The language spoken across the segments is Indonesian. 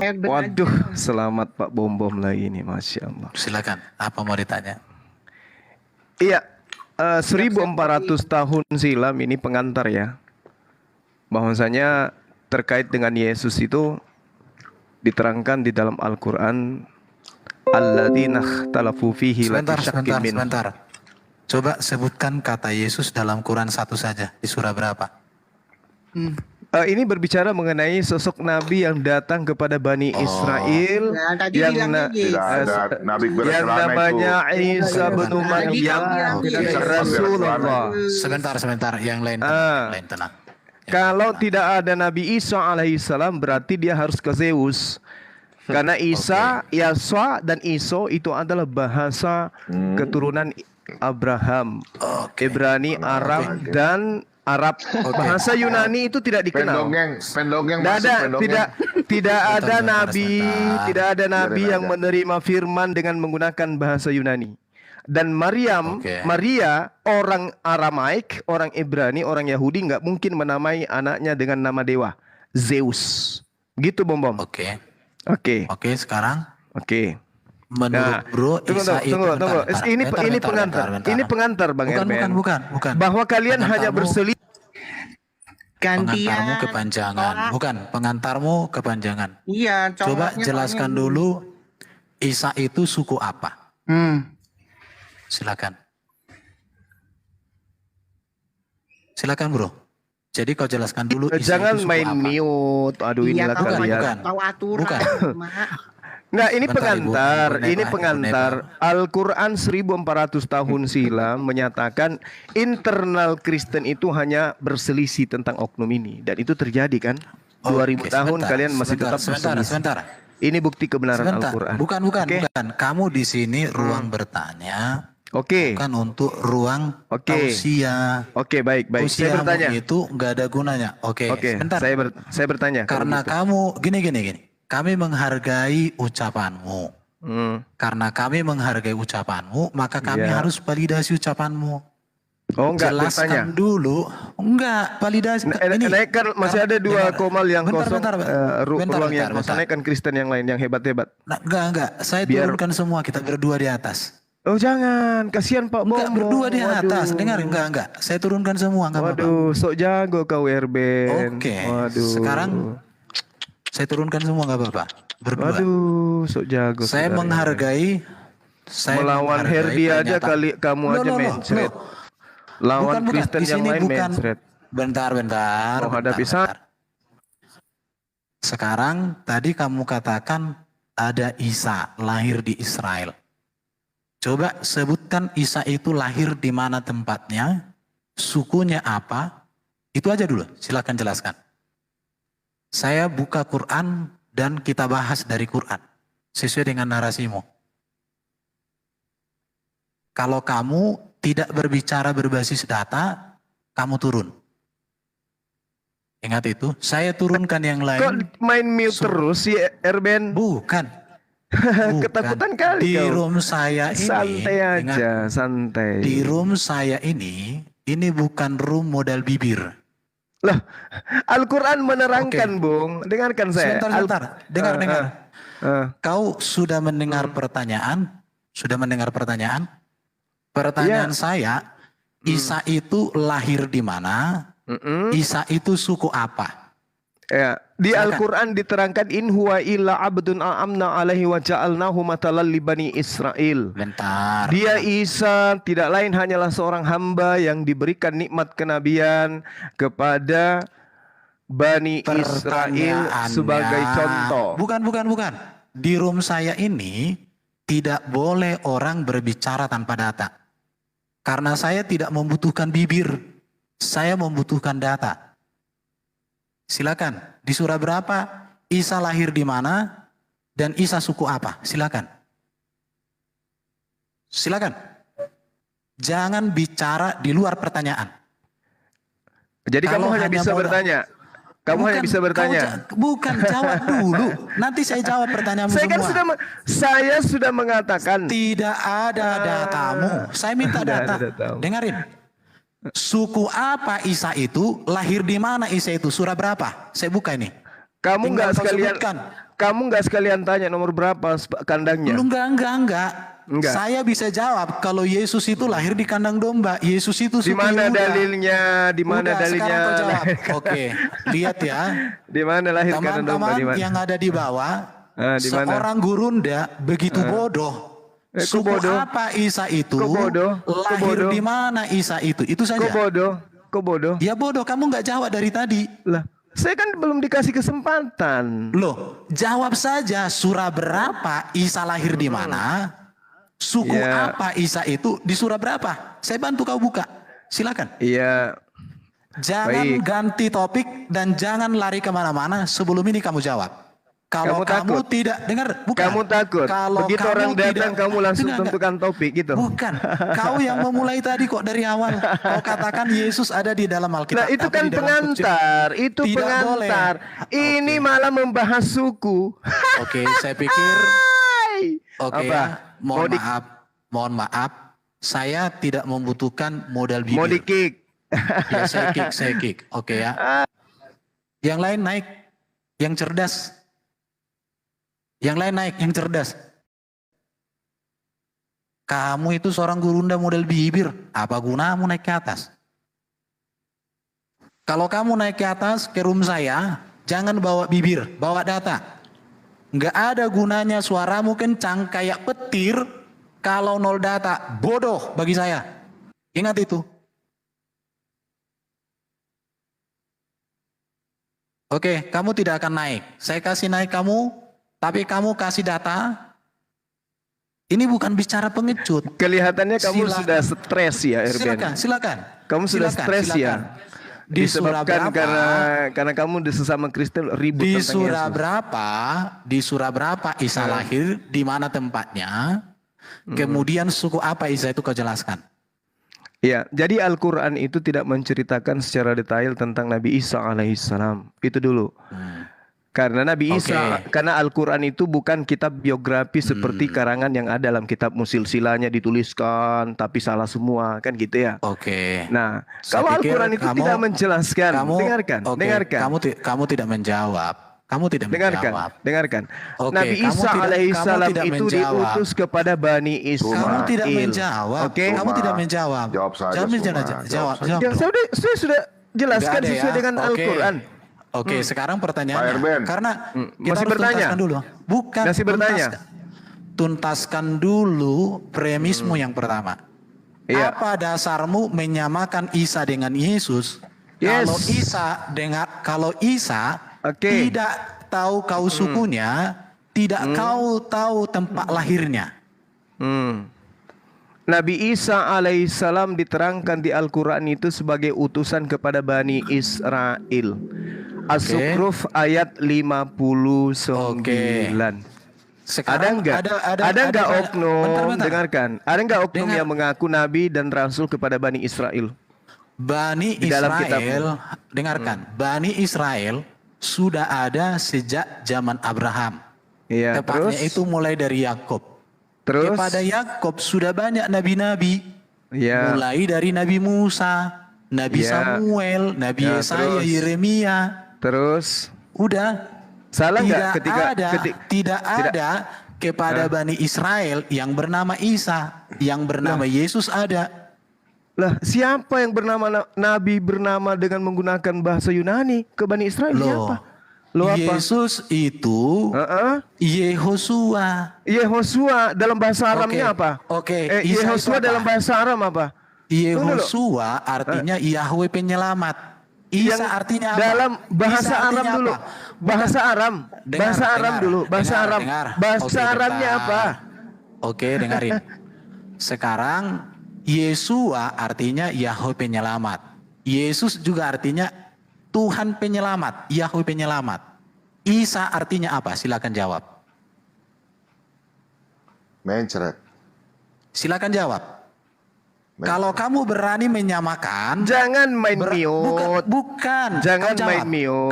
Semangat belajar. Waduh, selamat Pak Bom Bom lagi nih, Masya Allah. Silakan, apa mau ditanya? Iya, 1400 tahun silam ini pengantar ya. Bahwasanya terkait dengan Yesus itu diterangkan di dalam Al-Quran, alladzina ikhtalafu fihi Sebentar. Coba sebutkan kata Yesus dalam Quran satu saja, di surah berapa? Ini berbicara mengenai sosok Nabi yang datang kepada Bani Israel yang yang namanya Isa bin Maryam, Rasulullah. Sebentar, yang lain tenang. Kalau tidak ada Nabi Isa alaihissalam berarti dia harus ke Zeus. Karena Isa, Yaswa dan Iso itu adalah bahasa keturunan Abraham, Ibrani, Arab dan Arab. Bahasa Yunani itu tidak dikenal. Tidak ada nabi yang menerima firman dengan menggunakan bahasa Yunani. Dan Maria orang Aramaik, orang Ibrani, orang Yahudi nggak mungkin menamai anaknya dengan nama dewa Zeus. Gitu Bom Bom. Oke, sekarang. Menurut Bro, tunggu. Ini pengantar Bang Erben. Bukan. Bahwa kalian hanya berselisih. Pengantarmu kepanjangan. Bukan, pengantarmu kepanjangan. Iya, coba jelaskan dulu Isa itu suku apa? Silakan Bro. Jadi kau jelaskan dulu Isa jangan itu suku main apa? mute. Aduh, inilah kalian. Tahu aturan. Nah, ini Bentar, pengantar. Al-Quran 1400 tahun silam menyatakan internal Kristen itu hanya berselisih tentang oknum ini. Dan itu terjadi kan? 2000 tahun kalian masih tetap berselisih. Sebentar. Ini bukti kebenaran Al-Quran. Bukan. Kamu di sini ruang bertanya. Bukan untuk ruang tausiah. Baik. Saya bertanya. Itu nggak ada gunanya. Sebentar. Saya bertanya. Karena kamu gini. Kami menghargai ucapanmu. Karena kami menghargai ucapanmu, maka kami harus validasi ucapanmu. Jelaskan dulu. Enggak, validasi. Naikkan, masih ada 2 komal yang kosong. Ruang yang kosong, naikkan Kristen yang lain yang hebat-hebat. Enggak. Saya turunkan semua, kita berdua di atas. Oh jangan, kasihan Pak Bom. Enggak, berdua di atas. Dengar, enggak. Saya turunkan semua, enggak apa-apa. Waduh, sok jago kau Erben. Waduh. Sekarang saya turunkan semua nggak apa-apa. Berdua. Waduh, sok jago. Saya menghargai. Melawan Herdi aja kali kamu aja mencret. Lawan Kristen yang lain mencret. Bentar. Sekarang tadi kamu katakan ada Isa lahir di Israel. Coba sebutkan Isa itu lahir di mana tempatnya, sukunya apa? Itu aja dulu. Silakan jelaskan. Saya buka Quran dan kita bahas dari Quran sesuai dengan narasimu. Kalau kamu tidak berbicara berbasis data, kamu turun. Ingat itu, saya turunkan yang lain. Kok main mute terus si Erben? Bukan. Ketakutan kali di kau. Room saya ini. Santai aja, santai. Di room saya ini bukan room modal bibir. Lah, Al-Quran menerangkan, Bung. Dengarkan saya. Sebentar. Dengar. Kau sudah mendengar pertanyaan? Pertanyaan saya, Isa itu lahir di mana? Isa itu suku apa? Ya, di Al-Quran diterangkan in huwa illa abdun a'amna alaihi wa ja'alnahu matalan li bani Israel. Bentar. Dia Isa tidak lain hanyalah seorang hamba yang diberikan nikmat kenabian kepada Bani Israel sebagai contoh. Bukan. Di room saya ini tidak boleh orang berbicara tanpa data. Karena saya tidak membutuhkan bibir. Saya membutuhkan data. Silakan, di surah berapa? Isa lahir di mana? Dan Isa suku apa? Silakan. Jangan bicara di luar pertanyaan. Jadi kamu hanya bisa bertanya. Bukan, jawab dulu. Nanti saya jawab pertanyaanmu semua. Saya sudah mengatakan. Tidak ada datamu. Saya minta data. Dengarin. Suku apa Isa itu? Lahir di mana Isa itu? Surah berapa? Saya buka ini. Kamu nggak sekalian. Kamu nggak sekalian tanya nomor berapa kandangnya? Lu enggak. Enggak. Saya bisa jawab kalau Yesus itu lahir di kandang domba. Yesus itu Di suku mana Yehuda. dalilnya? Di mana Udah, dalilnya? sekarang kau jawab. Oke, lihat ya. Di mana lahir kandang domba? Di Teman-teman mana? yang ada di bawah, Di mana? seorang gurunda begitu bodoh. kok Suku bodoh? apa Isa itu? Kok bodoh? Kok Lahir bodoh? di mana Isa itu? Itu saja. Kok bodoh? Kok bodoh? Ya bodoh, kamu nggak jawab dari tadi. Lah, saya kan belum dikasih kesempatan. Loh, jawab saja surah berapa Isa lahir di mana? Suku Ya. apa Isa itu di surah berapa? Saya bantu kau buka. Silakan. Iya. Jangan Baik. ganti topik dan jangan lari kemana-mana. Sebelum ini kamu jawab. Kalau Kamu kamu takut? tidak dengar, bukan. Kamu takut? Kalau Begitu kamu orang datang tidak- kamu langsung Enggak. tentukan topik gitu. Bukan. Kau yang memulai tadi kok dari awal. Kau katakan Yesus ada di dalam Alkitab. Nah, itu tapi kan di dalam pengantar, itu Tidak pengantar. boleh. Ini malah membahas suku. Oke, saya pikir. Hai. Oke Apa? ya. Mau di- Mohon maaf. Saya tidak membutuhkan modal bibir. Mau di-kick. Ya, saya kick. Oke ya. Yang lain naik. Yang cerdas. Yang lain naik, yang cerdas. Kamu itu seorang gurunda model bibir. Apa gunamu naik ke atas? Kalau kamu naik ke atas ke room saya, jangan bawa bibir, bawa data. Nggak ada gunanya suaramu kencang kayak petir kalau nol data. Bodoh bagi saya. Ingat itu. Oke, kamu tidak akan naik. Saya kasih naik kamu, tapi kamu kasih data. Ini bukan bicara pengecut. Kelihatannya kamu Silakan. sudah stres ya, Erben. Silakan. Kamu sudah stres ya. Di surah Disebabkan berapa? karena kamu di sesama Kristen ribut Di tentang surah Yesus. berapa? Di surah berapa Isa lahir? Di mana tempatnya? Kemudian suku apa Isa itu kau jelaskan? Ya, jadi Al-Quran itu tidak menceritakan secara detail tentang Nabi Isa alaihissalam. Itu dulu. Karena Nabi Isa, karena Al-Quran itu bukan kitab biografi seperti karangan yang ada dalam kitab Musilsilahnya dituliskan, tapi salah semua, kan gitu ya. Oke. Nah, Saya kalau pikir Al-Quran itu kamu- tidak menjelaskan, dengarkan, oke, dengarkan. Kamu tidak menjawab. Kamu tidak Dengarkan, menjawab. dengarkan. Oke, Nabi kamu Isa tidak- alaihissalam kamu tidak itu menjawab. diutus kepada Bani Israel. Kamu tidak menjawab. Oke. Kamu tidak menjawab. Jawab saja, Jawab, Suma. jawab. Jawab saja. Jawab. Yang saya sudah jelaskan Nggak ada sesuai ya? dengan Oke. Al-Quran. Oke, sekarang Pak pertanyaannya. Erben. Karena kita Masih harus bertanya? tuntaskan dulu. Bukan. Masih bertanya? Tuntaskan dulu premismu yang pertama. Iya. Apa dasarmu menyamakan Isa dengan Yesus? Yes. Kalau Isa Oke. tidak tahu kau sukunya, tidak kau tahu tempat lahirnya. Nabi Isa alaihissalam diterangkan di Al-Quran itu sebagai utusan kepada Bani Israel. As-Zukhruf ayat 59. Sekarang Ada enggak oknum? Bentar. Dengarkan. Ada enggak oknum Dengar. yang mengaku nabi dan rasul kepada Bani Israel? Bani Di dalam Israel, dengarkan, Bani Israel sudah ada sejak zaman Abraham. Iya, Tepatnya terus? itu mulai dari Yakub. Terus? Kepada Yakub sudah banyak nabi-nabi. Iya. Mulai dari Nabi Musa, Nabi Ya. Samuel, Nabi Ya, Yesaya, terus? Yeremia. Terus? Udah. Salah nggak Tidak ada kepada Bani Israel yang bernama Isa, yang bernama Yesus ada. Lah, siapa yang bernama nabi bernama dengan menggunakan bahasa Yunani ke Bani Israel? Siapa? Lo apa? Yesus itu Yehosua. Yehosua dalam bahasa Aramnya Oke, apa? oke. Isa Yehosua itu apa? dalam bahasa Aram apa? Yehosua artinya Yahweh penyelamat. Isa Yang artinya apa? dalam bahasa Isa Aram artinya dulu. apa? Bahasa Aram. Dengar, Bahasa Aram dengar, dulu. Bahasa dengar, Aram. dengar. Bahasa Oke, Aramnya bentar. apa? Oke, dengarin. Sekarang Yesua artinya Yahweh penyelamat. Yesus juga artinya Tuhan penyelamat, Yahweh penyelamat. Isa artinya apa? Silakan jawab. Mencret. Silakan jawab. Kalau kamu berani menyamakan, Jangan main mute. bukan. Jangan Kau jawab. main mute.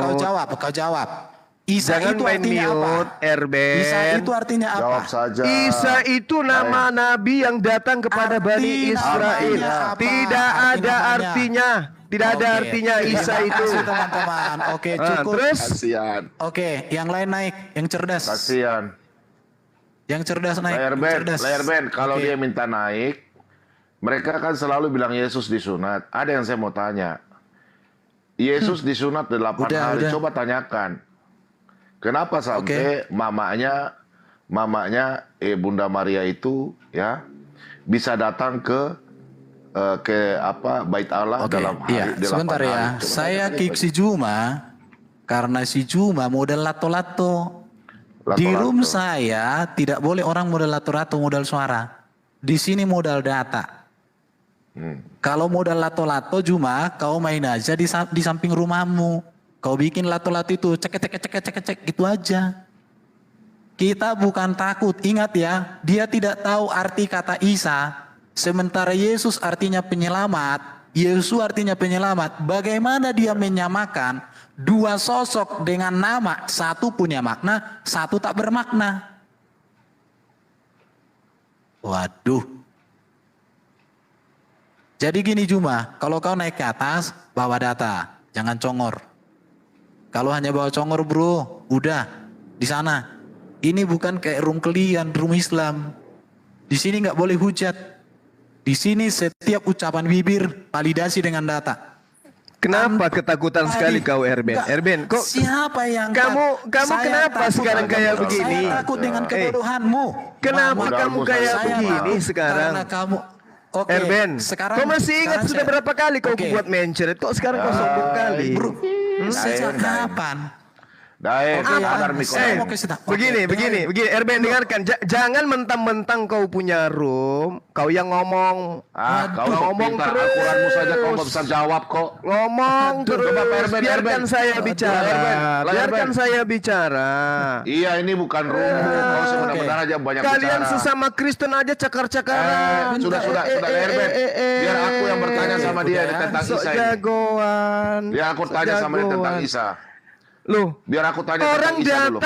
Kau jawab. Isa Jangan itu main artinya apa? mute, Erben. Isa itu artinya apa? Jawab saja. Isa itu nama nabi yang datang kepada Arti Bani Israel. namanya apa? Tidak Arti ada namanya. artinya. Tidak ada Oke. artinya Isa Terima itu. kasih, teman-teman. Oke, Ah, cukup. terus Kasihan. Oke, yang lain naik, yang cerdas. Kasihan. Yang cerdas naik. Layar yang band, cerdas. layar band. Kalau Oke. dia minta naik, mereka kan selalu bilang Yesus disunat. Ada yang saya mau tanya. Yesus disunat 8 Udah, hari. udah. Coba tanyakan. Kenapa sampai mamanya Bunda Maria itu ya bisa datang ke Bait Allah Oke, dalam hari iya. 8 Sebentar hari. ya. Coba Saya tanyakan kick itu. si Juma karena si Juma model lato-lato. Di Lato-lato. room saya tidak boleh orang model lato-lato, modal suara. Di sini modal data. Kalau modal lato-lato Juma, kau main aja di samping rumahmu. Kau bikin lato-lato itu cek gitu aja. Kita bukan takut, ingat ya, dia tidak tahu arti kata Isa. Sementara Yesus artinya penyelamat, Yesus artinya penyelamat. Bagaimana dia menyamakan dua sosok dengan nama, satu punya makna, satu tak bermakna. Waduh. Jadi gini Juma, kalau kau naik ke atas, bawa data, jangan congor. Kalau hanya bawa congor bro, udah di sana. Ini bukan kayak room kalian, room Islam. Di sini nggak boleh hujat. Di sini setiap ucapan bibir validasi dengan data. kenapa ketakutan sekali Tadi, kau Erben? enggak, Erben, kok siapa yang kamu Saya kenapa takut sekarang dengan- kayak begini? Saya takut dengan kebodohanmu. Kenapa Mama, kamu Modalmu kayak saya begini tahu. sekarang? Karena kamu Oke, Erben, sekarang kau masih ingat sekarang sudah saya- berapa kali kau Oke. buat mencret? Kok sekarang kau sombong kali? Bro, sejak Daeng. kapan? Daeng, Oke, sadar saya Mikolen. mau kasih tahu. Begini, Oke, begini, Erben dengarkan. Jangan mentang-mentang kau punya room, kau yang ngomong. Kau ngomong pintar. terus. Akuranmu saja kau nggak bisa jawab kok. Ngomong terus. coba Pak Erben, Biarkan Erben. saya Aduh, bicara. Erben, Biarkan Erben. saya bicara. Iya, ini bukan rumah. Kau sebenarnya aja banyak Kalian bicara. sesama Kristen aja cakar-cakaran. Sudah, Erben. Biar aku yang bertanya sama dia udah. tentang Sok Isa ini. jagoan. Biar aku sok tanya sama dia tentang jagoan. Isa. Loh, Biar aku tanya orang tentang Isa dulu.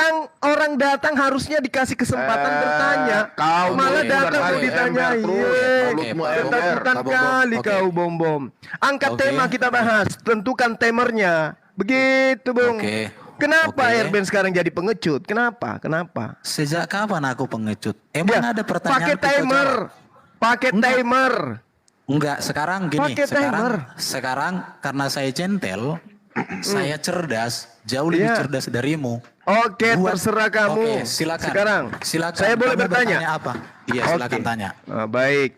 orang datang harusnya dikasih kesempatan bertanya. Kau Malah dulu datang udah mau tanya ditanyai. ember terus. Yeay, Mulutmu Oke, ember. ketakutan Pak Bom. kali Oke. kau bom-bom. Angkat Oke. tema kita bahas. Tentukan temernya. Begitu, Bung. Oke. Kenapa Oke. Erben sekarang jadi pengecut? Kenapa? Kenapa? Sejak kapan aku pengecut? Emang Ya, ada pertanyaan pakai kau timer. jawab? Pakai Enggak. timer. Enggak, sekarang gini. Pakai timer. Sekarang karena saya gentle, saya cerdas, jauh lebih Iya. cerdas darimu. Oke, Buat- terserah kamu. Oke, silakan. Sekarang, Silakan. saya boleh Kamu bertanya? apa? Iya, silakan Oke. tanya. Baik.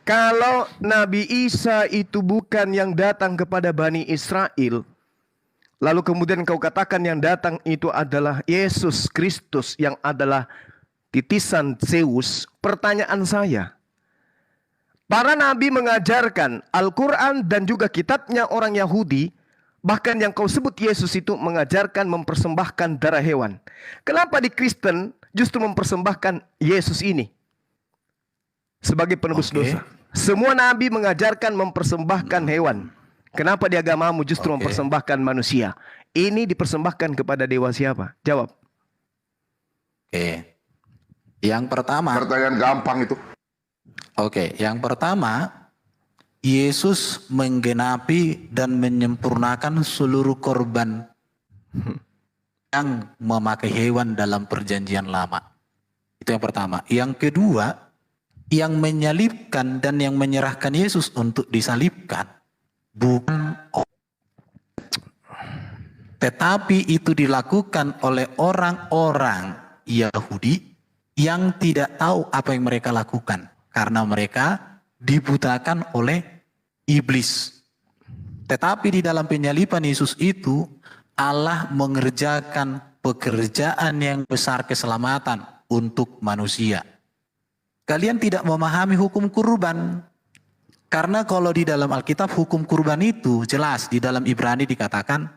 Kalau Nabi Isa itu bukan yang datang kepada Bani Israel, lalu kemudian kau katakan yang datang itu adalah Yesus Kristus yang adalah titisan Zeus. Pertanyaan saya, para nabi mengajarkan Al-Quran dan juga kitabnya orang Yahudi, bahkan yang kau sebut Yesus itu mengajarkan mempersembahkan darah hewan. Kenapa di Kristen justru mempersembahkan Yesus ini sebagai penebus Oke. dosa? Semua nabi mengajarkan mempersembahkan hewan. Kenapa di agamamu justru Oke. mempersembahkan manusia? Ini dipersembahkan kepada dewa siapa? Jawab. Oke. Yang pertama, Pertanyaan gampang itu. oke, yang pertama, Yesus menggenapi dan menyempurnakan seluruh korban yang memakai hewan dalam perjanjian lama. Itu yang pertama. Yang kedua, yang menyalibkan dan yang menyerahkan Yesus untuk disalibkan bukan tetapi itu dilakukan oleh orang-orang Yahudi yang tidak tahu apa yang mereka lakukan karena mereka dibutakan oleh iblis. Tetapi di dalam penyaliban Yesus itu Allah mengerjakan pekerjaan yang besar keselamatan untuk manusia. Kalian tidak memahami hukum kurban. Karena kalau di dalam Alkitab hukum kurban itu jelas di dalam Ibrani dikatakan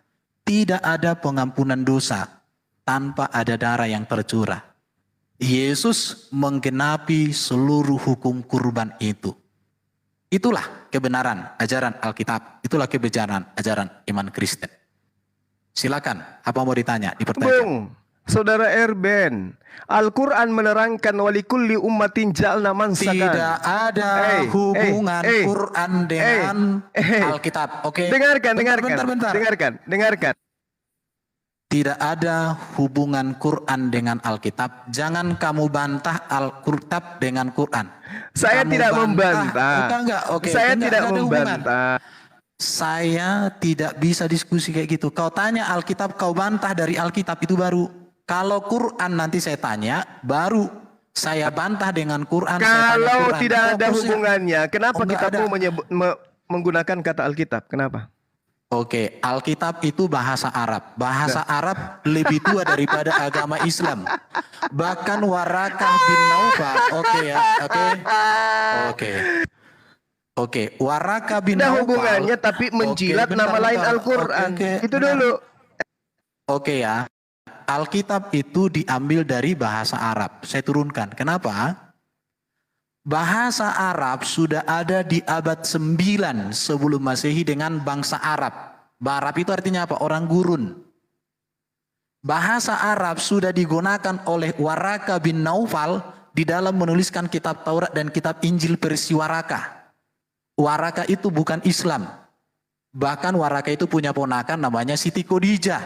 tidak ada pengampunan dosa tanpa ada darah yang tercurah. Yesus menggenapi seluruh hukum kurban itu. Itulah kebenaran ajaran Alkitab. Itulah kebenaran ajaran iman Kristen. Silakan, apa mau ditanya? Dipertanyakan. Bung, Saudara Erben, Al-Quran menerangkan walikulli ummatin ja'alna mansakan. Tidak ada hubungan Quran dengan Alkitab. Oke. Dengarkan. Bentar. Tidak ada hubungan Quran dengan Alkitab. Jangan kamu bantah Alkitab dengan Quran. Saya Kamu tidak bantah. membantah. Enggak. Oke. Saya Enggak, tidak enggak ada hubungan. membantah. Saya tidak bisa diskusi kayak gitu. Kau tanya Alkitab, kau bantah dari Alkitab, itu baru. Kalau Quran nanti saya tanya, baru saya bantah dengan Quran. Kalau Quran. tidak ada Fokusnya. hubungannya, kenapa Oh, enggak kitabmu ada. menggunakan kata Alkitab? Kenapa? Oke, Alkitab itu bahasa Arab. Bahasa Arab lebih tua daripada agama Islam. Bahkan Warakah bin Naufal. Oke, Warakah bin Ada Naufal. hubungannya tapi menjilat nama lain Al-Quran. Itu dulu. Oke ya. Alkitab itu diambil dari bahasa Arab. Saya turunkan. Kenapa? Bahasa Arab sudah ada di abad 9 sebelum Masehi dengan bangsa Arab. Arab itu artinya apa? Orang gurun. Bahasa Arab sudah digunakan oleh Warakah bin Naufal di dalam menuliskan kitab Taurat dan kitab Injil versi Warakah. Warakah itu bukan Islam. Bahkan Warakah itu punya ponakan namanya Siti Khadijah.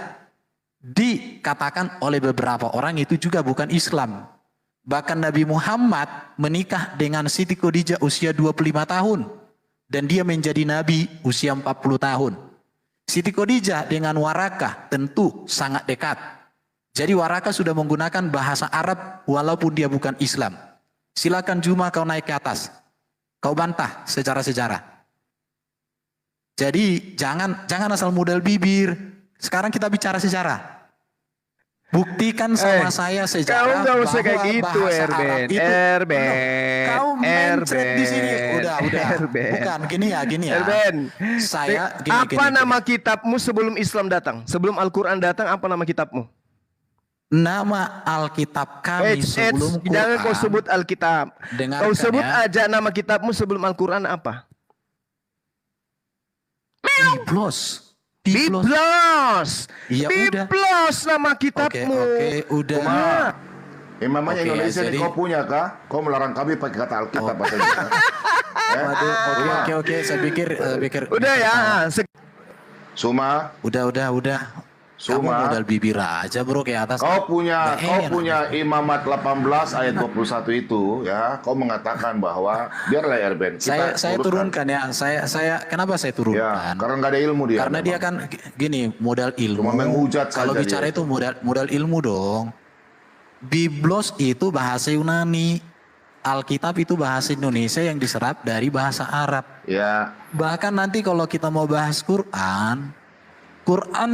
Dikatakan oleh beberapa orang itu juga bukan Islam. Bahkan Nabi Muhammad menikah dengan Siti Khadijah usia 25 tahun. Dan dia menjadi Nabi usia 40 tahun. Siti Khadijah dengan Warakah tentu sangat dekat. Jadi Warakah sudah menggunakan bahasa Arab walaupun dia bukan Islam. Silakan Juma kau naik ke atas. Kau bantah secara sejarah. Jadi jangan asal modal bibir. Sekarang kita bicara sejarah. Buktikan sama saya sejarah. Kau nggak usah kayak bahwa gitu, bahasa Erben. Arab itu. Kau mencret di sini. Udah. Bukan gini ya. Erben, Saya apa nama kitabmu sebelum Islam datang? Sebelum Al-Quran datang, apa nama kitabmu? Nama Alkitab kami sebelum Quran. Jangan kau sebut Alkitab. Dengarkan Kau sebut ya. aja nama kitabmu sebelum Al-Quran apa? Biblos. Ya udah. Biblos nama kitabmu. Oke, udah. Imamnya Oke, Indonesia jadi- ini kau punya kah? Kau melarang kami pakai kata Alkitab bahasa Indonesia. Waduh, oke. Saya pikir. Udah ya. Suma, Kamu Suma. modal bibir aja bro kayak atas. Kau punya Nggak enak. Imamat 18 ayat 21 itu ya, kau mengatakan bahwa biarlah Erben kita Saya uruskan. turunkan ya. Saya kenapa saya Ya, turunkan? karena nggak ada ilmu dia. Karena dia memang. kan gini, modal ilmu. Cuma menghujat Kalau saja bicara dia. itu modal ilmu dong. Biblos itu bahasa Yunani. Alkitab itu bahasa Indonesia yang diserap dari bahasa Arab. Ya, Bahkan nanti kalau kita mau bahas Quran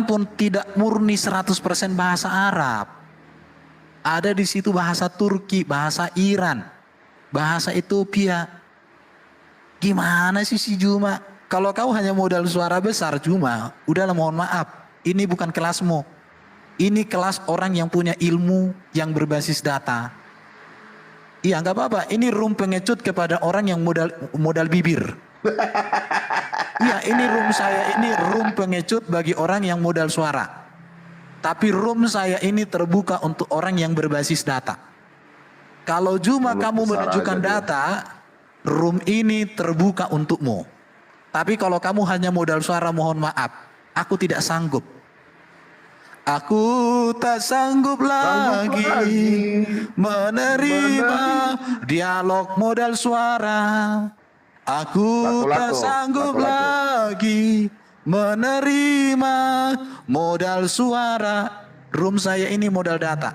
pun tidak murni 100% bahasa Arab. Ada di situ bahasa Turki, bahasa Iran, bahasa Ethiopia. Gimana sih si Juma? Kalau kau hanya modal suara besar Juma, udahlah mohon maaf. Ini bukan kelasmu. Ini kelas orang yang punya ilmu yang berbasis data. Iya nggak apa-apa. Ini room pengecut kepada orang yang modal bibir. Iya ini room pengecut bagi orang yang modal suara. Tapi room saya ini terbuka untuk orang yang berbasis data. Kalau Juma Mulut kamu besar menunjukkan aja dia. data, room ini terbuka untukmu. Tapi kalau kamu hanya modal suara mohon maaf, aku tidak sanggup. Aku tak sanggup lagi menerima dialog modal suara. Aku tak sanggup lagi menerima modal suara. Room saya ini modal data.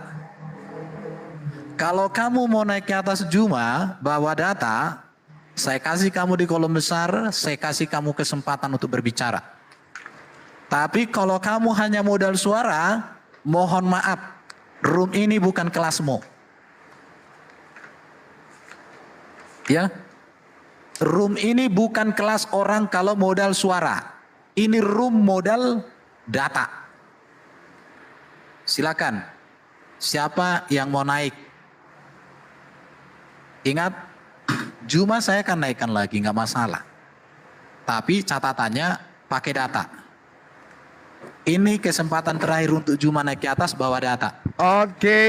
Kalau kamu mau naik ke atas Juma, bawa data, saya kasih kamu di kolom besar, saya kasih kamu kesempatan untuk berbicara. Tapi kalau kamu hanya modal suara, mohon maaf, room ini bukan kelasmu. Ya, room ini bukan kelas orang kalau modal suara. Ini room modal data. Silakan, siapa yang mau naik? Ingat, Juma saya akan naikkan lagi, nggak masalah. Tapi catatannya pakai data. Ini kesempatan terakhir untuk Juma naik ke atas bawa data. Oke,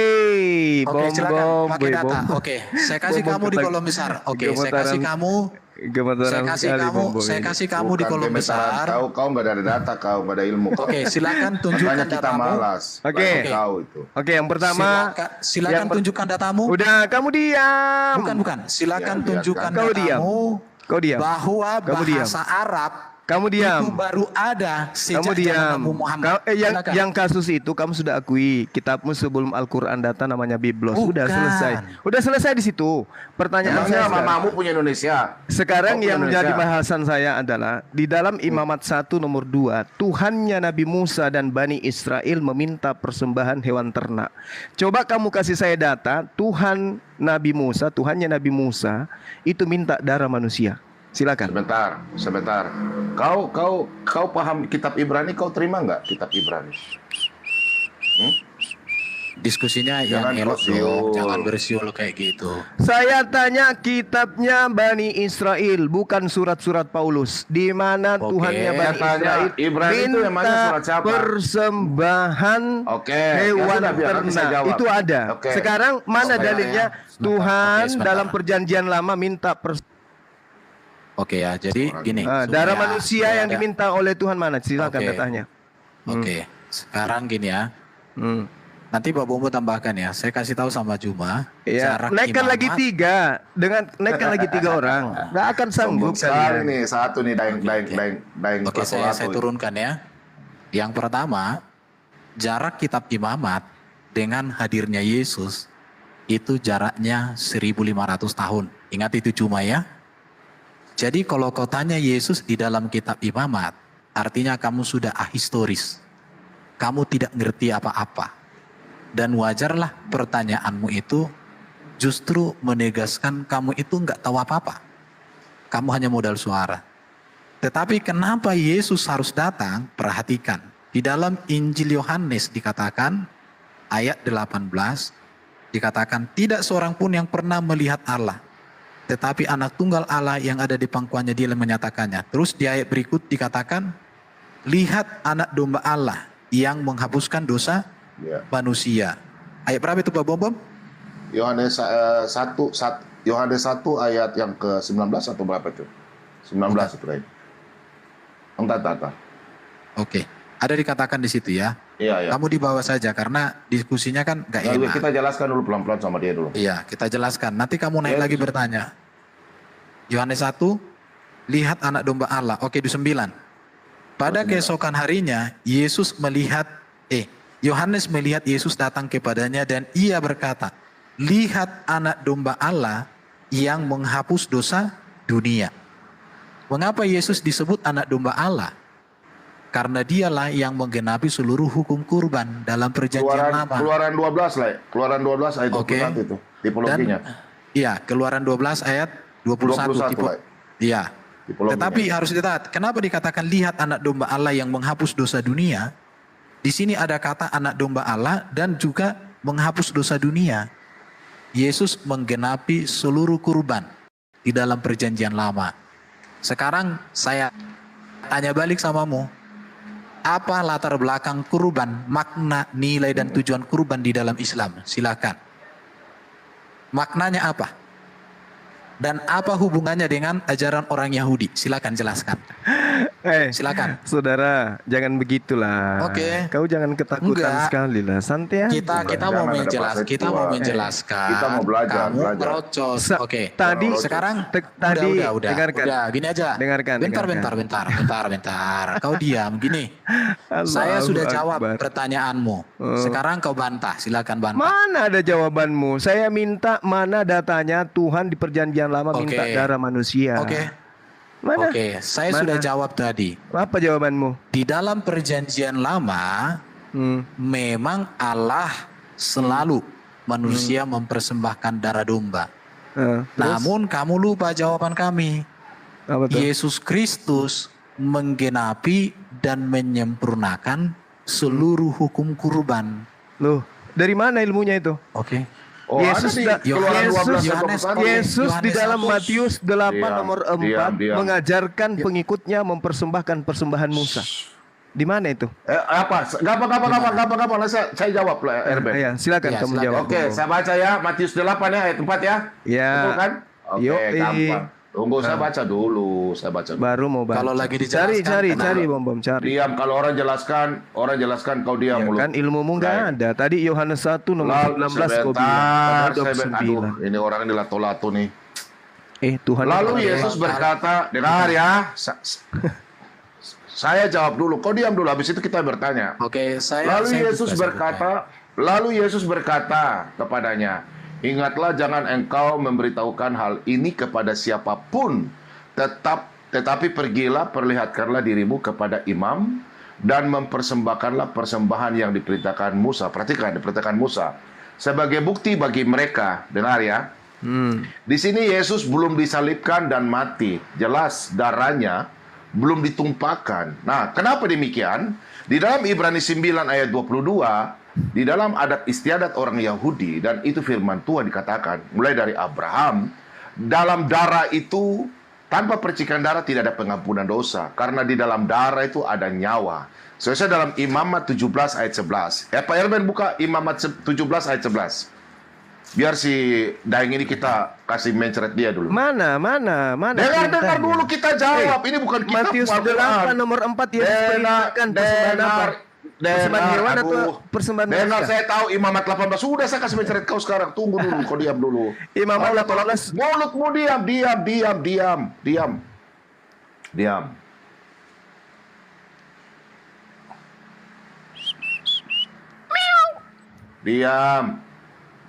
Oke, silakan bom, pakai data. bom. Oke, saya kasih Bom, kamu di ketak- kolom besar. Oke, saya gemetaran- kasih kamu. gemetaran Saya kasih sekali, kamu. Bom, Saya ini. kasih kamu di Bukan kolom gemetaran. besar. Kau nggak ada data, kau nggak ada ilmu. Oke, silakan tunjukkan Makanya kita datamu. malas. Oke. Bantu Kau itu. Oke, yang pertama, Silakan yang per- tunjukkan datamu. udah kamu diam. Bukan. Silakan Ya, tunjukkan Kau diam. datamu. Kau diam. Bahwa Kamu diam. bahasa Arab Kamu diam. itu baru ada sejak Kamu zaman diam. Nabi Muhammad. Silakan. Yang kasus itu kamu sudah akui. Kitabmu sebelum Al-Quran data namanya Biblos. Sudah Bukan. selesai. Udah selesai di situ. Pertanyaan saya Emangnya sekarang, mamamu punya Indonesia? sekarang Kau punya yang menjadi Indonesia? bahasan saya adalah di dalam Imamat 1 nomor 2, Tuhannya Nabi Musa dan Bani Israel meminta persembahan hewan ternak. Coba kamu kasih saya data, Tuhannya Nabi Musa itu minta darah manusia. Silakan. Sebentar. Kau paham kitab Ibrani? Kau terima nggak kitab Ibrani? Diskusinya Jangan yang elok bersiul. dong. Jangan bersiul kayak gitu. Saya tanya kitabnya Bani Israel, bukan surat-surat Paulus. Di mana Oke. Tuhannya Bani Saya tanya, Israel Ibrani itu emangnya minta surat siapa? persembahan Oke, ya hewan sudah, biar nanti saya ternak. jawab. Itu ada. Oke. Sekarang mana Oke. dalilnya Sebentar. Tuhan Oke, sebentar. dalam perjanjian lama minta Oke ya, jadi gini. darah supaya manusia yang ada- diminta oleh Tuhan mana? Silakan Oke. datanya. Oke, sekarang gini ya. Hmm. Nanti Pak Bumbu tambahkan ya. Saya kasih tahu sama Juma. Ya, jarak naikkan imamat- lagi 3 dengan naikkan lagi 3 orang. Nggak akan sanggup Sekali kalian. nih, satu nih daeng Oke, saya turunkan ya. Yang pertama, jarak kitab imamat dengan hadirnya Yesus itu jaraknya 1500 tahun. Ingat itu Juma ya. Jadi kalau kau tanya Yesus di dalam kitab imamat, artinya kamu sudah ahistoris. Kamu tidak ngerti apa-apa. Dan wajarlah pertanyaanmu itu justru menegaskan kamu itu nggak tahu apa-apa. Kamu hanya modal suara. Tetapi kenapa Yesus harus datang? Perhatikan. Di dalam Injil Yohanes dikatakan, ayat 18, dikatakan tidak seorang pun yang pernah melihat Allah. Tetapi anak tunggal Allah yang ada di pangkuannya dia yang menyatakannya. Terus di ayat berikut dikatakan, lihat anak domba Allah yang menghapuskan dosa Ya. manusia. Ayat berapa itu Pak Bom? Yohanes 1 ayat yang ke-19 atau berapa itu? 19 itu kayaknya. Entah. Oke. Ada dikatakan di situ ya. Iya. Kamu di bawah saja karena diskusinya kan gak Nah, enak. kita jelaskan dulu pelan-pelan sama dia dulu. Iya, kita jelaskan. Nanti kamu naik Ya, lagi bertanya. Yohanes 1, lihat anak domba Allah. Oke, di 9. Pada keesokan harinya, Yohanes melihat Yesus datang kepadanya dan ia berkata, lihat anak domba Allah yang menghapus dosa dunia. Mengapa Yesus disebut anak domba Allah? Karena dialah yang menggenapi seluruh hukum kurban dalam perjanjian lama. Keluaran 12 lah. Keluaran 12 ayat Oke. 21 itu. Tipologinya. Iya, Keluaran 12 ayat 21. 21, tipe. Pak. Iya. Tipologinya. Tetapi harus dilihat, kenapa dikatakan lihat anak domba Allah yang menghapus dosa dunia? Di sini ada kata anak domba Allah dan juga menghapus dosa dunia. Yesus menggenapi seluruh kurban di dalam perjanjian lama. Sekarang saya tanya balik samamu. Apa latar belakang kurban, makna, nilai dan tujuan kurban di dalam Islam? Silakan. Maknanya apa? Dan apa hubungannya dengan ajaran orang Yahudi? Silakan jelaskan. Silakan. Saudara, jangan begitulah. Oke. Kau jangan ketakutan Enggak. sekali lah. Santai aja. Kita Jangan mau ada bahasa kita tua. mau menjelaskan. Kita mau belajar, Kamu belajar. merocos. Oke. Tadi Sekarang tadi udah. dengarkan. Udah, gini aja. Dengarkan, Bentar. Kau diam gini. Saya Allahu sudah jawab Akbar. pertanyaanmu. Sekarang kau bantah. Silakan bantah. Mana ada jawabanmu? Saya minta mana datanya Tuhan di perjanjian lama Oke. minta darah manusia. Oke. Mana? Oke, saya Mana? sudah jawab tadi. Apa jawabanmu? Di dalam perjanjian lama memang Allah selalu manusia mempersembahkan darah domba. Terus? Namun kamu lupa jawaban kami. Apa tuh? Yesus Kristus menggenapi dan menyempurnakan seluruh hukum kurban. Loh, dari mana ilmunya itu? Oke. Oh, Yesus ada nih, Keluaran 12 ayat 21. Yesus di Yohanes dalam 1. Matius 8 Diam, nomor 4 diam. mengajarkan pengikutnya mempersembahkan persembahan Musa. Di mana itu? Apa? Gampang. Saya jawab lah, Erben. Ya, silakan Ya, kamu silakan. jawab. Oke, saya baca ya, Matius 8 ya, ayat 4 ya. Ya. Betul kan? Oke, Yoi. gampang. Tunggu, saya baca dulu. Baru mau baca. Kalau lagi dijelaskan, Cari Bom, cari. Diam, kalau orang jelaskan kau diam Ya, mulut. kan ilmumu nggak Baik. ada. Tadi Yohanes 1 nomor 16 kau bilang. Sebentar, Padahal 29. ini orang ini lato-lato nih. Tuhan. Lalu Yesus berkata, dengar ya, saya jawab dulu, kau diam dulu, habis itu kita bertanya. Oke, saya Lalu buka. Yesus berkata kepadanya, ingatlah jangan engkau memberitahukan hal ini kepada siapapun, tetapi pergilah, perlihatkanlah dirimu kepada imam dan mempersembahkanlah persembahan yang diperintahkan Musa. Perhatikan, diperintahkan Musa sebagai bukti bagi mereka. Dengar ya. Di sini Yesus belum disalibkan dan mati. Jelas darahnya belum ditumpahkan. Nah, kenapa demikian? Di dalam Ibrani 9 ayat 22, di dalam adat istiadat orang Yahudi, dan itu firman Tuhan dikatakan, mulai dari Abraham, dalam darah itu, tanpa percikan darah tidak ada pengampunan dosa. Karena di dalam darah itu ada nyawa. Sesuai dalam Imamat 17 ayat 11. Pak Erben buka Imamat 17 ayat 11. Biar si Daeng ini kita kasih mencret dia dulu. Mana? Dengar dulu kita jawab. Ini bukan kita. Matius 8 nomor 4 Yesus perintahkan persembahan apa? Persembahan hewan atau persembahan Dengar, manusia? saya tahu Imamat 18. Sudah saya kasih mencret kau sekarang. Tunggu dulu, kau diam dulu. Imamat Oh, 18. mulutmu diam. Diam.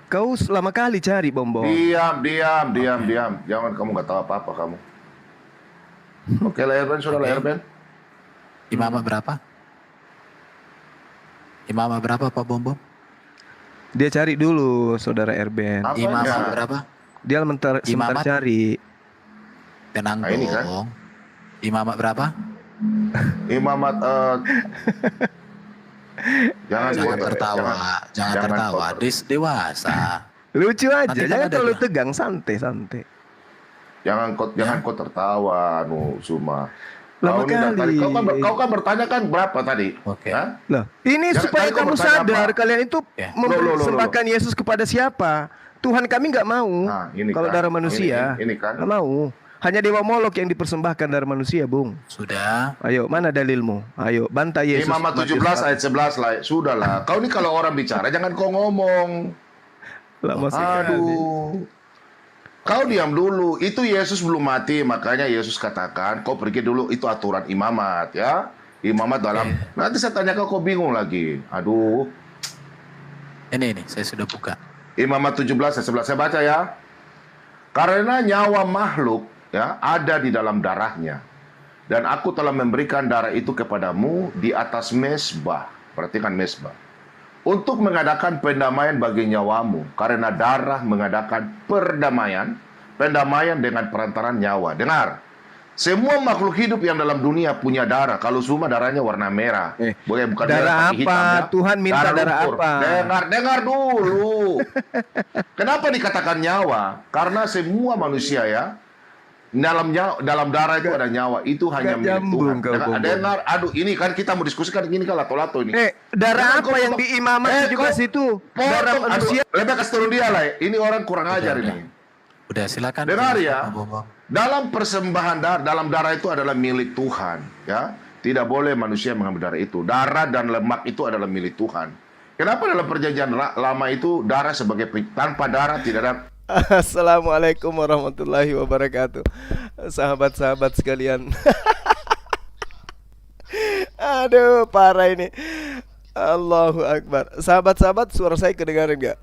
Kau lama kali cari Bom. Diam. Jangan kamu nggak tahu apa-apa kamu. Oke, lah Erben, sudah lah Erben. Imamat berapa? Imamat berapa Pak Bom? Dia cari dulu saudara Erben. Apa Imamat ya? berapa? Dia sebentar Imamat? cari. Tenang Nah, ini kan. dong. Imamat berapa? Imamat jangan Jangan tertawa. Dewasa. Lucu aja, Nanti kan jangan ada terlalu dia. tegang, santai. Jangan kau tertawa, Suma. Lama Kau ini dari tadi, kali. kau kan bertanya kan berapa tadi? Oke. Hah? Lah, ini Jangan- supaya tadi kau kamu bertanya sadar apa? kalian itu Ya. mempersembahkan Yesus kepada siapa? Tuhan kami nggak mau. Nah, ini Kalau kan. darah manusia, Ini kan. nggak mau. Hanya dewa Molok yang dipersembahkan darah manusia, Bung. Sudah. Ayo, mana dalilmu? Ayo, bantah Yesus. Imamat 17 ayat 11 lah. Sudahlah. Kau ini kalau orang bicara jangan kau ngomong. Lama sekali. Aduh. Kau diam dulu. Itu Yesus belum mati, makanya Yesus katakan, kau pergi dulu, itu aturan imamat ya. Imamat dalam. Nanti saya tanya kau bingung lagi. Aduh. Ini saya sudah buka. Imamat 17 ayat 11 saya baca ya. Karena nyawa makhluk ya ada di dalam darahnya. Dan aku telah memberikan darah itu kepadamu di atas mezbah. Perhatikan mezbah. Untuk mengadakan pendamaian bagi nyawamu. Karena darah mengadakan pendamaian dengan perantaran nyawa. Dengar. Semua makhluk hidup yang dalam dunia punya darah. Kalau semua darahnya warna merah. Bukan Darah merah pakai apa? ya. Tuhan minta darah lumpur. apa? Dengar dulu. Kenapa dikatakan nyawa? Karena semua manusia ya, dalam darah itu ada nyawa. Itu hanya milik nyambung Tuhan. kau, Bom. Dengar, aduh ini kan kita mau diskusikan ini kan lato-lato ini. Darah Jangan apa kau yang potong. di imamat 17 itu? Darah manusia. Lebih kasih turun dia lah. Ini orang kurang ajar ini. Udah silakan. Dengar Silakan, ya. Pak Bom. Dalam persembahan darah, dalam darah itu adalah milik Tuhan, ya. Tidak boleh manusia mengambil darah itu. Darah dan lemak itu adalah milik Tuhan. Kenapa dalam perjanjian lama itu darah sebagai tanpa darah tidak ada. Assalamualaikum warahmatullahi wabarakatuh. Sahabat-sahabat sekalian. Aduh, parah ini. Allahu Akbar. Sahabat-sahabat, suara saya kedengaran nggak?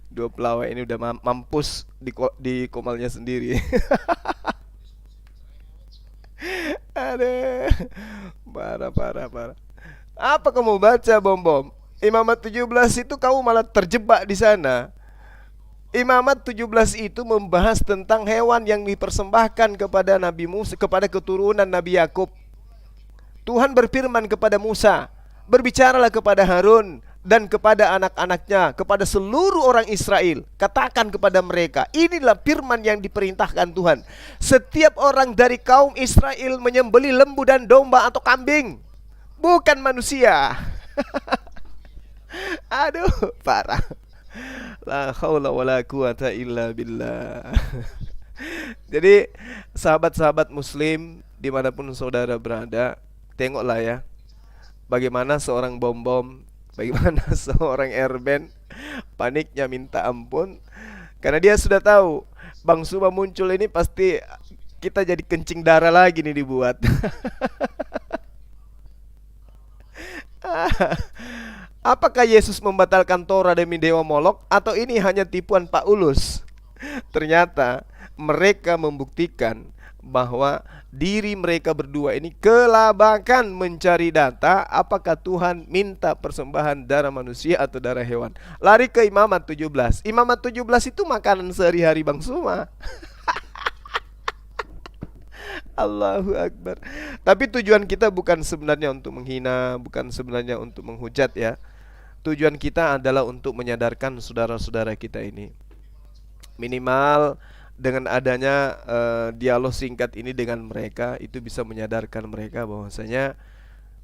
Dua pelawak ini udah mampus di komalnya sendiri. Aduh, parah. Apa kamu baca, Bom? Imamat 17 itu kamu malah terjebak di sana. Imamat 17 itu membahas tentang hewan yang dipersembahkan kepada Nabi Musa, kepada keturunan Nabi Yakub. Tuhan berfirman kepada Musa, berbicaralah kepada Harun dan kepada anak-anaknya, kepada seluruh orang Israel. Katakan kepada mereka, inilah firman yang diperintahkan Tuhan. Setiap orang dari kaum Israel menyembelih lembu dan domba atau kambing, bukan manusia. Aduh, parah. La haula wala quwata illa billah. Jadi sahabat-sahabat muslim dimanapun saudara berada, tengoklah ya, bagaimana seorang bom-bom, bagaimana seorang Erben paniknya minta ampun, karena dia sudah tahu Bang Suba muncul ini pasti kita jadi kencing darah lagi nih dibuat. Apakah Yesus membatalkan Torah demi dewa Molok, atau ini hanya tipuan Pak Ulus? Ternyata mereka membuktikan bahwa diri mereka berdua ini kelabakan mencari data apakah Tuhan minta persembahan darah manusia atau darah hewan. Lari ke Imamat 17. Imamat 17 itu makanan sehari-hari Bang Suma. Allahu Akbar. Tapi tujuan kita bukan sebenarnya untuk menghina, bukan sebenarnya untuk menghujat ya. Tujuan kita adalah untuk menyadarkan saudara-saudara kita ini. Minimal dengan adanya dialog singkat ini dengan mereka, itu bisa menyadarkan mereka bahwasanya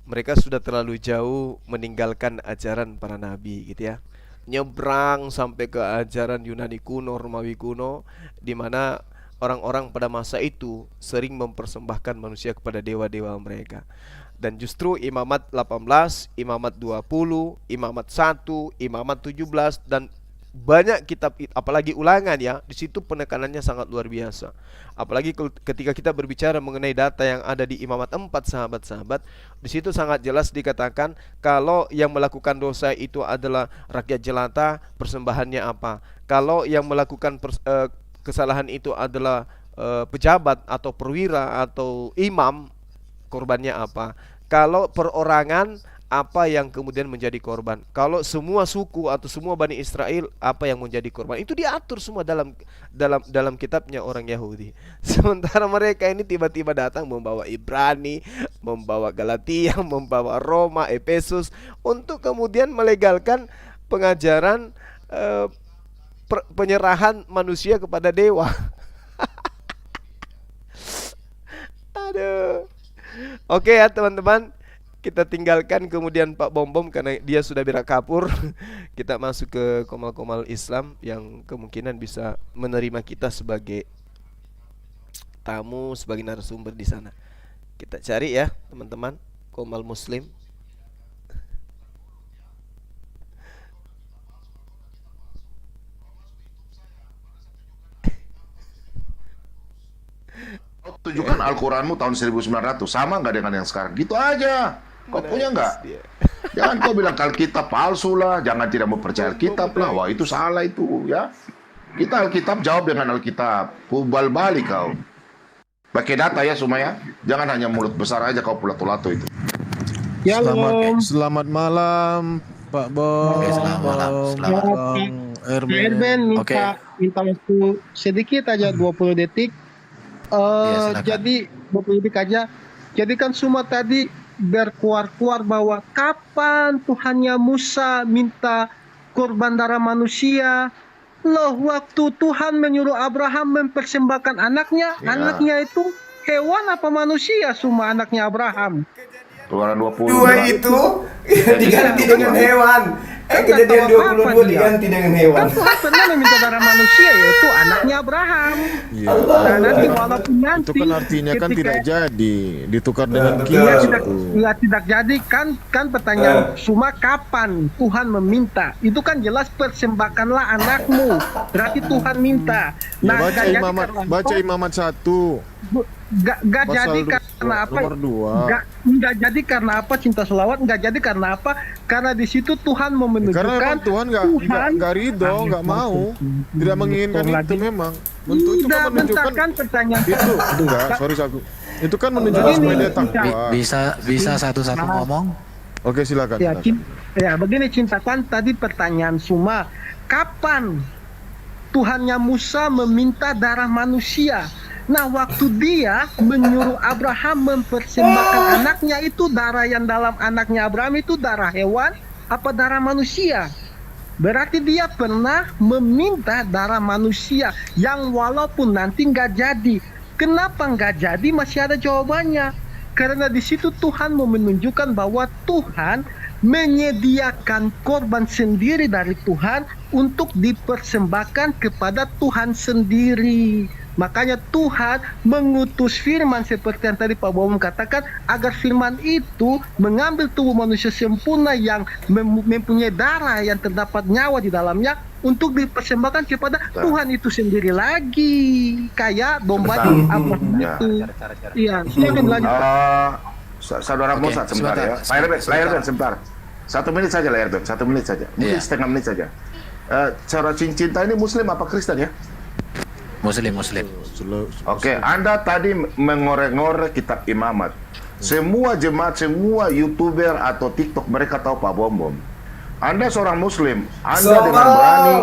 mereka sudah terlalu jauh meninggalkan ajaran para nabi gitu ya. Nyebrang sampai ke ajaran Yunani kuno, Romawi kuno, di mana orang-orang pada masa itu sering mempersembahkan manusia kepada dewa-dewa mereka. Dan justru Imamat 18, Imamat 20, Imamat 1, Imamat 17 dan banyak kitab, apalagi Ulangan ya, di situ penekanannya sangat luar biasa. Apalagi ketika kita berbicara mengenai data yang ada di Imamat 4, sahabat-sahabat, di situ sangat jelas dikatakan kalau yang melakukan dosa itu adalah rakyat jelata, persembahannya apa. Kalau yang melakukan kesalahan itu adalah pejabat atau perwira atau imam, korbannya apa. Kalau perorangan, apa yang kemudian menjadi korban. Kalau semua suku atau semua Bani Israel, apa yang menjadi korban. Itu diatur semua dalam kitabnya orang Yahudi. Sementara mereka ini tiba-tiba datang membawa Ibrani, membawa Galatia, membawa Roma, Efesus, untuk kemudian melegalkan pengajaran penyerahan manusia kepada dewa. Aduh. Oke ya teman-teman, kita tinggalkan kemudian Pak Bom-Bom karena dia sudah berak kapur. Kita masuk ke komal-komal Islam yang kemungkinan bisa menerima kita sebagai tamu, sebagai narasumber di sana. Kita cari ya teman-teman, komal Muslim. Tunjukkan Al-Quranmu tahun 1900, sama nggak dengan yang sekarang? Gitu aja. Kau punya nggak? Jangan kau bilang Alkitab palsu lah, jangan tidak mau percaya Alkitab lah. Wah itu salah itu ya. Kita Alkitab jawab dengan Alkitab. Pubal balik kau. Pakai data ya Sumaya. Jangan hanya mulut besar aja kau pulato-lato itu. Ya, Selamat malam Pak Bom. Oke, selamat malam. Selamat. Bang Erben. Erben minta waktu sedikit aja 20 detik. Silakan. Jadi 20 detik aja. Jadi kan semua tadi berkuar-kuar bahwa kapan Tuhannya Musa minta korban darah manusia. Loh, waktu Tuhan menyuruh Abraham mempersembahkan anaknya, anaknya itu hewan apa manusia semua anaknya Abraham? Keluaran 20. Dua itu diganti dengan hewan. Kejadian 22 diganti dengan hewan. Kan Tuhan pernah meminta darah manusia, yaitu anaknya Abraham. Iya. Nah, nanti walaupun nanti Itu kan artinya kan ketika- tidak jadi ditukar dengan Ya, kias tidak, itu. ya, tidak jadi kan pertanyaan cuma kapan Tuhan meminta, itu kan jelas persembahkanlah anakmu, berarti Tuhan minta. Ya, Nah, baca nggak jadi imamat, karena baca apa? imamat 1 Nggak jadi pasal karena apa? nomor 2. Nggak jadi karena apa cinta selawat? Nggak jadi karena apa? Karena di situ Tuhan mau Karena menunjukkan memang Tuhan nggak ridho, nggak mau, tidak menginginkan itu memang. Untuk itu Tidak, kan bentar menunjukkan kan pertanyaan. itu enggak, sorry Saku. Itu kan menunjukkan Begini, supaya dia Cinta. takwa. Bisa satu-satu ngomong. Oke, silakan. Ya, silakan. begini cinta kan tadi pertanyaan Suma, kapan Tuhannya Musa meminta darah manusia? Nah, waktu dia menyuruh Abraham mempersembahkan anaknya, itu darah yang dalam anaknya Abraham itu darah hewan darah manusia. Berarti dia pernah meminta darah manusia yang walaupun nanti nggak jadi. Kenapa nggak jadi? Masih ada jawabannya. Karena di situ Tuhan mau menunjukkan bahwa Tuhan menyediakan korban sendiri dari Tuhan untuk dipersembahkan kepada Tuhan sendiri. Makanya Tuhan mengutus firman seperti yang tadi Pak Bowo katakan, agar firman itu mengambil tubuh manusia sempurna yang mempunyai darah yang terdapat nyawa di dalamnya untuk dipersembahkan kepada Tuhan itu sendiri lagi, kayak domba di apa itu. Iya, silakan lanjut. Saudara Musa sebentar ya. Layar Ben sebentar. 1 menit saja layar Ben, 1 menit saja. Mungkin setengah menit saja. Cara cinta ini Muslim apa Kristen ya? Muslim. Oke, Anda tadi mengorek-ngorek kitab imamat. Semua jemaat, semua YouTuber atau TikTok mereka tahu Pak Bom. Anda seorang Muslim, Anda dengan berani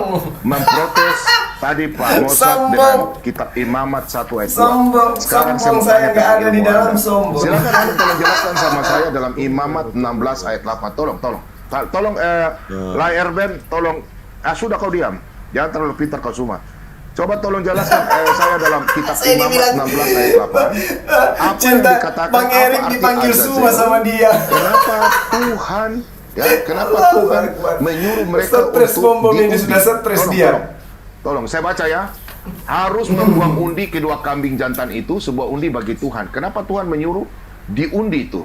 memprotes tadi Pak Mossad dengan kitab imamat 1 ayat 2. Sekarang saya nggak ada di dalam sombong. Silakan Anda tolong jelaskan sama saya dalam imamat 16 ayat 8. Tolong layar Ben, tolong. Sudah kau diam. Jangan terlalu pintar kau semua. Coba tolong jelaskan saya dalam kitab Imamat 16 ayat 8. Apa yang dikatakan, Bang Erik apa arti dipanggil semua sama dia. Kenapa Tuhan menyuruh mereka Stres untuk ini sudah stres dia. Tolong, saya baca ya. Harus membuang undi kedua kambing jantan itu, sebuah undi bagi Tuhan. Kenapa Tuhan menyuruh diundi itu?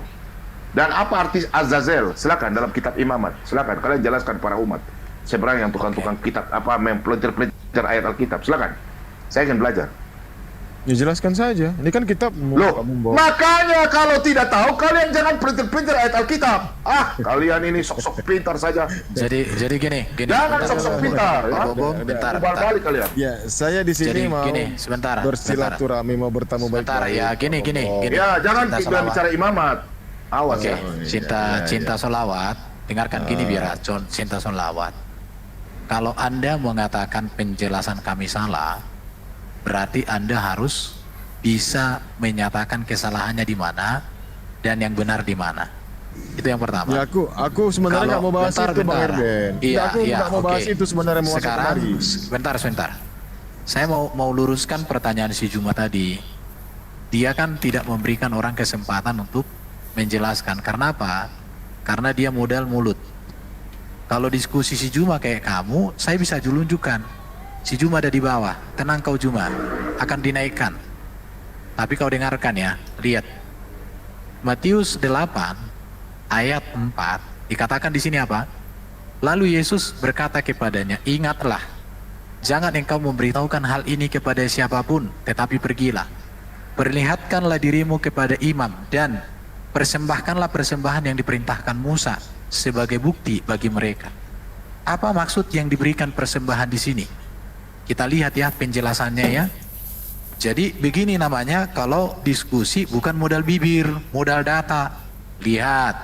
Dan apa arti Azazel? Silakan dalam kitab Imamat. Silakan kalian jelaskan para umat. Saya berani yang tukang-tukang kitab mempelajari ayat Alkitab. Silakan. Saya ingin belajar. Ya jelaskan saja. Ini kan kitab. Loh, makanya kalau tidak tahu kalian jangan pelajari ayat Alkitab. Kalian ini sok-sok pintar saja. Jadi gini. Jangan sok-sok pintar. Bentar. Balik kalian. Ya, saya di sini mau sebentar. bersilaturahmi, mau bertemu baik. Sebentar ya, gini. Ya, jangan kita bicara imamat. Awas Oke, ya. cinta solawat. Dengarkan gini biar cinta solawat. Kalau Anda mengatakan penjelasan kami salah, berarti Anda harus bisa menyatakan kesalahannya di mana dan yang benar di mana. Itu yang pertama. Ya aku sebenarnya nggak mau bahas itu Bang Erben. Aku nggak mau bahas itu sebenarnya, mau masuk kemari. Sebentar. Saya mau luruskan pertanyaan si Juma tadi. Dia kan tidak memberikan orang kesempatan untuk menjelaskan. Karena apa? Karena dia modal mulut. Kalau diskusi si Juma kayak kamu, saya bisa julunjukkan. Si Juma ada di bawah, tenang kau Juma, akan dinaikkan. Tapi kau dengarkan ya, lihat. Matius 8 ayat 4 dikatakan di sini apa? Lalu Yesus berkata kepadanya, ingatlah, jangan engkau memberitahukan hal ini kepada siapapun, tetapi pergilah. Perlihatkanlah dirimu kepada imam dan persembahkanlah persembahan yang diperintahkan Musa sebagai bukti bagi mereka. Apa maksud yang diberikan persembahan di sini? Kita lihat ya penjelasannya ya. Jadi begini namanya kalau diskusi bukan modal bibir, modal data. Lihat,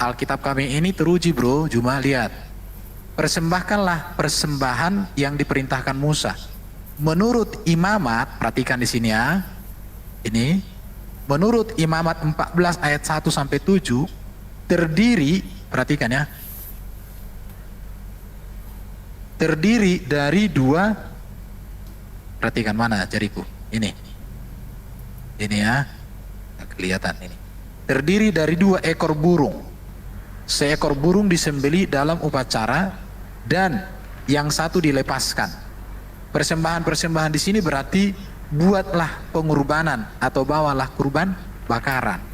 Alkitab kami ini teruji bro, cuma lihat. Persembahkanlah persembahan yang diperintahkan Musa. Menurut imamat, perhatikan di sini ya. Ini, menurut imamat 14 ayat 1 sampai 7, terdiri, perhatikan ya, terdiri dari dua, perhatikan mana jariku, ini ya, kelihatan ini, terdiri dari 2 ekor burung, seekor burung disembelih dalam upacara dan yang satu dilepaskan. Persembahan-persembahan di sini berarti buatlah pengorbanan atau bawalah kurban bakaran.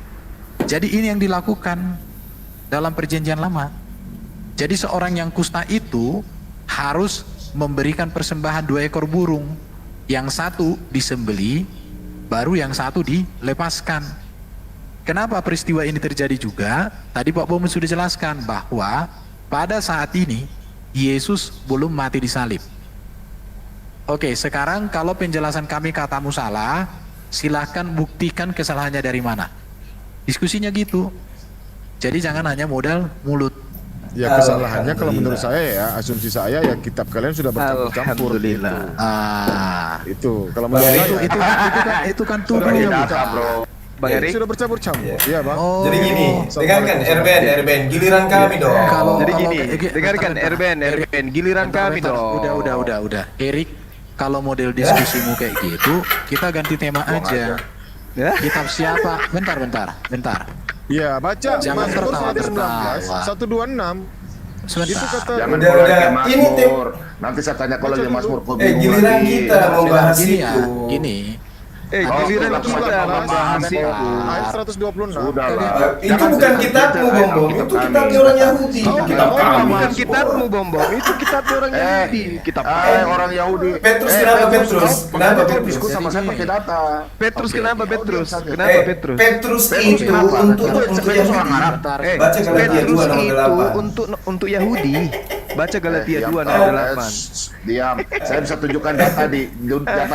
Jadi ini yang dilakukan dalam perjanjian lama. Jadi seorang yang kusta itu harus memberikan persembahan 2 ekor burung. Yang satu disembeli, baru yang satu dilepaskan. Kenapa peristiwa ini terjadi juga? Tadi Pak Bomo sudah jelaskan bahwa pada saat ini Yesus belum mati di salib. Oke, sekarang kalau penjelasan kami katamu salah, silahkan buktikan kesalahannya dari mana. Diskusinya gitu. Jadi jangan hanya modal mulut. Ya kesalahannya kalau menurut saya ya, asumsi saya ya kitab kalian sudah bercampur-campur. Alhamdulillah. Itu kalau menurut saya Itu kan tubuh. Bang Erik. Sudah bercampur-campur. Iya, Bang. Oh. Jadi gini, dengarkan Erben, giliran kami dong. Jadi gini, bentar, dengarkan bentar. Erben, giliran kami Bentar, dong. Udah. Erik, kalau model diskusimu kayak gitu, kita ganti tema aja. Ya? Kitab siapa? Bentar. Iya, baca Jangan Mazmur tertawa-tertawa. 119, 126. Itu Sebentar. kata Jangan Udah, mulai udah. ke Ini Mazmur. Nanti saya tanya kalau dia Mazmur kok bingung giliran lagi. kita membahas Gini ya, itu. gini. Giliran Oh, kita membahas itu. ayat 126. Sudahlah. Itu bukan kitabmu, Bombom. Itu kitabnya orang Yahudi. Kitab kami. Bukan kitabmu, Bombom. Itu kitabnya orang Yahudi. Kitab Orang Yahudi. Petrus, kenapa Petrus? Kenapa Kau Petrus? diskusi sama saya pakai data. Petrus, kenapa Petrus? Kenapa Petrus? Petrus itu kenapa? untuk Petrus Yahudi. orang Arab. Baca Galatia Petrus 2 nomor itu 8. untuk Yahudi. Baca Galatia 2 Diam, nomor kau. 8. Diam. Saya bisa tunjukkan data di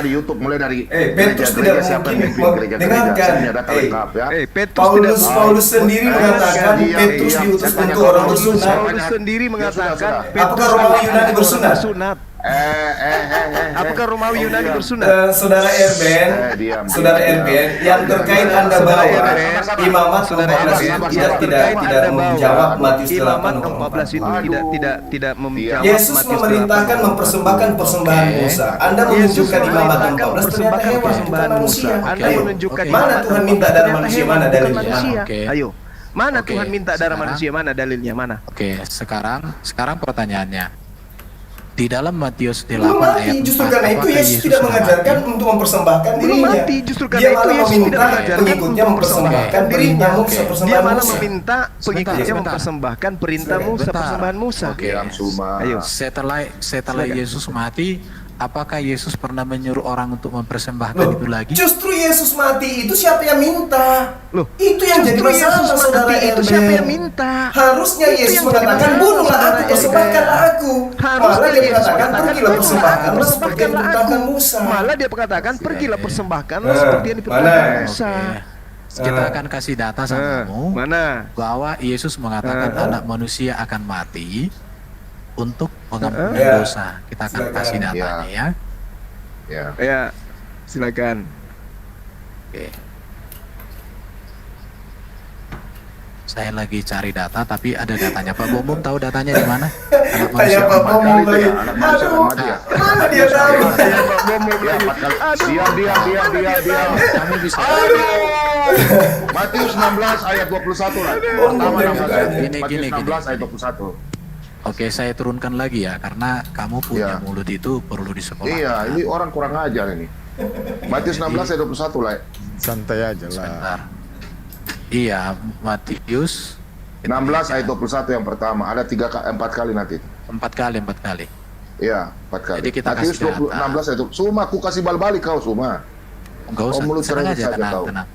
YouTube mulai dari Petrus tidak siapa yang mungkin mimpin gereja-gereja. dengarkan. Saya punya data lengkap ya. Petrus tidak Paulus sendiri mengatakan diam, Petrus diam. diutus Saya tanya untuk orang Paulus. bersunat. Paulus sendiri mengatakan sudah. Petrus Apakah Romawi Yunani bersunat? bersunat. Eh. Apakah Romawi Yunani bersunat? Saudara Erben, Diam. Saudara Erben, yang terkait Anda bawa imamat Saudara 14 itu Erben, tidak menjawab Matius 8 Imamat nomor 14 itu tidak menjawab Yesus Matius memerintahkan 8. mempersembahkan persembahan Musa. Anda Yesus menunjukkan imamat 14 memerintahkan ternyata mempersembahkan hewan bukan persembahan Musa. manusia. Anda Ayo. menunjukkan Mana imamat Tuhan minta 14 darah ternyata manusia, hewan, mana bukan dalilnya? manusia. Oke. Ayo. Mana Oke, Tuhan minta darah sekarang- manusia? Mana dalilnya? Mana? Oke, sekarang pertanyaannya. Di dalam Matius 8 Belum ayat mati, 4, justru karena itu apakah Yesus tidak sudah mengajarkan mati? untuk mempersembahkan Belum dirinya. mati, justru karena Dia itu malah Yesus tidak meminta mengajarkan pengikutnya untuk mempersembahkan mempersembahkan perintah dirinya. Musa, Dia persembahan malah Musa. meminta pengikutnya Sebentar. mempersembahkan perintah Musa, Sebentar. persembahan Musa. Oke. Diam Suma. Ayo. Setelah Yesus mati, apakah Yesus pernah menyuruh orang untuk mempersembahkan Loh, itu lagi? justru Yesus mati itu siapa yang minta? Loh, Itu yang jadi justru masalah, Yesus saudara mati itu Erben. siapa yang minta? Harusnya Itu Yesus yang jadi mengatakan masalah, bunuhlah saudara aku, Erben. persembahkanlah aku. Harusnya Malah dia Yesus mengatakan mengatakan, pergilah bunuhlah persembahkanlah aku, seperti yang persembahkanlah diperintahkan aku. Musa. Malah dia mengatakan pergilah persembahkanlah Eh, seperti yang diperintahkan mana? Musa. Kita akan kasih data samamu Mana? bahwa Yesus mengatakan anak manusia akan mati untuk pengampunan Ya. dosa. Kita akan Silakan. kasih datanya ya. Ya. Ya, silakan. Oke. Saya lagi cari data, tapi ada datanya. Pak Bombom tahu datanya di mana? Anak Tanya manusia Pak akan mati. Bombom itu lagi. ya, anak manusia akan Aduh, mati ya. mana dia tahu? Ya, 4 kali. Diam. Kami bisa. Matius 16 ayat 21 lah. Pertama 16 ayat. Gini. Matius 16 ayat 21. Oke, saya turunkan lagi ya, karena kamu punya Iya. mulut itu perlu disekolahkan. Iya, ini orang kurang ajar ini. Matius 16 ayat 21 lah. Santai aja lah. Sebentar. Iya, Matius 16 ayat 21 yang pertama. Ada 4 kali nanti. 4 kali. Iya, 4 kali. Jadi kita Matius kasih data. 16 ayat 21. Suma, aku kasih balik kau, Suma. Enggak usah, mulut tenang saya aja, saja tahu. tenang.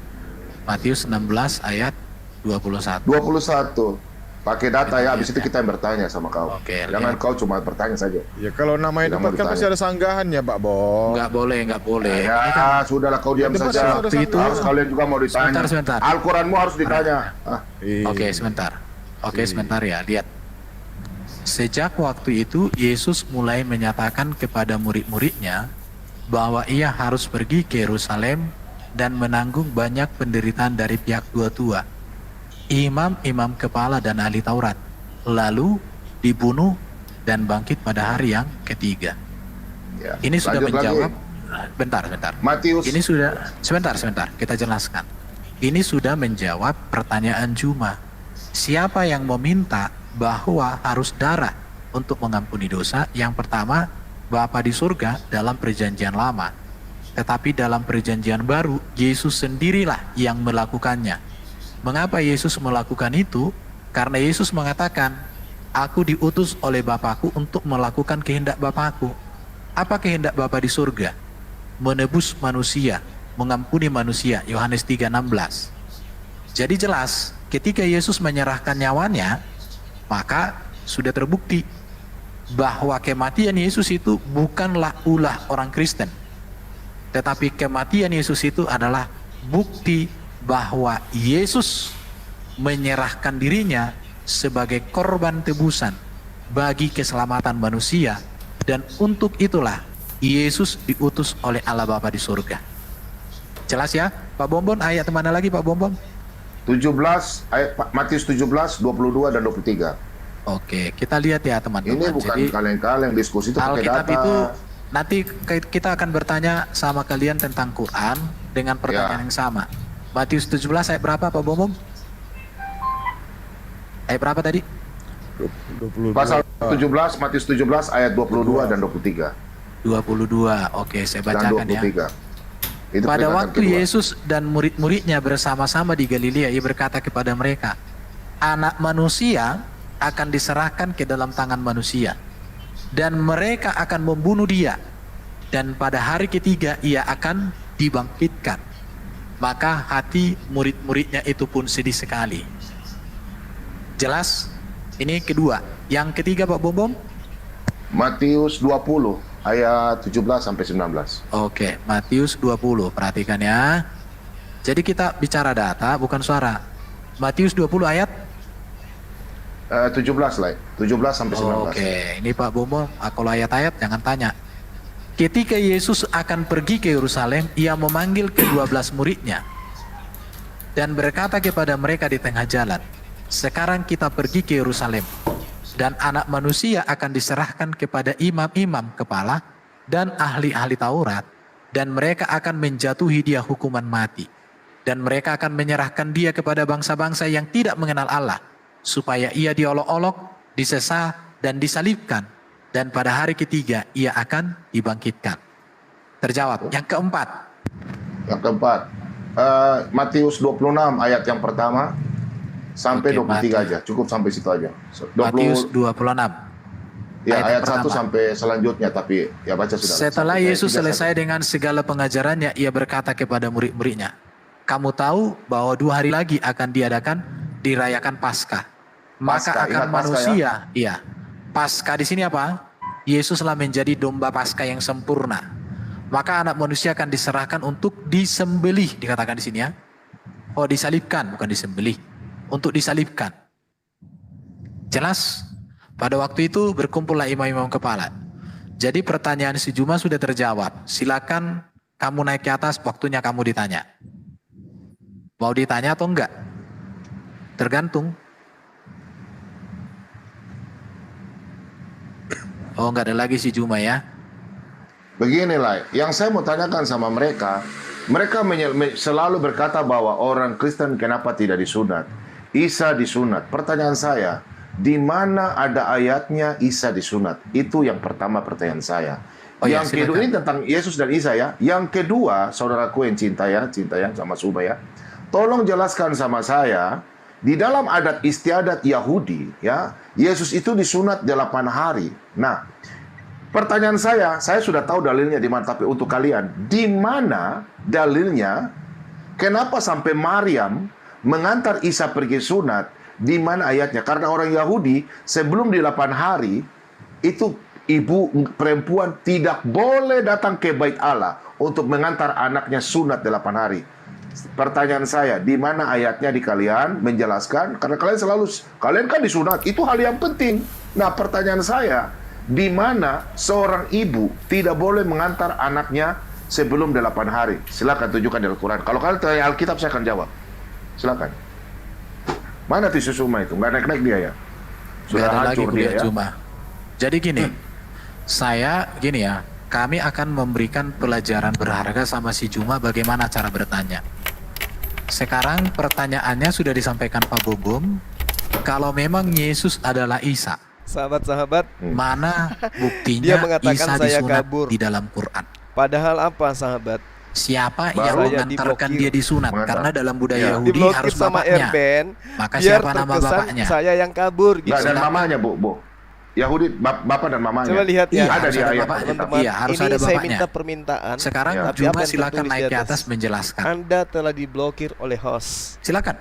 Matius 16 ayat 21. 21. Pakai data ya, habis itu kita yang bertanya sama kau. Oke. Jangan kau cuma bertanya saja. Ya kalau nama Tidak yang mau dekat kan ditanya. pasti ada sanggahannya, Pak Bo. Enggak boleh. Ya, sudahlah kau diam Debat saja. sudah itu- Harus kalian juga mau ditanya. Sebentar. Al-Quranmu harus ditanya. Iya. Oke, sebentar. Sebentar ya, lihat. Sejak waktu itu Yesus mulai menyatakan kepada murid-muridnya bahwa ia harus pergi ke Yerusalem dan menanggung banyak penderitaan dari pihak tua-tua, imam-imam kepala dan ahli Taurat, lalu dibunuh dan bangkit pada hari yang ketiga. Ya. Ini sudah Lanjut menjawab. lagi. Bentar. Matius. Ini sudah sebentar, kita jelaskan. Ini sudah menjawab pertanyaan Juma. Siapa yang meminta bahwa harus darah untuk mengampuni dosa? Yang pertama, Bapa di surga dalam perjanjian lama. Tetapi dalam perjanjian baru, Yesus sendirilah yang melakukannya. Mengapa Yesus melakukan itu? Karena Yesus mengatakan, aku diutus oleh Bapakku untuk melakukan kehendak Bapakku. Apa kehendak Bapa di surga? Menebus manusia, mengampuni manusia. Yohanes 3:16. Jadi jelas, ketika Yesus menyerahkan nyawanya, maka sudah terbukti bahwa kematian Yesus itu bukanlah ulah orang Kristen, tetapi kematian Yesus itu adalah bukti bahwa Yesus menyerahkan dirinya sebagai korban tebusan bagi keselamatan manusia, dan untuk itulah Yesus diutus oleh Allah Bapa di surga. Jelas ya? Pak Bombon, ayat mana lagi Pak Bombon? 17 Matius 17, 22 dan 23. Oke, kita lihat ya teman-teman. Ini bukan Jadi kaleng-kaleng diskusi itu pakai Alkitab data. itu nanti kita akan bertanya sama kalian tentang Quran dengan pertanyaan yang sama. Matius 17 ayat berapa Pak Bombom? Ayat berapa tadi? 22. Pasal 17, Matius 17 ayat 22 dan 23. 22. Oke, saya Dan bacakan ya. 23. Itu Pada peringatan waktu kedua. Yesus dan murid-muridnya bersama-sama di Galilea, ia berkata kepada mereka, Anak manusia akan diserahkan ke dalam tangan manusia, dan mereka akan membunuh dia, dan pada hari ketiga ia akan dibangkitkan. Maka hati murid-muridnya itu pun sedih sekali. Jelas? Ini kedua. Yang ketiga Pak Bombom? Matius 20 ayat 17 sampai 19. Oke, Matius 20. Perhatikan ya. Jadi kita bicara data bukan suara. Matius 20 ayat 17 lah, 17 sampai 19. Oke, ini Pak Bombom, kalau ayat-ayat jangan tanya. Ketika Yesus akan pergi ke Yerusalem, ia memanggil ke-12 muridnya dan berkata kepada mereka di tengah jalan, sekarang kita pergi ke Yerusalem, dan anak manusia akan diserahkan kepada imam-imam kepala dan ahli-ahli Taurat, dan mereka akan menjatuhi dia hukuman mati, dan mereka akan menyerahkan dia kepada bangsa-bangsa yang tidak mengenal Allah, supaya ia diolok-olok, disesah, dan disalibkan, dan pada hari ketiga ia akan dibangkitkan. Terjawab. Yang keempat. Yang keempat, Matius 26 ayat yang pertama sampai Oke, 23 aja, cukup sampai situ aja. Matius 26. Ya, ayat 1 pertama. sampai selanjutnya, tapi ya baca sudah. Setelah Sampai Yesus 3 selesai dengan segala pengajarannya, ia berkata kepada murid-muridnya, kamu tahu bahwa 2 hari lagi akan dirayakan Paskah. Maka Paskah, akan ingat Paskah manusia, iya. Paskah di sini apa? Yesuslah menjadi domba Paskah yang sempurna. Maka anak manusia akan diserahkan untuk disembelih, dikatakan di sini ya. Oh, disalibkan, bukan disembelih. Untuk disalibkan. Jelas? Pada waktu itu berkumpullah imam-imam kepala. Jadi pertanyaan si Juma sudah terjawab. Silakan kamu naik ke atas, waktunya kamu ditanya. Mau ditanya atau enggak? Tergantung. Oh, enggak ada lagi si Juma ya. Beginilah, yang saya mau tanyakan sama mereka, mereka selalu berkata bahwa orang Kristen kenapa tidak disunat? Isa disunat. Pertanyaan saya, di mana ada ayatnya Isa disunat? Itu yang pertama pertanyaan saya. Oh ya, Yang kedua, silakan. ini tentang Yesus dan Isa ya. Yang kedua, saudaraku yang cinta ya sama Suba ya. Tolong jelaskan sama saya, di dalam adat istiadat Yahudi ya, Yesus itu disunat 8 hari. Nah, pertanyaan saya sudah tahu dalilnya di mana, tapi untuk kalian, di mana dalilnya? Kenapa sampai Maryam mengantar Isa pergi sunat? Di mana ayatnya? Karena orang Yahudi sebelum di 8 hari itu ibu perempuan tidak boleh datang ke bait Allah untuk mengantar anaknya sunat 8 hari. Pertanyaan saya, di mana ayatnya di kalian menjelaskan? Karena kalian kan disunat, itu hal yang penting. Nah, pertanyaan saya, di mana seorang ibu tidak boleh mengantar anaknya sebelum 8 hari? Silakan tunjukkan di Al-Quran. Kalau kalian tanya Alkitab, saya akan jawab. Silakan. Mana tisu Suma itu? Nggak naik-naik dia ya? Sudah ada lagi hancur kuliah dia ya? Juma. Jadi gini, gini ya, kami akan memberikan pelajaran berharga sama si Juma bagaimana cara bertanya. Sekarang pertanyaannya sudah disampaikan Pak Bobom. Kalau memang Yesus adalah Isa, Sahabat-sahabat, mana Dia buktinya mengatakan Isa saya disunat kabur. di dalam Quran? padahal apa sahabat? Siapa Baru yang saya mengantarkan diblokir. dia disunat? Mengantar. Karena dalam budaya Ya. Yahudi Diblokir harus sama bapaknya. Erben, Maka biar siapa nama terkesan bapaknya? saya yang kabur gitu. Nggak, dan mamanya, Bu. Yahudi, bapak dan mamanya. Coba lihat ya. Iya, Ada harus di ada ayat bapaknya. Teman-teman, Iya, harus ini ada saya bapaknya. minta permintaan. Sekarang Ya. Tapi apa Juma yang silakan tertulis naik di ke atas? atas menjelaskan. Anda telah diblokir oleh host. Silakan.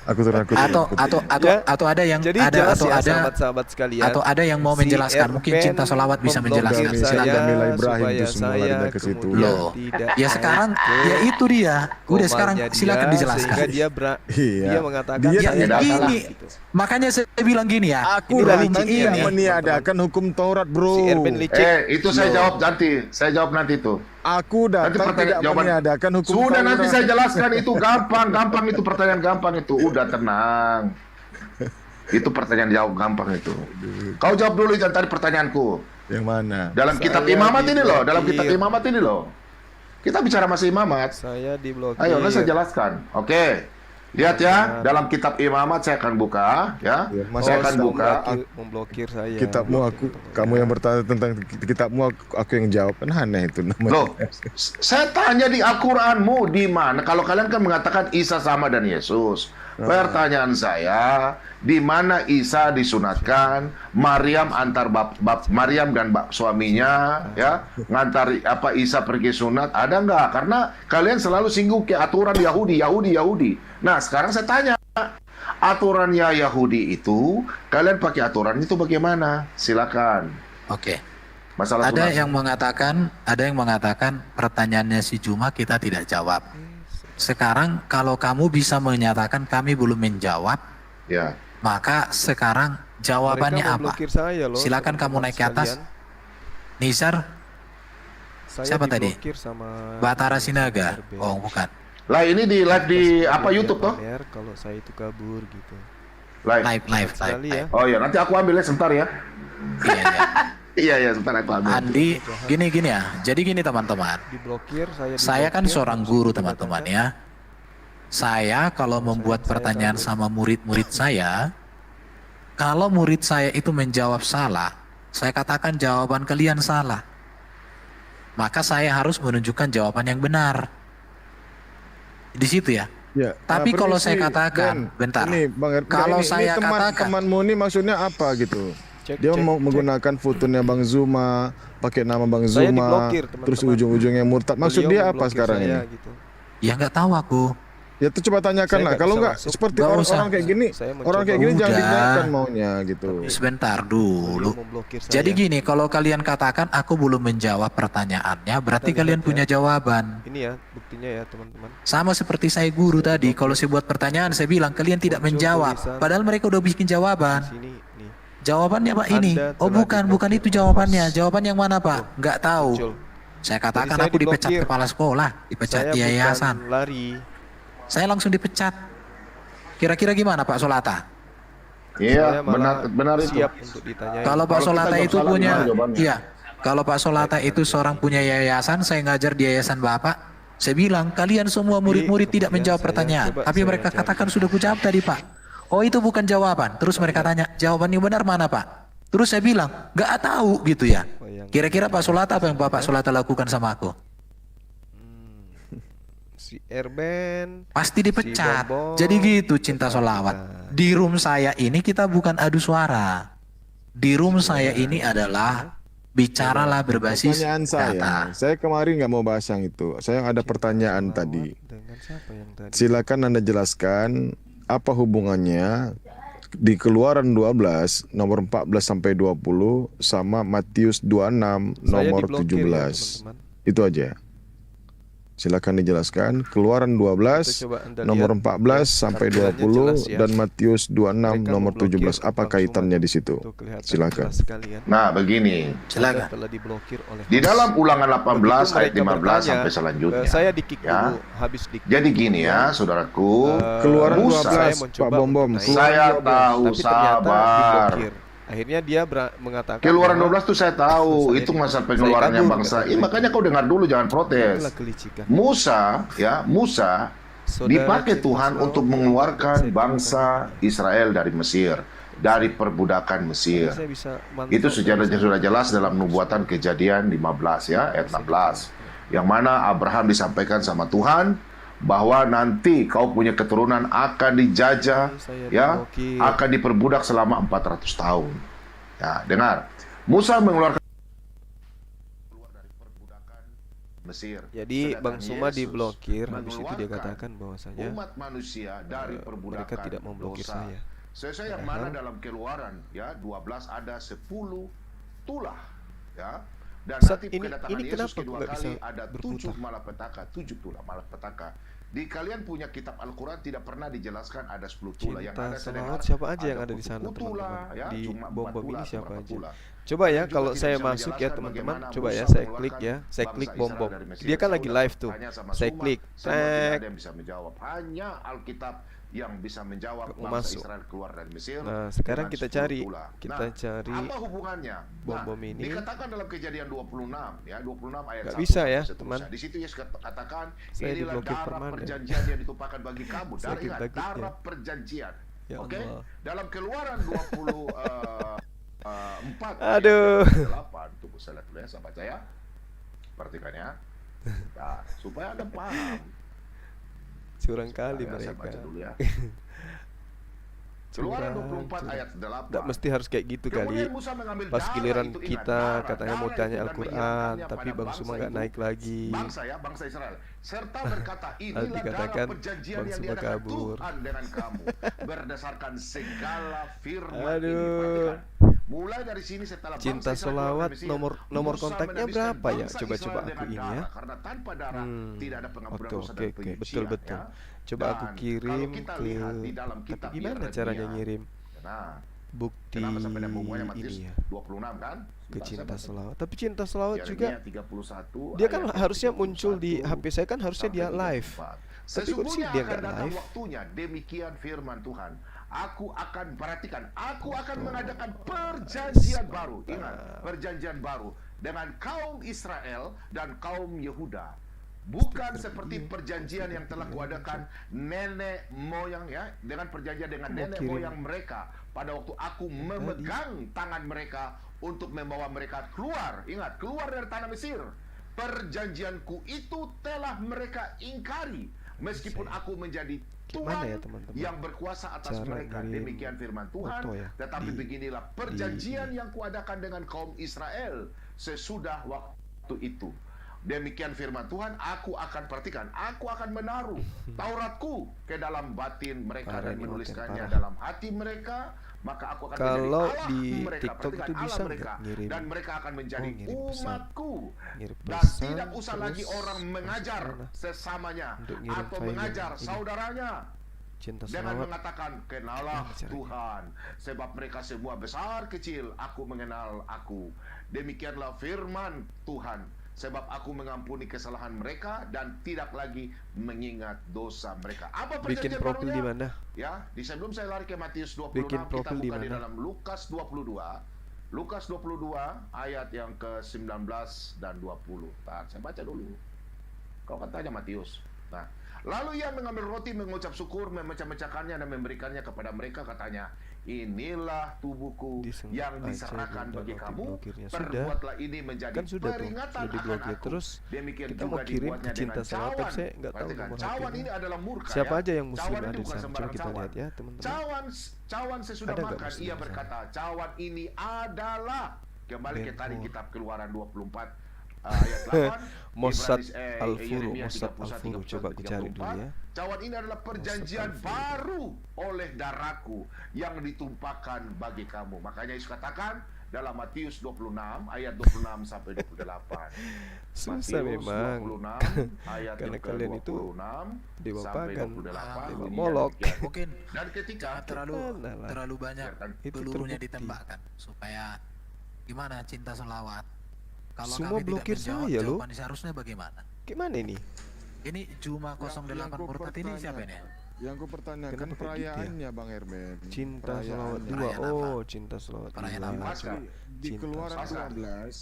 Aku terangkut. Atau ada yang Jadi ada jelas atau ya ada sahabat-sahabat sekalian. atau ada yang mau Si menjelaskan. Mungkin Erben Cinta Solawat bisa memblokir menjelaskan. saya Silakan. dan Mila Ibrahim supaya itu semua saya larinya ke situ. kemudian Loh, tidak ya sekarang ya itu dia. Udah sekarang komalnya silakan dia, dijelaskan. Sehingga dia Iya. dia mengatakan Dia Ya saya tidak salah, ini gitu. makanya saya bilang gini ya. Aku Ini dan licik tidak ini. meniadakan hukum Taurat, bro. Si Erben licik. Itu saya jawab nanti. Saya jawab nanti tuh. Aku Nanti datang pertanyaan- tidak jawaban- meniadakan hukum Sudah Taurat. nanti saya jelaskan itu gampang itu pertanyaan gampang itu. Udah tenang. Itu pertanyaan jawab gampang itu. Kau jawab dulu yang tadi pertanyaanku. Yang mana? Dalam kitab imamat ini loh, dalam kitab imamat ini loh. Kita bicara masih imamat. Saya diblokir. Ayo, nanti saya jelaskan. Oke. Lihat ya, dalam kitab imamat saya akan buka ya. Ya, Saya akan buka. Memblokir saya. Kitabmu kamu yang bertanya tentang kitabmu, aku yang jawab. Kan aneh itu namanya. Loh, saya tanya di Al-Qur'anmu di mana? Kalau kalian kan mengatakan Isa sama dan Yesus. Pertanyaan saya, di mana Isa disunatkan, Maryam antar Maryam dan suaminya ya, ngantar Isa pergi sunat, ada nggak? Karena kalian selalu singgung ke aturan Yahudi. Nah, sekarang saya tanya, aturannya Yahudi itu, kalian pakai aturan itu bagaimana? Silakan. Oke. Masalah Ada sunat. yang mengatakan pertanyaannya si Juma kita tidak jawab. Sekarang kalau kamu bisa menyatakan kami belum menjawab, Ya. maka sekarang jawabannya apa? Saya loh, Silakan kamu naik ke atas. Nizar, siapa tadi? Sama Batara Sinaga. Oh, bukan. Lah ini di live di apa YouTube toh? Kalau saya itu kabur gitu. Live. Live. ya. Oh ya, nanti aku ambil ya sebentar ya. Iya, iya. Iya, sebentar aku ambil. Andi, gini ya. Jadi gini teman-teman. Diblokir Saya kan seorang guru teman-teman ya. Saya kalau membuat pertanyaan sama murid-murid saya, kalau murid saya itu menjawab salah, saya katakan jawaban kalian salah. Maka saya harus menunjukkan jawaban yang benar. Di situ ya. Ya. Tapi kalau saya permisi, katakan, Ben. bentar. Ini, Bang, Kalau saya katakan, temanmu ini maksudnya apa gitu? Dia mau menggunakan fotonya Bang Zuma, pakai nama Bang Saya Zuma, diblokir, teman-teman. terus ujung-ujungnya murtad. Maksud dia apa sekarang ini? Gitu. ya nggak tahu aku. Ya tuh coba tanyakan Saya lah. nggak Kalau bisa nggak masuk. seperti Nggak orang-orang usah. kayak gini, Saya mencoba. orang kayak gini jangan Udah. ditanyakan maunya gitu. Sebentar dulu. Memblokir saya. Jadi gini, kalau kalian katakan aku belum menjawab pertanyaannya, berarti Kita kalian lihat punya jawaban. Ini ya buktinya ya teman-teman. Sama seperti saya guru tadi, kalau saya buat pertanyaan, saya bilang kalian tidak menjawab. Padahal mereka udah bikin jawaban. Sini nih. Jawabannya Pak ini. Anda Oh telah bukan itu jawabannya. Jawaban yang mana Pak? Nggak tahu. Muncul. Saya katakan Jadi saya aku dipecat diblokir. kepala sekolah, dipecat Saya di yayasan. bukan lari. Saya langsung dipecat. Kira-kira gimana Pak Solata? Iya, Saya malah benar itu. Siap untuk ditanya. Kalau Pak Kalau kita Solata jawab itu salah, punya, gimana jawabannya? iya. Kalau Pak Solata itu seorang punya yayasan, saya ngajar di yayasan Bapak. Saya bilang kalian semua murid-murid tidak menjawab saya pertanyaan, coba tapi saya mereka cari. katakan sudah kujawab tadi Pak. Oh itu bukan jawaban. Terus mereka tanya jawaban yang benar mana Pak? Terus saya bilang nggak tahu gitu ya. Kira-kira Pak Solata apa yang Bapak Solata lakukan sama aku? Si Erben. Pasti dipecat. Si Bobo. Jadi gitu cinta solawat. Di room saya ini kita bukan adu suara. Di room saya ini adalah bicaralah berbasis Pertanyaan data. saya kemarin nggak mau bahas yang itu. Saya ada pertanyaan tadi. Dengan siapa yang tadi? Silakan Anda jelaskan apa hubungannya di Keluaran 12 nomor 14 sampai 20 sama Matius 26 Saya nomor diblokir ya, 17. teman-teman. Itu aja. Silakan dijelaskan Keluaran 12 Itu coba Anda nomor lihat. 14 sampai Tampilannya 20 jelas ya. dan Matius 26 Mereka nomor memblokir 17. Apa Bang kaitannya Zuma. di situ? Tuh, kelihatan Silakan. jelas sekali ya. Nah, begini. Silakan. Anda telah diblokir oleh Di host. dalam Ulangan 18 Begitu ayat mereka 15 bertanya, sampai selanjutnya. saya di-kick Ya. dulu, habis di-kick. Jadi gini ya, saudaraku. Keluaran Musa. 12 Saya Pak mencoba Bom Bom. untuk naik. Saya tahu, Tapi ternyata sabar. diblokir. Akhirnya dia mengatakan Keluaran bahwa 12 tuh saya tahu, Saya itu di- masa saya pengeluarannya kabur, bangsa. kata Ini makanya kau dengar dulu, jangan protes. itulah kelicikan. Musa Saudara dipakai Cinta Tuhan Selawat untuk yang mengeluarkan saya bangsa Israel dari Mesir, dari perbudakan Mesir. Saya bisa mantau Itu dari sejarahnya sana. sudah jelas dalam nubuatan Kejadian 15 ya, ayat 16. Yang mana Abraham disampaikan sama Tuhan bahwa nanti kau punya keturunan akan dijajah, Saya ya, diblokir. akan diperbudak selama 400 tahun. Ya, dengar. Musa mengeluarkan dari perbudakan Mesir. Jadi Sedangkan Bang Suma Yesus diblokir, habis itu dia mengeluarkan katakan bahwasanya umat manusia dari perbudakan mereka tidak memblokir dosa. saya. Sesuai yang mana dalam Keluaran ya 12 ada 10 tulah ya. Dan Ustaz, nanti ini kedatangan Yesus kenapa kedua nggak bisa kali ada berputar? 7 malapetaka, 7 tulah malapetaka Di kalian punya kitab Al-Quran tidak pernah dijelaskan ada 10 tula. Yang Cinta ada saya dengar selawat siapa aja yang ada ada di sana kutu tula, teman-teman? ya, Di cuma 4 bom-bom tula ini atau siapa berapa aja? tula. Coba ya Kalian juga kalau tidak saya bisa masuk ya menjelaskan teman-teman, bagaimana coba ya Musa saya klik mengeluarkan ya, saya bangsa klik Israel bom-bom. dari Mesir. Dia kan Saya lagi udah live tuh. tanya sama Saya semua, klik, semua tidak tek. ada yang bisa menjawab. Hanya Alkitab yang bisa menjawab Mau bangsa masuk. Israel keluar dari Mesir. Nah, sekarang dengan kita 10 cari, tula. kita cari apa hubungannya? bom-bom ini. Dikatakan dalam Kejadian 26 ya, 26 ayat Nggak 1 bisa sampai ya, seterusnya. teman. Di situ Yesus katakan, Saya inilah diblokir darah permanen. perjanjian yang ditumpahkan bagi kamu. Saya Ingat, dibagi ya. darah perjanjian. Ya Oke? Allah. Dalam Keluaran 24 Aduh. ayat 8. Tunggu saya lihat dulu ya, sahabat saya. Perhatikan ya. Nah, supaya Anda paham. Curang kali Saya mereka. baca dulu ya. Keluaran 24 ayat 8. Nggak mesti harus kayak gitu Kemudian kali. Musa mengambil Pas darah giliran itu, ingat, kita darah, katanya mau darah tanya itu dan Al-Quran, menghilangkannya tapi pada Bang bangsa Suma nggak itu. naik lagi. Bangsa ya, bangsa Israel. Serta berkata, inilah dikatakan darah perjanjian Bang yang Suma diadakan kabur. Tuhan dengan kamu berdasarkan segala firman ini. Aduh. Perhatikan. Mulai dari sini setelah Cinta bangsa Israel keluar selawat, dari Mesir, nomor Musa kontaknya menabiskan berapa ya? bangsa Coba-coba Israel aku dengan ini ya. darah. Karena tanpa darah tidak ada pengampunan Oke, dosa oke, dan oke. penyucian. Betul. Ya. Coba aku Dan kirim kalau kita ke. lihat di dalam Tapi kitab gimana Yeremia, caranya ngirim? Nah, Bukti kenapa sampai ada hubungannya Matius ini ya. 26 kan? Ke Sebentar, cinta saya baca. selawat. Tapi cinta selawat Yeremia juga 31 dia kan ayat harusnya 31 muncul di HP saya kan harusnya dia sampai live. 34. Tapi kok sih Sesungguhnya dia akan nggak datang live? waktunya, demikian firman Tuhan. Aku akan, perhatikan, aku akan mengadakan perjanjian baru. Ingat, perjanjian baru dengan kaum Israel dan kaum Yehuda. Bukan seperti perjanjian yang telah kuadakan nenek moyang ya, dengan perjanjian dengan nenek kirim. moyang mereka pada waktu aku memegang tangan mereka untuk membawa mereka keluar. Ingat, keluar dari tanah Mesir. Perjanjianku itu telah mereka ingkari, meskipun aku menjadi Gimana Tuhan ya, teman-teman? yang berkuasa atas Cara mereka. ngirim Demikian firman Tuhan. foto ya, Tetapi di- beginilah perjanjian yang kuadakan dengan kaum Israel sesudah waktu itu. Demikian firman Tuhan, aku akan, perhatikan, aku akan menaruh Tauratku ke dalam batin mereka Parah dan ini, menuliskannya parah. dalam hati mereka, maka aku akan Kalau menjadi Allah di mereka. TikTok Perhatikan, itu Allah bisa mereka. nggak ngirim? Dan mereka akan menjadi ngirim pesan. umatku. Ngirim Dan pesan, tidak usah lagi terus orang mengajar masuk mana? sesamanya Untuk ngirim atau file mengajar ini. saudaranya Cinta dengan selawat. mengatakan, kenalah Gimana caranya? Tuhan, sebab mereka semua besar kecil, aku mengenal aku. Demikianlah firman Tuhan, sebab aku mengampuni kesalahan mereka dan tidak lagi mengingat dosa mereka. Apa Bikin perjanjian profil barunya? di mana? Ya, sebelum saya lari ke Matius 26, Bikin kita profil di buka di mana? dalam Lukas 22. Lukas 22 ayat yang ke-19 dan 20. Nah, saya baca dulu. Kau kan tanya Matius. Nah, lalu ia mengambil roti, mengucap syukur, memecah-mecahkannya dan memberikannya kepada mereka, katanya, inilah tubuhku Disengat yang aja diserahkan bunda bagi roti kamu. blokirnya. Sudah. Perbuatlah ini menjadi Kan sudah tuh, peringatan sudah akan diblokir. aku. Terus Demikian kita juga mau kirim dibuatnya ke cinta dengan selawat, cawan. saya nggak tahu Perhatikan, nomor cawan HP-nya. ini adalah murka. Siapa ya. aja yang muslim Cawan ada ini di bukan sana? sembarang Coba kita cawan. lihat ya, teman-teman. Cawan sesudah Ada nggak makan, muslim ia di sana? berkata, cawan ini adalah, kembali ke tadi Ben-Hur. kitab Keluaran 24 ayat 8, Mossad Ibrani- Al-Furu, Yeremia Mossad 31, Al-Furu. Coba aku cari dulu ya. Cawan ini adalah perjanjian Mossad Al-Furu. baru oleh darahku yang ditumpahkan bagi kamu. Makanya Yesus katakan dalam Matius 26 ayat 26 sampai 28. Susah Matius memang. 26 ayat Karena yang kalian itu ke-26 dewa sampai pagan, 28. dewa Bunyinya molok. demikian. Mungkin Dan ketika jangan terlalu Nah lah. terlalu banyak Biarkan itu pelurunya terbukti. ditembakkan supaya gimana cinta selawat. Kalau Semua kami blokir tidak menjawab, saya, loh. jawaban seharusnya bagaimana? Gimana ini? Ini Juma 08 ku Murtad ini pertanyaan- siapa ini? Yang ku pertanyakan Kenapa kayak gitu ya? perayaannya Bang Hermen. Cinta selawat Perayaannya. 2. Perayaan apa? Oh, cinta selawat Perayaan 2. apa? Pasca. Di Cinta Keluaran selawat. 12.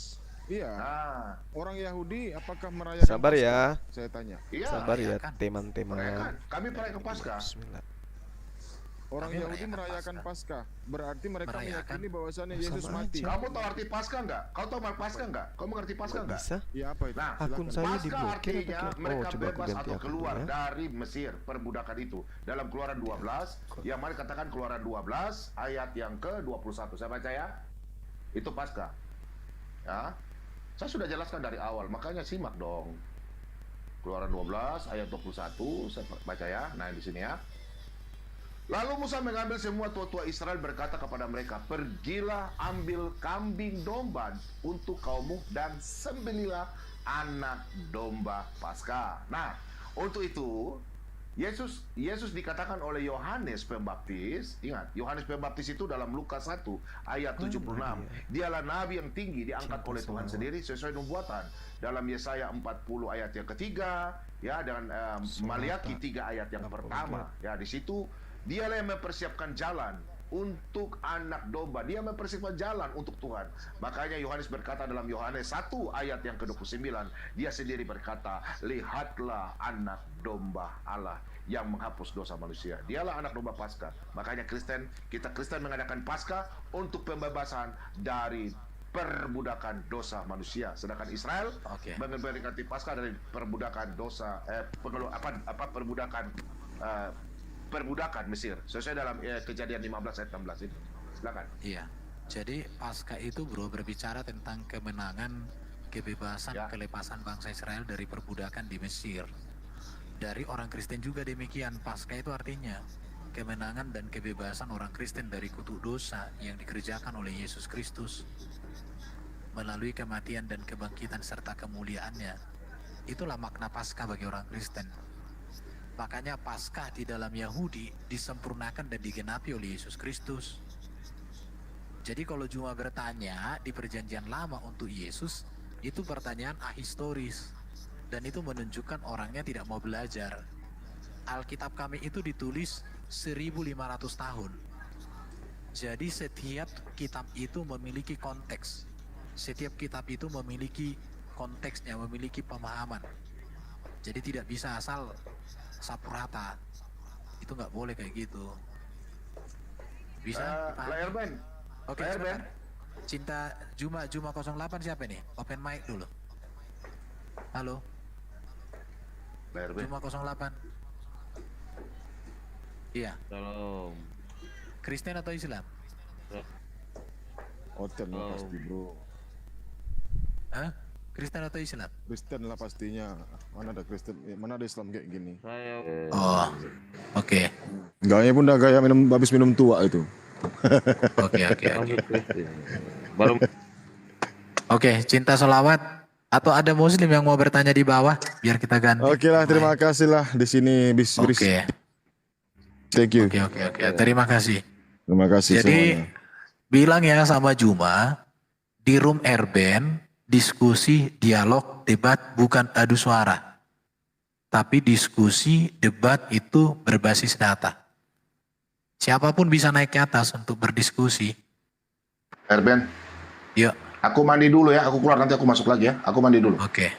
Iya. Nah, Orang Yahudi apakah merayakan Sabar Paskah? ya. Saya tanya. iya. Sabar ya, merayakan. teman-teman. Merayakan. Kami merayakan Paskah. Bismillah. Orang Kami Yahudi merayakan merayakan Paskah. Berarti mereka Merayakan. meyakini bahwasannya Sama Yesus mati. aja. Kamu tahu arti Paskah enggak? Kau tahu Paskah enggak? Kau mengerti Paskah enggak? Bisa? Ya apa itu? Nah, Akun Silakan. saya Paskah diblokir artinya apa kayak- mereka Oh, coba aku bebas ganti atau akun keluar ya. dari Mesir, perbudakan itu. Dalam Keluaran 12, yang mana katakan Keluaran 12 ayat yang ke-21. Saya baca ya. Itu Paskah. Ya. Saya sudah jelaskan dari awal, makanya simak dong. Keluaran 12 ayat 21, saya baca ya. Nah, di sini ya. Lalu Musa mengambil semua tua-tua Israel, berkata kepada mereka, pergilah ambil kambing domba untuk kaummu dan sembelilah anak domba Paskah. Nah, untuk itu Yesus dikatakan oleh Yohanes Pembaptis, ingat, Yohanes Pembaptis itu dalam Lukas 1 ayat 76. Dialah nabi yang tinggi diangkat oleh Tuhan sendiri sesuai nubuatan. Dalam Yesaya 40 ayat yang ketiga, ya, dan Maliaki 3 ayat yang pertama. Ya, di situ dialah yang mempersiapkan jalan untuk anak domba. Dia mempersiapkan jalan untuk Tuhan. Makanya Yohanes berkata dalam Yohanes 1 ayat yang ke-29, dia sendiri berkata, lihatlah anak domba Allah yang menghapus dosa manusia. Dialah anak domba Paskah. Makanya kita Kristen mengadakan Paskah untuk pembebasan dari perbudakan dosa manusia. Sedangkan Israel memperingati Paskah dari perbudakan dosa perbudakan Mesir sesuai dalam Kejadian 15 ayat 16 itu. Silakan. Iya. Jadi Paskah itu bro berbicara tentang kemenangan, kebebasan, kelepasan bangsa Israel dari perbudakan di Mesir. Dari orang Kristen juga demikian. Paskah itu artinya kemenangan dan kebebasan orang Kristen dari kutuk dosa yang dikerjakan oleh Yesus Kristus melalui kematian dan kebangkitan serta kemuliaannya. Itulah makna Paskah bagi orang Kristen. Makanya Paskah di dalam Yahudi disempurnakan dan digenapi oleh Yesus Kristus. Jadi kalau cuma bertanya di perjanjian lama untuk Yesus, itu pertanyaan ahistoris. Dan itu menunjukkan orangnya tidak mau belajar. Alkitab kami itu ditulis 1500 tahun. Jadi setiap kitab itu memiliki konteks. Setiap kitab itu memiliki konteksnya, memiliki pemahaman. Jadi tidak bisa asal sapu rata, itu nggak boleh kayak gitu. Bisa Erben. Oke, sebentar. Cinta Juma 08 siapa nih? Open mic dulu. Halo, Juma 08. Iya. Shalom. Kristen atau Islam? Hotel lah pasti bro. Hah? Kristen atau Islam? Kristen lah pastinya. Mana ada Kristen, mana ada Islam kayak gini. Saya Oh, oke. Gayanya pun udah gaya habis minum tua itu. Oke. masuk Kristen. Baru Oke, cinta selawat. Atau ada Muslim yang mau bertanya di bawah? Biar kita ganti. Oke lah, terima kasih lah di sini bis. Oke. Thank you. Oke. Terima kasih. Terima kasih Jadi semuanya. bilang ya sama Juma di room Erben, diskusi, dialog, debat bukan adu suara. Tapi diskusi, debat itu berbasis data. Siapapun bisa naik ke atas untuk berdiskusi. Erben, Yuk. aku mandi dulu ya. Aku keluar nanti aku masuk lagi ya. Aku mandi dulu. Oke.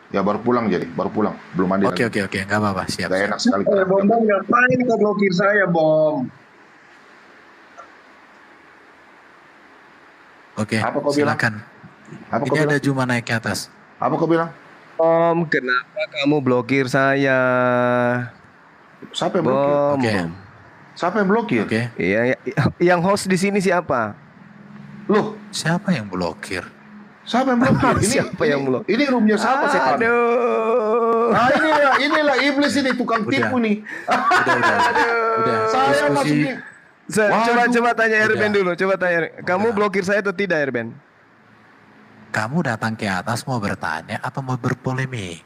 Ya baru pulang jadi, baru pulang. Belum mandi Oke, lagi. nggak apa-apa, siap. Gak enak sekali. Bom ngapain kau blokir saya, Bom? Oke, Apa kau bilang? silakan. Apa kau Ini ada bilang? Juma naik ke atas. Apa kau bilang? Om, kenapa kamu blokir saya? Siapa yang blokir? Bom. Oke. Siapa yang blokir? Oke. Iya, yang host di sini siapa? Loh, Siapa yang blokir? siapa yang blokir? Siapa yang blokir? Ini roomnya siapa sekarang? Aduh. Nah inilah iblis ini tukang Udah. tipu nih. Udah. Saya Diskusi. masuk Waduh. Coba tanya Erben Udah. dulu, coba tanya. Kamu Udah. blokir saya atau tidak, Erben? Kamu datang ke atas mau bertanya apa mau berpolemik?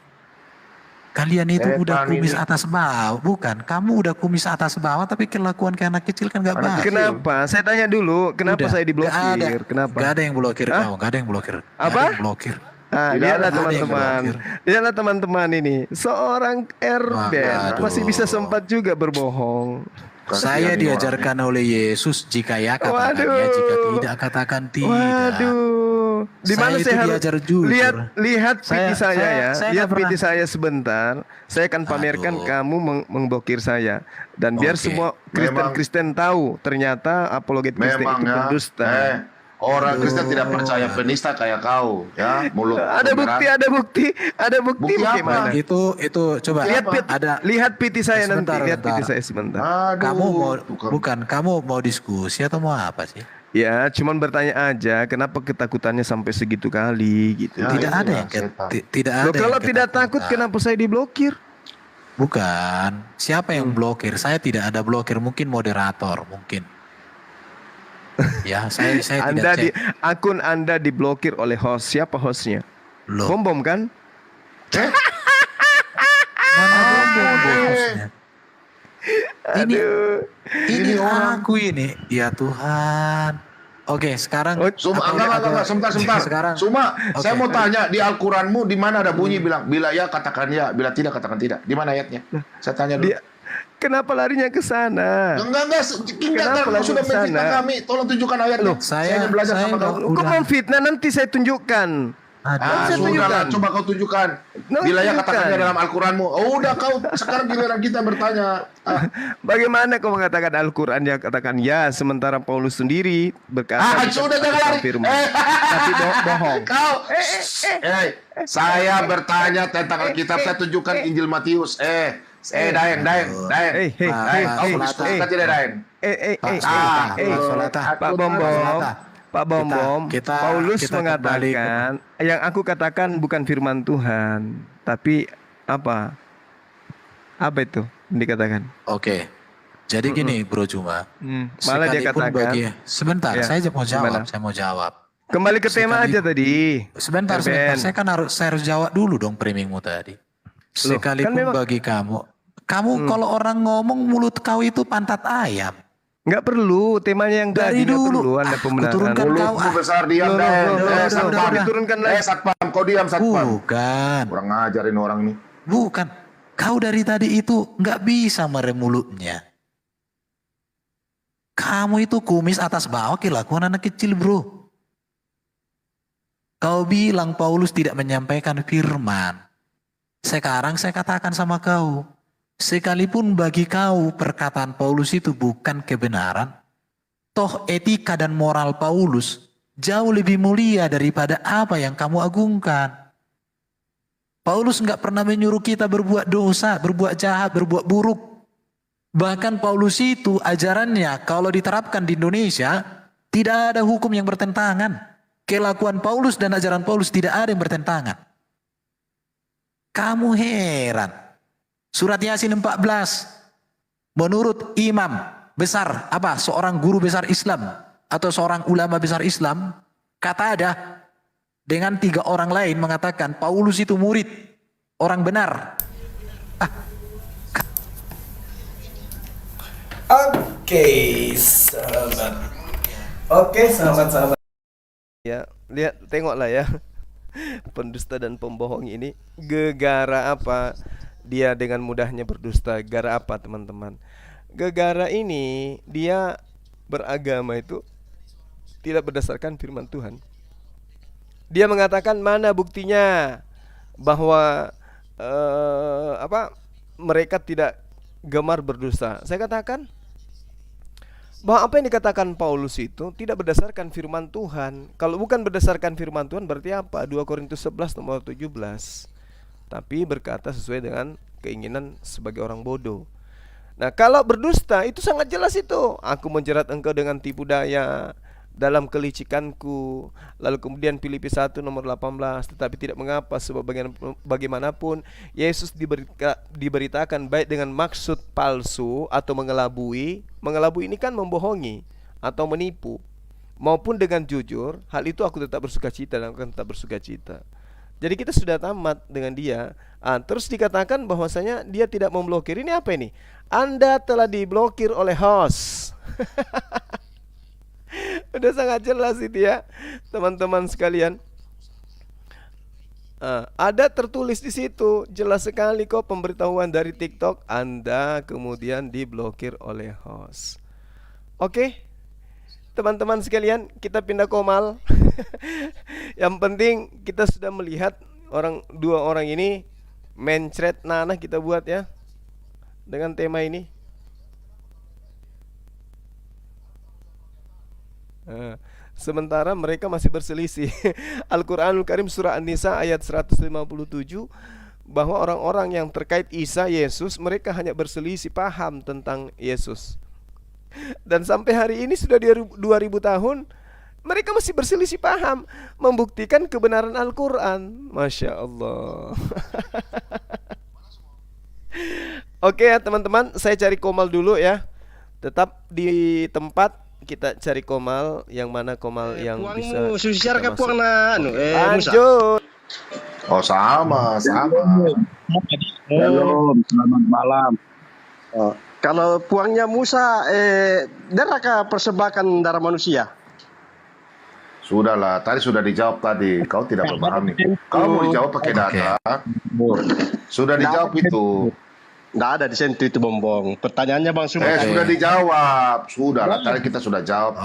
Kalian itu udah Setan kumis ini. atas bawah, bukan? Kamu udah kumis atas bawah, tapi kelakuan kayak anak kecil kan gak Anak baik. kecil. Kenapa? Saya tanya dulu, kenapa Udah. saya Gak diblokir? ada. Kenapa? Gak ada yang blokir Hah? kau, gak ada yang blokir. Gak Apa? ada yang blokir. Ah, Tidak lihatlah ada yang teman-teman. blokir. Lihatlah teman-teman ini. Seorang Erben Waduh. masih bisa sempat juga berbohong. Saya Kasihan ini diajarkan oleh Yesus, jika ya katakan ya, Waduh. jika tidak katakan tidak. Waduh. Di mana Saya itu saya harus diajar jujur. lihat PT saya ya. saya Lihat nggak PT pernah- saya sebentar. Saya akan pamerkan Aduh. kamu mengblokir saya dan biar Oke. semua Memang- Kristen tahu ternyata apologet Kristen Memang itu ya. pendusta. Orang Kristen tidak percaya penista kayak kau, ya. Mulut. Ada bukti, ada bukti Bukti apa? bagaimana? Itu coba Lihat ada PT saya nanti, Sebentar, lihat PT sebentar. saya sebentar. Aduh, kamu mau diskusi atau mau apa sih? Ya, cuman bertanya aja, kenapa ketakutannya sampai segitu kali gitu. Ya, tidak itulah ada yang setan. tidak ada. Loh, kalau yang tidak takut, ketakutan. kenapa saya diblokir? Bukan. Siapa yang blokir? Saya tidak ada blokir. Mungkin moderator, mungkin. Ya, saya Anda tidak cek. akun Anda diblokir oleh host. Siapa hostnya? Loh, Bom kan? Mana bombong bosnya? Ini Ini orang. aku ini. Ya Tuhan. Oke, sekarang Suma, enggak, sebentar. Sekarang, Suma, saya oke. mau tanya, di Al-Quranmu di mana ada bunyi bilang, bila ya katakan ya, bila tidak katakan tidak. Di mana ayatnya? Saya tanya dulu. Dia kenapa larinya ke sana? Enggak, Kenapa kau lagi sudah ke sana? menfitnah kami. Tolong tunjukkan ayatnya. Loh, saya ingin belajar saya sama kau. udah- Kok mau fitnah, nanti saya tunjukkan. Ada. saya Sudahlah, tunjukkan. coba kau tunjukkan. No, Bila ya tunjukkan. katakannya dalam Al-Quranmu. Oh, udah kau, sekarang giliran kita bertanya. Bagaimana kau mengatakan Al-Quran yang katakan ya, sementara Paulus sendiri berkata Sudah jangan lari. firman. Tapi bohong. Kau, saya bertanya tentang Alkitab, saya tunjukkan Injil Matius. Daeng. Kau diskusikan tidak, Daeng? Pak Bom, Kita- Paulus kita mengatakan yang aku katakan bukan firman Tuhan, tapi apa? Apa itu yang dikatakan? Oke. Jadi gini, Bro Juma. Malah dia Sekalipun katakan. sebentar, Ya, saya mau jawab. gimana? Saya mau jawab. Kembali ke tema aja tadi. Sebentar. Ben. Saya harus jawab dulu dong framingmu tadi. Sekalipun kan memang- bagi kamu kalau orang ngomong mulut kau itu pantat ayam. Nggak perlu temanya yang Dari tadi, nggak dulu. perlu Anda Kuturunkan pembenaran. kau. Mulutmu besar, diam, Loh, Daeng. udah, Satpam. diturunkan lagi. Satpam, kau diam, Satpam. Bukan. Kurang ngajarin orang nih. Bukan. Kau dari tadi itu nggak bisa merem mulutnya. Kamu itu kumis atas bawah kelakuan anak kecil, bro. Kau bilang Paulus tidak menyampaikan firman. Sekarang saya katakan sama kau. Sekalipun bagi kau perkataan Paulus itu bukan kebenaran. Toh etika dan moral Paulus jauh lebih mulia daripada apa yang kamu agungkan. Paulus nggak pernah menyuruh kita berbuat dosa, berbuat jahat, berbuat buruk. Bahkan Paulus itu ajarannya kalau diterapkan di Indonesia tidak ada hukum yang bertentangan. Kelakuan Paulus dan ajaran Paulus tidak ada yang bertentangan. Kamu heran. Surat Yasin 14. Menurut imam besar, seorang guru besar Islam atau seorang ulama besar Islam, kata ada dengan 3 orang lain mengatakan Paulus itu murid orang benar. Oke, sahabat-sahabat. Ya, lihat, tengoklah ya. Pendusta dan pembohong ini gegara apa dia dengan mudahnya berdusta? Gara apa, teman-teman? Gegara ini dia beragama itu tidak berdasarkan firman Tuhan. Dia mengatakan mana buktinya bahwa mereka tidak gemar berdusta. Saya katakan bahwa apa yang dikatakan Paulus itu tidak berdasarkan firman Tuhan. Kalau bukan berdasarkan firman Tuhan berarti apa? 2 Korintus 11 nomor 17. Tapi berkata sesuai dengan keinginan sebagai orang bodoh. Nah, kalau berdusta itu sangat jelas itu. Aku menjerat engkau dengan tipu daya dalam kelicikanku. Lalu kemudian Filipi 1 nomor 18. Tetapi tidak mengapa, sebab bagaimanapun Yesus diberitakan baik dengan maksud palsu atau mengelabui. Mengelabui ini kan membohongi atau menipu, maupun dengan jujur. Hal itu aku tetap bersukacita dan akan tetap bersukacita. Jadi kita sudah tamat dengan dia. Terus dikatakan bahwasanya dia tidak memblokir. Ini apa ini? Anda telah diblokir oleh host. Udah sangat jelas itu ya, teman-teman sekalian. Ada tertulis di situ jelas sekali kok pemberitahuan dari TikTok, Anda kemudian diblokir oleh host. Oke, teman-teman sekalian, kita pindah komal. Yang penting kita sudah melihat dua orang ini mencret nanah kita buat ya dengan tema ini. Sementara mereka masih berselisih. Al-Quranul Karim surah An-Nisa ayat 157 bahwa orang-orang yang terkait Isa Yesus mereka hanya berselisih paham tentang Yesus. Dan sampai hari ini sudah 2000 tahun mereka masih berselisih paham, membuktikan kebenaran Al-Quran. Masya Allah. Oke ya teman-teman, saya cari komal dulu ya. Tetap di tempat, kita cari komal yang mana komal yang bisa kita masuk. Musa. Lanjut. Oh, sama. Shalom, selamat malam. Oh, kalau puangnya Musa, darahkah persembahkan darah manusia? Sudahlah, tadi sudah dijawab tadi. Kau tidak memahami. Kau mau dijawab pakai data. Sudah dijawab itu. Nggak ada di situ itu bombong. Pertanyaannya Bang Suma. Sudah dijawab. Sudahlah, tadi kita sudah jawab.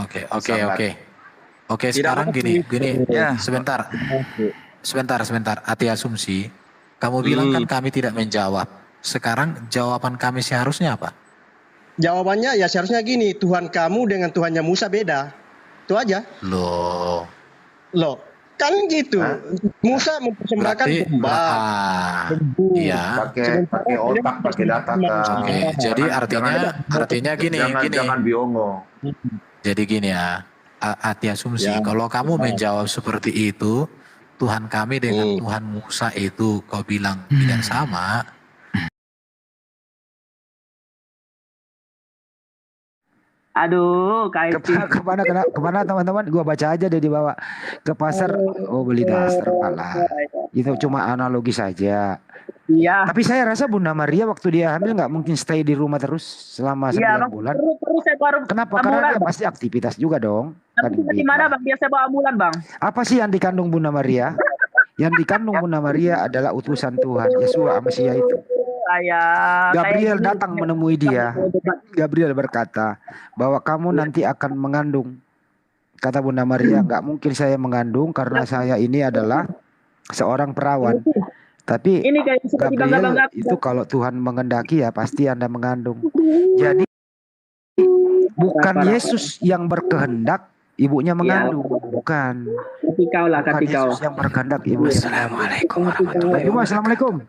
Oke, sekarang gini. Ya, sebentar. Hati asumsi. Kamu bilang kan kami tidak menjawab. Sekarang jawaban kami seharusnya apa? Jawabannya ya seharusnya gini, Tuhan kamu dengan Tuhannya Musa beda. Itu aja. Loh, kan gitu. Musa mempersembahkan domba. Iya. Pakai otak, pakai data. Oke, jadi artinya gini. Jangan biongo. Jadi gini ya, hati asumsi. Kalau kamu menjawab seperti itu, Tuhan kami dengan Tuhan Musa itu kau bilang tidak sama. Aduh, kemana teman-teman? Gua baca aja deh di bawah. Ke pasar, beli daster malah. Itu cuma analogi saja. Iya. Tapi saya rasa Bunda Maria waktu dia hamil nggak mungkin stay di rumah terus selama 9 bulan. Kenapa? Karena dia pasti aktivitas juga dong. Tapi di mana Bang? Dia bawa ambulan Bang. Apa sih yang dikandung Bunda Maria? Yang dikandung Bunda Maria adalah utusan Tuhan, Yesus Mesia itu. Gabriel datang menemui dia. Gabriel berkata bahwa kamu nanti akan mengandung. Kata Bunda Maria, nggak mungkin saya mengandung karena saya ini adalah seorang perawan. Tapi ini kayak Gabriel itu kalau Tuhan mengendaki ya pasti Anda mengandung. Jadi bukan Yesus yang berkehendak ibunya mengandung, bukan. Yesus yang berkehendak ibunya. Assalamualaikum warahmatullahi wabarakatuh. Assalamualaikum.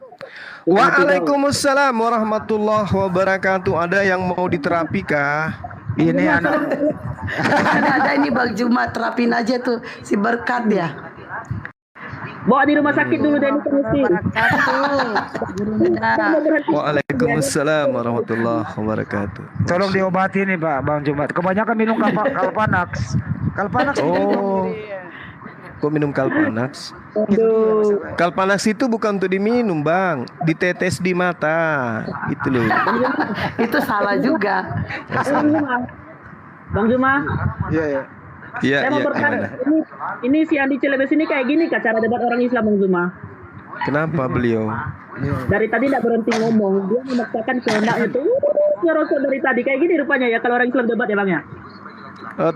Waalaikumsalam warahmatullahi wabarakatuh. Ada yang mau diterapi kah? Ini anak. ada ini Bang Juma, terapin aja tuh si Berkat ya. Bawa di rumah sakit dulu deh. Waalaikumsalam warahmatullahi wabarakatuh. Tolong diobati nih Pak Bang Jumat. Kebanyakan minum Kalpanax. Kok minum Kalpanax? Kalpanax itu bukan untuk diminum Bang, ditetes di mata. Itu loh. Itu salah juga. Bang Juma. Iya. Saya mau bertanya, ini si Andi Celebes ini kayak gini kah cara debat orang Islam Bang Juma? Kenapa beliau? Dari tadi tidak berhenti ngomong, dia memaksakan kehendaknya tuh ngerosot dari tadi kayak gini rupanya ya kalau orang Islam debat ya Bang ya?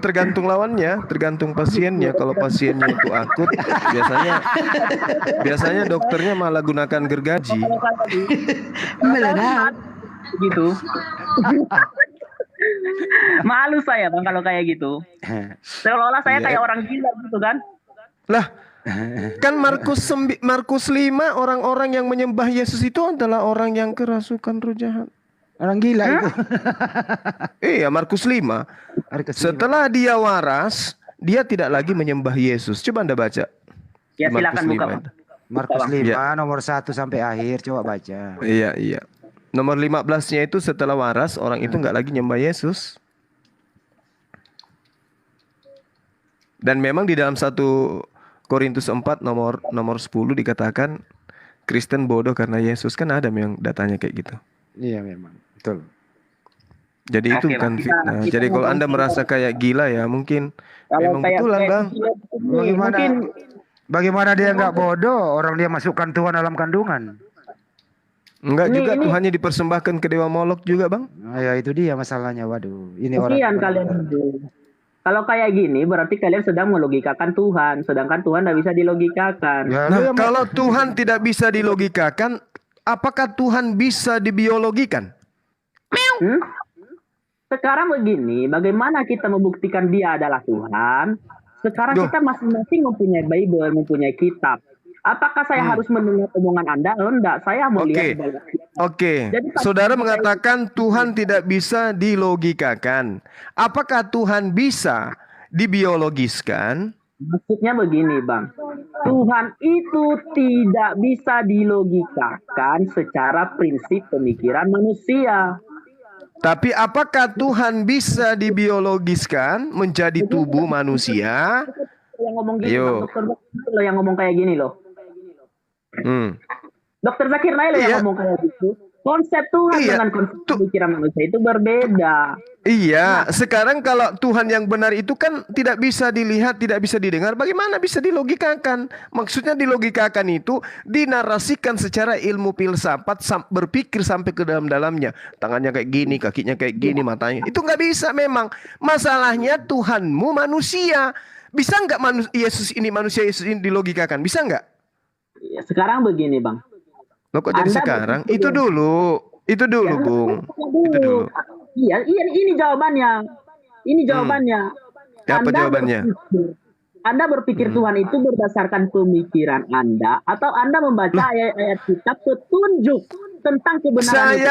Tergantung lawannya, tergantung pasiennya. Kalau pasiennya itu akut, biasanya dokternya malah gunakan gergaji. Gitu. Malu saya Bang kalau kayak gitu. Seolah-olah saya kayak orang gila gitu kan. Lah, kan Markus 5 orang-orang yang menyembah Yesus itu adalah orang yang kerasukan roh jahat. Orang gila itu. Iya, Markus 5. Setelah dia waras, dia tidak lagi menyembah Yesus. Coba Anda baca. Ya silakan buka. Markus 5 nomor 1 sampai akhir, coba baca. Iya. Nomor 15-nya itu setelah waras, orang itu nggak lagi nyembah Yesus. Dan memang di dalam 1 Korintus 4 nomor 10 dikatakan Kristen bodoh karena Yesus. Kan ada memang datanya kayak gitu. Iya memang, betul. Jadi itu bukan fitnah. Jadi kalau Anda merasa kayak gila ya mungkin memang betulan Bang. Bagaimana dia nggak bodoh? Orang dia masukkan Tuhan dalam kandungan. Enggak juga Tuhannya dipersembahkan ke Dewa Molok juga Bang. Ya itu dia masalahnya. Waduh, ini orang kalian. Kalau kayak gini berarti kalian sedang melogikakan Tuhan, sedangkan Tuhan tidak bisa dilogikakan. Nah, kalau Tuhan tidak bisa dilogikakan, apakah Tuhan bisa dibiologikan? Sekarang begini, bagaimana kita membuktikan dia adalah Tuhan? Sekarang kita masing-masing mempunyai Bible, mempunyai kitab. Apakah saya harus mendengar omongan Anda? Enggak, saya melihat. Oke. Saudara mengatakan Tuhan tidak bisa dilogikakan. Apakah Tuhan bisa dibiologiskan? Maksudnya begini, Bang. Tuhan itu tidak bisa dilogikakan secara prinsip pemikiran manusia. Tapi apakah Tuhan bisa dibiologiskan menjadi tubuh manusia? Yang ngomong gini, Bang, dokter yang ngomong kayak gini loh. Dr. Zakir Nail yang ngomong kayak gitu. Konsep Tuhan dengan konsep pemikiran manusia itu berbeda. Iya, sekarang kalau Tuhan yang benar itu kan tidak bisa dilihat, tidak bisa didengar, bagaimana bisa dilogikakan? Maksudnya dilogikakan itu dinarasikan secara ilmu filsafat, berpikir sampai ke dalam-dalamnya. Tangannya kayak gini, kakinya kayak gini, matanya. Itu nggak bisa memang. Masalahnya Tuhanmu manusia. Bisa nggak Yesus ini, manusia Yesus ini dilogikakan? Bisa nggak? Sekarang begini, Bang. Loh kok jadi sekarang? Itu dulu, Bung. Itu dulu. Iya, ini jawabannya. Ini jawabannya. Apa jawabannya? Anda berpikir Tuhan itu berdasarkan pemikiran Anda, atau Anda membaca ayat-ayat kitab petunjuk tentang kebenaran itu?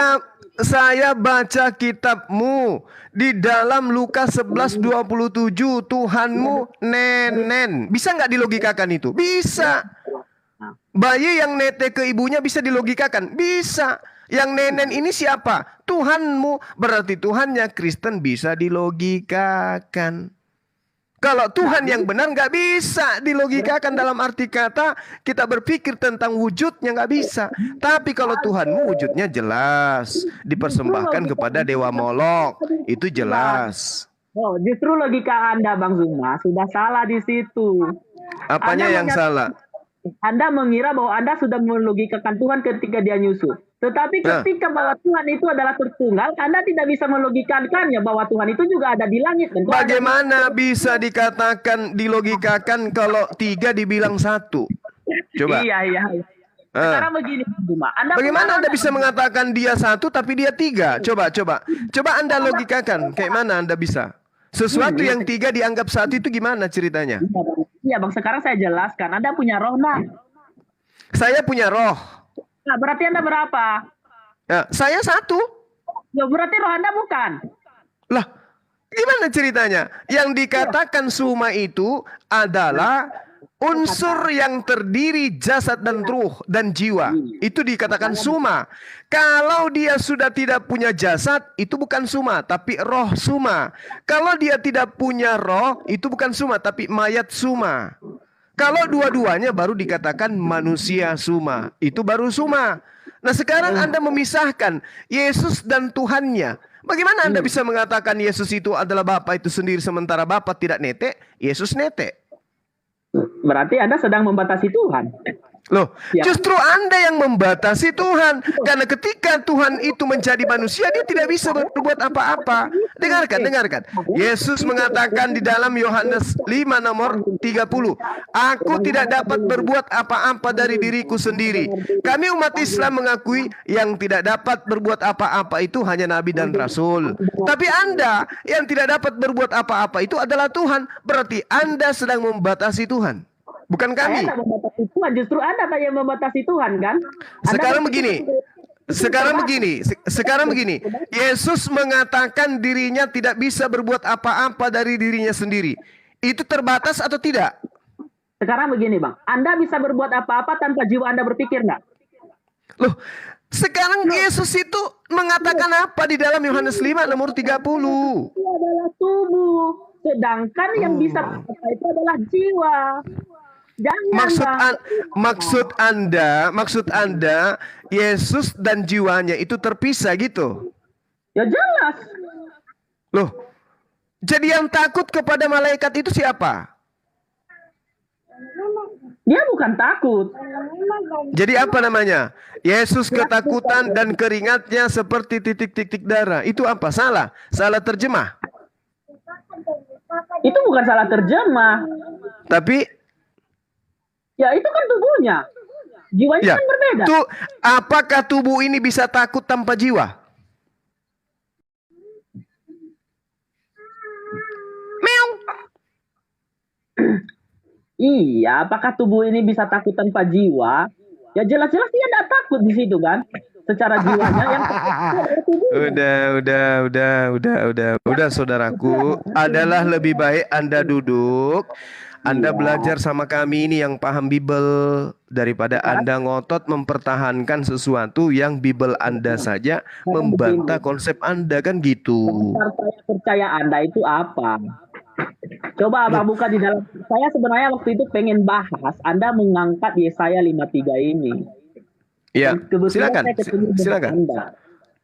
Saya baca kitabmu di dalam Lukas 11:27, Tuhanmu nenen. Bisa nggak dilogikakan itu? Bisa. Bayi yang nete ke ibunya bisa dilogikakan? Bisa. Yang nenen ini siapa? Tuhanmu. Berarti Tuhannya Kristen bisa dilogikakan. Kalau Tuhan yang benar nggak bisa dilogikakan, dalam arti kata kita berpikir tentang wujudnya nggak bisa. Tapi kalau Tuhanmu wujudnya jelas, dipersembahkan kepada Dewa Molok, itu jelas. Oh, justru logika Anda, Bang Zuma, sudah salah di situ. Apanya yang salah? Anda mengira bahwa Anda sudah melogikakan Tuhan ketika dia nyusup. Tetapi ketika bahwa Tuhan itu adalah tertunggal, Anda tidak bisa melogikakannya bahwa Tuhan itu juga ada di langit. Dan bagaimana bisa dikatakan dilogikakan kalau 3 dibilang 1? Coba. Iya. Sekarang begini, Zuma. Bagaimana Anda bisa mengatakan dia 1 tapi dia 3? Coba Anda logikakan. Kayak mana Anda bisa? Sesuatu yang 3 dianggap 1 itu gimana ceritanya? Iya, Bang, sekarang saya jelaskan. Anda punya roh, nah. Saya punya roh. Nah, berarti Anda berapa? Ya, saya 1. Ya, berarti roh Anda bukan. Lah, gimana ceritanya? Yang dikatakan suma itu adalah unsur yang terdiri jasad dan ruh dan jiwa. Itu dikatakan suma. Kalau dia sudah tidak punya jasad, itu bukan suma, tapi roh suma. Kalau dia tidak punya roh, itu bukan suma, tapi mayat suma. Kalau dua-duanya baru dikatakan manusia suma. Itu baru suma. Nah sekarang Anda memisahkan Yesus dan Tuhannya. Bagaimana Anda bisa mengatakan Yesus itu adalah Bapa itu sendiri sementara Bapa tidak nete, Yesus nete? Berarti Anda sedang membatasi Tuhan. Loh, justru Anda yang membatasi Tuhan. Karena ketika Tuhan itu menjadi manusia, dia tidak bisa berbuat apa-apa. Dengarkan. Yesus mengatakan di dalam Yohanes 5 nomor 30, Aku tidak dapat berbuat apa-apa dari diriku sendiri. Kami umat Islam mengakui yang tidak dapat berbuat apa-apa itu hanya Nabi dan Rasul. Tapi Anda yang tidak dapat berbuat apa-apa itu adalah Tuhan. Berarti Anda sedang membatasi Tuhan. Bukan kami. Saya tak membatasi Tuhan, justru Anda yang membatasi Tuhan, kan? Sekarang begini. Yesus mengatakan dirinya tidak bisa berbuat apa-apa dari dirinya sendiri. Itu terbatas atau tidak? Sekarang begini, Bang. Anda bisa berbuat apa-apa tanpa jiwa Anda berpikir, enggak? Loh, sekarang Yesus itu mengatakan apa di dalam Yohanes 5 nomor 30? Itu adalah tubuh. Sedangkan yang bisa berkata itu adalah jiwa. Maksud Anda Yesus dan jiwanya itu terpisah gitu? Ya jelas. Loh, jadi yang takut kepada malaikat itu siapa? Dia bukan takut. Jadi apa namanya? Yesus ketakutan dan keringatnya seperti titik-titik darah. Itu apa? Salah terjemah. Itu bukan salah terjemah. Tapi ya itu kan tubuhnya. Jiwanya kan berbeda. Apakah tubuh ini bisa takut tanpa jiwa? Meong. Iya, apakah tubuh ini bisa takut tanpa jiwa? Ya jelas-jelas dia tidak takut di situ kan. Secara jiwanya yang Udah saudaraku, adalah lebih baik Anda duduk, Anda belajar sama kami ini yang paham Bible daripada Anda ngotot mempertahankan sesuatu yang Bible Anda saja membantah konsep Anda, kan gitu. Saya percaya Anda itu apa? Coba Abang buka di dalam. Saya sebenarnya waktu itu pengen bahas Anda mengangkat Yesaya 53 ini. Iya, Dan kebetulan silakan. saya ketemu dengan Silakan. Anda.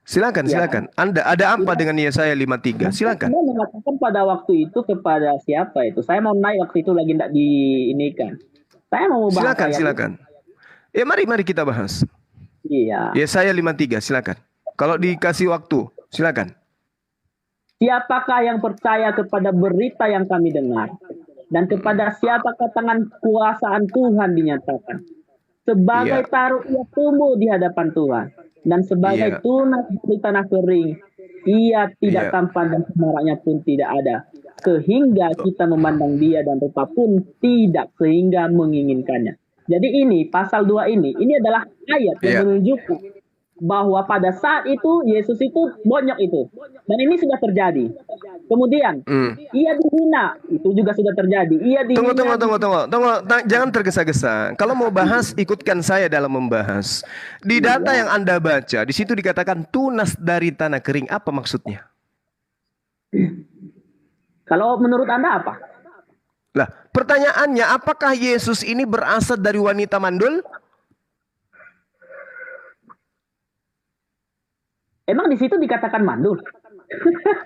Silakan, Ya. silakan. Anda ada apa dengan Yesaya 53? Silakan. Anda mengatakan pada waktu itu kepada siapa itu? Saya mau naik waktu itu lagi tidak diinikan. Saya mau bahas Silakan, ayat silakan. Ya mari kita bahas. Iya. Yesaya 53, silakan. Kalau dikasih waktu, silakan. Siapakah yang percaya kepada berita yang kami dengar? Dan kepada siapakah tangan kuasaan Tuhan dinyatakan? Sebagai Iya. taruh ia tumbuh di hadapan Tuhan. Dan sebagai Iya. tunas di tanah kering, ia tidak Iya. tampan dan semaraknya pun tidak ada. Sehingga kita memandang dia dan rupa pun tidak sehingga menginginkannya. Jadi ini, pasal 2 ini adalah ayat yang Iya. menunjukkan bahwa pada saat itu Yesus itu bonyok itu, dan ini sudah terjadi. Kemudian ia dihina, itu juga sudah terjadi. Ia dihina. Tunggu. Jangan tergesa-gesa. Kalau mau bahas, ikutkan saya dalam membahas. Di data yang Anda baca, di situ dikatakan tunas dari tanah kering. Apa maksudnya? Kalau menurut Anda apa? Lah, pertanyaannya, apakah Yesus ini berasal dari wanita mandul? Emang di situ dikatakan mandul?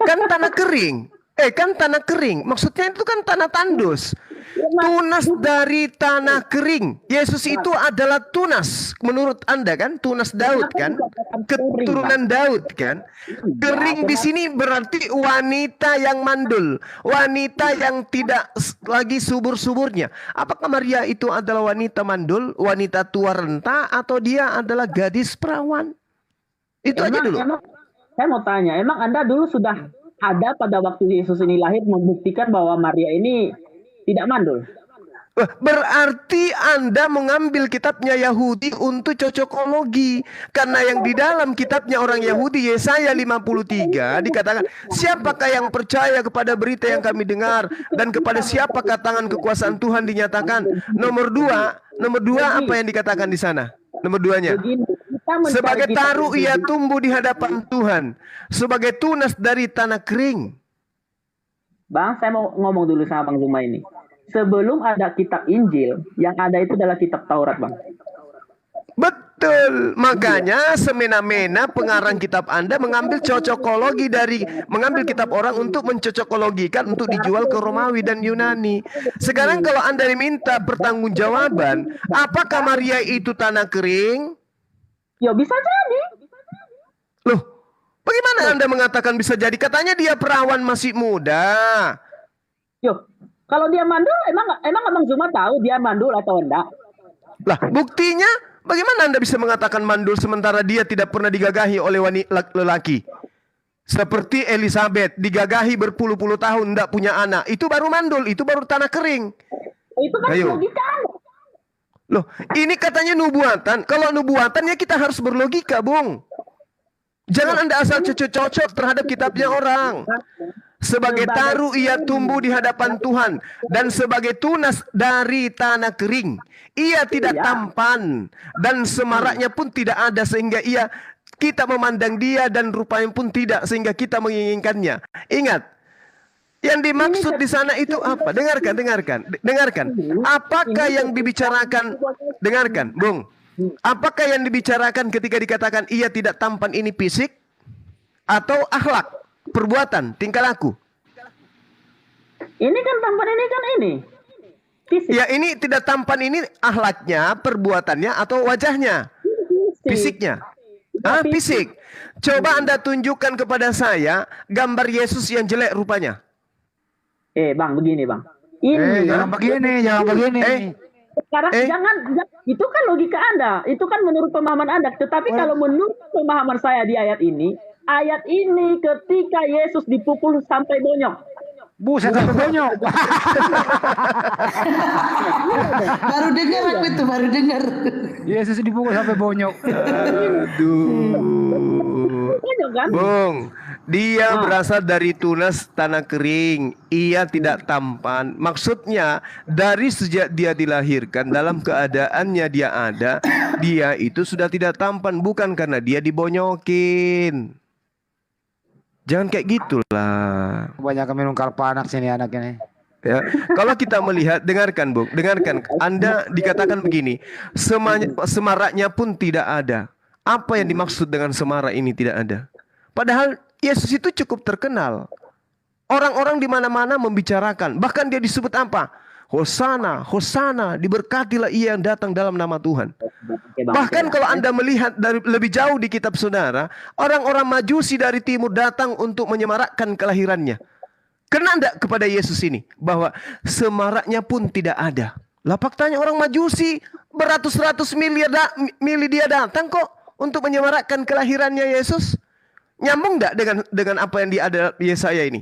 Kan tanah kering. Kan tanah kering. Maksudnya itu kan tanah tandus. Tunas dari tanah kering. Yesus itu adalah tunas. Menurut Anda kan? Tunas Daud kan? Keturunan Daud kan? Kering di sini berarti wanita yang mandul. Wanita yang tidak lagi subur-suburnya. Apakah Maria itu adalah wanita mandul? Wanita tua renta? Atau dia adalah gadis perawan? Itu aja dulu. Saya mau tanya, emang Anda dulu sudah ada pada waktu Yesus ini lahir membuktikan bahwa Maria ini tidak mandul? Berarti Anda mengambil kitabnya Yahudi untuk cocokologi. Karena yang di dalam kitabnya orang Yahudi, Yesaya 53, dikatakan, siapakah yang percaya kepada berita yang kami dengar, dan kepada siapakah tangan kekuasaan Tuhan dinyatakan. Nomor dua apa yang dikatakan di sana? Nomor 2-nya. Sebagai taruh ia tumbuh di hadapan Tuhan, sebagai tunas dari tanah kering. Bang, saya mau ngomong dulu sama Bang Zuma ini. Sebelum ada kitab Injil, yang ada itu adalah kitab Taurat, Bang. Betul. Makanya semena-mena pengarang kitab Anda mengambil cocokologi mengambil kitab orang untuk mencocokologikan untuk dijual ke Romawi dan Yunani. Sekarang kalau Anda diminta pertanggungjawaban, apakah Maria itu tanah kering? Ya bisa jadi. Loh, bagaimana Anda mengatakan bisa jadi? Katanya dia perawan masih muda. Yo, kalau dia mandul, emang Abang Zuma tahu dia mandul atau enggak? Lah, buktinya bagaimana Anda bisa mengatakan mandul sementara dia tidak pernah digagahi oleh lelaki? Seperti Elizabeth, digagahi berpuluh-puluh tahun, tidak punya anak. Itu baru mandul, itu baru tanah kering. Itu kan logika. Loh, ini katanya nubuatan. Kalau nubuatan ya kita harus berlogika, Bung. Jangan Anda asal cocok-cocok terhadap kitabnya orang. Sebagai taruh ia tumbuh di hadapan Tuhan, dan sebagai tunas dari tanah kering. Ia tidak tampan, dan semaraknya pun tidak ada, sehingga kita memandang dia, dan rupanya pun tidak, sehingga kita menginginkannya. Ingat, yang dimaksud di sana itu apa? Dengarkan. Apakah yang dibicarakan? Dengarkan, Bung. Apakah yang dibicarakan ketika dikatakan ia tidak tampan ini fisik atau akhlak, perbuatan, tingkah laku? Ini kan tampan, ini kan ini. Fisik. Ya, ini tidak tampan ini akhlaknya, perbuatannya atau wajahnya? Fisiknya. Fisik. Coba Anda tunjukkan kepada saya gambar Yesus yang jelek rupanya. Bang, begini Bang. Ini jangan begini. Sekarang jangan, itu kan logika Anda, itu kan menurut pemahaman Anda. Tetapi kalau menurut pemahaman saya di ayat ini ketika Yesus dipukul sampai bonyok. Buset sampai bonyok. Baru dengar aku itu, baru dengar. Yesus dipukul sampai bonyok. Aduh. Bung, dia berasal dari tunas tanah kering. Ia tidak tampan. Maksudnya dari sejak dia dilahirkan dalam keadaannya dia ada, dia itu sudah tidak tampan, bukan karena dia dibonyokin. Jangan kayak gitulah. Banyak minum Kalpanak sini anak ini. Ya, kalau kita melihat, dengarkan Bung, dengarkan. Anda dikatakan begini, semaraknya pun tidak ada. Apa yang dimaksud dengan semarak ini tidak ada? Padahal Yesus itu cukup terkenal. Orang-orang di mana-mana membicarakan. Bahkan dia disebut apa? Hosana, Hosana, diberkatilah ia yang datang dalam nama Tuhan. Bahkan kalau Anda melihat dari lebih jauh di kitab saudara, orang-orang Majusi dari timur datang untuk menyemarakkan kelahirannya. Kena enggak kepada Yesus ini bahwa semaraknya pun tidak ada? Lah faktanya orang Majusi beratus-ratus mili dia datang kok untuk menyemarakkan kelahirannya Yesus. Nyambung enggak dengan apa yang ada Yesaya ini?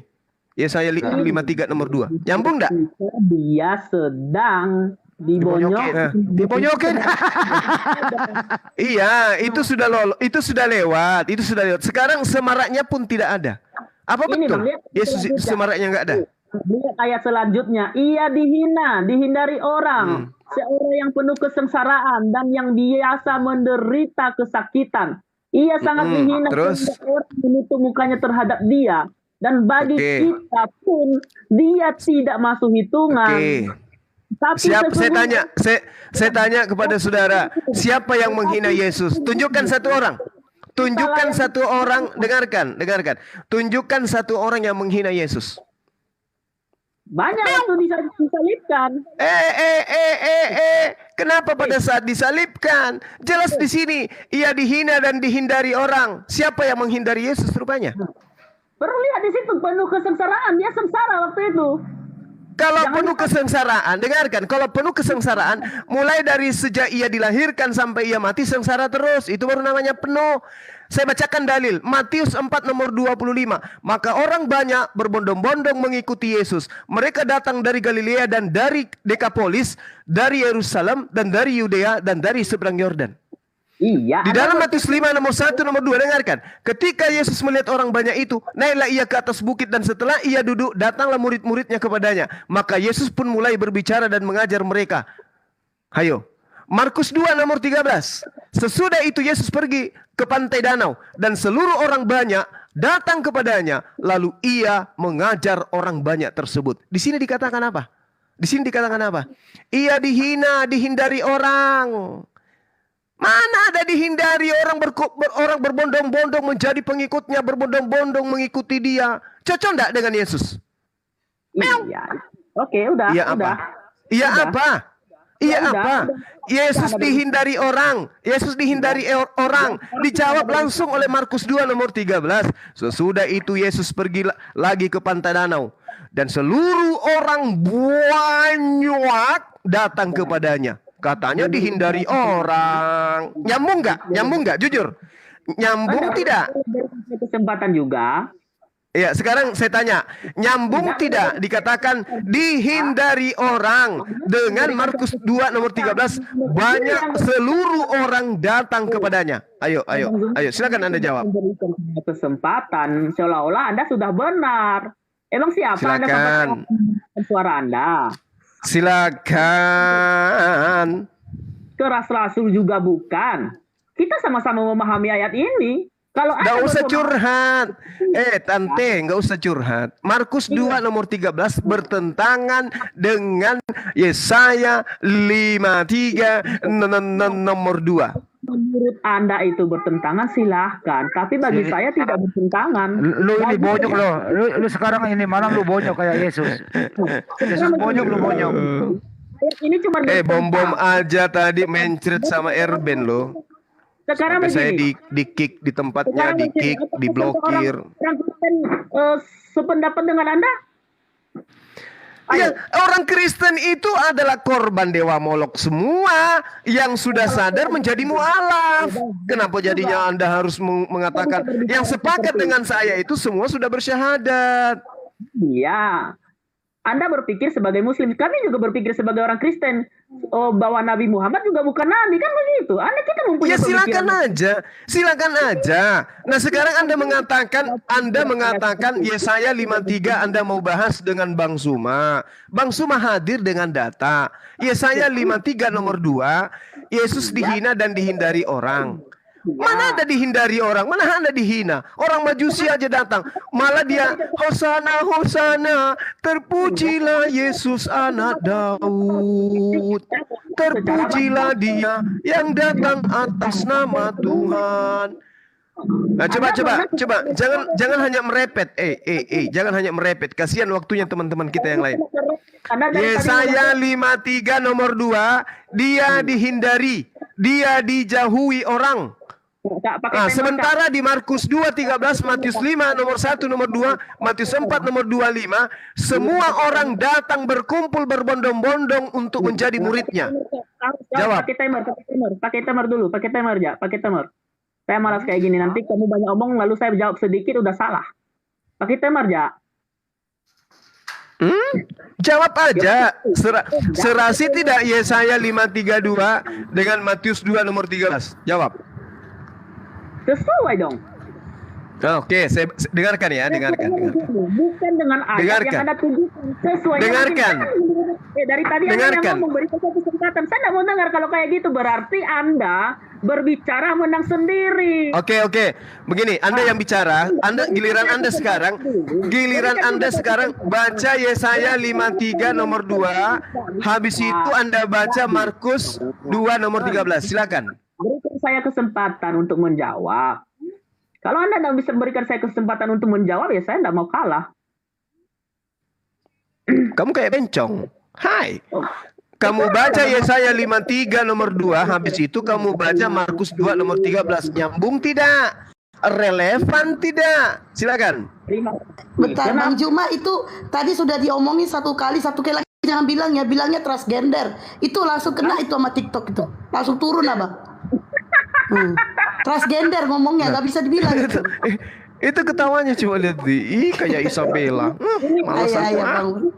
Yesaya 53 nomor 2. Nyambung enggak? Dia sedang dibonyokin. Iya, itu sudah lewat. Sekarang semaraknya pun tidak ada. Apa Ini, betul? Bang, Yesus semaraknya enggak ada. Lihat ayat selanjutnya. Ia dihindari orang. Seorang yang penuh kesengsaraan dan yang biasa menderita kesakitan. Ia sangat dihina terus? sehingga orang menutup mukanya terhadap dia. Dan bagi kita pun dia tidak masuk hitungan. Tapi saya tanya kepada saudara, siapa yang menghina Yesus? Tunjukkan satu orang. Tunjukkan satu orang, dengarkan. Tunjukkan satu orang yang menghina Yesus. Banyak waktu disalibkan. Kenapa pada saat disalibkan? Jelas di sini ia dihina dan dihindari orang. Siapa yang menghindari Yesus rupanya? Perlu lihat di situ penuh kesengsaraan. Dia sengsara waktu itu. Kalau penuh kesengsaraan, dengarkan. Kalau penuh kesengsaraan, mulai dari sejak ia dilahirkan sampai ia mati sengsara terus. Itu baru namanya penuh. Saya bacakan dalil. Matius 4 nomor 25. Maka orang banyak berbondong-bondong mengikuti Yesus. Mereka datang dari Galilea dan dari Dekapolis, dari Yerusalem dan dari Yudea dan dari seberang Yordan. Iya. Di dalam Matius 5 nomor 1 nomor 2, dengarkan. Ketika Yesus melihat orang banyak itu, naiklah ia ke atas bukit dan setelah ia duduk, datanglah murid-muridnya kepadanya. Maka Yesus pun mulai berbicara dan mengajar mereka. Hayo. Markus 2 nomor 13. Sesudah itu Yesus pergi ke pantai danau dan seluruh orang banyak datang kepadanya, lalu ia mengajar orang banyak tersebut. Di sini dikatakan apa? Ia dihina, dihindari orang. Mana ada dihindari orang berbondong-bondong menjadi pengikutnya, berbondong-bondong mengikuti dia. Cocok enggak dengan Yesus? Iya. Oke, udah. Iya apa? Iya apa? Iya apa? Yesus dihindari orang. Dijawab langsung oleh Markus 2 nomor 13. Sesudah itu Yesus pergi lagi ke pantai danau. Dan seluruh orang banyak datang kepadanya. Katanya dihindari orang. Nyambung nggak? Jujur. Nyambung tidak? Kesempatan juga. Ya, sekarang saya tanya, nyambung tidak dikatakan dihindari orang dengan Markus 2 nomor 13 banyak seluruh orang datang kepadanya. Ayo, silakan Anda jawab. Kesempatan seolah-olah Anda sudah benar. Emang siapa silakan. Anda sampai suara Anda? Silakan. Keras rasul juga bukan. Kita sama-sama memahami ayat ini. Kalau nggak usah curhat. Tante, nggak usah curhat. Markus 2 nomor 13 bertentangan dengan Yesaya 53 nomor 2. Menurut Anda itu bertentangan, silahkan. Tapi bagi saya tidak bertentangan. Lu ini bonyok lo. Lu sekarang ini malam lu bonyok kayak Yesus. Yesus bonyok, lu bonyok. Ini cuma bom aja tadi mencret sama Erben lo. Sekarang sampai saya di kick di tempatnya, di kick, diblokir. Orang Kristen sependapat dengan Anda? Ya, orang Kristen itu adalah korban dewa Molok semua yang sudah sadar menjadi mualaf. Kenapa jadinya Anda harus mengatakan yang sepakat dengan saya itu semua sudah bersyahadat? Iya. Anda berpikir sebagai Muslim, kami juga berpikir sebagai orang Kristen. Bahwa Nabi Muhammad juga bukan Nabi, kan begitu. Kita mempunyai silakan aja. Nah sekarang Anda mengatakan Yesaya 53 Anda mau bahas dengan Bang Suma. Bang Suma hadir dengan data. Yesaya 53 nomor 2, Yesus dihina dan dihindari orang. Mana ada dihindari orang, mana ada dihina. Orang Majusi aja datang, malah dia Hosana, Hosana, terpujilah Yesus anak Daud. Terpujilah dia yang datang atas nama Tuhan. Nah, coba, jangan hanya merepet. Jangan hanya merepet. Kasihan waktunya teman-teman kita yang lain. Yesaya 53 nomor 2, dia dihindari, dia dijauhi orang. Sementara di Markus 2:13, Matius 5 nomor 1 nomor 2, Matius 4 nomor 25, semua orang datang berkumpul berbondong-bondong untuk menjadi muridnya. Jawab. Pakai timer dulu, pakai timer ya, pakai timer. Saya malas kayak gini, nanti kamu banyak omong lalu saya jawab sedikit udah salah. Pakai timer ya. Jawab aja. Serasi tidak Yesaya 5:32 dengan Matius 2 nomor 13? Jawab. Sesuai dong. Oke, saya dengarkan ya, dengarkan. Bukan dengan ayat yang ada tujuan, sesuai. Dengarkan. Dari tadi Anda ngomong beri satu kesempatan. Saya tidak mau dengar kalau kayak gitu, berarti Anda berbicara menang sendiri. Oke. Begini, Anda yang bicara, giliran Anda sekarang baca Yesaya 53 nomor 2, habis itu Anda baca Markus 2 nomor 13. Silakan. Berikan saya kesempatan untuk menjawab. Kalau Anda tidak bisa berikan saya kesempatan untuk menjawab, ya saya tidak mau kalah. Kamu kayak bencong. Hai. Kamu baca Yesaya 53 nomor 2, habis itu kamu baca Markus 2 nomor 13. Nyambung tidak? Relevan tidak? Silakan. Bentar, Bang Juma, itu tadi sudah diomongin satu kali lagi jangan bilangnya transgender. Itu langsung kena itu sama TikTok itu. Langsung turun Abang. Transgender ngomongnya nggak bisa dibilang itu. Itu ketawanya coba lihat kayak Isabella. Malas aku.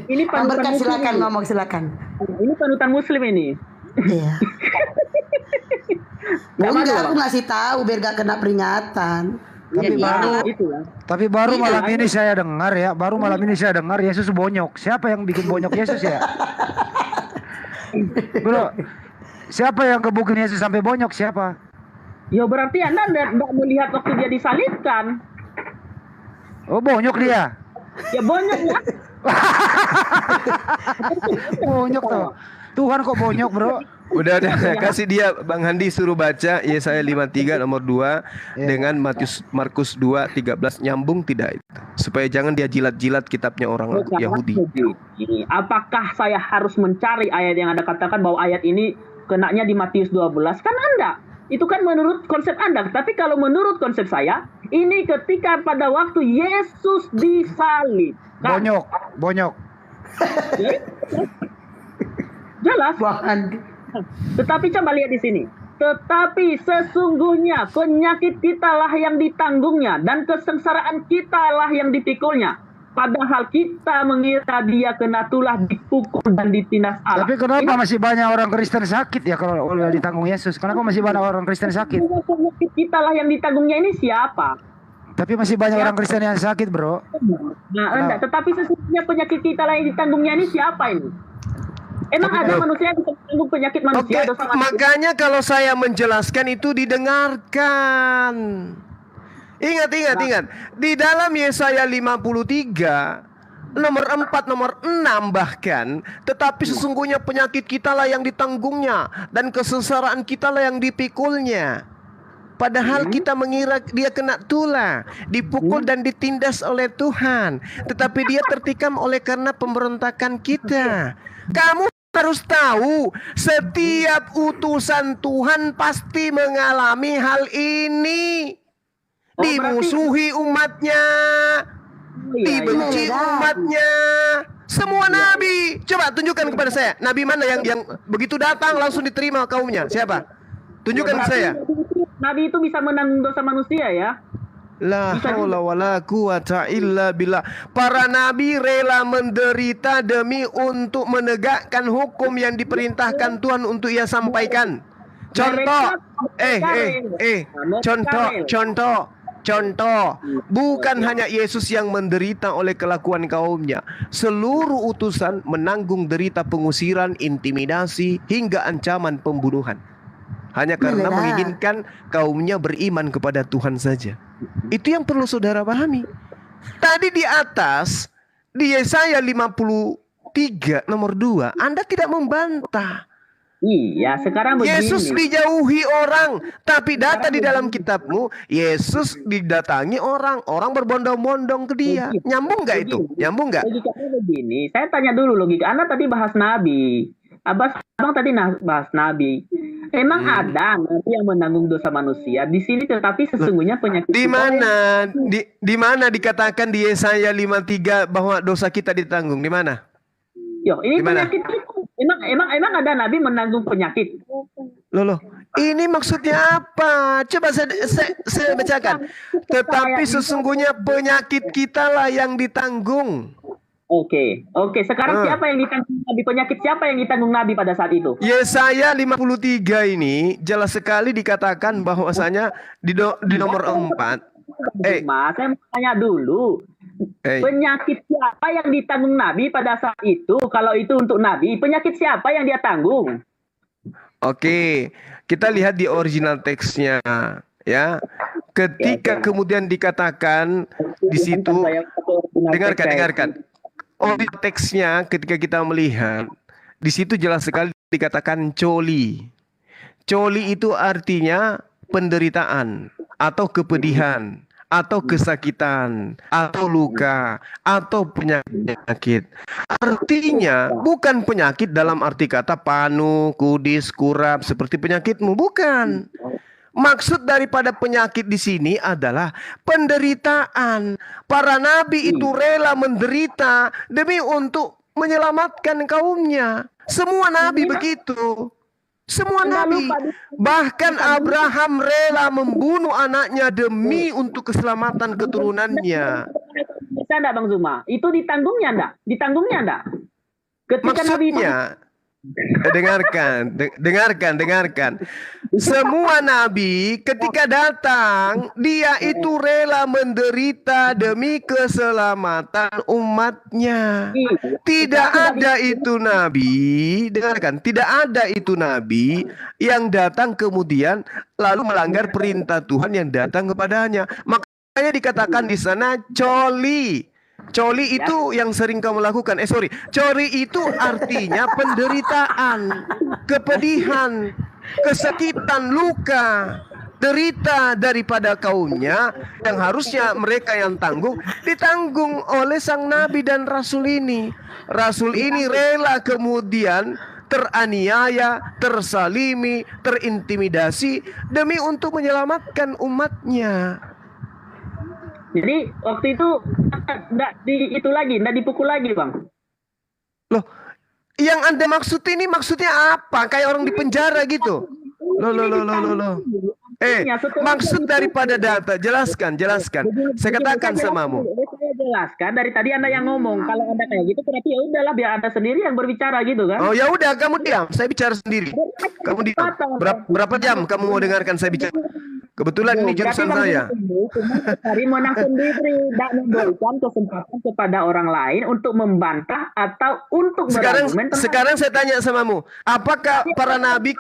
Ini panutan silakan ngomong silakan. Ini panutan muslim ini. Iya. Enggak, aku ngasih tahu biar gak kena peringatan. Tapi baru malam ini saya dengar ya, Yesus bonyok. Siapa yang bikin bonyok Yesus ya? Bro, siapa yang gebukin Yesus sampai bonyok? Siapa? Ya berarti Anda tidak melihat waktu dia disalibkan. Oh, bonyok dia. Ya bonyok ya. Bonyok tuh. Tuhan kok bonyok, Bro? Udah kasih dia Bang Handi suruh baca Yesaya 53 nomor 2 dengan Markus 2:13, nyambung tidak itu? Supaya jangan dia jilat-jilat kitabnya orang Yahudi. Apakah saya harus mencari ayat yang Anda katakan bahwa ayat ini kenanya di Matius 12? Kan Anda. Itu kan menurut konsep Anda. Tapi kalau menurut konsep saya, ini ketika pada waktu Yesus disalib. Bonyok. Jelas. Tetapi coba lihat di sini. Tetapi sesungguhnya penyakit kitalah yang ditanggungnya dan kesengsaraan kitalah yang dipikulnya. Padahal kita mengira dia kena tulah, dipukul dan ditindas Allah. Tapi kenapa masih banyak orang Kristen sakit ya kalau udah ditanggung Yesus? Kenapa masih banyak orang Kristen sakit? Penyakit kitalah yang ditanggungnya ini siapa? Tapi masih banyak orang Kristen yang sakit, Bro. Nah, enggak. Tetapi sesungguhnya penyakit kitalah yang ditanggungnya ini siapa ini? Emang ada manusia yang bisa menanggung penyakit manusia? Makanya kalau saya menjelaskan itu didengarkan. Ingat. Di dalam Yesaya 53 nomor 4, nomor 6 bahkan, tetapi sesungguhnya penyakit kitalah yang ditanggungnya dan kesengsaraan kitalah yang dipikulnya. Padahal kita mengira dia kena tulah, dipukul dan ditindas oleh Tuhan, tetapi dia tertikam oleh karena pemberontakan kita. Kamu harus tahu, setiap utusan Tuhan pasti mengalami hal ini. Dimusuhi umatnya, dibenci umatnya, semua nabi. Coba tunjukkan kepada saya, nabi mana yang begitu datang langsung diterima kaumnya? Siapa? Tunjukkan ke saya. Nabi itu bisa menanggung dosa manusia ya. La haula wala quwata illa billah. Para nabi rela menderita demi untuk menegakkan hukum yang diperintahkan Tuhan untuk ia sampaikan. Contoh, bukan hanya Yesus yang menderita oleh kelakuan kaumnya. Seluruh utusan menanggung derita pengusiran, intimidasi, hingga ancaman pembunuhan. Hanya karena Iyalah. menginginkan kaumnya beriman kepada Tuhan saja. Itu yang perlu saudara pahami. Tadi di atas, di Yesaya 53 nomor 2, Anda tidak membantah. Iya, sekarang begini. Yesus dijauhi orang, tapi data di dalam kitabmu, Yesus didatangi orang, orang berbondong-bondong ke dia. Nyambung nggak itu? Nyambung nggak? Logikanya begini, saya tanya dulu logika. Anda tadi bahas Nabi. Abang tadi bahas Nabi. Emang ada Nabi yang menanggung dosa manusia di sini, tetapi sesungguhnya penyakit Di mana? Di mana dikatakan di Yesaya 53 bahwa dosa kita ditanggung? Di mana? Yo, ini Gimana? penyakit kita. Emang ada Nabi menanggung penyakit? Loh, ini maksudnya apa? Coba saya bacakan. Tetapi sesungguhnya penyakit kita lah yang ditanggung. Oke. Sekarang siapa yang ditanggung Nabi? Penyakit siapa yang ditanggung Nabi pada saat itu? Yesaya 53 ini jelas sekali dikatakan bahwasanya di nomor 4. Mas, saya mau tanya dulu. Penyakit siapa yang ditanggung Nabi pada saat itu? Kalau itu untuk Nabi, penyakit siapa yang dia tanggung? Oke, kita lihat di original teksnya, ya. Ketika kemudian dikatakan di situ, dengarkan. Original teksnya ketika kita melihat di situ jelas sekali dikatakan coli. Coli itu artinya penderitaan atau kepedihan, atau kesakitan, atau luka, atau penyakit. Artinya bukan penyakit dalam arti kata panu, kudis, kurap seperti penyakitmu, bukan. Maksud daripada penyakit di sini adalah penderitaan. Para nabi itu rela menderita demi untuk menyelamatkan kaumnya. Semua nabi begitu. Semua nabi, bahkan Abraham rela membunuh anaknya demi untuk keselamatan keturunannya. Bisa enggak Bang Zuma? Itu ditanggungnya enggak? Ketika maksudnya, dengarkan. Semua nabi ketika datang, dia itu rela menderita demi keselamatan umatnya. Tidak ada itu nabi, dengarkan, tidak ada itu nabi yang datang kemudian lalu melanggar perintah Tuhan yang datang kepadanya. Makanya dikatakan di sana coli. Coli itu yang sering kamu lakukan. Coli itu artinya penderitaan, kepedihan, kesakitan, luka, derita daripada kaumnya yang harusnya mereka yang tanggung, ditanggung oleh sang nabi dan rasul ini. Rasul ini rela kemudian teraniaya, tersalimi, terintimidasi demi untuk menyelamatkan umatnya. Jadi waktu itu enggak dipukul lagi, Bang. Loh, yang Anda maksud ini maksudnya apa? Kayak orang di penjara gitu. Loh. Maksud daripada data, jelaskan. Saya katakan samamu. Saya jelaskan dari tadi Anda yang ngomong. Kalau Anda kayak gitu berarti ya udahlah biar Anda sendiri yang berbicara gitu kan. Oh ya udah, kamu diam, saya bicara sendiri. Kamu diam. Berapa jam kamu mau dengarkan saya bicara? Kebetulan ini jurusan saya. Dari menang sendiri, tidak memberikan kesempatan kepada orang lain untuk membantah atau untuk berargumen. Sekarang saya tanya samamu, apakah para nabi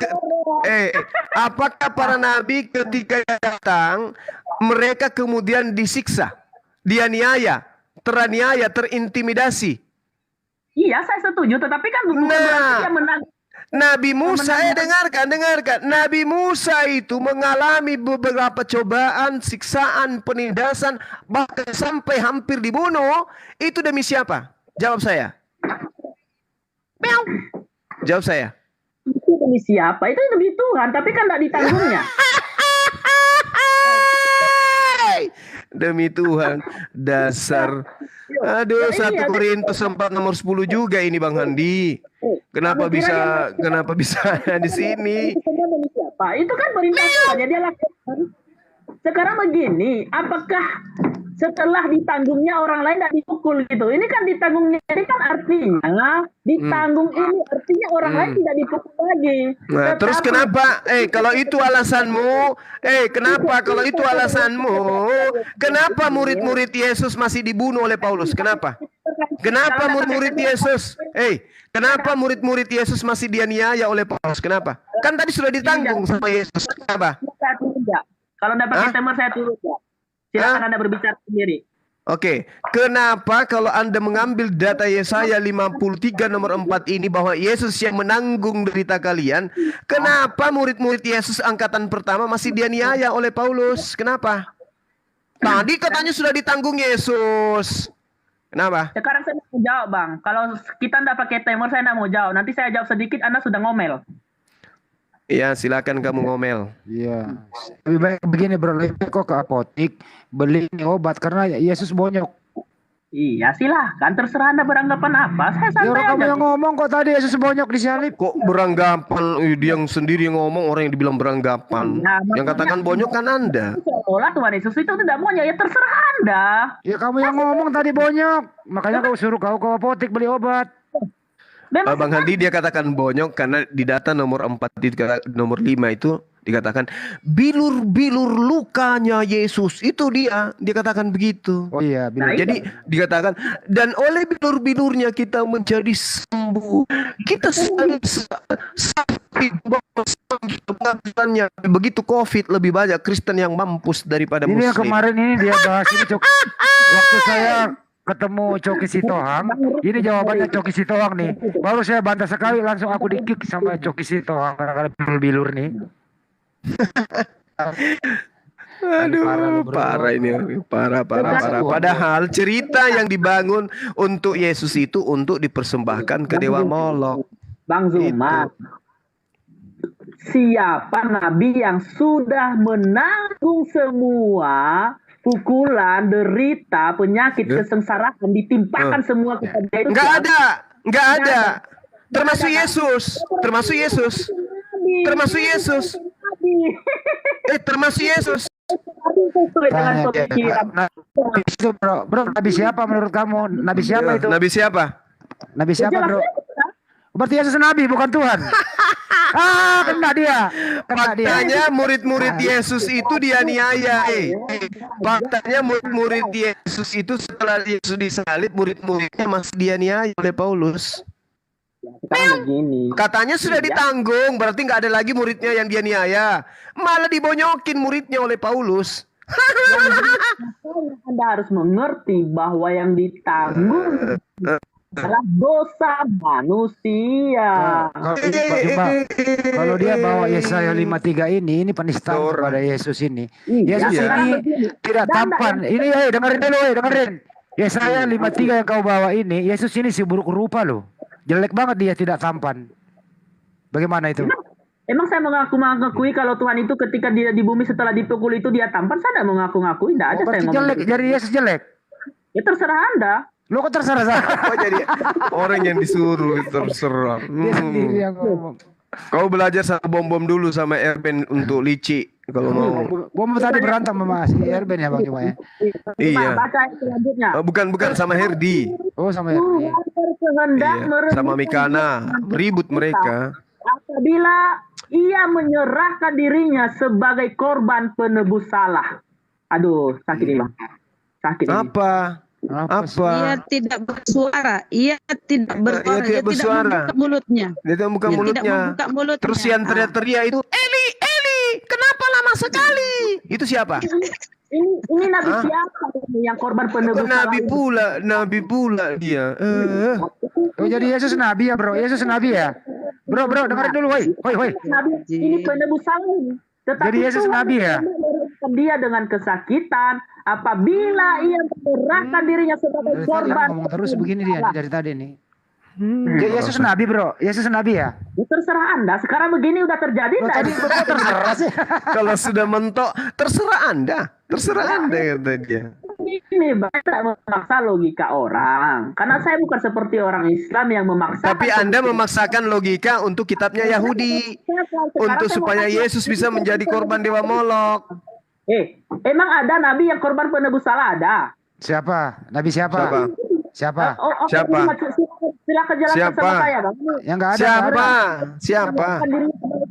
ketika datang mereka kemudian disiksa, dianiaya, teraniaya, terintimidasi? Iya, saya setuju, tetapi kan bukan berarti dia menang. Nabi Musa, dengarkan. Nabi Musa itu mengalami beberapa cobaan, siksaan, penindasan, bahkan sampai hampir dibunuh. Itu demi siapa? Jawab saya. Jawab saya. Itu demi siapa? Itu demi Tuhan, tapi kan tidak ditanggungnya. Demi Tuhan, dasar. Aduh, 1 Korintus 4 nomor 10 juga ini Bang Handi. Kenapa bisa di sini? Itu kan perintah Tuhan, dia lakukan. Sekarang begini, apakah setelah ditanggungnya orang lain tidak dipukul gitu? Ini kan ditanggungnya, ini kan artinya ditanggung ini artinya orang lain tidak dipukul lagi. Nah, terus kenapa? Kalau itu alasanmu, kenapa murid-murid Yesus masih dibunuh oleh Paulus? Kenapa? Kenapa murid-murid Yesus? Kenapa murid-murid Yesus masih dianiaya oleh Paulus? Kenapa? Kan tadi sudah ditanggung sama Yesus. Kenapa? Saya turun ya. Kalau Anda pakai timer saya turun ya. Silakan Anda berbicara sendiri. Oke, kenapa kalau Anda mengambil data Yesaya 53 nomor 4 ini bahwa Yesus yang menanggung derita kalian, kenapa murid-murid Yesus angkatan pertama masih dianiaya oleh Paulus? Kenapa? Tadi katanya sudah ditanggung Yesus. Kenapa? Sekarang saya mau jawab, Bang. Kalau kita nggak pakai timer, saya nggak mau jawab. Nanti saya jawab sedikit, Anda sudah ngomel. Iya, silakan kamu ngomel. Iya. Lebih baik begini bro, lebih baik kok ke apotik beli ini obat karena Yesus bonyok. Iya, silahkan. Terserah Anda beranggapan apa. Saya Ya santai orang kamu aja. yang ngomong kok tadi Yesus bonyok disalib. Kok beranggapan? Dia yang sendiri yang ngomong, orang yang dibilang beranggapan. Nah, Yang katakan bonyok kan Anda. Seolah Tuhan Yesus itu tidak maunya. Ya terserah Anda. Ya kamu yang ngomong tadi bonyok. Makanya kau suruh kau ke apotik beli obat. Bang Handi dia katakan bonyok karena di data nomor 4 nomor 5 itu dikatakan bilur-bilur lukanya Yesus. Itu dia katakan begitu. Oh iya, Nah, Jadi dikatakan dan oleh bilur-bilurnya kita menjadi sembuh. Kita sakit begitu Covid lebih banyak Kristen yang mampus daripada Ini Muslim. yang kemarin ini dia bahas ini waktu saya ketemu Coki Sitohang, ini jawabannya Coki Sitohang nih. Baru saya bantah sekali, langsung aku di-kick sama Coki Sitohang karena bilur-bilur nih. Aduh, parah ini, parah. Padahal cerita yang dibangun untuk Yesus itu untuk dipersembahkan ke Dewa Molok. Bang Zuma, siapa nabi yang sudah menanggung semua pukulan, derita, penyakit, kesengsaraan ditimpakan semua kepada itu? Enggak ada. Termasuk Yesus. Termasuk Yesus. Bro, nabi siapa menurut kamu? Nabi siapa itu? Nabi siapa? Nabi siapa, bro? Berarti Yesus nabi, bukan Tuhan. Kena dia. Faktanya murid-murid Yesus itu dianiaya. Faktanya murid-murid Yesus itu setelah Yesus disalib, murid-muridnya masih dianiaya oleh Paulus. Katanya sudah ditanggung, berarti nggak ada lagi muridnya yang dianiaya. Malah dibonyokin muridnya oleh Paulus. Anda harus mengerti bahwa yang ditanggung adalah dosa manusia. Kalau dia bawa Yesaya 53 ini penistaan kepada Yesus ini. Yesus ini tidak tampan. Ini dengerin. Yesaya 53 yang kau bawa ini, Yesus ini si buruk rupa loh. Jelek banget dia, tidak tampan. Bagaimana itu? Emang saya mengakui kalau Tuhan itu ketika dia di bumi setelah dipukul itu dia tampan, saya tidak mengaku-ngakui, tidak ada saya ngomong. Jelek, jadi Yesus jelek. Ya terserah Anda. Lo kok terserah saya? Kok jadi orang yang disuruh terserah. Dia sendiri yang ngomong. Kau belajar sama bom-bom dulu sama Erben untuk lici kalau mau. Bom tadi berantem sama si Erben ya Bang Cuma ya. Iya. Baca selanjutnya. Bukan sama Herdi. Oh sama Herdi. Iya, sama Mikana, ribut mereka. Apabila ia menyerahkan dirinya sebagai korban penebus salah. Aduh, sakit ini Bang. Sakit ini. Apa? Ia tidak bersuara. Ia tidak bersuara. Dia tidak membuka mulutnya. Dia tidak membuka mulutnya. Terus yang teriak-teriak itu, Eli, kenapa lama sekali? Itu siapa? Ini nabi siapa yang korban penebus salah? Nabi pula dia. Oh jadi Yesus nabi ya bro? Yesus nabi ya? Bro dengerin dulu, woi. Nabi ini penebus salah. Tetapi jadi Yesus Tuhan nabi ya? Dia dengan kesakitan apabila ia menyerahkan dirinya sebagai korban. Ngomong terus begini dia dari tadi nih. Yesus nabi bro, Yesus nabi ya? Ya, terserah Anda. Sekarang begini udah terjadi. Tadi terserah sih. Kalau sudah mentok, terserah Anda kata dia. Ini saya memaksa logika orang. Karena saya bukan seperti orang Islam yang memaksa. Tapi Anda memaksakan logika untuk kitabnya Yahudi. Untuk supaya Yesus bisa menjadi korban Dewa Molok. Emang ada nabi yang korban penebus salah ada? Siapa? Nabi siapa? Siapa? Silakan jelaskan sama saya, Bang. Yang enggak ada. Siapa?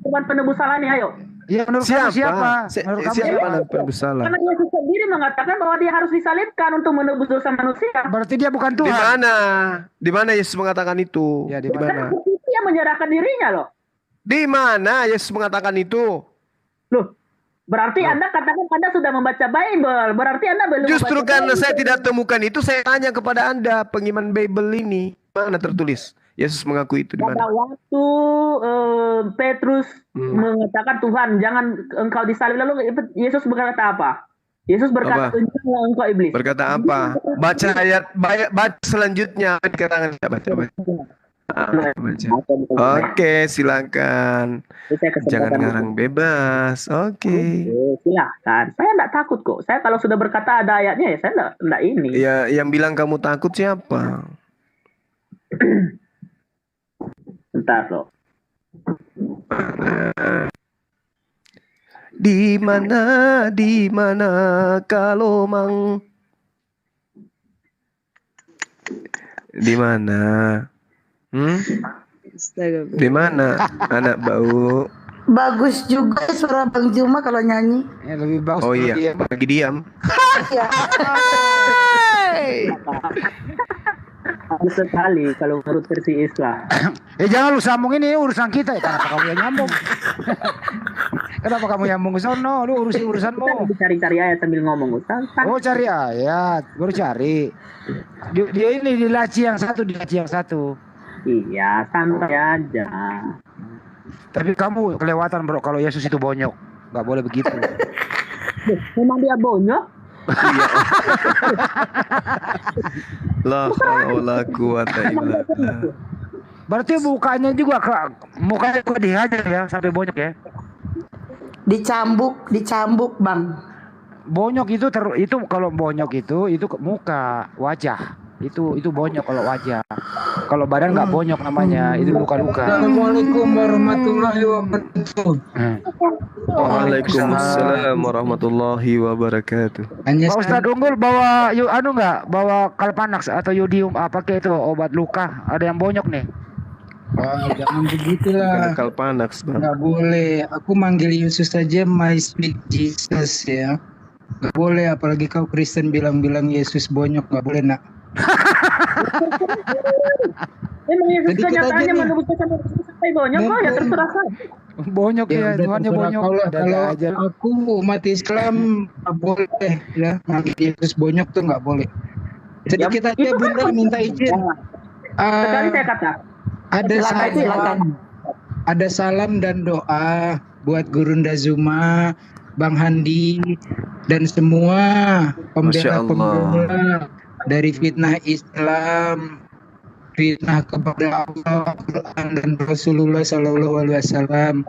Korban penebus salah nih, ayo. Ya menurut kamu siapa? Menurut kamu siapa penebus salah? Karena Yesus sendiri mengatakan bahwa dia harus disalibkan untuk menebus dosa manusia. Berarti dia bukan Tuhan. Di mana Yesus mengatakan itu? Ya di mana? Dia menyerahkan dirinya loh. Di mana Yesus mengatakan itu? Loh, berarti Anda katakan Anda sudah membaca Bible. Berarti Anda belum Justru membaca karena Bible. saya tidak temukan itu, saya tanya kepada Anda, pengiman Bible ini. Mana tertulis? Yesus mengaku itu di Pada mana? waktu Petrus mengatakan, Tuhan jangan engkau disalib, lalu Yesus berkata apa? Yesus berkata, Apa? tunjuklah engkau iblis. Berkata apa? Baca ayat, baca selanjutnya. Baca. Oke, silakan. Jangan ngarang bebas. Oke. Silakan. Saya enggak takut kok. Saya kalau sudah berkata ada ayatnya ya saya enggak ini. Ya, yang bilang kamu takut siapa? Bentar loh. Di mana kalau mang di mana? Di mana anak bau? Bagus juga suara Bang Juma kalau nyanyi. Lebih bagus. Oh iya, lagi diam. Bagus sekali kalau menurut versi Islam. Jangan lu sambung, ini urusan kita ya. Kenapa kamu yang nyambung? Kenapa kamu nyambung ke sono? Lu urusin urusanmu. Cari-cari ayat sambil ngomong, Ustaz. Oh, cari ayat, baru cari. Dia ini di laci yang satu. Iya, santai aja. Tapi kamu kelewatan bro, kalau Yesus itu bonyok. Gak boleh begitu. Memang dia bonyok? La haula quwata illa billah. Berarti mukanya juga dihajar ya sampai bonyok ya. Dicambuk Bang. Bonyok itu kalau bonyok itu muka, wajah. Itu bonyok kalau wajah. Kalau badan nggak bonyok namanya, itu luka-luka. Assalamualaikum warahmatullahi wabarakatuh. Waalaikumsalam warahmatullahi wabarakatuh. Pak Ustadz Unggul bawa bawa Kalpanax atau Yodium pakai itu obat luka. Ada yang bonyok nih. Wah, jangan begitulah. Kalpanax, Bang. Nggak boleh. Aku manggil Yesus saja my sweet Jesus ya. Nggak boleh, apalagi kau Kristen bilang-bilang Yesus bonyok, nggak boleh nak. Emang Yesus kenyataannya menurut saya sampai bonyok kok ya terserah saya. Bonyok ya, Tuhannya bonyok. Kalau aku umat Islam nggak boleh ya, manggil Yesus bonyok tuh nggak boleh. Sedikit aja Bunda minta izin. Sekali saya kata. Ada salam dan doa buat Gurunda Zuma, Bang Handi, dan semua pembela-pembela dari fitnah Islam, fitnah kepada Allah, Quran dan Rasulullah Sallallahu Alaihi Wasallam.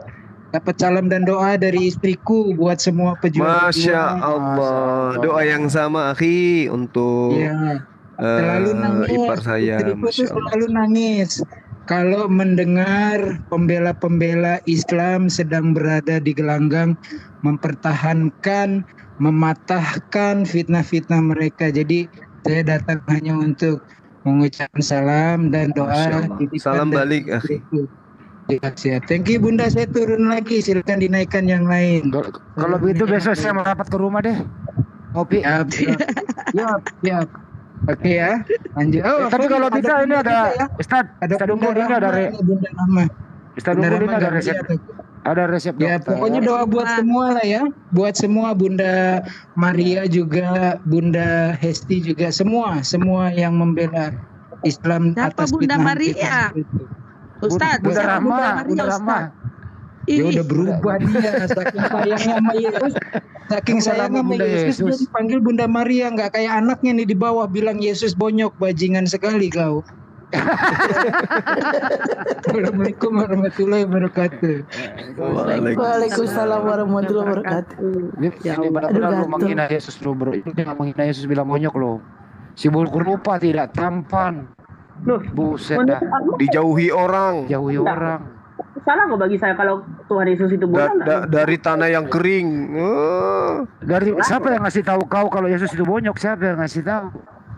Dapat salam dan doa dari istriku buat semua pejuang. Masya Allah, doa yang sama akhi untuk selalu nangis. Ipar saya. Istriku tuh selalu nangis kalau mendengar pembela-pembela Islam sedang berada di gelanggang mempertahankan, mematahkan fitnah-fitnah mereka. Jadi saya datang hanya untuk mengucapkan salam dan doa. Salam balik, akhi. Ya, thank you Bunda, saya turun lagi, silakan dinaikkan yang lain. Kalau begitu besok saya merapat ke rumah deh. Ngopi. Siap. Oke ya, lanjut. Tapi kalau bisa ini ada Ustadz Unggul ini ada resep. Ada resep ya, pokoknya doa buat semua lah ya. Buat semua, Bunda Maria juga, Bunda Hesti juga, semua yang membela Islam atas Bunda fitnah Maria? Ustadz, Bunda Rahma. Ya udah berubah dia, saking sayangnya sama Yesus. Saking sayangnya sama Yesus dia dipanggil Bunda Maria, nggak kayak anaknya nih di bawah bilang Yesus bonyok, bajingan sekali kau. Assalamualaikum warahmatullahi wabarakatuh. Waalaikumsalam warahmatullahi wabarakatuh. Ini benar-benar lu menghina Yesus lu bro. Itu jangan menghina Yesus bilang bonyok lo. Si buruk rupa tidak tampan. Buset dah. Dijauhi orang. Salah kok bagi saya kalau Tuhan Yesus itu bonyok. Dari tanah yang kering. Dari siapa yang ngasih tahu kau kalau Yesus itu bonyok? Siapa yang ngasih tahu?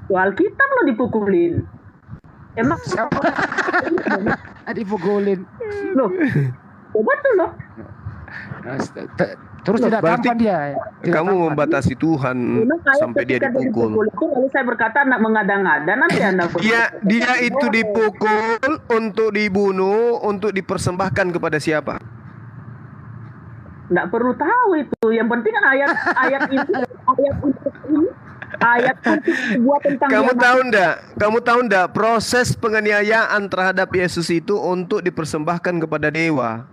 Alkitab lo dipukulin. Emang siapa? Dipukulin. Loh, betul loh. Terus tidak Berarti tampan dia. Tidak kamu tampan. membatasi Tuhan Memang saya sampai dia ketika dipukul. itu lalu saya berkata nak mengada-ngada nanti Anda Dia itu dipukul untuk dibunuh, untuk dipersembahkan kepada siapa? nggak perlu tahu itu. Yang penting kan ayat ini ayat buat tentang Kamu tahu ndak proses penganiayaan terhadap Yesus itu untuk dipersembahkan kepada dewa?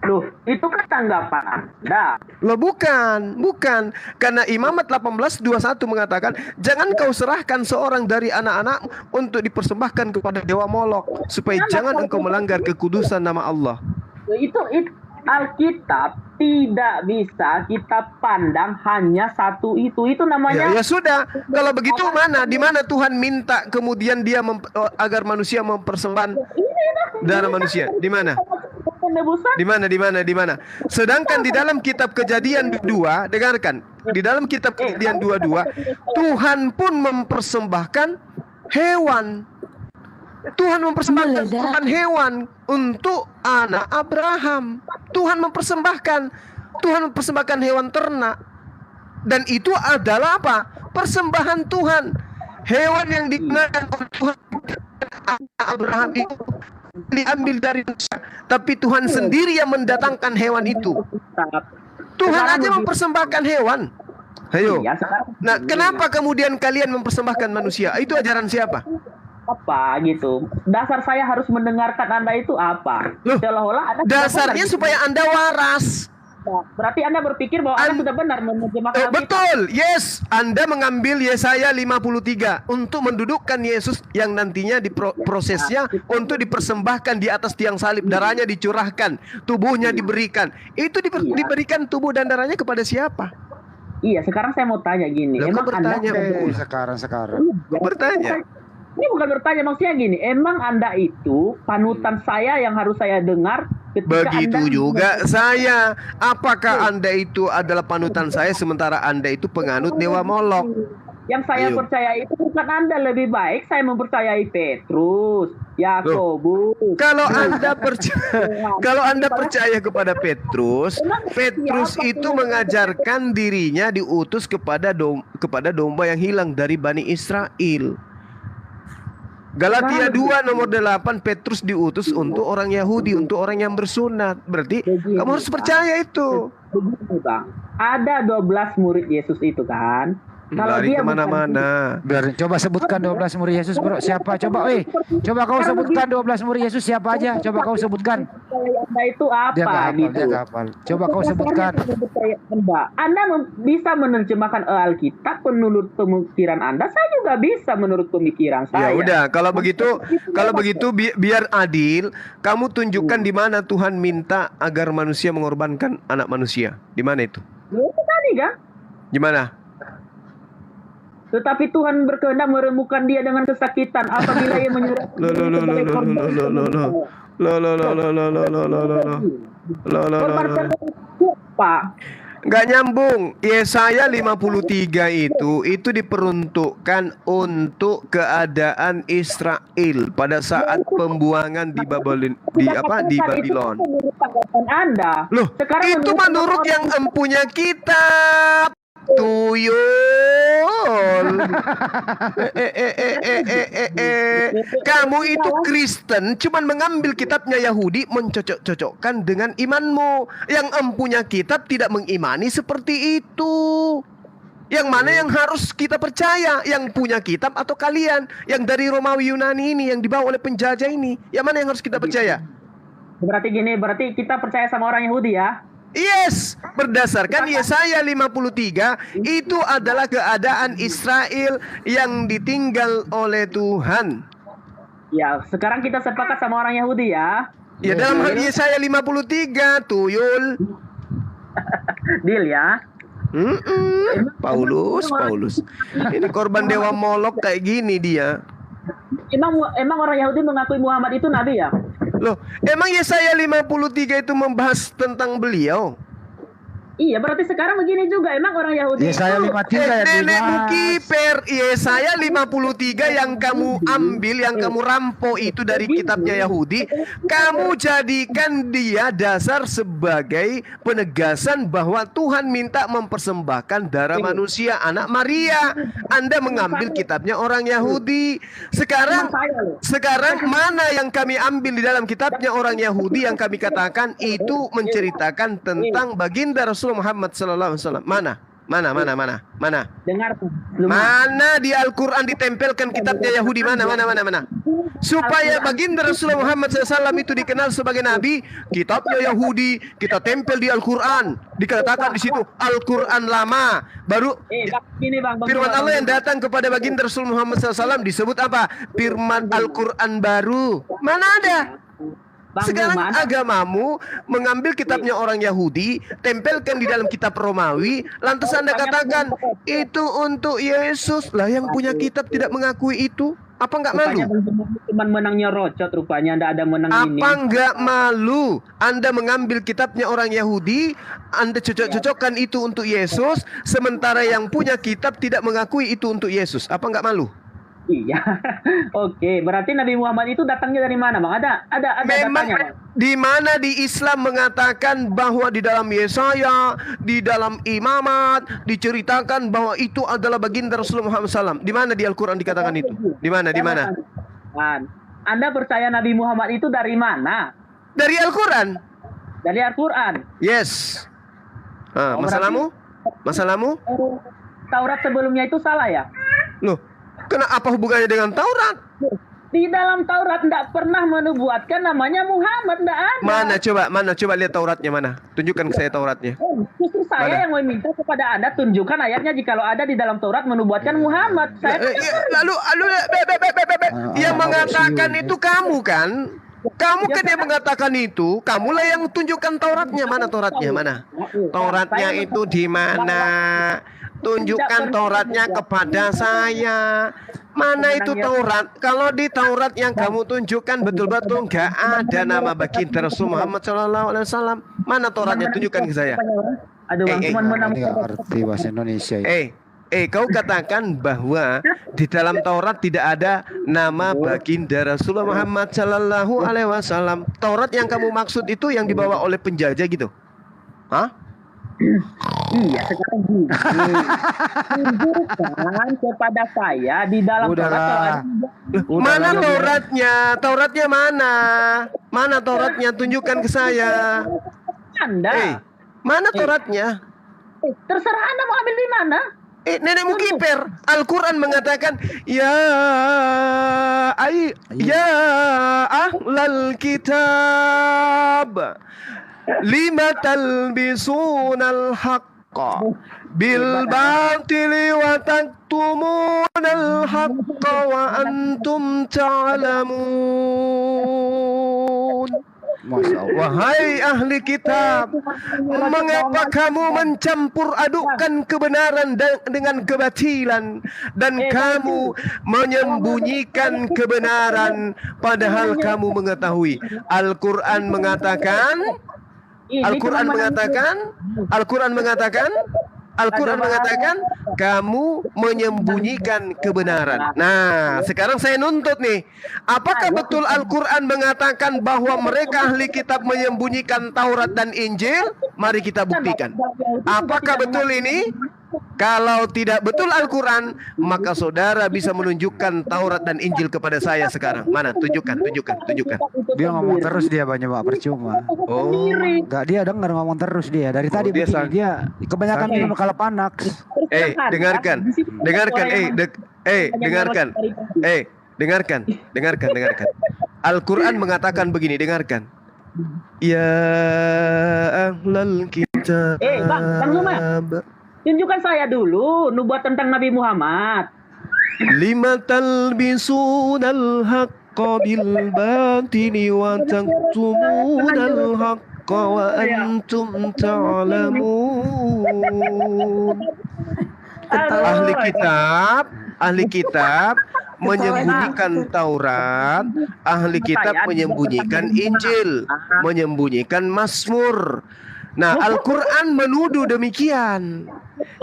Loh, itu kan tanggapan Anda. Loh bukan. Karena Imamat 18:21 mengatakan, jangan kau serahkan seorang dari anak-anak untuk dipersembahkan kepada dewa Molok, supaya jangan engkau melanggar kekudusan nama Allah. Itu Alkitab tidak bisa kita pandang hanya satu itu namanya. Ya sudah, kalau begitu di mana Tuhan minta kemudian dia agar manusia mempersembahkan darah manusia? Di mana? Di mana? Sedangkan di dalam kitab Kejadian 2, dengarkan, di dalam kitab Kejadian 22, Tuhan pun mempersembahkan hewan. Tuhan mempersembahkan hewan untuk anak Abraham. Tuhan mempersembahkan hewan ternak. Dan itu adalah apa? Persembahan Tuhan. Hewan yang digunakan oleh Tuhan Abraham itu diambil dari Musa, tapi Tuhan sendiri yang mendatangkan hewan itu. Tuhan aja mempersembahkan hewan. Ayo. Nah, kenapa kemudian kalian mempersembahkan manusia? Itu ajaran siapa? Apa gitu? Dasar saya harus mendengarkan Anda itu apa? Seolah-olah Anda dasarnya supaya Anda waras. Berarti Anda berpikir bahwa Anda sudah benar menerjemahkan betul, yes. Anda mengambil Yesaya 53 untuk mendudukkan Yesus yang nantinya prosesnya untuk dipersembahkan di atas tiang salib, darahnya dicurahkan, tubuhnya diberikan. Itu diberikan tubuh dan darahnya kepada siapa? Iya, sekarang saya mau tanya gini. Emang Anda sekarang bertanya. Ini bukan bertanya, maksudnya gini. Emang Anda itu panutan saya yang harus saya dengar ketika begitu Anda juga saya. Apakah Anda itu adalah panutan saya sementara Anda itu penganut dewa Molok? Yang saya percaya itu bukan Anda. Lebih baik saya mempercayai Petrus, Yakobus. Kalau Anda percaya kepada Petrus itu mengajarkan dirinya diutus kepada domba yang hilang dari Bani Israel. Galatia 2 nomor 8, Petrus diutus untuk orang Yahudi, untuk orang yang bersunat. Berarti kamu harus percaya itu. Begini, Bang. Ada 12 murid Yesus itu kan. Kalau Lari dia kemana-mana. Coba sebutkan 12 murid Yesus, bro. Siapa? Coba, coba kau sebutkan 12 murid Yesus siapa aja? Coba kau sebutkan. Anda itu apa? Dia nggak hafal. Coba kau sebutkan. Anda bisa menerjemahkan Alkitab menurut pemikiran Anda. Saya juga bisa menurut pemikiran saya. Ya udah, kalau begitu biar adil, kamu tunjukkan di mana Tuhan minta agar manusia mengorbankan anak manusia. Di mana itu? Itu tadi kan? Di mana? Tetapi Tuhan berkehendak meremukkan dia dengan kesakitan apabila ia menyerah. Nggak nyambung. Yesaya 53 itu diperuntukkan untuk keadaan Israel pada saat pembuangan di Babylon, di Babylon. Loh, itu menurut yang empunya kitab. Tuyul. Kamu itu Kristen cuman mengambil kitabnya Yahudi mencocok-cocokkan dengan imanmu. Yang empunya kitab tidak mengimani seperti itu. Yang mana yang harus kita percaya? Yang punya kitab atau kalian? Yang dari Romawi Yunani ini, yang dibawa oleh penjajah ini, yang mana yang harus kita percaya? Berarti kita percaya sama orang Yahudi ya? Yes, berdasarkan Yesaya 53 itu adalah keadaan Israel yang ditinggal oleh Tuhan. Ya, sekarang kita sepakat sama orang Yahudi ya. Ya, dalam hal Yesaya 53, tuyul. Deal ya. Paulus. Ini korban dewa Molok kayak gini dia. Emang orang Yahudi mengakui Muhammad itu nabi ya? Loh, emang Yesaya 53 itu membahas tentang beliau? Iya, berarti sekarang begini juga. Emang orang Yahudi Yesaya itu 53 ayat Nenekmu 5. kiper, Yesaya 53 yang kamu ambil, yang kamu rampok itu dari kitabnya Yahudi, kamu jadikan dia dasar sebagai penegasan bahwa Tuhan minta mempersembahkan darah manusia anak Maria. Anda mengambil kitabnya orang Yahudi. Sekarang mana yang kami ambil di dalam kitabnya orang Yahudi yang kami katakan itu menceritakan tentang baginda Rasulullah Muhammad sallallahu alaihi wasallam? Mana? dengar Mana di Al-Quran ditempelkan kitabnya Yahudi? Mana? Supaya baginda Rasulullah Muhammad SAW itu dikenal sebagai Nabi, kitabnya Yahudi kita tempel di Al-Quran. Dikatakan di situ Al-Quran lama. Baru firman Allah yang datang kepada baginda Rasulullah Muhammad SAW disebut apa? Firman Al-Quran baru. Mana ada? Sekarang agamamu mengambil kitabnya orang Yahudi, tempelkan di dalam kitab Romawi, lantas Anda katakan itu untuk Yesus. Lah yang punya kitab tidak mengakui itu. Apa enggak malu? Cuman menangnya rocot rupanya, Anda ada menang ini. Apa enggak malu? Anda mengambil kitabnya orang Yahudi, Anda cocok-cocokkan itu untuk Yesus, sementara yang punya kitab tidak mengakui itu untuk Yesus. Apa enggak malu? Iya. Oke, berarti Nabi Muhammad itu datangnya dari mana, Bang? Ada Memang datanya, Bang? di mana di Islam mengatakan bahwa di dalam Yesaya, di dalam Imamat diceritakan bahwa itu adalah baginda Rasulullah Muhammad SAW. Di mana di Al-Quran dikatakan itu? Di mana? Anda percaya Nabi Muhammad itu dari mana? Dari Al-Quran. Dari Al-Quran. Yes. Masalahmu? Taurat sebelumnya itu salah ya? Loh, apa hubungannya dengan Taurat? Di dalam Taurat tidak pernah menubuatkan namanya Muhammad, tidak ada. Mana coba lihat Tauratnya mana? Tunjukkan ke saya Tauratnya. Justru saya yang meminta kepada Anda tunjukkan ayatnya jikalau ada di dalam Taurat menubuatkan Muhammad. Lalu yang mengatakan itu kamu kan? Kamu kan yang mengatakan itu, kamulah yang tunjukkan Tauratnya. Mana Tauratnya? Mana? Tauratnya itu di mana? Tunjukkan Tauratnya kepada saya. Mana itu Taurat? Kalau di Taurat yang kamu tunjukkan betul-betul nggak ada nama baginda Rasul Muhammad SAW. Mana Tauratnya? Tunjukkan ke saya. Ngerti bahasa Indonesia. Kau katakan bahwa di dalam Taurat tidak ada nama baginda Rasulullah Muhammad SAW. Taurat yang kamu maksud itu yang dibawa oleh penjajah gitu? Hah? Iya, sekarang gini. Tunjukkan kepada saya di dalam Taurat. Mana Tauratnya? Tauratnya mana? Mana Tauratnya? Tunjukkan ke saya. Anda. Mana Tauratnya? Terserah Anda mau ambil di mana. Nenekmu kiper. Al-Quran mengatakan ya ahlal kitab lima talbisunal haqqa bil batili wa taktumunal haqqa wa antum ta'lamun. Wahai ahli kitab, mengapa kamu mencampur adukkan kebenaran dengan kebatilan dan kamu menyembunyikan kebenaran padahal kamu mengetahui? Al-Quran mengatakan kamu menyembunyikan kebenaran. Nah, sekarang saya nuntut nih. Apakah betul Al-Quran mengatakan bahwa mereka ahli kitab menyembunyikan Taurat dan Injil? Mari kita buktikan. Apakah betul ini? Kalau tidak betul Al-Quran, maka saudara bisa menunjukkan Taurat dan Injil kepada saya sekarang. Mana? Tunjukkan. Dia ngomong terus dia banyak Pak, percuma. Enggak, dia dengar ngomong terus dia. Dari tadi dia kebanyakan minum kalau panak. Dengarkan. Al-Quran mengatakan begini, dengarkan. Ya ahlal kitab. Bang Zuma. Tunjukkan saya dulu nubuat tentang Nabi Muhammad. Lima talbisunal haqqa bil batili wa taktumunal haqqa wa antum ta'lamun. Ahli kitab menyembunyikan Taurat, ahli kitab menyembunyikan Injil, menyembunyikan Mazmur. Nah, Al-Quran menuduh demikian.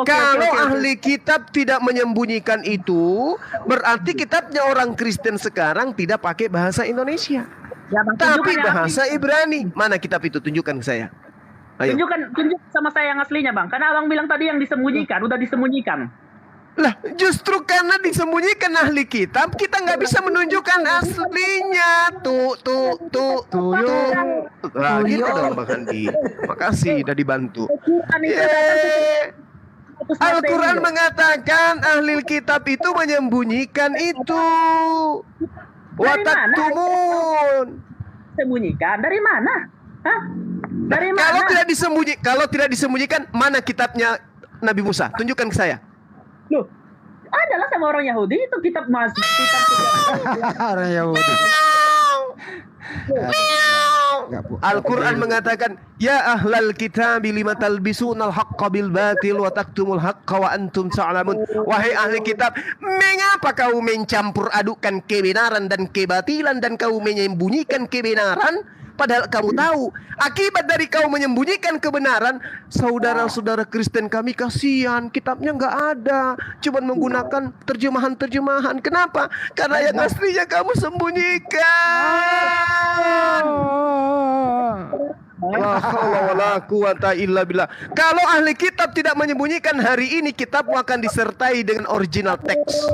Kalau ahli kitab tidak menyembunyikan itu, berarti kitabnya orang Kristen sekarang tidak pakai bahasa Indonesia, tapi bahasa Ibrani. Mana kitab itu? Tunjukkan ke saya. Ayo. Tunjuk sama saya yang aslinya, Bang. Karena Abang bilang tadi yang disembunyikan, udah disembunyikan. Lah, justru karena disembunyikan ahli kitab, kita nggak bisa menunjukkan aslinya. Tuh. Nah, gitu dong Bang Handi. Makasih udah dibantu. Al-Quran mengatakan ahli kitab itu menyembunyikan itu. Wataktumun. Sembunyikan dari mana? Hah? Dari mana? Kalau tidak disembunyikan, mana kitabnya Nabi Musa? Tunjukkan ke saya. Loh, adalah sama orang Yahudi itu kitab Orang Yahudi. Al-Quran mengatakan, ya ahlal kitab lima talbisunal haqqa bil batil wa taktumul haqqa wa antum ta'lamun. Wahai ahli kitab, mengapa kau mencampur adukan kebenaran dan kebatilan dan kau menyembunyikan kebenaran? Padahal kamu tahu akibat dari kau menyembunyikan kebenaran. Saudara-saudara Kristen kami kasihan, kitabnya nggak ada, cuma menggunakan terjemahan-terjemahan. Kenapa? Karena yang aslinya kamu sembunyikan. La haula wala quwata illa billah. Kalau ahli kitab tidak menyembunyikan, hari ini kitabmu akan disertai dengan original teks,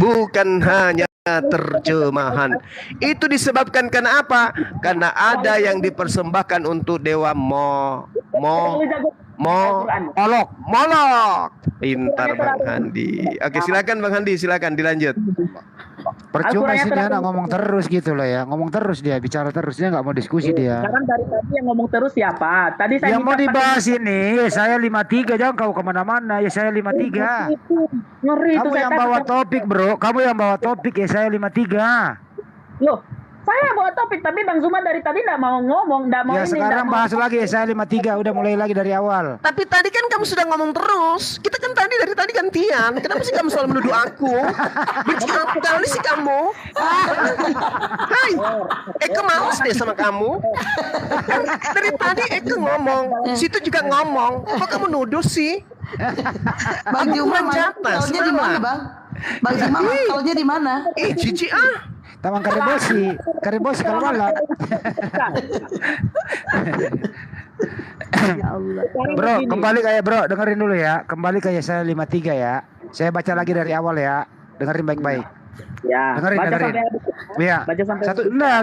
bukan hanya terjemahan. Itu disebabkan karena apa? Karena ada yang dipersembahkan untuk dewa Molok. Pintar Bang Handi. Oke, silakan Bang Handi, silakan dilanjut. Percuma sih dia ngomong terus gitu loh ya. Ngomong terus dia, bicara terus, dia nggak mau diskusi dia. Sekarang dari tadi yang ngomong terus siapa? Tadi saya yang mau dibahas ini, saya 53, jangan kau kemana-mana. Ya saya 53. Ngeri itu. Kamu yang bawa topik bro, kamu yang bawa topik ya, saya 53. Loh, saya bawa topik, tapi Bang Zuma dari tadi nggak mau ngomong, nggak mau ya, ini. Sekarang bahas lagi ya, saya 53, udah mulai lagi dari awal. Tapi tadi kan kamu sudah ngomong terus. Kita kan dari tadi gantian. Kenapa sih kamu selalu menuduh aku? Bercakap kali sih kamu. Hai, Eko males deh sama kamu. Dari tadi Eko ngomong, situ juga ngomong. Kok kamu nuduh sih? Bang Juma, mangkalnya di mana, Bang? Bang Juma, mangkalnya di mana? Cici ah. Taman Karibosi kalau malam. Bro, kembali kayak bro, dengerin dulu ya. Kembali kayak saya 53 ya. Saya baca lagi dari awal ya. Dengerin baik-baik. Ya. Dengerin. Iya.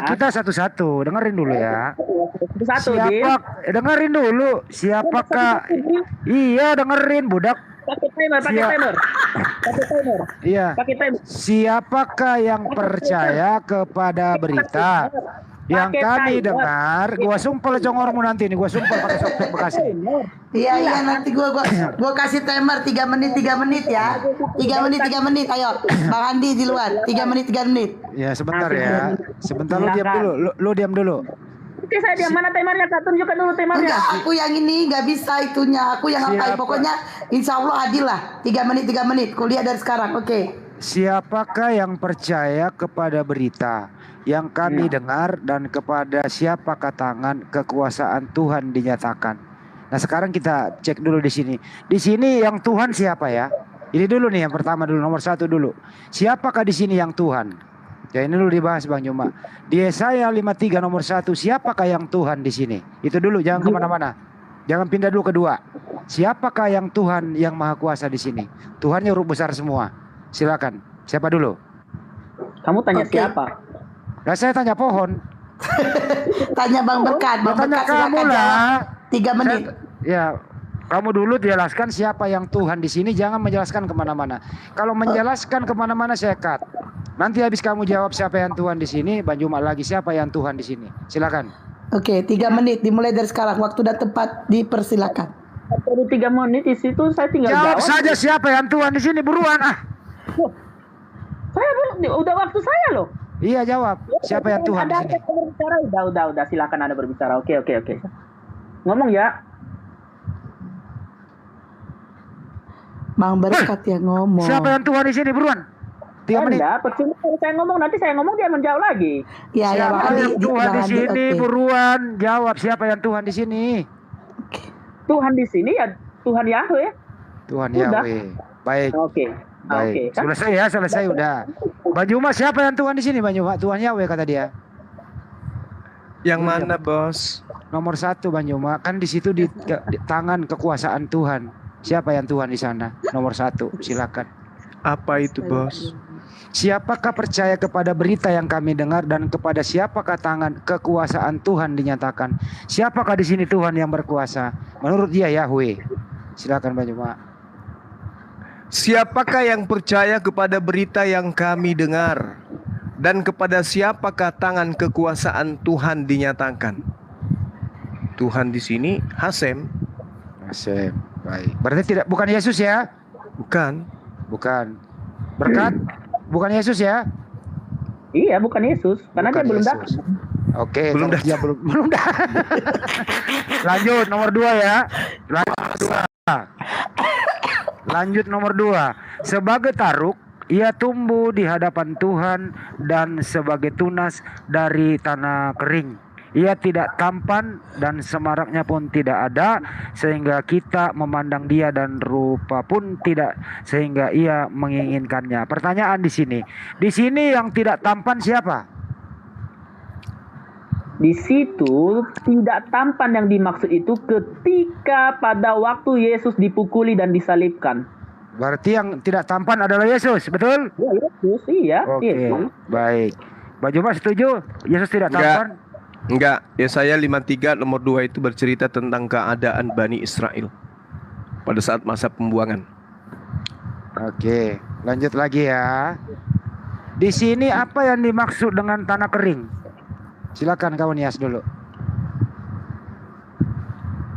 Kita satu-satu. Dengerin dulu ya. Dengerin dulu. Siapakah? Iya, dengerin budak. Pakai timer. Iya. Siapakah yang percaya kepada berita yang kami dengar? Gua sumpel congormu nanti nih, gua sumpel pakai softtek Bekasi. Iya nanti gua kasih timer 3 menit ya. 3 menit ayo. Bang Andi di luar. 3 menit. Ya, sebentar ya. Sebentar, lu diam dulu. Oke, saya diam. Mana timernya, Kak? Tunjukkan dulu timernya. Enggak, aku yang ini nggak bisa itunya. Aku yang ngapain? Pokoknya insya Allah adil lah. 3 menit. Kuliah dari sekarang. Oke. Siapakah yang percaya kepada berita yang kami dengar dan kepada siapakah tangan kekuasaan Tuhan dinyatakan? Nah, sekarang kita cek dulu di sini. Di sini yang Tuhan siapa ya? Ini dulu nih yang pertama dulu, nomor 1 dulu. Siapakah di sini yang Tuhan? Ya ini dulu dibahas Bang Juma. Di Yesaya 53 nomor 1, siapakah yang Tuhan di sini? Itu dulu, jangan kemana-mana. Jangan pindah dulu kedua. Siapakah yang Tuhan yang Maha Kuasa di sini? Tuhannya huruf besar semua. Silakan. Siapa dulu? Kamu tanya siapa? Nah, saya tanya pohon. Tanya Bang Berkat. Bang Berkat silakan jawab. 3 menit. Ya. Kamu dulu jelaskan siapa yang Tuhan di sini, jangan menjelaskan kemana-mana. Kalau menjelaskan kemana-mana saya cut. Nanti habis kamu jawab siapa yang Tuhan di sini, Bang Juma lagi siapa yang Tuhan di sini. Silakan. Oke, 3 menit dimulai dari sekarang. Waktu dan tempat dipersilakan. Baru 3 menit di situ saya tinggal jawab saja siapa yang Tuhan di sini, buruan ah. Saya belum, udah waktu saya loh. Iya, jawab. Siapa yang Tuhan di sini? Udah silakan Anda berbicara. Oke. Ngomong ya. Bang Berkat yang ngomong. Siapa yang Tuhan di sini, buruan? 3 menit. Percuma saya ngomong, nanti saya ngomong dia menjawab lagi. Siapa yang Tuhan di sini, buruan jawab siapa yang Tuhan di sini. Tuhan di sini ya Tuhan Yahweh. Tuhan Udah. Yahweh. Baik. Oke. Baik. Kan? Selesai ya, selesai udah. Bang Juma, siapa yang Tuhan di sini, Bang Juma? Tuhan Yahweh kata dia. Yang mana, Bos? Nomor 1, Bang Juma. Kan di situ di tangan kekuasaan Tuhan. Siapa yang Tuhan di sana? Nomor 1, silakan. Apa itu, Bos? Siapakah percaya kepada berita yang kami dengar dan kepada siapakah tangan kekuasaan Tuhan dinyatakan? Siapakah di sini Tuhan yang berkuasa? Menurut dia Yahweh. Silakan Bang Juma. Siapakah yang percaya kepada berita yang kami dengar dan kepada siapakah tangan kekuasaan Tuhan dinyatakan? Tuhan di sini Hasem. Hasem. Baik. Berarti bukan Yesus ya? Bukan. Bukan. Berkat? Bukan Yesus ya? Iya, bukan Yesus, karena Bukan dia belum Yesus. datang. Oke, Belum kalau dia belum datang. Lanjut nomor 2 ya. Lanjut nomor 2. Sebagai taruk, ia tumbuh di hadapan Tuhan dan sebagai tunas dari tanah kering. Ia tidak tampan dan semaraknya pun tidak ada, sehingga kita memandang dia dan rupa pun tidak, sehingga ia menginginkannya. Pertanyaan di sini yang tidak tampan siapa? Di situ tidak tampan yang dimaksud itu ketika pada waktu Yesus dipukuli dan disalibkan. Berarti yang tidak tampan adalah Yesus, betul? Ya, Yesus, iya. Oke, Yesus. baik. Bang Juma setuju? Yesus tidak tampan? Enggak, Yesaya 53 nomor 2 itu bercerita tentang keadaan Bani Israel pada saat masa pembuangan. Oke, lanjut lagi ya. Di sini apa yang dimaksud dengan tanah kering? Silakan kawan Yas dulu.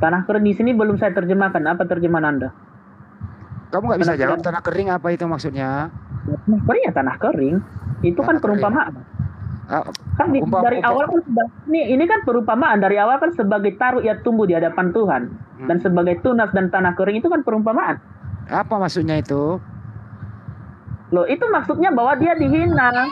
Tanah kering di sini belum saya terjemahkan. Apa terjemahan Anda? Kamu nggak bisa jawab tanah kering apa itu maksudnya? Tanah kering ya tanah kering. Itu kan perumpamaan. Kan dari awal kan sudah ini kan perumpamaan dari awal kan sebagai taruk ia tumbuh di hadapan Tuhan dan sebagai tunas dan tanah kering itu kan perumpamaan. Apa maksudnya itu? Loh, itu maksudnya bahwa dia dihina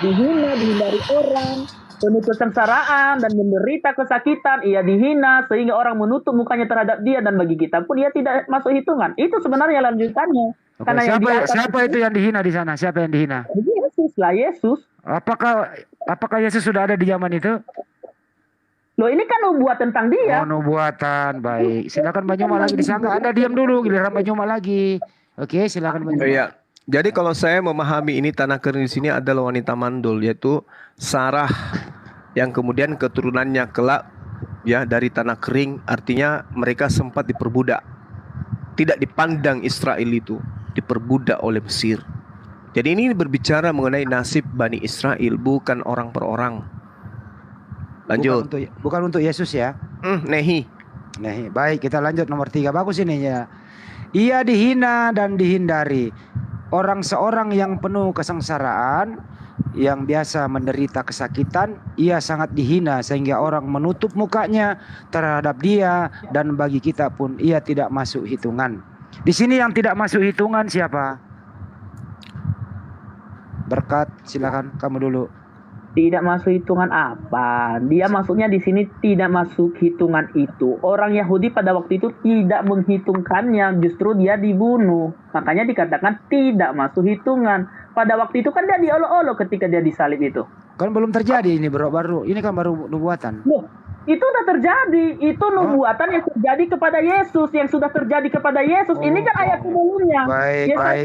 dihindari orang, penuh kesengsaraan dan menderita kesakitan, ia dihina sehingga orang menutup mukanya terhadap dia dan bagi kita pun dia tidak masuk hitungan. Itu sebenarnya lanjutannya. Oke, Karena siapa itu yang dihina di sana? Siapa yang dihina? Yesus lah, Yesus. Apakah Yesus sudah ada di zaman itu? Loh, ini kan nubuat tentang dia. Oh, nubuatan. Baik. Silakan Bang Juma lagi disangka. Anda diam dulu, giliran Bang Juma lagi. Oke, silakan Bang Juma. Iya. Jadi kalau saya memahami ini tanah kering di sini adalah wanita mandul, yaitu Sarah yang kemudian keturunannya kelak ya dari tanah kering, artinya mereka sempat diperbudak. Tidak dipandang Israel itu, diperbudak oleh Mesir. Jadi ini berbicara mengenai nasib Bani Israel, bukan orang per orang. Lanjut. Bukan untuk Yesus ya. Nehi. Baik, kita lanjut nomor 3. Bagus ini ya. Ia dihina dan dihindari. Seorang yang penuh kesengsaraan, yang biasa menderita kesakitan, ia sangat dihina sehingga orang menutup mukanya terhadap dia dan bagi kita pun ia tidak masuk hitungan. Di sini yang tidak masuk hitungan siapa? Berkat, silakan kamu dulu. Tidak masuk hitungan apa? Dia maksudnya di sini tidak masuk hitungan itu. Orang Yahudi pada waktu itu tidak menghitungkannya, justru dia dibunuh. Makanya dikatakan tidak masuk hitungan. Pada waktu itu kan dia diolok-olok ketika dia disalib itu. Kan belum terjadi ini baru. Ini kan baru nubuatan. Loh, itu udah terjadi. Itu nubuatan yang terjadi kepada Yesus, yang sudah terjadi kepada Yesus. Ini kan ayat sebelumnya.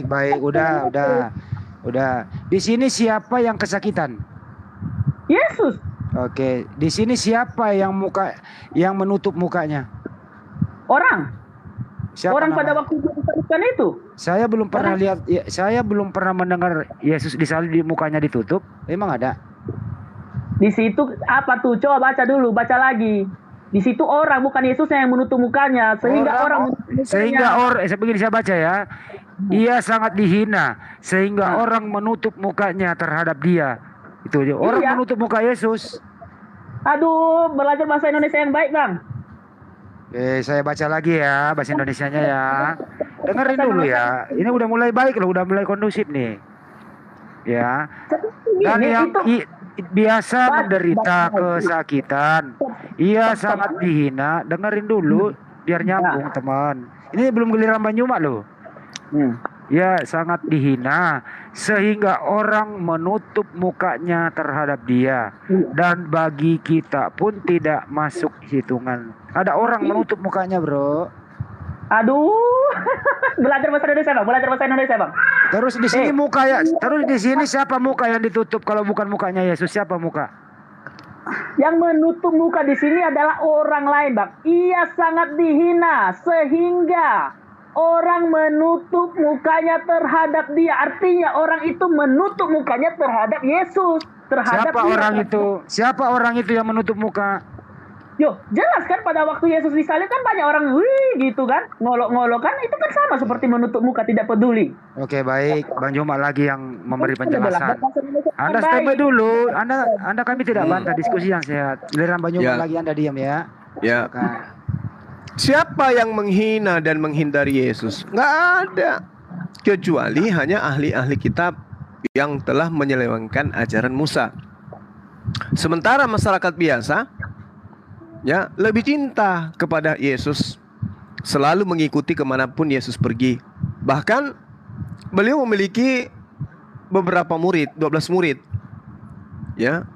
Baik. Udah. Di sini siapa yang kesakitan? Yesus. Oke, di sini siapa yang menutup mukanya? Orang. Siapa orang namanya? pada waktu disalibkan itu. Saya belum pernah lihat, saya belum pernah mendengar Yesus disalib di mukanya ditutup. Emang ada? Di situ apa tuh? Coba baca dulu, baca lagi. Di situ orang, bukan Yesus yang menutup mukanya, sehingga saya baca ya. Ia sangat dihina sehingga orang menutup mukanya terhadap dia. Itu aja. Orang menutup muka Yesus. Aduh, belajar bahasa Indonesia yang baik, Bang. Saya baca lagi ya bahasa Indonesianya ya. Dengerin dulu ya. Ini udah mulai baik loh, udah mulai kondusif nih. Ya. Dan yang biasa menderita kesakitan, ia sangat dihina. Dengerin dulu. biar nyambung teman. Ini belum giliran Banyumas loh. Ya, sangat dihina sehingga orang menutup mukanya terhadap dia, dan bagi kita pun tidak masuk hitungan. Ada orang menutup mukanya, bro. Aduh, belajar bahasa Indonesia bang, belajar bahasa Indonesia bang. Terus di sini muka ya, terus di sini siapa muka yang ditutup kalau bukan mukanya Yesus? Siapa muka? Yang menutup muka di sini adalah orang lain bang. Ia sangat dihina sehingga orang menutup mukanya terhadap dia. Artinya orang itu menutup mukanya terhadap Yesus. Terhadap siapa dia. Orang itu? Siapa orang itu yang menutup muka? Yo, jelas kan pada waktu Yesus disalib kan banyak orang wih gitu kan, ngolok-ngolok kan, itu kan sama seperti menutup muka, tidak peduli. Oke, baik, Bang Juma lagi yang memberi penjelasan. Anda stay dulu, Anda kami tidak bantah, diskusi yang sehat. Giliran Bang Juma lagi, Anda diam ya. Ya. Siapa yang menghina dan menghindari Yesus? Nggak ada, kecuali hanya ahli-ahli kitab yang telah menyelewengkan ajaran Musa. Sementara masyarakat biasa ya lebih cinta kepada Yesus, selalu mengikuti kemanapun Yesus pergi. Bahkan beliau memiliki beberapa murid, 12 murid. Ya.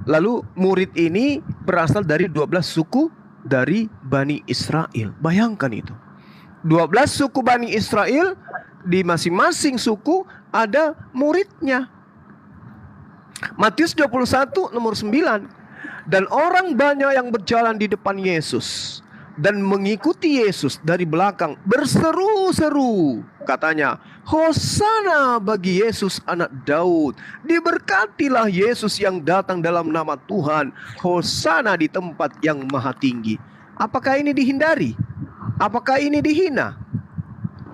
Lalu murid ini berasal dari 12 suku dari Bani Israel. Bayangkan itu. 12 suku Bani Israel, di masing-masing suku ada muridnya. Matius 21 nomor 9. Dan orang banyak yang berjalan di depan Yesus dan mengikuti Yesus dari belakang berseru-seru, katanya, Hosana bagi Yesus anak Daud, diberkatilah Yesus yang datang dalam nama Tuhan, Hosana di tempat yang maha tinggi. Apakah ini dihindari? Apakah ini dihina?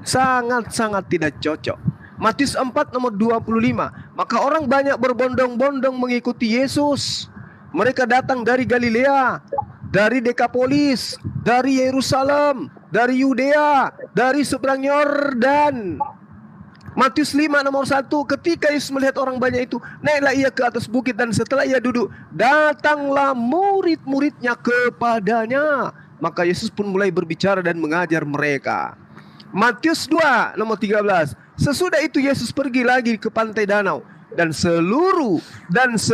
Sangat-sangat tidak cocok. Matius 4 nomor 25. Maka orang banyak berbondong-bondong mengikuti Yesus. Mereka datang dari Galilea, dari Dekapolis, dari Yerusalem, dari Yudea, dari seberang Yordan. Matius 5 nomor 1. Ketika Yesus melihat orang banyak itu, naiklah ia ke atas bukit, dan setelah ia duduk, datanglah murid-muridnya kepadanya. Maka Yesus pun mulai berbicara dan mengajar mereka. Matius 2 nomor 13. Sesudah itu Yesus pergi lagi ke pantai danau, dan seluruh orang,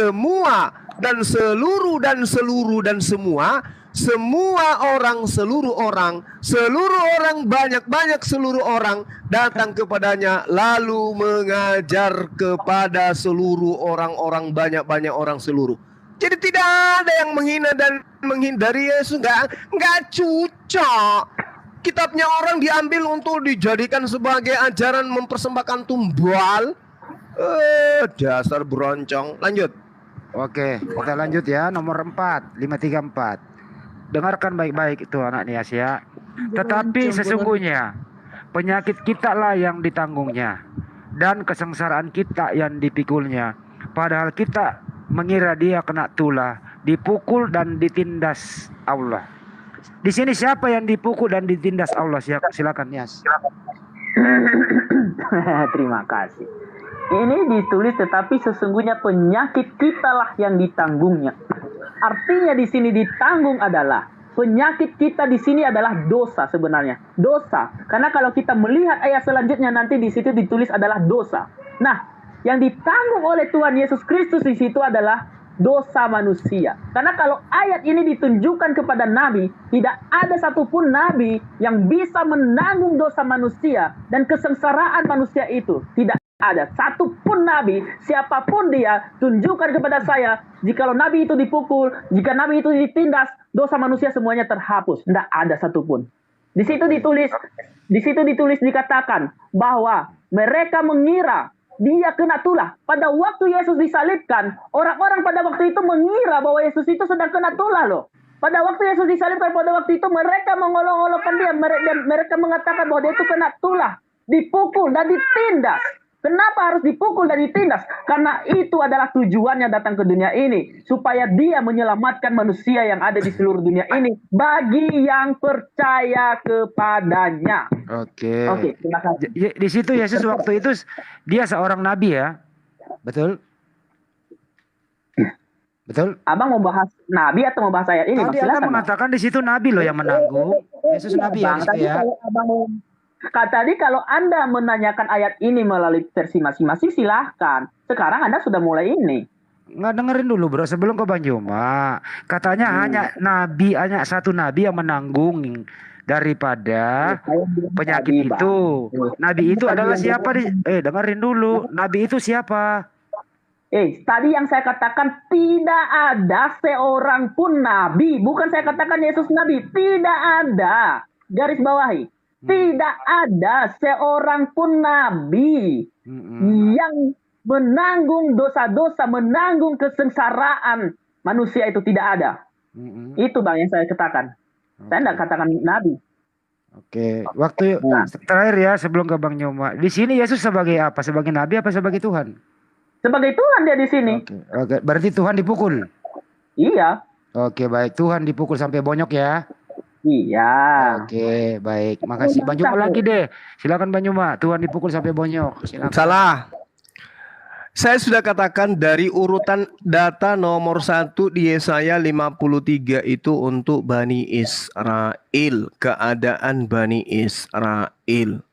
banyak seluruh orang datang kepadanya, lalu mengajar kepada seluruh orang-orang, banyak orang seluruh. Jadi tidak ada yang menghina dan menghindari Yesus, nggak cocok. Kitabnya orang diambil untuk dijadikan sebagai ajaran mempersembahkan tumbal. Dasar beroncong. Lanjut. Oke, kita lanjut ya. Nomor 4, 534. Dengarkan baik-baik itu anak Nias ya. Tetapi sesungguhnya penyakit kita lah yang ditanggungnya, dan kesengsaraan kita yang dipikulnya. Padahal kita mengira dia kena tulah, dipukul dan ditindas Allah. Di sini siapa yang dipukul dan ditindas Allah? Silakan Nias. Terima kasih. Ini ditulis tetapi sesungguhnya penyakit kita lah yang ditanggungnya. Artinya di sini ditanggung adalah penyakit kita di sini adalah dosa sebenarnya. Dosa. Karena kalau kita melihat ayat selanjutnya nanti di situ ditulis adalah dosa. Nah, yang ditanggung oleh Tuhan Yesus Kristus di situ adalah dosa manusia. Karena kalau ayat ini ditunjukkan kepada nabi, tidak ada satupun nabi yang bisa menanggung dosa manusia dan kesengsaraan manusia itu. Tidak ada satupun nabi, siapapun dia, tunjukkan kepada saya, jikalau nabi itu dipukul, jika nabi itu ditindas, dosa manusia semuanya terhapus. Tidak ada satupun. Di situ ditulis dikatakan bahwa mereka mengira dia kena tulah. Pada waktu Yesus disalibkan, orang-orang pada waktu itu mengira bahwa Yesus itu sedang kena tulah loh. Pada waktu Yesus disalibkan, pada waktu itu mereka mengolok-olokkan dia. Mereka mengatakan bahwa dia itu kena tulah, dipukul dan ditindas. Kenapa harus dipukul dan ditindas? Karena itu adalah tujuannya datang ke dunia ini. Supaya dia menyelamatkan manusia yang ada di seluruh dunia ini. Bagi yang percaya kepadanya. Oke, terima kasih. Di situ Yesus waktu itu dia seorang nabi ya. Betul? Betul? Abang mau bahas nabi atau mau bahas ayat ini? Tadi Anda mengatakan di situ nabi loh yang menanggung. Yesus nabi ya, Bang, di situ tadi ya. kalau abang tadi kalau Anda menanyakan ayat ini melalui versi masing-masing silahkan. Sekarang Anda sudah mulai ini. Nggak dengerin dulu bro, sebelum ke Bang Juma. Katanya hanya satu nabi yang menanggung daripada penyakit itu. Nabi itu adalah siapa? Dengerin dulu. Nabi itu siapa? Tadi yang saya katakan tidak ada seorang pun nabi. Bukan saya katakan Yesus nabi. Tidak ada. Garis bawahi. Tidak ada seorang pun nabi yang menanggung dosa-dosa, menanggung kesengsaraan manusia itu tidak ada. Itu Bang yang saya katakan. Saya tidak katakan nabi. Oke, waktu terakhir ya sebelum ke Bang Nyoma. Di sini Yesus sebagai apa? Sebagai nabi apa sebagai Tuhan? Sebagai Tuhan dia di sini. Oke, berarti Tuhan dipukul. Iya. Oke, baik. Tuhan dipukul sampai bonyok ya. Iya. Oke, baik. Makasih. Bang Nyoma lagi deh. Silakan Bang Nyoma. Tuhan dipukul sampai bonyok. Silakan. Salah. Saya sudah katakan dari urutan data nomor 1 di Yesaya 53 itu untuk Bani Israel. Keadaan Bani Israel.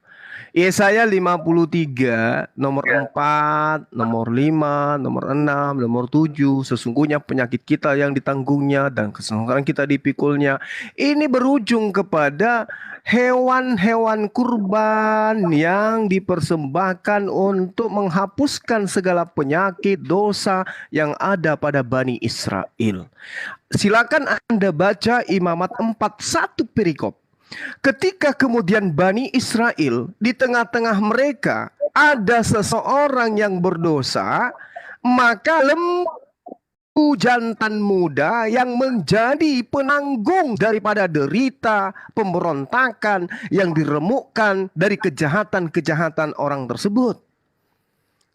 Yesaya 53 nomor 4, nomor 5, nomor 6, nomor 7. Sesungguhnya penyakit kita yang ditanggungnya dan kesengsaraan kita dipikulnya. Ini berujung kepada hewan-hewan kurban yang dipersembahkan untuk menghapuskan segala penyakit dosa yang ada pada Bani Israel. Silakan Anda baca Imamat 4:1 perikop. Ketika kemudian Bani Israel di tengah-tengah mereka ada seseorang yang berdosa, maka lembu jantan muda yang menjadi penanggung daripada derita, pemberontakan yang diremukkan dari kejahatan-kejahatan orang tersebut.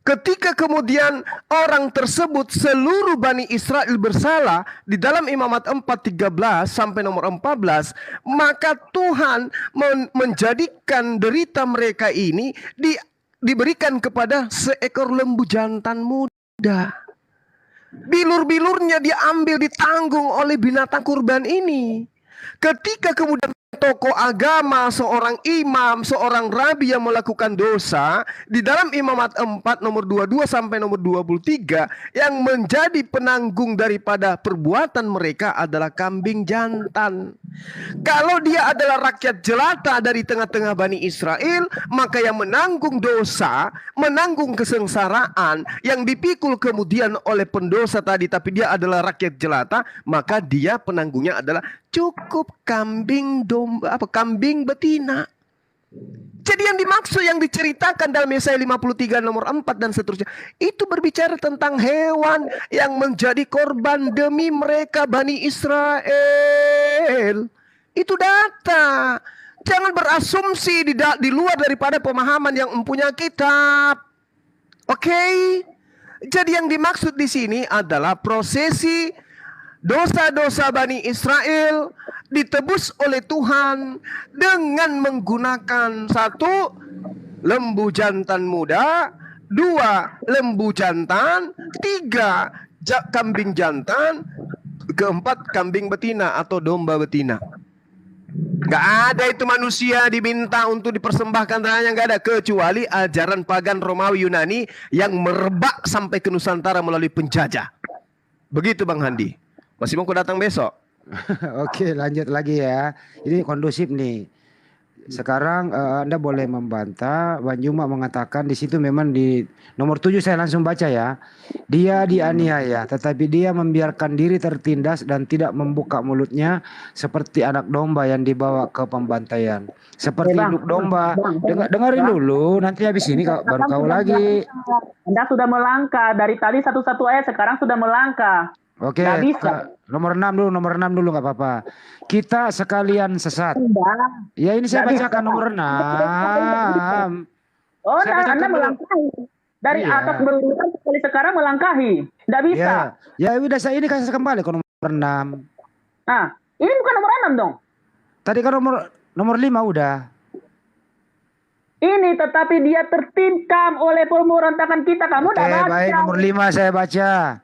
Ketika kemudian orang tersebut seluruh Bani Israel bersalah di dalam Imamat 4:13 sampai nomor 14, maka Tuhan menjadikan derita mereka ini diberikan kepada seekor lembu jantan muda. Bilur-bilurnya diambil, ditanggung oleh binatang kurban ini. Ketika kemudian tokoh agama, seorang imam, seorang rabi yang melakukan dosa, di dalam Imamat 4 nomor 22 sampai nomor 23, yang menjadi penanggung daripada perbuatan mereka adalah kambing jantan. Kalau dia adalah rakyat jelata dari tengah-tengah Bani Israel, maka yang menanggung dosa, menanggung kesengsaraan, yang dipikul kemudian oleh pendosa tadi, tapi dia adalah rakyat jelata, maka dia penanggungnya adalah cukup kambing betina. Jadi yang dimaksud, yang diceritakan dalam Yesaya 53 nomor 4 dan seterusnya, itu berbicara tentang hewan yang menjadi korban demi mereka Bani Israel. Itu data. Jangan berasumsi di luar daripada pemahaman yang mempunyai kitab. Oke? Jadi yang dimaksud di sini adalah prosesi dosa-dosa Bani Israel ditebus oleh Tuhan dengan menggunakan 1 lembu jantan muda, 2 lembu jantan, 3 kambing jantan, 4 kambing betina atau domba betina. Gak ada itu manusia diminta untuk dipersembahkan tanahnya, gak ada, kecuali ajaran pagan Romawi Yunani yang merebak sampai ke Nusantara melalui penjajah. Begitu Bang Handi. Masih mau datang besok? Oke, lanjut lagi ya. Ini kondusif nih. Sekarang Anda boleh membantah. Bang Juma mengatakan di situ memang di nomor 7 saya langsung baca ya. Dia dianiaya, tetapi dia membiarkan diri tertindas dan tidak membuka mulutnya seperti anak domba yang dibawa ke pembantaian. Seperti induk domba. Dengerin dulu, nanti habis ini baru kau lagi. Anda sudah melangkah dari tadi satu-satu ayat, sekarang sudah melangkah. Oke, nomor 6 dulu nggak apa-apa. Kita sekalian sesat. Ya ini saya bacakan nomor 6. Oh, Anda melangkahi. Dari atas berurutan sekali sekarang melangkahi. Tidak bisa. Ya udah, saya ini kasih kembali ke nomor 6. Nah, ini bukan nomor 6 dong. Tadi kan nomor 5 udah. Ini tetapi dia tertinkam oleh pemberontakan kita. Kamu udah baca. Baik, nomor 5 saya baca.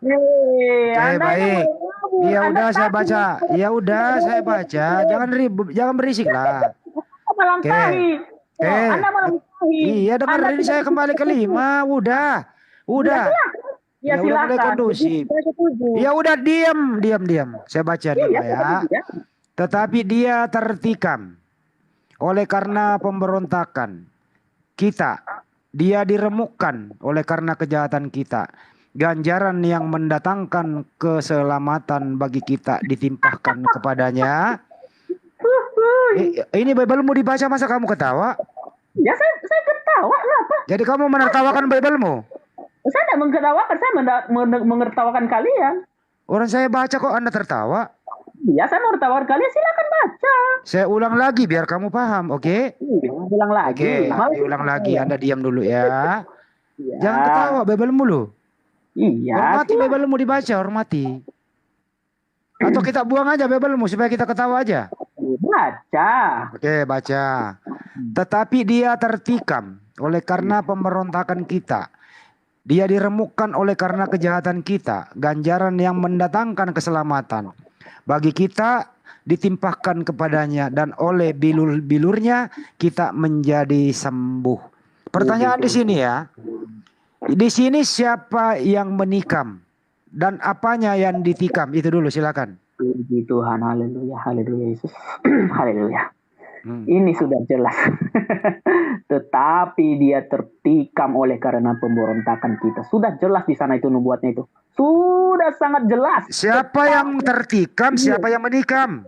Anda baik. Ya Anda udah saya takut baca. Ya udah saya baca. Jangan berisik lah. melangkahi. Oh, Anda melangkahi. Iya Anda dengerin saya kembali ke 5. Udah. Ya, Ya udah mulai silakan. kondusif. Saya setuju. Ya udah diam. Saya baca dulu Iya, ya. Tetapi dia tertikam oleh karena pemberontakan kita. Dia diremukkan oleh karena kejahatan kita. Ganjaran yang mendatangkan keselamatan bagi kita ditimpahkan kepadanya. Ini Bible-mu dibaca, masa kamu ketawa? Ya saya ketawa, kenapa? Jadi kamu menertawakan Bible-mu? Saya tidak mengetawakan, saya mengertawakan kalian. Orang saya baca kok Anda tertawa. Iya, saya mau tertawakan kalian, silakan baca. Saya ulang lagi biar kamu paham, oke? Iya, ulang lagi. Oke, ulang lagi. Anda diam dulu ya. Jangan ketawa Bible-mu loh. Iya. Hormati Bible-mu dibaca, hormati. Atau kita buang aja Bible-mu supaya kita ketawa aja. Baca. Oke, baca. Tetapi dia tertikam oleh karena pemberontakan kita. Dia diremukkan oleh karena kejahatan kita. Ganjaran yang mendatangkan keselamatan bagi kita ditimpahkan kepadanya, dan oleh bilur-bilurnya kita menjadi sembuh. Pertanyaan di sini ya. Di sini siapa yang menikam dan apanya yang ditikam? Itu dulu silakan. Puji Tuhan, haleluya, haleluya Yesus. Haleluya. Ini sudah jelas. Tetapi dia tertikam oleh karena pemberontakan kita. Sudah jelas di sana itu nubuatnya itu. Sudah sangat jelas. Siapa yang tertikam, siapa yang menikam?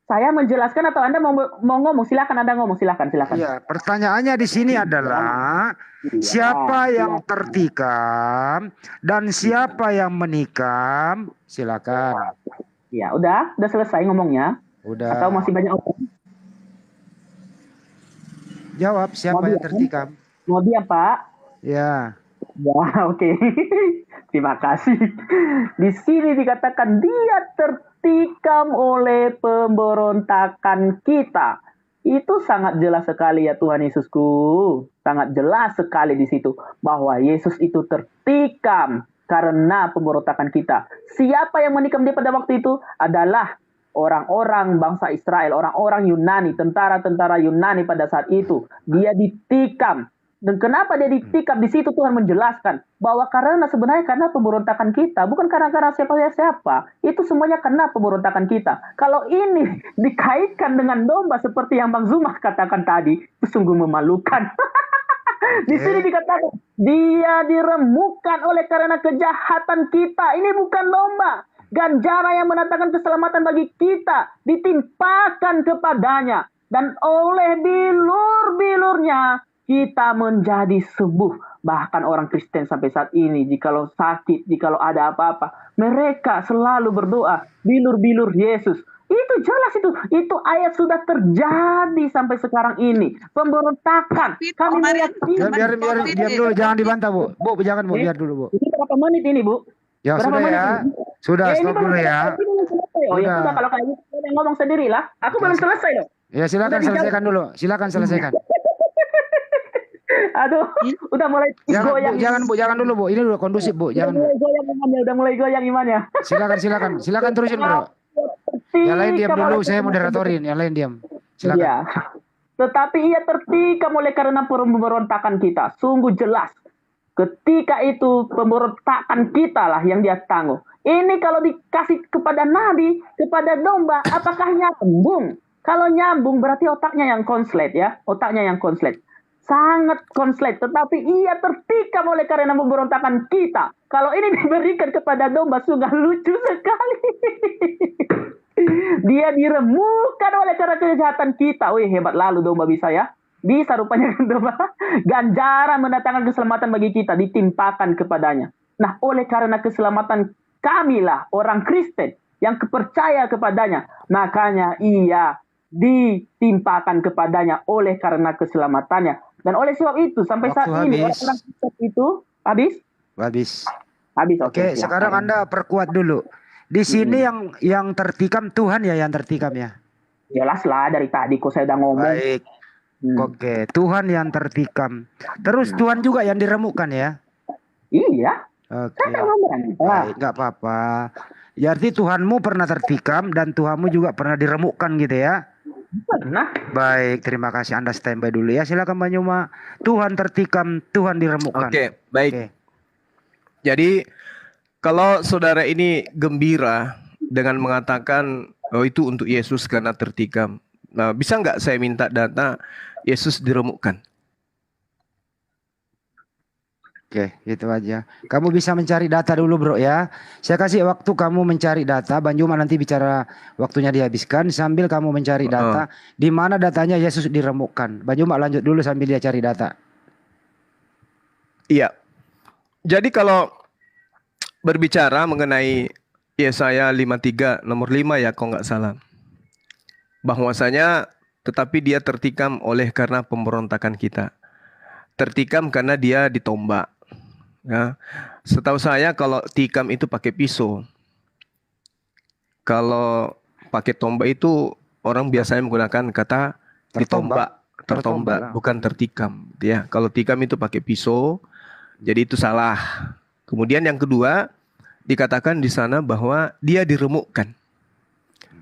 Saya menjelaskan atau Anda mau ngomong? Silakan Anda ngomong, silakan. Ya, pertanyaannya di sini adalah siapa yang tertikam dan siapa yang menikam? Silakan. Ya, udah selesai ngomongnya. Udah. Atau masih banyak orang? Jawab siapa yang tertikam? Mau dia, Pak? Ya. Ya, oke. Terima kasih. Di sini dikatakan dia tertikam oleh pemberontakan kita. Itu sangat jelas sekali ya Tuhan Yesusku. Sangat jelas sekali di situ bahwa Yesus itu tertikam karena pemberontakan kita. Siapa yang menikam dia pada waktu itu adalah orang-orang bangsa Israel, orang-orang Yunani, tentara-tentara Yunani pada saat itu. Dia ditikam. Dan kenapa dia ditikam? Di situ Tuhan menjelaskan bahwa sebenarnya karena pemberontakan kita, bukan karena siapa. Itu semuanya karena pemberontakan kita. Kalau ini dikaitkan dengan domba seperti yang Bang Zuma katakan tadi, itu sungguh memalukan. Di sini dikatakan dia diremukkan oleh karena kejahatan kita. Ini bukan domba. Ganjaran yang mendatangkan keselamatan bagi kita ditimpakan kepadanya, dan oleh bilur-bilurnya kita menjadi sembuh. Bahkan orang Kristen sampai saat ini, jikalau sakit, jikalau ada apa-apa, mereka selalu berdoa, bilur-bilur Yesus. Itu jelas itu ayat sudah terjadi sampai sekarang ini. Pemberontakan. Kami biar dulu, jangan dibantah Bu. Bu, jangan Bu, biar dulu Bu. Ini berapa menit ini Bu? Ya berapa sudah menit ya. ini? Sudah, stop dulu ya. Oh ya sudah, kalau kayak gitu yang ngomong sendirilah. Aku belum selesai loh. Ya silakan selesaikan dulu. Silakan selesaikan. Aduh, udah mulai goyang. Jangan dulu Bu. Ini dulu kondusif Bu. Jangan. Udah mulai goyang imannya. Silakan terusin Bro. Yang lain diam dulu, saya moderatorin. Yang lain diam. Silakan. Ya. Tetapi ia tertikam oleh karena pemberontakan kita. Sungguh jelas. Ketika itu pemberontakan kita lah yang dia tanggung. Ini kalau dikasih kepada nabi, kepada domba, apakah nyambung? Kalau nyambung berarti otaknya yang konslet ya. Otaknya yang konslet. Sangat konslet. Tetapi ia tertikam oleh karena pemberontakan kita. Kalau ini diberikan kepada domba, sungguh lucu sekali. Dia diremukkan oleh karena kejahatan kita. Wih, hebat lalu domba bisa ya. Bisa rupanya domba. Ganjaran mendatangkan keselamatan bagi kita ditimpakan kepadanya. Nah, oleh karena keselamatan kamilah orang Kristen yang percaya kepadanya, makanya ia ditimpakan kepadanya oleh karena keselamatannya. Dan oleh sebab itu sampai saat ini orang Kristen itu habis. Oke, sekarang Anda perkuat dulu. Di sini yang tertikam Tuhan ya, yang tertikam ya. Jelaslah dari tadi kok saya udah ngomong. Baik. Oke, Tuhan yang tertikam. Terus Tuhan juga yang diremukkan ya? Iya. Oke. Saya nggak membantah. Baik, nggak apa-apa. Berarti Tuhanmu pernah tertikam dan Tuhanmu juga pernah diremukkan gitu ya? Pernah. Baik, terima kasih. Anda standby dulu ya. Silakan Mbak Nyuma. Tuhan tertikam, Tuhan diremukkan. Oke, baik. Oke. Jadi kalau saudara ini gembira dengan mengatakan oh itu untuk Yesus karena tertikam. Nah, bisa nggak saya minta data Yesus diremukkan? Oke, gitu aja. Kamu bisa mencari data dulu bro ya. Saya kasih waktu kamu mencari data. Bang Juma nanti bicara waktunya dihabiskan. Sambil kamu mencari data. Di mana datanya Yesus diremukkan. Bang Juma lanjut dulu sambil dia cari data. Iya. Jadi kalau berbicara mengenai Yesaya 53 nomor 5 ya kalau nggak salah. Bahwasanya tetapi dia tertikam oleh karena pemberontakan kita. Tertikam karena dia ditombak. Ya. Setahu saya kalau tikam itu pakai pisau. Kalau pakai tombak itu orang biasanya menggunakan kata ditombak, tertombak, bukan tertikam. Ya, kalau tikam itu pakai pisau, jadi itu salah. Kemudian yang kedua dikatakan di sana bahwa dia diremukkan.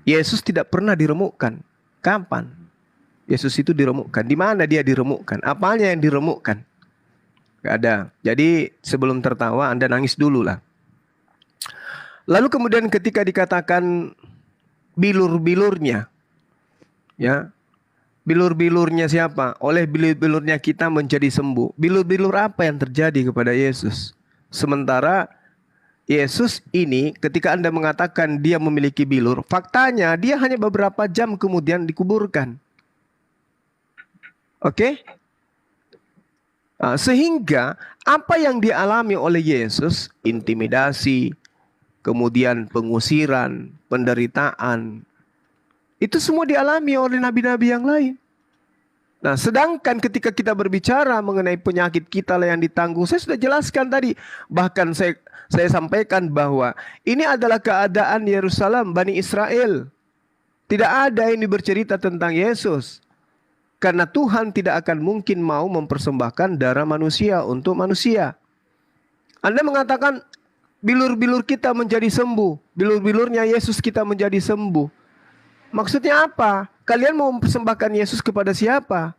Yesus tidak pernah diremukkan. Kapan? Yesus itu diremukkan. Di mana dia diremukkan? Apanya yang diremukkan? Gak ada. Jadi sebelum tertawa Anda nangis dulu lah. Lalu kemudian ketika dikatakan bilur-bilurnya, ya, bilur-bilurnya siapa? Oleh bilur-bilurnya kita menjadi sembuh. Bilur-bilur apa yang terjadi kepada Yesus? Sementara Yesus ini ketika Anda mengatakan dia memiliki bilur, faktanya dia hanya beberapa jam kemudian dikuburkan. Oke? Sehingga apa yang dialami oleh Yesus, intimidasi, kemudian pengusiran, penderitaan, itu semua dialami oleh nabi-nabi yang lain. Nah, sedangkan ketika kita berbicara mengenai penyakit kita yang ditanggung, saya sudah jelaskan tadi. Bahkan saya sampaikan bahwa ini adalah keadaan Yerusalem, Bani Israel. Tidak ada ini bercerita tentang Yesus. Karena Tuhan tidak akan mungkin mau mempersembahkan darah manusia untuk manusia. Anda mengatakan bilur-bilur kita menjadi sembuh. Bilur-bilurnya Yesus kita menjadi sembuh. Maksudnya apa? Kalian mau mempersembahkan Yesus kepada siapa?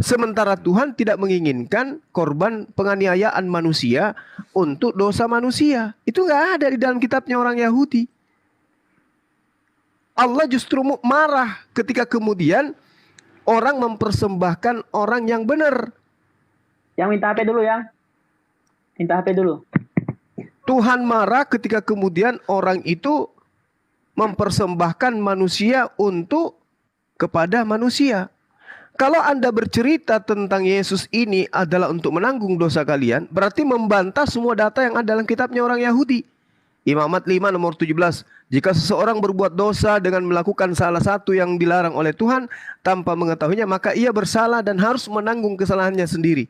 Sementara Tuhan tidak menginginkan korban penganiayaan manusia untuk dosa manusia. Itu nggak ada di dalam kitabnya orang Yahudi. Allah justru marah ketika kemudian orang mempersembahkan orang yang benar. Yang minta HP dulu yang. Minta HP dulu. Tuhan marah ketika kemudian orang itu mempersembahkan manusia untuk kepada manusia. Kalau Anda bercerita tentang Yesus ini adalah untuk menanggung dosa kalian, berarti membantah semua data yang ada dalam kitabnya orang Yahudi. Imamat 5 nomor 17. Jika seseorang berbuat dosa dengan melakukan salah satu yang dilarang oleh Tuhan tanpa mengetahuinya, maka ia bersalah dan harus menanggung kesalahannya sendiri.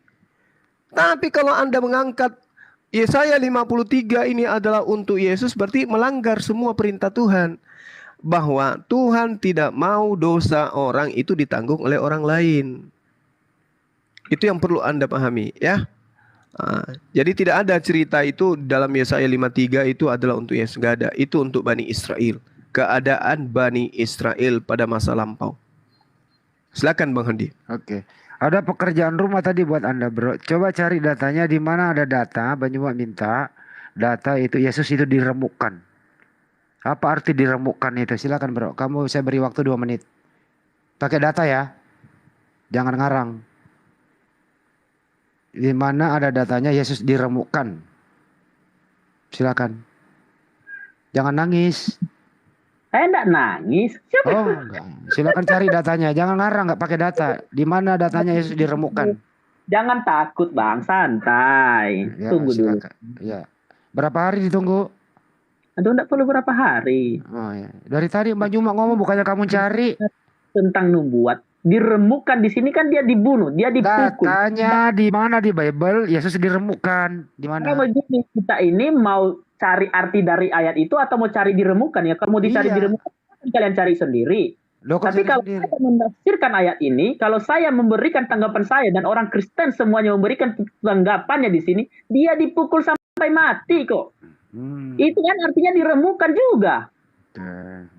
Tapi kalau Anda mengangkat Yesaya 53 ini adalah untuk Yesus, berarti melanggar semua perintah Tuhan. Bahwa Tuhan tidak mau dosa orang itu ditanggung oleh orang lain. Itu yang perlu Anda pahami ya. Jadi tidak ada cerita itu dalam Yesaya 53 itu adalah untuk Yesus, nggak ada. Itu untuk Bani Israel. Keadaan Bani Israel pada masa lampau. Silakan Bang Handi. Oke. Ada pekerjaan rumah tadi buat Anda bro. Coba cari datanya di mana ada data. Bang Juma minta data itu Yesus itu diremukkan. Apa arti diremukkan itu? Silakan bro. Kamu saya beri waktu 2 menit. Pakai data ya. Jangan ngarang. Di mana ada datanya Yesus diremukkan. Silakan. Jangan nangis. Saya enggak nangis. Siapa? Oh, enggak. Silakan cari datanya. Jangan ngarang, enggak pakai data. Di mana datanya Yesus diremukkan? Jangan takut, Bang. Santai. Ya, Tunggu silakan. dulu. Ya. Berapa hari ditunggu? Aduh, enggak perlu berapa hari. Oh ya. Dari tadi Mbak Juma ngomong bukannya kamu cari tentang nubuat. Diremukkan di sini kan dia dibunuh, dia dipukul. Datanya di mana di Bible Yesus diremukkan? Di mana? Kalau begini, kita ini mau cari arti dari ayat itu atau mau cari diremukkan ya? Kalau mau dicari diremukkan, kalian cari sendiri. Tapi kalau saya menafsirkan ayat ini, kalau saya memberikan tanggapan saya dan orang Kristen semuanya memberikan tanggapannya di sini, dia dipukul sama sampai mati kok. Itu kan artinya diremukkan juga.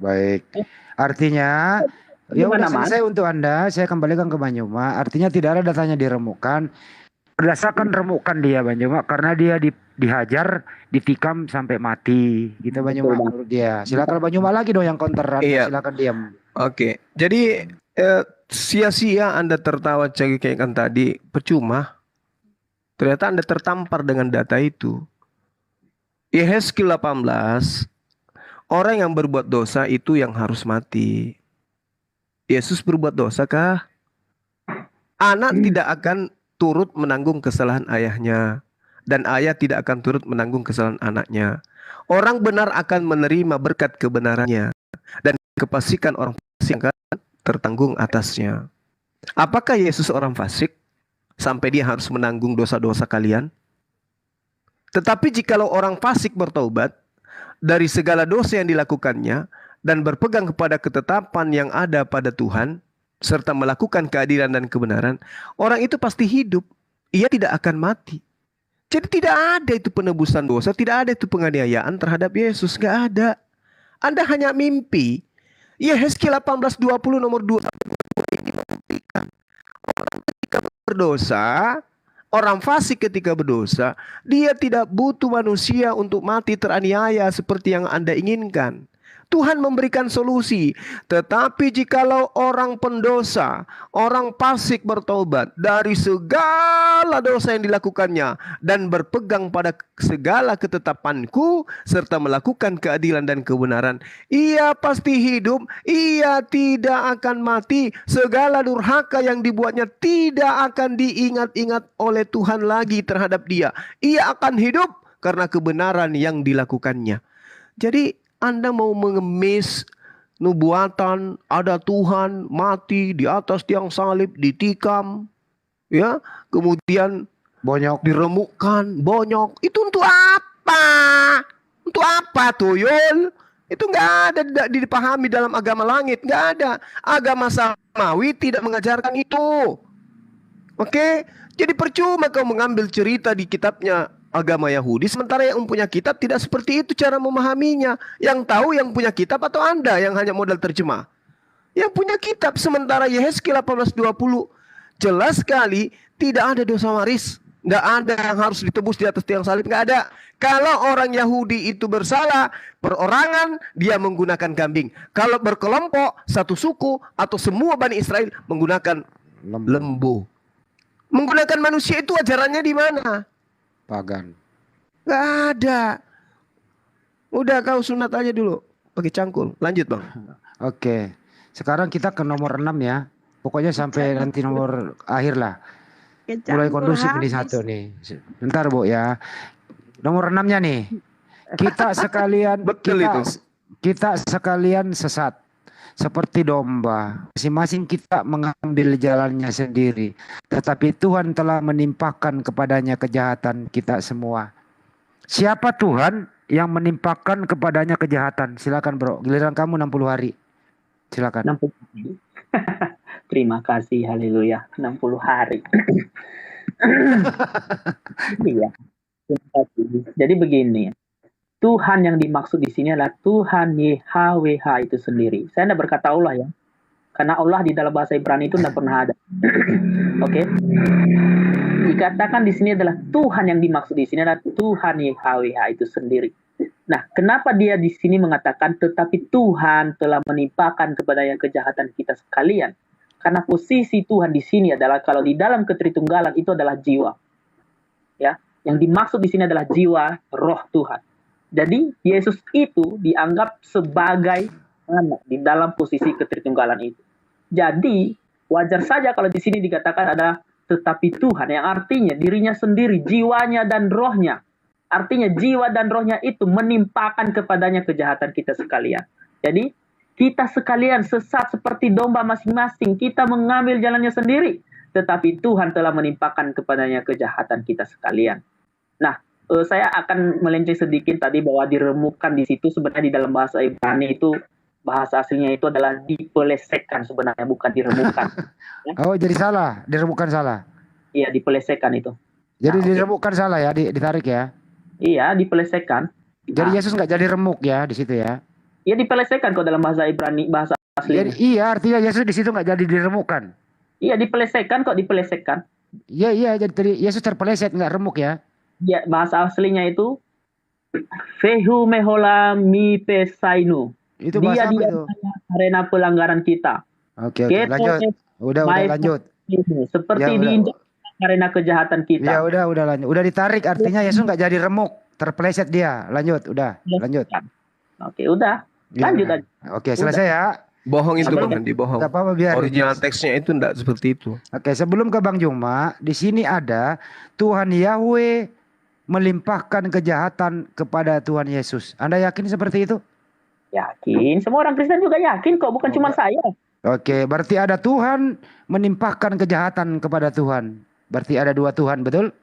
Baik. Artinya ya udah Gimana, Mas? selesai untuk Anda. Saya kembalikan ke Banyuma. Artinya tidak ada datanya diremukan. Berdasarkan remukan dia Banyuma karena dia dihajar, ditikam sampai mati. Gitu Banyuma menurut dia. Silakan Banyuma lagi dong yang counter. Iya. Silakan diam. Oke. Jadi sia-sia Anda tertawa cengkekan tadi, percuma. Ternyata Anda tertampar dengan data itu. Yehezkiel 18, orang yang berbuat dosa itu yang harus mati. Yesus berbuat dosa kah? Anak tidak akan turut menanggung kesalahan ayahnya, dan ayah tidak akan turut menanggung kesalahan anaknya. Orang benar akan menerima berkat kebenarannya, dan kepastikan orang fasik akan tertanggung atasnya. Apakah Yesus orang fasik sampai dia harus menanggung dosa-dosa kalian? Tetapi jikalau orang fasik bertaubat dari segala dosa yang dilakukannya dan berpegang kepada ketetapan yang ada pada Tuhan, serta melakukan keadilan dan kebenaran, orang itu pasti hidup. Ia tidak akan mati. Jadi tidak ada itu penebusan dosa, tidak ada itu penganiayaan terhadap Yesus, nggak ada. Anda hanya mimpi. Yehezkiel 18:20 nomor 2 ini membuktikan orang ketika berdosa, orang fasik ketika berdosa, dia tidak butuh manusia untuk mati teraniaya seperti yang Anda inginkan. Tuhan memberikan solusi. Tetapi jikalau orang pendosa, orang fasik bertobat dari segala dosa yang dilakukannya dan berpegang pada segala ketetapanku serta melakukan keadilan dan kebenaran, ia pasti hidup, ia tidak akan mati. Segala durhaka yang dibuatnya tidak akan diingat-ingat oleh Tuhan lagi terhadap dia. Ia akan hidup karena kebenaran yang dilakukannya. Jadi Anda mau mengemis nubuatan ada Tuhan mati di atas tiang salib, ditikam, ya, kemudian bonyok, diremukkan, bonyok. Itu untuk apa? Untuk apa tuyul? Itu nggak ada, tidak dipahami dalam agama langit, nggak ada. Agama samawi tidak mengajarkan itu. Oke, jadi percuma kau mengambil cerita di kitabnya agama Yahudi, sementara yang punya kitab tidak seperti itu cara memahaminya. Yang tahu yang punya kitab atau Anda yang hanya modal terjemah? Yang punya kitab, sementara Yehezkiel 18:20 jelas sekali tidak ada dosa waris. Nggak ada yang harus ditebus di atas tiang salib, nggak ada. Kalau orang Yahudi itu bersalah, perorangan dia menggunakan kambing. Kalau berkelompok, satu suku atau semua Bani Israel menggunakan lembu. Menggunakan manusia itu ajarannya di mana? Pagan. Gak ada. Udah kau sunat aja dulu pakai cangkul. Lanjut Bang. Oke. Sekarang kita ke nomor 6 ya. Pokoknya sampai nanti nomor akhir lah. Mulai kondusif ini satu nih. Bentar Bu ya. Nomor 6-nya nih. Kita sekalian kita sekalian sesat. Seperti domba, masing-masing kita mengambil jalannya sendiri. Tetapi Tuhan telah menimpakan kepadanya kejahatan kita semua. Siapa Tuhan yang menimpakan kepadanya kejahatan? Silakan bro, giliran kamu 60 hari. Silakan. 60 hari. Terima kasih, haleluya. 60 hari. Iya. Terima kasih. Jadi begini. Tuhan yang dimaksud di sini adalah Tuhan YHWH itu sendiri. Saya tidak berkata Allah ya. Karena Allah di dalam bahasa Ibrani itu tidak pernah ada. Oke. Dikatakan di sini adalah Tuhan yang dimaksud di sini adalah Tuhan YHWH itu sendiri. Nah, kenapa dia di sini mengatakan tetapi Tuhan telah menimpakan kepadanya kejahatan kita sekalian? Karena posisi Tuhan di sini adalah kalau di dalam ketritunggalan itu adalah jiwa. Ya, yang dimaksud di sini adalah jiwa roh Tuhan. Jadi Yesus itu dianggap sebagai anak di dalam posisi ketritunggalan itu. Jadi wajar saja kalau di sini dikatakan adalah tetapi Tuhan, yang artinya dirinya sendiri, jiwanya dan rohnya. Artinya jiwa dan rohnya itu menimpakan kepadanya kejahatan kita sekalian. Jadi kita sekalian sesat seperti domba masing-masing. Kita mengambil jalannya sendiri. Tetapi Tuhan telah menimpakan kepadanya kejahatan kita sekalian. Nah, saya akan melenceng sedikit tadi bahwa diremukkan di situ sebenarnya di dalam bahasa Ibrani itu bahasa aslinya itu adalah dipelesekan sebenarnya, bukan diremukkan. Ya? Oh jadi salah, diremukkan salah. Iya, dipelesekan itu. Jadi diremukkan salah ya, ditarik ya. Iya, dipelesekan. Jadi Yesus nggak jadi remuk ya di situ ya? Iya, dipelesekan kok dalam bahasa Ibrani, bahasa aslinya. Iya, artinya Yesus di situ nggak jadi diremukkan. Iya, dipelesekan kok, dipelesekan. Iya, jadi Yesus terpeleset nggak remuk ya? Iya, bahasa aslinya itu Fehu mehola mi pesainu. Itu bahasa apa itu? Karena pelanggaran kita. Oke, lanjut. Udah lanjut. Seperti Ya, diinjak karena kejahatan kita. Ya udah lanjut. Udah ditarik, artinya Yesus nggak jadi remuk, terpeleset dia. Lanjut, lanjut. Oke, udah. Lanjut aja. Oke, selesai ya. Bohong itu Bang Handi, bohong. Gak apa-apa, biar. Original teksnya itu enggak seperti itu. Oke, sebelum ke Bang Juma, di sini ada Tuhan Yahweh melimpahkan kejahatan kepada Tuhan Yesus. Anda yakin seperti itu? Yakin. Semua orang Kristen juga yakin kok, bukan cuma saya. Oke, berarti ada Tuhan menimpahkan kejahatan kepada Tuhan. Berarti ada dua Tuhan, betul?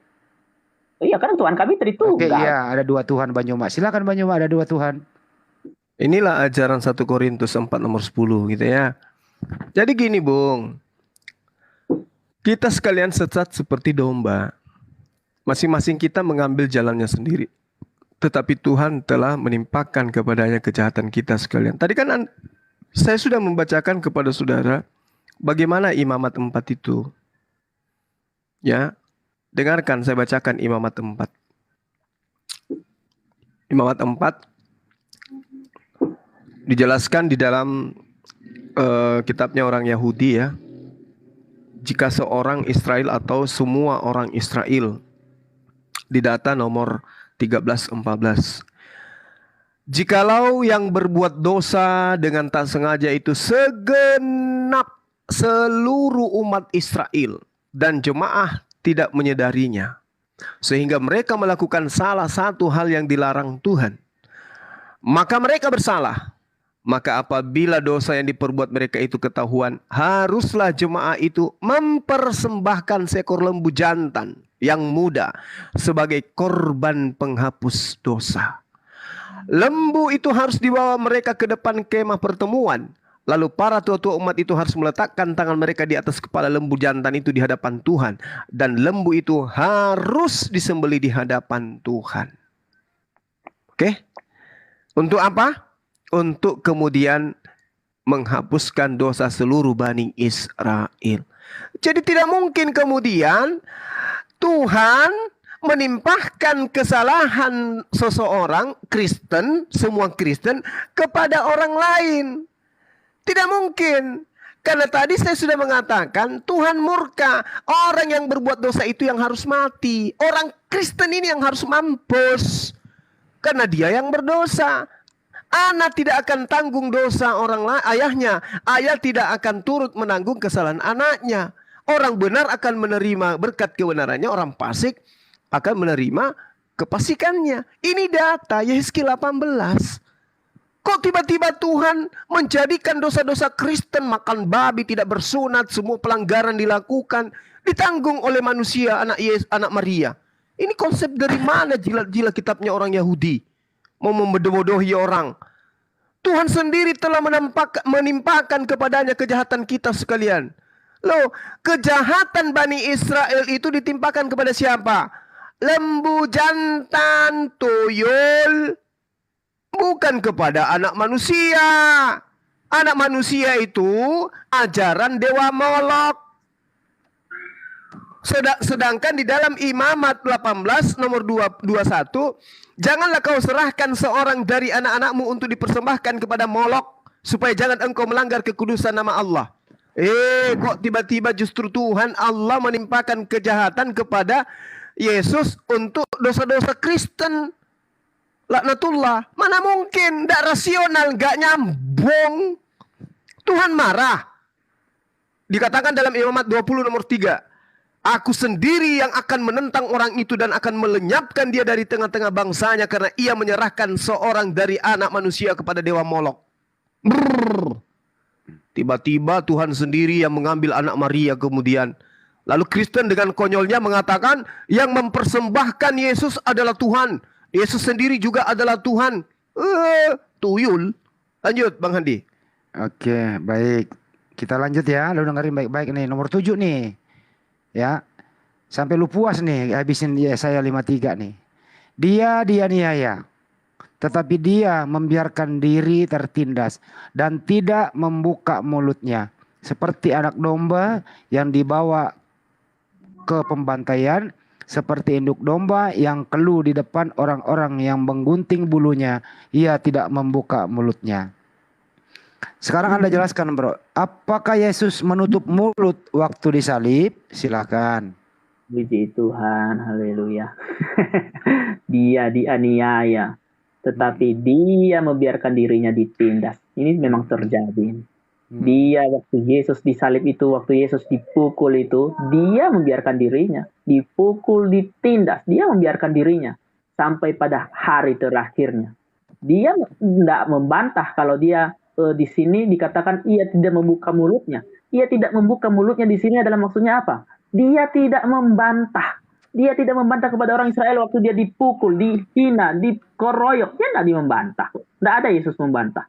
Iya, kan Tuhan kami Tritunggal. Oke, iya, ada dua Tuhan Bang Juma. Silakan Bang Juma, ada dua Tuhan. Inilah ajaran 1 Korintus 4 nomor 10 gitu ya. Jadi gini Bung, kita sekalian sesat seperti domba. Masing-masing kita mengambil jalannya sendiri. Tetapi Tuhan telah menimpakan kepadanya kejahatan kita sekalian. Tadi kan saya sudah membacakan kepada saudara bagaimana imamat 4 itu. Ya, dengarkan saya bacakan imamat 4. Imamat 4 dijelaskan di dalam kitabnya orang Yahudi ya. Jika seorang Israel atau semua orang Israel, di data nomor 13-14. Jikalau yang berbuat dosa dengan tak sengaja itu segenap seluruh umat Israel dan jemaah tidak menyadarinya, sehingga mereka melakukan salah satu hal yang dilarang Tuhan, maka mereka bersalah. Maka apabila dosa yang diperbuat mereka itu ketahuan, haruslah jemaah itu mempersembahkan seekor lembu jantan yang muda sebagai korban penghapus dosa. Lembu itu harus dibawa mereka ke depan kemah pertemuan. Lalu para tua-tua umat itu harus meletakkan tangan mereka di atas kepala lembu jantan itu di hadapan Tuhan. Dan lembu itu harus disembelih di hadapan Tuhan. Oke? Untuk apa? Untuk kemudian menghapuskan dosa seluruh Bani Israel. Jadi tidak mungkin kemudian Tuhan menimpahkan kesalahan seseorang Kristen, semua Kristen, kepada orang lain. Tidak mungkin. Karena tadi saya sudah mengatakan Tuhan murka. Orang yang berbuat dosa itu yang harus mati. Orang Kristen ini yang harus mampus. Karena dia yang berdosa. Anak tidak akan tanggung dosa orang lain, ayahnya. Ayah tidak akan turut menanggung kesalahan anaknya. Orang benar akan menerima berkat kebenarannya. Orang fasik akan menerima kefasikannya. Ini data Yehezkiel 18. Kok tiba-tiba Tuhan menjadikan dosa-dosa Kristen, makan babi, tidak bersunat, semua pelanggaran dilakukan, ditanggung oleh manusia, anak Maria. Ini konsep dari mana jilat-jilat kitabnya orang Yahudi? Mau membodohi orang. Tuhan sendiri telah menimpakan kepadanya kejahatan kita sekalian. Loh, kejahatan Bani Israel itu ditimpakan kepada siapa? Lembu jantan, tuyul, bukan kepada anak manusia. Anak manusia itu ajaran Dewa Molok. Sedangkan di dalam Imamat 18 nomor 21, janganlah kau serahkan seorang dari anak-anakmu untuk dipersembahkan kepada Molok, supaya jangan engkau melanggar kekudusan nama Allah. Kok tiba-tiba justru Tuhan Allah menimpakan kejahatan kepada Yesus untuk dosa-dosa Kristen. Laknatullah. Mana mungkin, tidak rasional, gak nyambung. Tuhan marah. Dikatakan dalam Imamat 20 nomor 3. Aku sendiri yang akan menentang orang itu dan akan melenyapkan dia dari tengah-tengah bangsanya karena ia menyerahkan seorang dari anak manusia kepada Dewa Molok. Tiba-tiba Tuhan sendiri yang mengambil anak Maria kemudian. Lalu Kristen dengan konyolnya mengatakan yang mempersembahkan Yesus adalah Tuhan. Yesus sendiri juga adalah Tuhan. Tuyul. Lanjut Bang Handi. Oke, baik. Kita lanjut ya. Lu dengerin baik-baik nih. Nomor 7 nih. Ya. Sampai lu puas nih habisin Yesaya 53 nih. Dia dianiaya, tetapi dia membiarkan diri tertindas dan tidak membuka mulutnya. Seperti anak domba yang dibawa ke pembantaian, seperti induk domba yang keluh di depan orang-orang yang menggunting bulunya, ia tidak membuka mulutnya. Sekarang Anda jelaskan, bro, apakah Yesus menutup mulut waktu disalib? Silakan. Puji Tuhan, haleluya. Dia dianiaya, tetapi dia membiarkan dirinya ditindas. Ini memang terjadi. Dia waktu Yesus disalib itu, waktu Yesus dipukul itu, dia membiarkan dirinya dipukul, ditindas. Dia membiarkan dirinya sampai pada hari terakhirnya. Dia tidak membantah kalau dia di sini dikatakan ia tidak membuka mulutnya. Ia tidak membuka mulutnya di sini adalah maksudnya apa? Dia tidak membantah. Dia tidak membantah kepada orang Israel waktu dia dipukul, dihina, dikeroyok. Dia tidak membantah. Tidak ada Yesus membantah.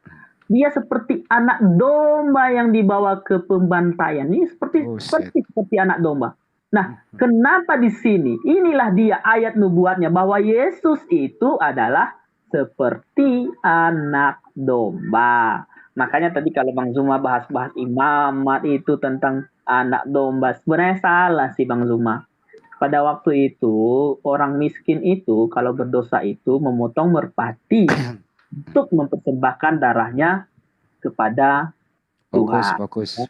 Dia seperti anak domba yang dibawa ke pembantaian. Ini seperti anak domba. Nah, kenapa di sini? Inilah dia ayat nubuatnya bahwa Yesus itu adalah seperti anak domba. Makanya tadi kalau Bang Zuma bahas-bahas imamat itu tentang anak domba, sebenarnya salah sih Bang Zuma. Pada waktu itu orang miskin itu kalau berdosa itu memotong merpati untuk mempersembahkan darahnya kepada Tuhan. Bagus.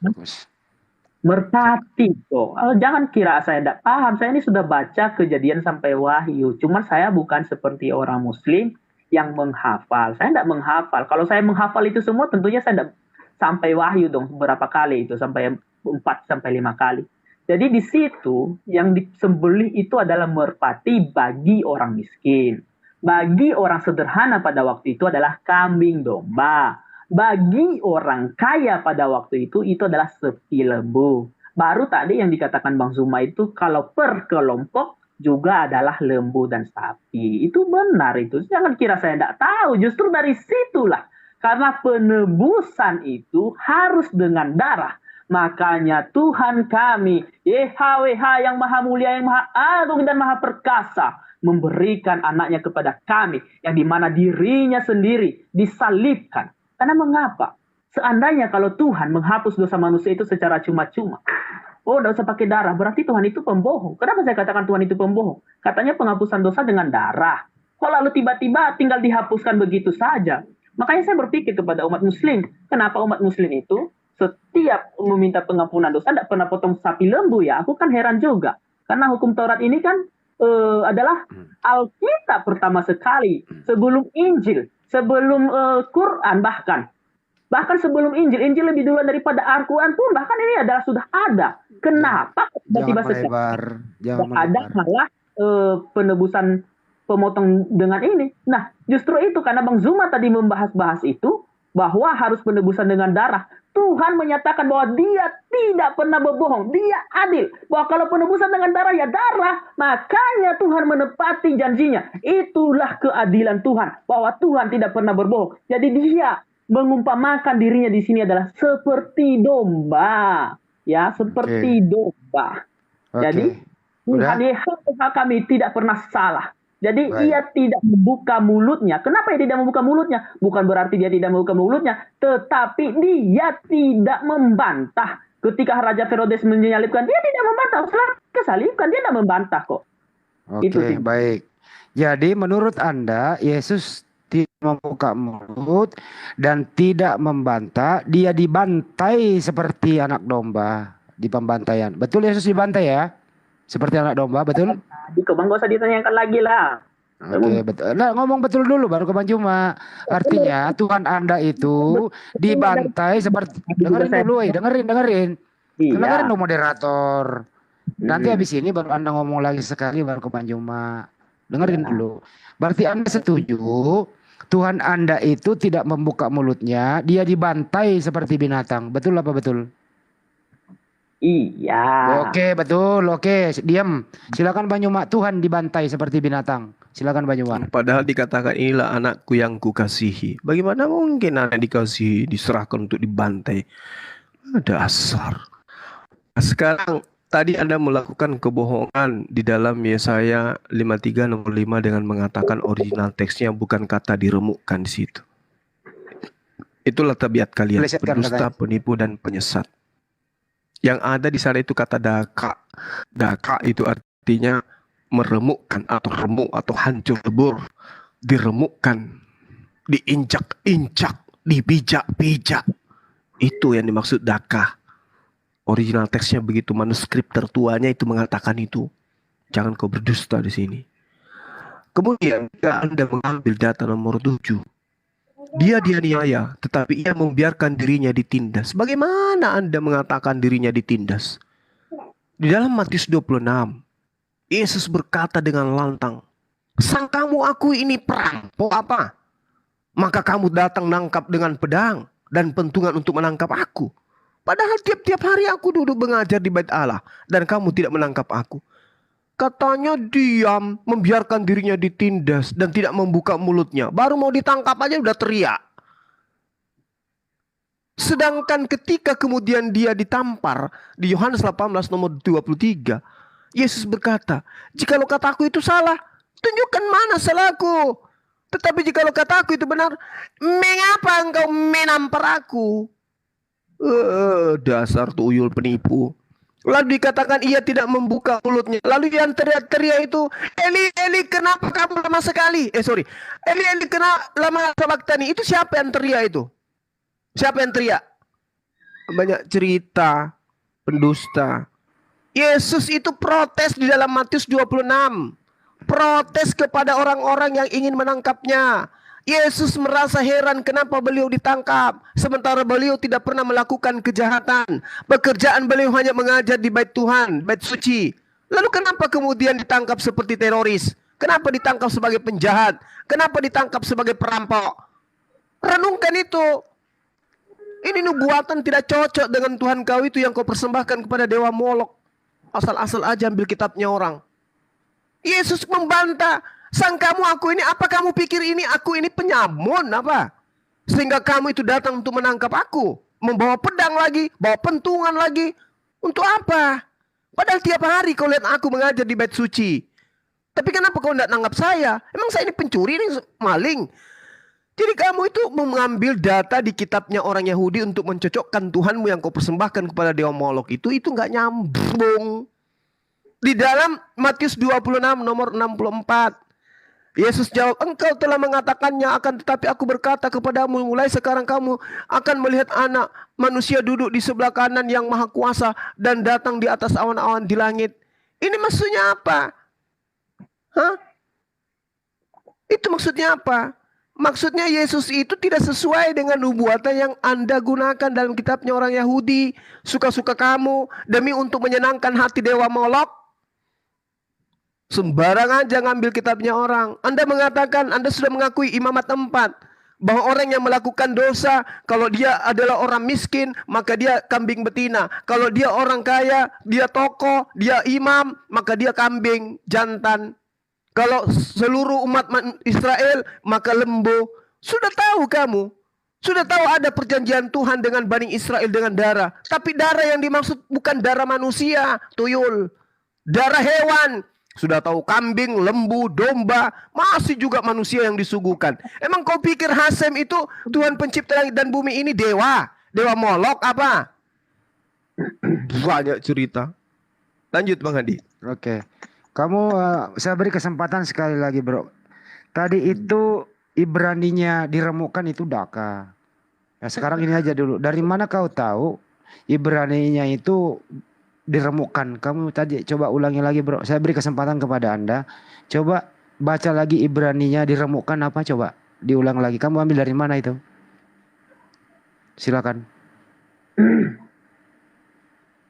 Merpati kok. Jangan kira saya tidak paham. Saya ini sudah baca Kejadian sampai Wahyu. Cuman saya bukan seperti orang Muslim yang menghafal. Saya tidak menghafal. Kalau saya menghafal itu semua, tentunya saya tidak sampai Wahyu dong. Berapa kali itu? Sampai 4-5 kali. Jadi di situ yang disembelih itu adalah merpati bagi orang miskin. Bagi orang sederhana pada waktu itu adalah kambing domba. Bagi orang kaya pada waktu itu adalah sapi lembu. Baru tadi yang dikatakan Bang Zuma itu kalau per kelompok juga adalah lembu dan sapi. Itu benar itu. Jangan kira saya tidak tahu. Justru dari situlah. Karena penebusan itu harus dengan darah. Makanya Tuhan kami, YHWH yang maha mulia, yang maha agung dan maha perkasa, memberikan anaknya kepada kami, yang dimana dirinya sendiri disalibkan. Karena mengapa? Seandainya kalau Tuhan menghapus dosa manusia itu secara cuma-cuma, tidak usah pakai darah, berarti Tuhan itu pembohong. Kenapa saya katakan Tuhan itu pembohong? Katanya penghapusan dosa dengan darah. Kok lalu tiba-tiba tinggal dihapuskan begitu saja? Makanya saya berpikir kepada umat muslim, kenapa umat muslim itu setiap meminta pengampunan dosa tidak pernah potong sapi lembu ya? Aku kan heran juga. Karena hukum Taurat ini kan adalah Alkitab pertama sekali. Sebelum Injil, sebelum Quran bahkan sebelum Injil lebih dulu daripada Al-Quran pun bahkan ini adalah sudah ada. Kenapa tiba-tiba ada malah penebusan pemotong dengan ini? Nah, justru itu karena Bang Zuma tadi membahas itu bahwa harus penebusan dengan darah. Tuhan menyatakan bahwa dia tidak pernah berbohong. Dia adil. Bahwa kalau penebusan dengan darah ya darah. Makanya Tuhan menepati janjinya. Itulah keadilan Tuhan. Bahwa Tuhan tidak pernah berbohong. Jadi dia mengumpamakan dirinya di sini adalah seperti domba. Ya, seperti domba. Jadi Tuhan Yesus kami tidak pernah salah. Jadi ia tidak membuka mulutnya. Kenapa ia tidak membuka mulutnya? Bukan berarti dia tidak membuka mulutnya, tetapi dia tidak membantah. Ketika Raja Herodes menyalibkan, dia tidak membantah. Setelah kesalibkan, dia tidak membantah kok. Oke, baik. Jadi menurut Anda, Yesus tidak membuka mulut dan tidak membantah. Dia dibantai seperti anak domba di pembantaian. Betul Yesus dibantai ya? Seperti anak domba, betul? Bang, gak usah ditanyakan lagi lah. Oke, betul. Nah, ngomong betul dulu baru ke Bang Juma. Artinya Tuhan Anda itu dibantai seperti dengerin dulu, dengerin. Iya. Dengerin dong moderator. Nanti habis ini baru Anda ngomong lagi sekali baru ke Bang Juma. Dengerin dulu. Berarti Anda setuju Tuhan Anda itu tidak membuka mulutnya, dia dibantai seperti binatang. Betul apa betul? Iya. Oke, betul. Oke, diam. Silakan Bang Juma. Tuhan dibantai seperti binatang. Silakan Bang Juma. Padahal dikatakan inilah anakku yang kukasihi. Bagaimana mungkin anak dikasihi diserahkan untuk dibantai? Ada asar. Sekarang Tadi Anda melakukan kebohongan di dalam Yesaya 53 nomor 5 dengan mengatakan original teksnya bukan kata diremukkan di situ. Itulah tabiat kalian, Plesetkan pendusta, katanya. penipu, dan penyesat. Yang ada di sana itu kata daka. Daka itu artinya meremukkan atau remuk atau hancur lebur. Diremukkan, diinjak-injak, dipijak-pijak. Itu yang dimaksud daka. Original teksnya begitu, manuskrip tertuanya itu mengatakan itu. Jangan kau berdusta di sini. Kemudian jika Anda mengambil data nomor 7, dia dianiaya, tetapi ia membiarkan dirinya ditindas. Bagaimana Anda mengatakan dirinya ditindas? Di dalam Matius 26, Yesus berkata dengan lantang, "Sangkamu aku ini perampok apa? Maka kamu datang nangkap dengan pedang dan pentungan untuk menangkap aku. Padahal tiap-tiap hari aku duduk mengajar di bait Allah dan kamu tidak menangkap aku." Katanya diam, membiarkan dirinya ditindas dan tidak membuka mulutnya. Baru mau ditangkap aja udah teriak. Sedangkan ketika kemudian dia ditampar di Yohanes 18 nomor 23, Yesus berkata, "Jikalau kataku itu salah, tunjukkan mana salahku. Tetapi jikalau kataku itu benar, mengapa engkau menampar aku?" Dasar tuyul penipu. Lalu dikatakan ia tidak membuka mulutnya. Lalu yang teriak-teriak itu, "Eli, Eli, kenapa kamu lama sekali?" Eli, Eli, kenapa lama sabaktani? Itu siapa yang teriak itu? Siapa yang teriak? Banyak cerita, pendusta. Yesus itu protes di dalam Matius 26. Protes kepada orang-orang yang ingin menangkapnya. Yesus merasa heran kenapa beliau ditangkap, sementara beliau tidak pernah melakukan kejahatan. Pekerjaan beliau hanya mengajar di bait Tuhan, bait suci. Lalu kenapa kemudian ditangkap seperti teroris? Kenapa ditangkap sebagai penjahat? Kenapa ditangkap sebagai perampok? Renungkan itu. Ini nubuatan tidak cocok dengan Tuhan kau itu yang kau persembahkan kepada dewa Molok. Asal-asal aja ambil kitabnya orang. Yesus membantah. "Sangkamu aku ini, apa kamu pikir ini aku ini penyamun apa? Sehingga kamu itu datang untuk menangkap aku. Membawa pedang lagi, bawa pentungan lagi. Untuk apa? Padahal tiap hari kau lihat aku mengajar di bait suci. Tapi kenapa kau tidak nangkap saya? Emang saya ini pencuri, ini maling?" Jadi kamu itu mengambil data di kitabnya orang Yahudi untuk mencocokkan Tuhanmu yang kau persembahkan kepada dewa Molok itu nggak nyambung. Di dalam Matius 26 nomor 64. Yesus jawab, "Engkau telah mengatakannya, akan tetapi aku berkata kepadamu, mulai sekarang kamu akan melihat Anak Manusia duduk di sebelah kanan yang Maha Kuasa dan datang di atas awan-awan di langit." Ini maksudnya apa? Hah? Itu maksudnya apa? Maksudnya Yesus itu tidak sesuai dengan nubuatan yang Anda gunakan dalam kitabnya orang Yahudi. Suka-suka kamu demi untuk menyenangkan hati dewa Molok. Sembarang aja ngambil kitabnya orang. Anda mengatakan Anda sudah mengakui imamat 4. Bahwa orang yang melakukan dosa, kalau dia adalah orang miskin, maka dia kambing betina. Kalau dia orang kaya, dia tokoh, dia imam, maka dia kambing jantan. Kalau seluruh umat Israel, maka lembu. Sudah tahu kamu. Sudah tahu ada perjanjian Tuhan dengan Bani Israel dengan darah. Tapi darah yang dimaksud bukan darah manusia, tuyul. Darah hewan. Sudah tahu kambing, lembu, domba, masih juga manusia yang disuguhkan. Emang kau pikir Hasem itu Tuhan pencipta langit dan bumi ini dewa? Dewa Molok apa? Banyak cerita. Lanjut Bang Hadi. Oke. Kamu saya beri kesempatan sekali lagi, Bro. Tadi itu Ibraninya diremukkan itu daka. Ya, sekarang ini aja dulu. Dari mana kau tahu Ibraninya itu diremukkan? Kamu tadi coba ulangi lagi, Bro. Saya beri kesempatan kepada Anda. Coba baca lagi Ibraninya diremukkan apa, coba diulang lagi. Kamu ambil dari mana itu? Silakan.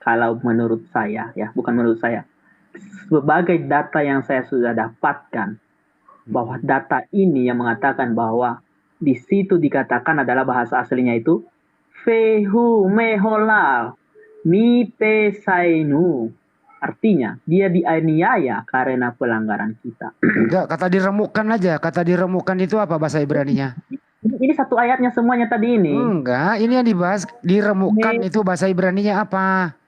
Kalau menurut saya, ya bukan menurut saya, sebagai data yang saya sudah dapatkan, bahwa data ini yang mengatakan bahwa di situ dikatakan adalah bahasa aslinya itu Fehu meholal mi pesainu. Artinya dia dianiaya karena pelanggaran kita. Enggak, kata diremukkan aja. Kata diremukkan itu apa bahasa Ibraninya? Ini satu ayatnya semuanya tadi ini. Enggak, ini yang dibahas diremukkan itu bahasa Ibraninya apa?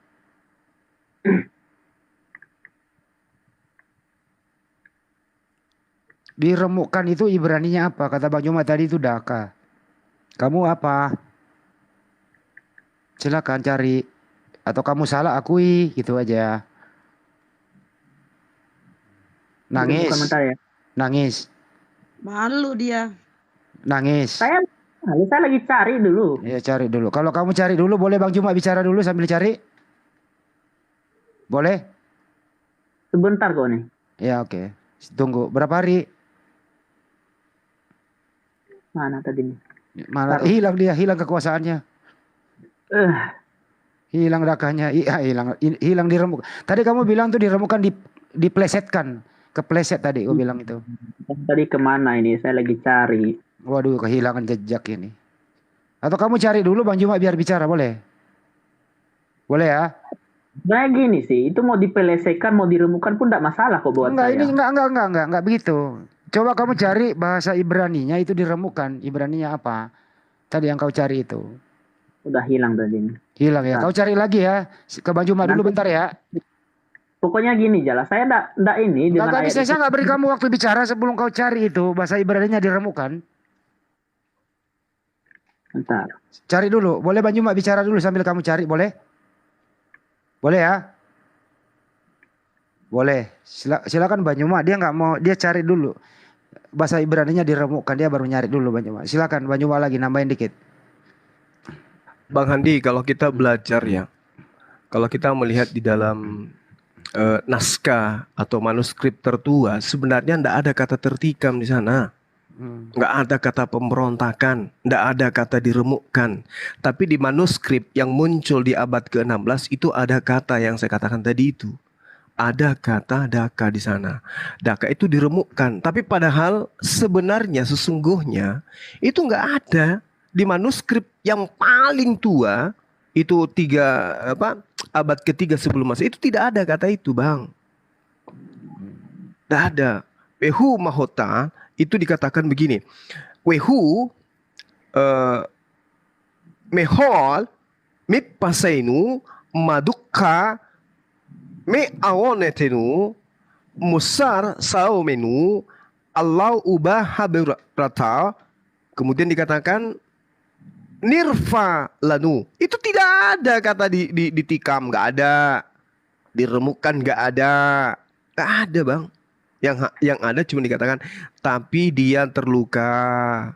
Diremukkan itu Ibraninya apa? Kata Bang Juma tadi itu daka. Kamu apa? Silakan cari. Atau kamu salah akui, gitu aja. Nangis. Komentar ya. Nangis. Malu dia. Nangis. Saya lagi cari dulu. Ya cari dulu. Kalau kamu cari dulu, boleh Bang Juma bicara dulu sambil cari? Boleh? Sebentar kok nih. Ya oke. Tunggu. Berapa hari? Mana tadi nih? Mana? Hilang dia, hilang kekuasaannya. Hilang dakanya, iya hilang diremuk. Tadi kamu bilang tuh diremukkan, diplesetkan, kepleset tadi. Aku bilang itu. Tadi kemana ini? Saya lagi cari. Waduh, kehilangan jejak ini. Atau kamu cari dulu Bang Juma biar bicara, boleh? Boleh ya? Nah gini sih, itu mau dipelesekan, mau diremukkan pun tidak masalah kok buat Enggak, saya. ini enggak begitu. Coba kamu cari bahasa Ibraninya itu diremukkan. Ibraninya apa? Tadi yang kau cari itu. Udah hilang tadi ini. Hilang ya. Nah. Kau cari lagi ya. Ke Bang Juma dulu bentar ya. Pokoknya gini Jala, saya enggak ini dengan Enggak bisa, ayat saya enggak beri kamu waktu bicara sebelum kau cari itu bahasa Ibraninya diremukkan. Bentar. Cari dulu. Boleh Bang Juma bicara dulu sambil kamu cari, boleh? Boleh ya? Boleh. Silakan Bang Juma, dia nggak mau, dia cari dulu. Bahasa Ibraninya diremukkan, dia baru nyari dulu Bang Juma. Silakan Bang Juma lagi nambahin dikit. Bang Handi, kalau kita belajar ya, kalau kita melihat di dalam naskah atau manuskrip tertua, sebenarnya tidak ada kata tertikam di sana. Nggak ada kata pemberontakan, nggak ada kata diremukkan. Tapi di manuskrip yang muncul di abad ke-16 itu ada kata yang saya katakan tadi itu. Ada kata daka di sana. Daka itu diremukkan. Tapi padahal sebenarnya sesungguhnya itu nggak ada di manuskrip yang paling tua itu abad ketiga sebelum Masehi itu tidak ada kata itu, Bang. Tidak ada. Wehu mahota itu dikatakan begini. Wehu mehol mipasainu maduka me awonetenu musar saumenu Allah ubah haberata. Kemudian dikatakan nirfa lanu. Itu tidak ada kata ditikam, nggak ada. Diremukkan nggak ada. Nggak ada, Bang. Yang ada cuma dikatakan tapi dia terluka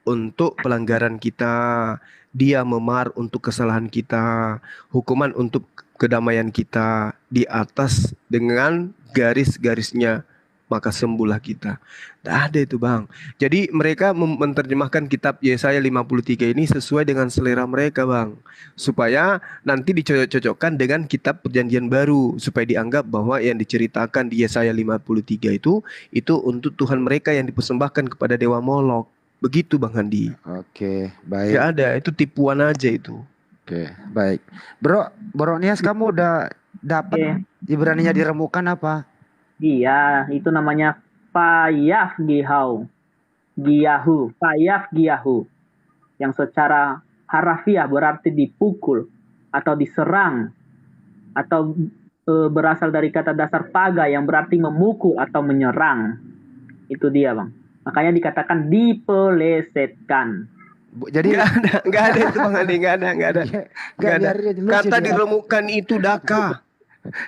untuk pelanggaran kita, dia memar untuk kesalahan kita, hukuman untuk kedamaian kita, di atas dengan garis-garisnya maka sembuhlah kita. Tidak ada itu, Bang. Jadi mereka menerjemahkan kitab Yesaya 53 ini sesuai dengan selera mereka, Bang. Supaya nanti dicocok-cocokkan dengan kitab Perjanjian Baru. Supaya dianggap bahwa yang diceritakan di Yesaya 53 itu untuk Tuhan mereka yang dipersembahkan kepada Dewa Molok. Begitu, Bang Handi. Oke, baik. Tidak ada, itu tipuan aja itu. Oke, baik. Bro Nias, kamu udah dapat Ibraninya diremukkan apa? Iya, itu namanya Payaf Giyahu. Payaf Giyahu. Yang secara harafiah berarti dipukul atau diserang atau berasal dari kata dasar paga yang berarti memukul atau menyerang. Itu dia, Bang. Makanya dikatakan dipelesetkan. Jadi nggak ada itu, Bang Andi, nggak ada. Kata diremukkan itu daka.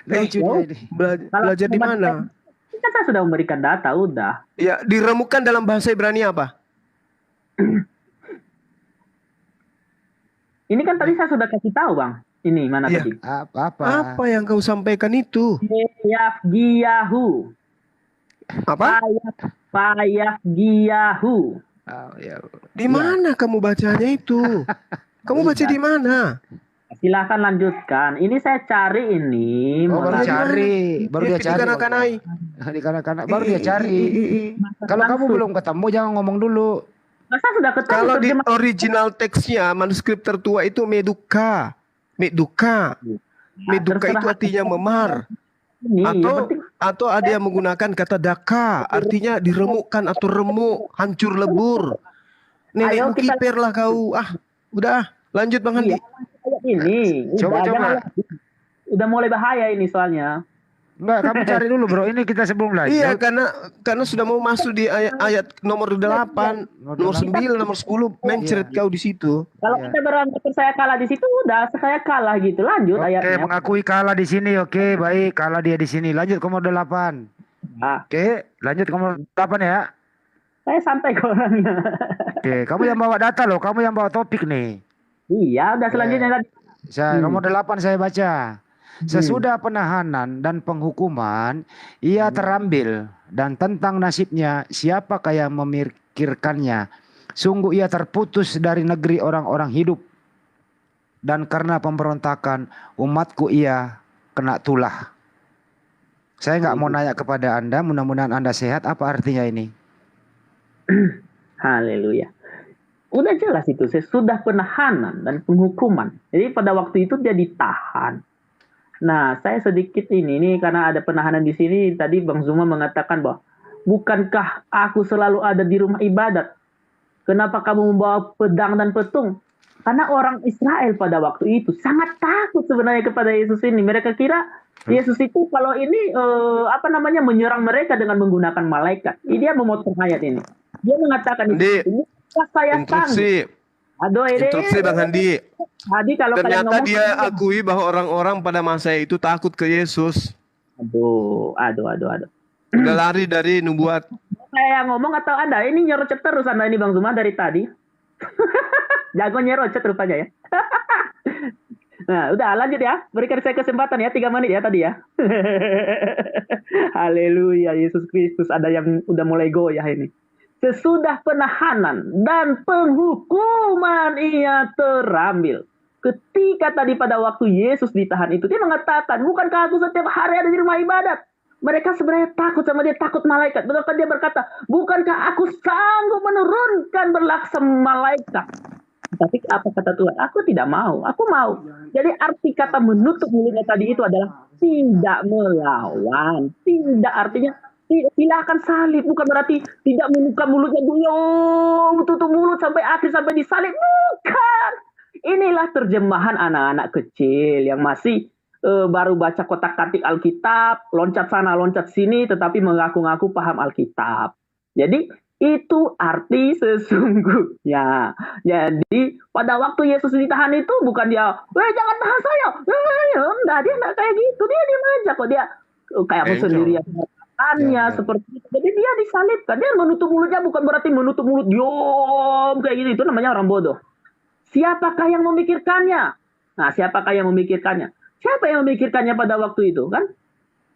Belajar di mana? Kan saya sudah memberikan data, udah. Ya, diremukkan dalam bahasa Ibrani apa? Ini kan tadi saya sudah kasih tahu, Bang. Ini mana tadi? Apa yang kau sampaikan itu? Payaf Giyahu. Apa? Payaf Giyahu. Di mana kamu bacanya itu? Kamu baca di mana? Silahkan lanjutkan. Ini saya cari ini. Baru cari. Baru dia cari. Baru dia cari. Kalau kamu belum ketemu jangan ngomong dulu. Masa sudah ketemu? Kalau di original teksnya manuskrip tertua itu meduka. Meduka itu artinya memar. Atau ada yang menggunakan kata daka, artinya diremukkan atau remuk, hancur lebur. Nenek kiper lah kau. Udah, lanjut Bang Handi. Ini coba. Udah mulai bahaya ini soalnya. Enggak, kamu cari dulu bro. Ini kita sebelum lanjut. Iya, karena sudah mau masuk di ayat nomor 8, nomor 9, nomor 10 mencret kau di situ. Kalau kita berangkat saya kalah di situ udah saya kalah gitu. Lanjut Oke, ayatnya. mengakui kalah di sini. Oke, baik. Kalah dia di sini. Lanjut ke nomor 8. Oke, lanjut ke nomor 8 ya. Saya santai kok orangnya. Oke, kamu yang bawa data loh. Kamu yang bawa topik nih. Iya, udah selanjutnya tadi. Nomor 8 saya baca. Sesudah penahanan dan penghukuman, ia terambil, dan tentang nasibnya siapakah yang memikirkannya? Sungguh ia terputus dari negeri orang-orang hidup, dan karena pemberontakan umatku ia kena tulah. Saya nggak mau nanya kepada Anda, mudah-mudahan Anda sehat. Apa artinya ini? Haleluya. Udah jelas itu, sesudah penahanan dan penghukuman. Jadi pada waktu itu dia ditahan. Nah, saya sedikit ini karena ada penahanan di sini. Tadi Bang Zuma mengatakan bahwa bukankah aku selalu ada di rumah ibadat? Kenapa kamu membawa pedang dan petung? Karena orang Israel pada waktu itu sangat takut sebenarnya kepada Yesus ini. Mereka kira Yesus itu kalau ini menyerang mereka dengan menggunakan malaikat. Dia memotong ayat ini. Dia mengatakan ini saya instruksi. Aduh, instruksi Bang Handi. Hadi, kalau ternyata dia akui bahwa orang-orang pada masa itu takut ke Yesus. Aduh. Udah lari dari nubuat. Saya ngomong atau Anda ini nyerocet terus Anda ini Bang Zuma dari tadi. Jago nyerocet rupanya ya. Nah, udah lanjut ya. Berikan saya kesempatan ya, 3 menit ya tadi ya. Haleluya, Yesus Kristus. Ada yang udah mulai goyah ini. Sesudah penahanan dan penghukuman ia terambil. Ketika tadi pada waktu Yesus ditahan itu, dia mengatakan, bukankah aku setiap hari ada di rumah ibadat? Mereka sebenarnya takut sama dia, takut malaikat. Bahkan dia berkata, bukankah aku sanggup menurunkan berlaksana malaikat? Tapi apa kata Tuhan? Aku tidak mau, aku mau. Jadi arti kata menutup mulutnya tadi itu adalah tidak melawan. Tidak artinya silakan salib, bukan berarti tidak membuka mulutnya tutup mulut sampai akhir sampai disalib, bukan. Inilah terjemahan anak-anak kecil yang masih baru baca kotak-katik Alkitab, loncat sana loncat sini tetapi mengaku-ngaku paham Alkitab. Jadi itu arti sesungguhnya. Jadi pada waktu Yesus ditahan itu bukan dia, jangan tahan saya, enggak, dia enggak kayak gitu, dia diam aja kok, dia kayak aku sendirian. Seperti itu. Jadi dia disalibkan. Dia menutup mulutnya bukan berarti menutup mulut diam kayak gitu. Itu namanya orang bodoh. Siapakah yang memikirkannya? Nah, siapakah yang memikirkannya? Siapa yang memikirkannya pada waktu itu kan?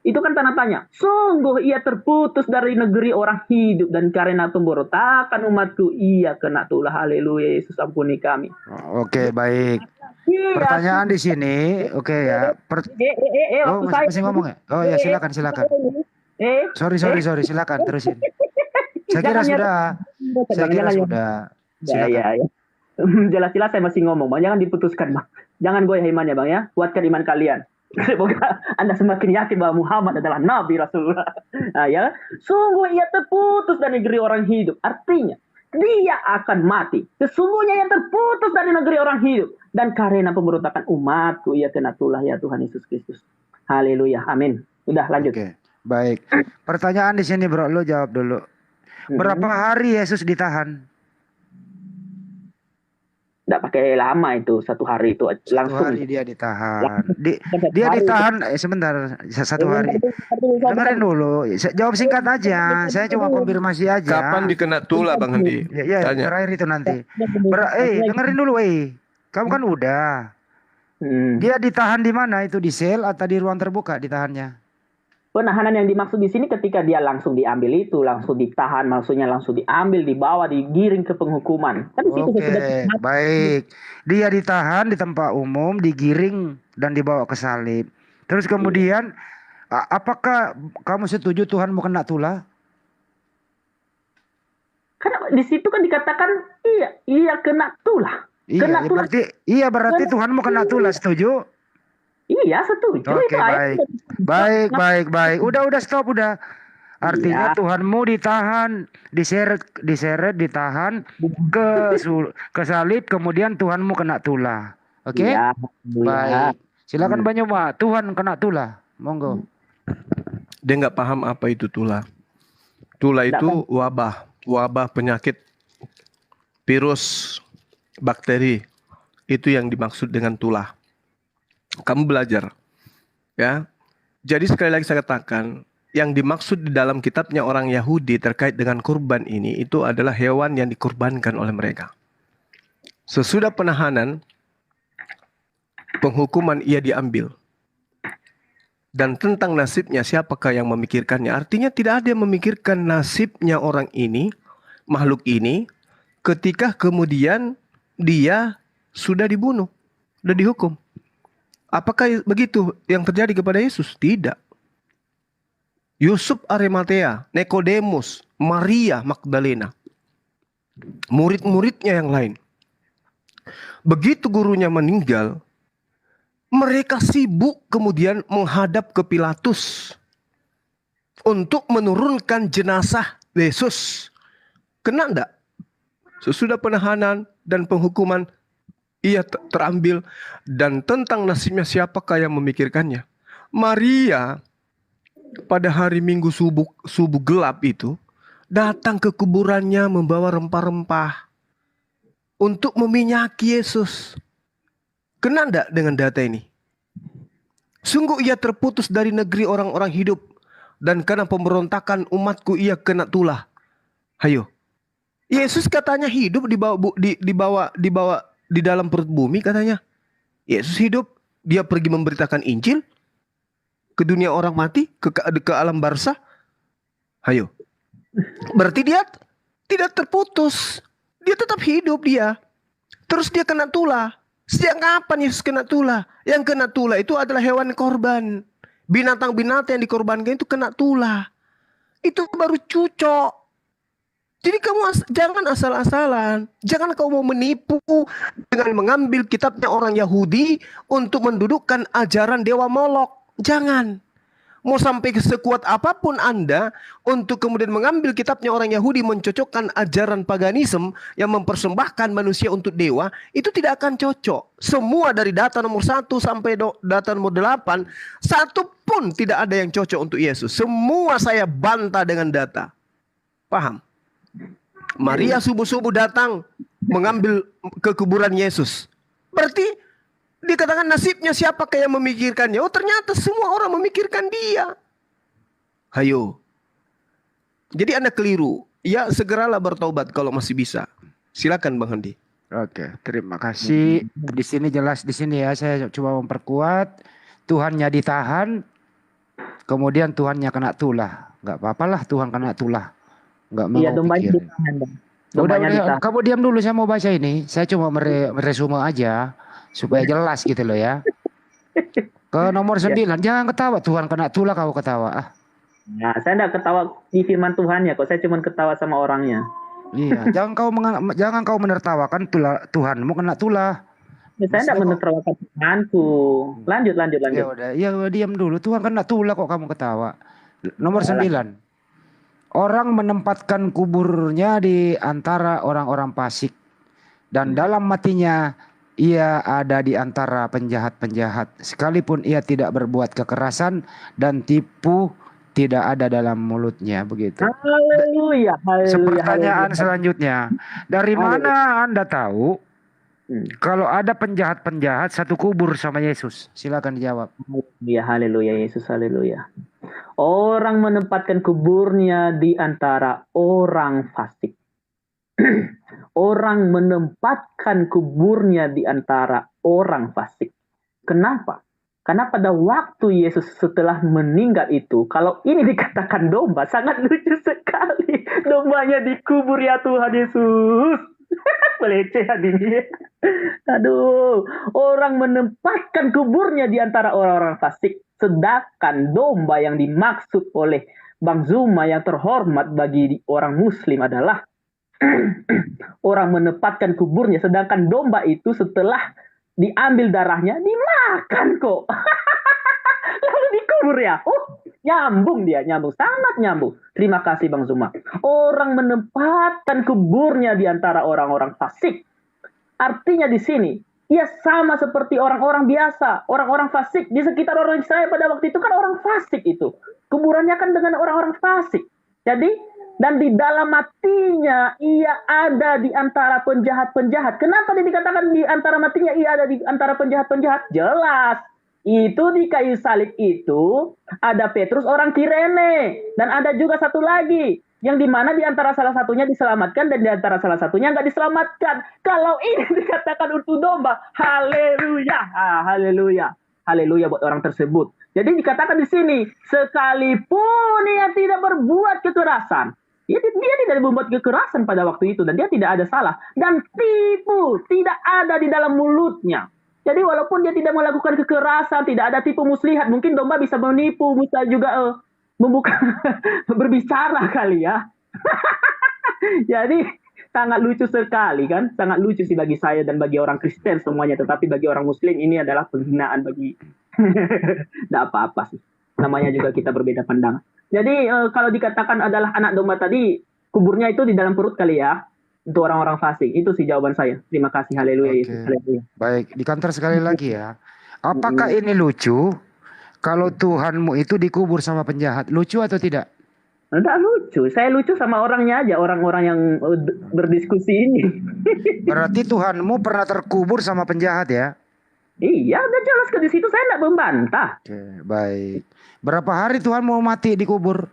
Itu kan tanda tanya. Sungguh ia terputus dari negeri orang hidup dan karena pemberontakan umatku ia kena tulah. Haleluya, Yesus ampuni kami. Oke, baik. Pertanyaan di sini, oke ya. Masih ngomong ya? Oh ya, silakan. Sorry, silakan terusin. Saya kira sudah. Silakan. Ya. Jelas-jelas saya masih ngomong, Bang. Jangan diputuskan, Bang. Jangan goyah imannya, Bang ya. Kuatkan iman kalian. Semoga Anda semakin yakin bahwa Muhammad adalah Nabi Rasulullah. Nah, ya. Sungguh ia terputus dari negeri orang hidup. Artinya, dia akan mati. Sesungguhnya ia terputus dari negeri orang hidup. Dan karena pemberontakan umatku, ia kena tulah ya Tuhan Yesus Kristus. Haleluya. Amin. Udah lanjut. Oke. Baik. Pertanyaan di sini, bro, lo jawab dulu. Berapa hari Yesus ditahan? Nggak pakai lama itu, 1 hari itu langsung. 1 hari dia ditahan. Dia ditahan sebentar, 1 hari. Dengerin dulu. Jawab singkat aja. Saya cuma konfirmasi aja. Kapan dikena tulah, Bang Handi? Ya, terakhir itu nanti. Dengerin dulu, kamu kan udah. Dia ditahan di mana itu, di sel atau di ruang terbuka ditahannya? Penahanan yang dimaksud di sini ketika dia langsung diambil itu, langsung ditahan, maksudnya langsung diambil, dibawa, digiring ke penghukuman. Kan Oke, baik. Dia ditahan di tempat umum, digiring dan dibawa ke salib. Terus kemudian, apakah kamu setuju Tuhan mau kena tulah? Karena di situ kan dikatakan iya kena tulah. Berarti Tuhan mau kena tulah, setuju? Iya, setuju. Oke, baik. Udah stop udah. Artinya Tuhanmu ditahan, diseret, ditahan ke salib, kemudian Tuhanmu kena tulah. Oke? Ya, baik. Silakan Banyuma, Tuhan kena tulah. Monggo. Dia nggak paham apa itu tulah. Tulah Nggak itu wabah penyakit, virus, bakteri. Itu yang dimaksud dengan tulah. Kamu belajar, ya. Jadi sekali lagi saya katakan, yang dimaksud di dalam kitabnya orang Yahudi terkait dengan kurban ini itu adalah hewan yang dikurbankan oleh mereka. Sesudah penahanan, penghukuman ia diambil. Dan tentang nasibnya siapakah yang memikirkannya? Artinya tidak ada yang memikirkan nasibnya orang ini, makhluk ini, ketika kemudian dia sudah dibunuh, sudah dihukum. Apakah begitu yang terjadi kepada Yesus? Tidak. Yusuf Arimatea, Nikodemus, Maria Magdalena, murid-muridnya yang lain. Begitu gurunya meninggal, mereka sibuk kemudian menghadap ke Pilatus untuk menurunkan jenazah Yesus. Kena enggak? Sesudah penahanan dan penghukuman, ia terambil. Dan tentang nasibnya siapakah yang memikirkannya? Maria pada hari Minggu subuh gelap itu datang ke kuburannya membawa rempah-rempah untuk meminyaki Yesus. Kena enggak dengan data ini? Sungguh ia terputus dari negeri orang-orang hidup, dan karena pemberontakan umatku ia kena tulah. Hayo. Yesus katanya hidup dibawa di dalam perut bumi katanya. Yesus hidup, dia pergi memberitakan Injil ke dunia orang mati, ke alam barzah. Hayo. Berarti dia tidak terputus. Dia tetap hidup dia. Terus dia kena tulah. Sejak kapan Yesus kena tulah? Yang kena tulah itu adalah hewan korban. Binatang-binatang yang dikorbankan itu kena tulah. Itu baru cucok. Jadi kamu jangan asal-asalan. Jangan kamu mau menipu dengan mengambil kitabnya orang Yahudi untuk mendudukkan ajaran Dewa Molok. Jangan. Mau sampai sekuat apapun Anda untuk kemudian mengambil kitabnya orang Yahudi mencocokkan ajaran paganisme yang mempersembahkan manusia untuk dewa, itu tidak akan cocok. Semua dari data nomor 1 sampai data nomor 8, satu pun tidak ada yang cocok untuk Yesus. Semua saya bantah dengan data. Paham? Maria subuh-subuh datang mengambil ke kuburan Yesus. Berarti dikatakan nasibnya siapakah yang memikirkannya? Oh, ternyata semua orang memikirkan dia. Hayo. Jadi Anda keliru. Ya, segeralah bertobat kalau masih bisa. Silakan Bang Handi. Oke, terima kasih. Di sini jelas di sini ya, saya coba memperkuat. Tuhannya ditahan, kemudian Tuhannya kena tulah. Enggak apa-apalah Tuhan kena tulah. Enggak mau pikir. Udah, kamu diam dulu, saya mau baca ini. Saya cuma meresume aja supaya jelas gitu loh ya. Ke nomor 9, jangan ketawa. Tuhan kena tulah kau ketawa. Nah, saya enggak ketawa di firman Tuhan ya kok. Saya cuma ketawa sama orangnya. Iya, jangan kau menertawakan Tuhanmu kena tulah. Ya, saya enggak menertawakan Tuhanku. Lanjut. Ya udah diam dulu. Tuhan kena tulah kok kamu ketawa. Nomor 9. Orang menempatkan kuburnya di antara orang-orang fasik, dan dalam matinya ia ada di antara penjahat-penjahat, sekalipun ia tidak berbuat kekerasan dan tipu tidak ada dalam mulutnya. Begitu. Haleluya. Pertanyaan selanjutnya, dari mana Anda tahu kalau ada penjahat-penjahat satu kubur sama Yesus? Silakan dijawab. Ya, haleluya Yesus, haleluya. Orang menempatkan kuburnya di antara orang fasik. Orang menempatkan kuburnya di antara orang fasik. Kenapa? Karena pada waktu Yesus setelah meninggal itu, kalau ini dikatakan domba, sangat lucu sekali. Dombanya dikubur ya Tuhan Yesus. Pelecehan ini. Aduh, orang menempatkan kuburnya di antara orang-orang fasik. Sedangkan domba yang dimaksud oleh Bang Zuma yang terhormat bagi orang Muslim adalah orang menempatkan kuburnya, sedangkan domba itu setelah diambil darahnya dimakan kok. Lalu dikubur ya. Oh, nyambung, sangat nyambung. Terima kasih Bang Zuma. Orang menempatkan kuburnya di antara orang-orang fasik. Artinya di sini Dia sama seperti orang-orang biasa, orang-orang fasik. Di sekitar orang Israel pada waktu itu kan orang fasik itu. Kuburannya kan dengan orang-orang fasik. Jadi, dan di dalam matinya ia ada di antara penjahat-penjahat. Kenapa dia dikatakan di antara matinya ia ada di antara penjahat-penjahat? Jelas. Itu di kayu salib itu ada Petrus orang Kirene. Dan ada juga satu lagi. Yang dimana di antara salah satunya diselamatkan dan di antara salah satunya nggak diselamatkan. Kalau ini dikatakan untuk domba, haleluya, haleluya, haleluya buat orang tersebut. Jadi dikatakan di sini, sekalipun ia tidak berbuat kekerasan, dia tidak membuat kekerasan pada waktu itu dan dia tidak ada salah dan tipu tidak ada di dalam mulutnya. Jadi walaupun dia tidak melakukan kekerasan, tidak ada tipu muslihat, mungkin domba bisa menipu, bisa juga membuka berbicara kali ya. Jadi sangat lucu sekali kan, sangat lucu sih bagi saya dan bagi orang Kristen semuanya. Tetapi bagi orang Muslim ini adalah penghinaan bagi, tidak apa-apa sih. Namanya juga kita berbeda pandangan. Jadi kalau dikatakan adalah anak domba tadi, kuburnya itu di dalam perut kali ya. Untuk orang-orang fasik. Itu sih jawaban saya. Terima kasih. Haleluya. Oke. Haleluya. Baik, di kantor sekali lagi ya. Apakah ini lucu kalau Tuhanmu itu dikubur sama penjahat? Lucu atau tidak? Enggak lucu. Saya lucu sama orangnya aja. Orang-orang yang berdiskusi ini. Berarti Tuhanmu pernah terkubur sama penjahat ya? Iya, udah jelas ke di situ. Saya enggak membantah. Oke, baik. Berapa hari Tuhan mau mati dikubur?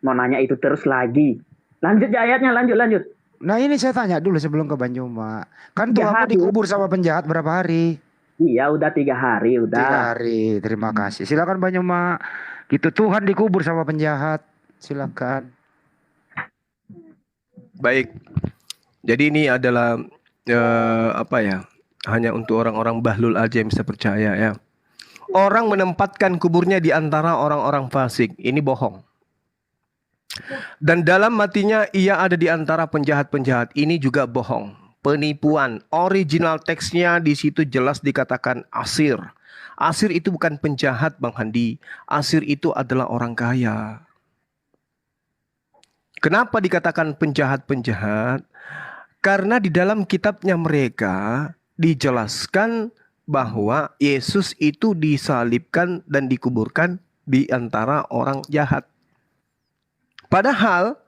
Mau nanya itu terus lagi. Lanjut ya ayatnya, lanjut. Nah ini saya tanya dulu sebelum ke Banjuma. Kan Tuhanmu dikubur sama penjahat berapa hari? Iya udah 3 hari udah. 3 hari, terima kasih. Silakan Banjuma. Gitu Tuhan dikubur sama penjahat. Silakan. Baik. Jadi ini adalah hanya untuk orang-orang bahlul aja yang bisa percaya ya. Orang menempatkan kuburnya di antara orang-orang fasik. Ini bohong. Dan dalam matinya ia ada di antara penjahat-penjahat. Ini juga bohong, penipuan. Original teksnya di situ jelas dikatakan asir. Asir itu bukan penjahat, Bang Handi. Asir itu adalah orang kaya. Kenapa dikatakan penjahat-penjahat? Karena di dalam kitabnya mereka dijelaskan bahwa Yesus itu disalibkan dan dikuburkan di antara orang jahat. Padahal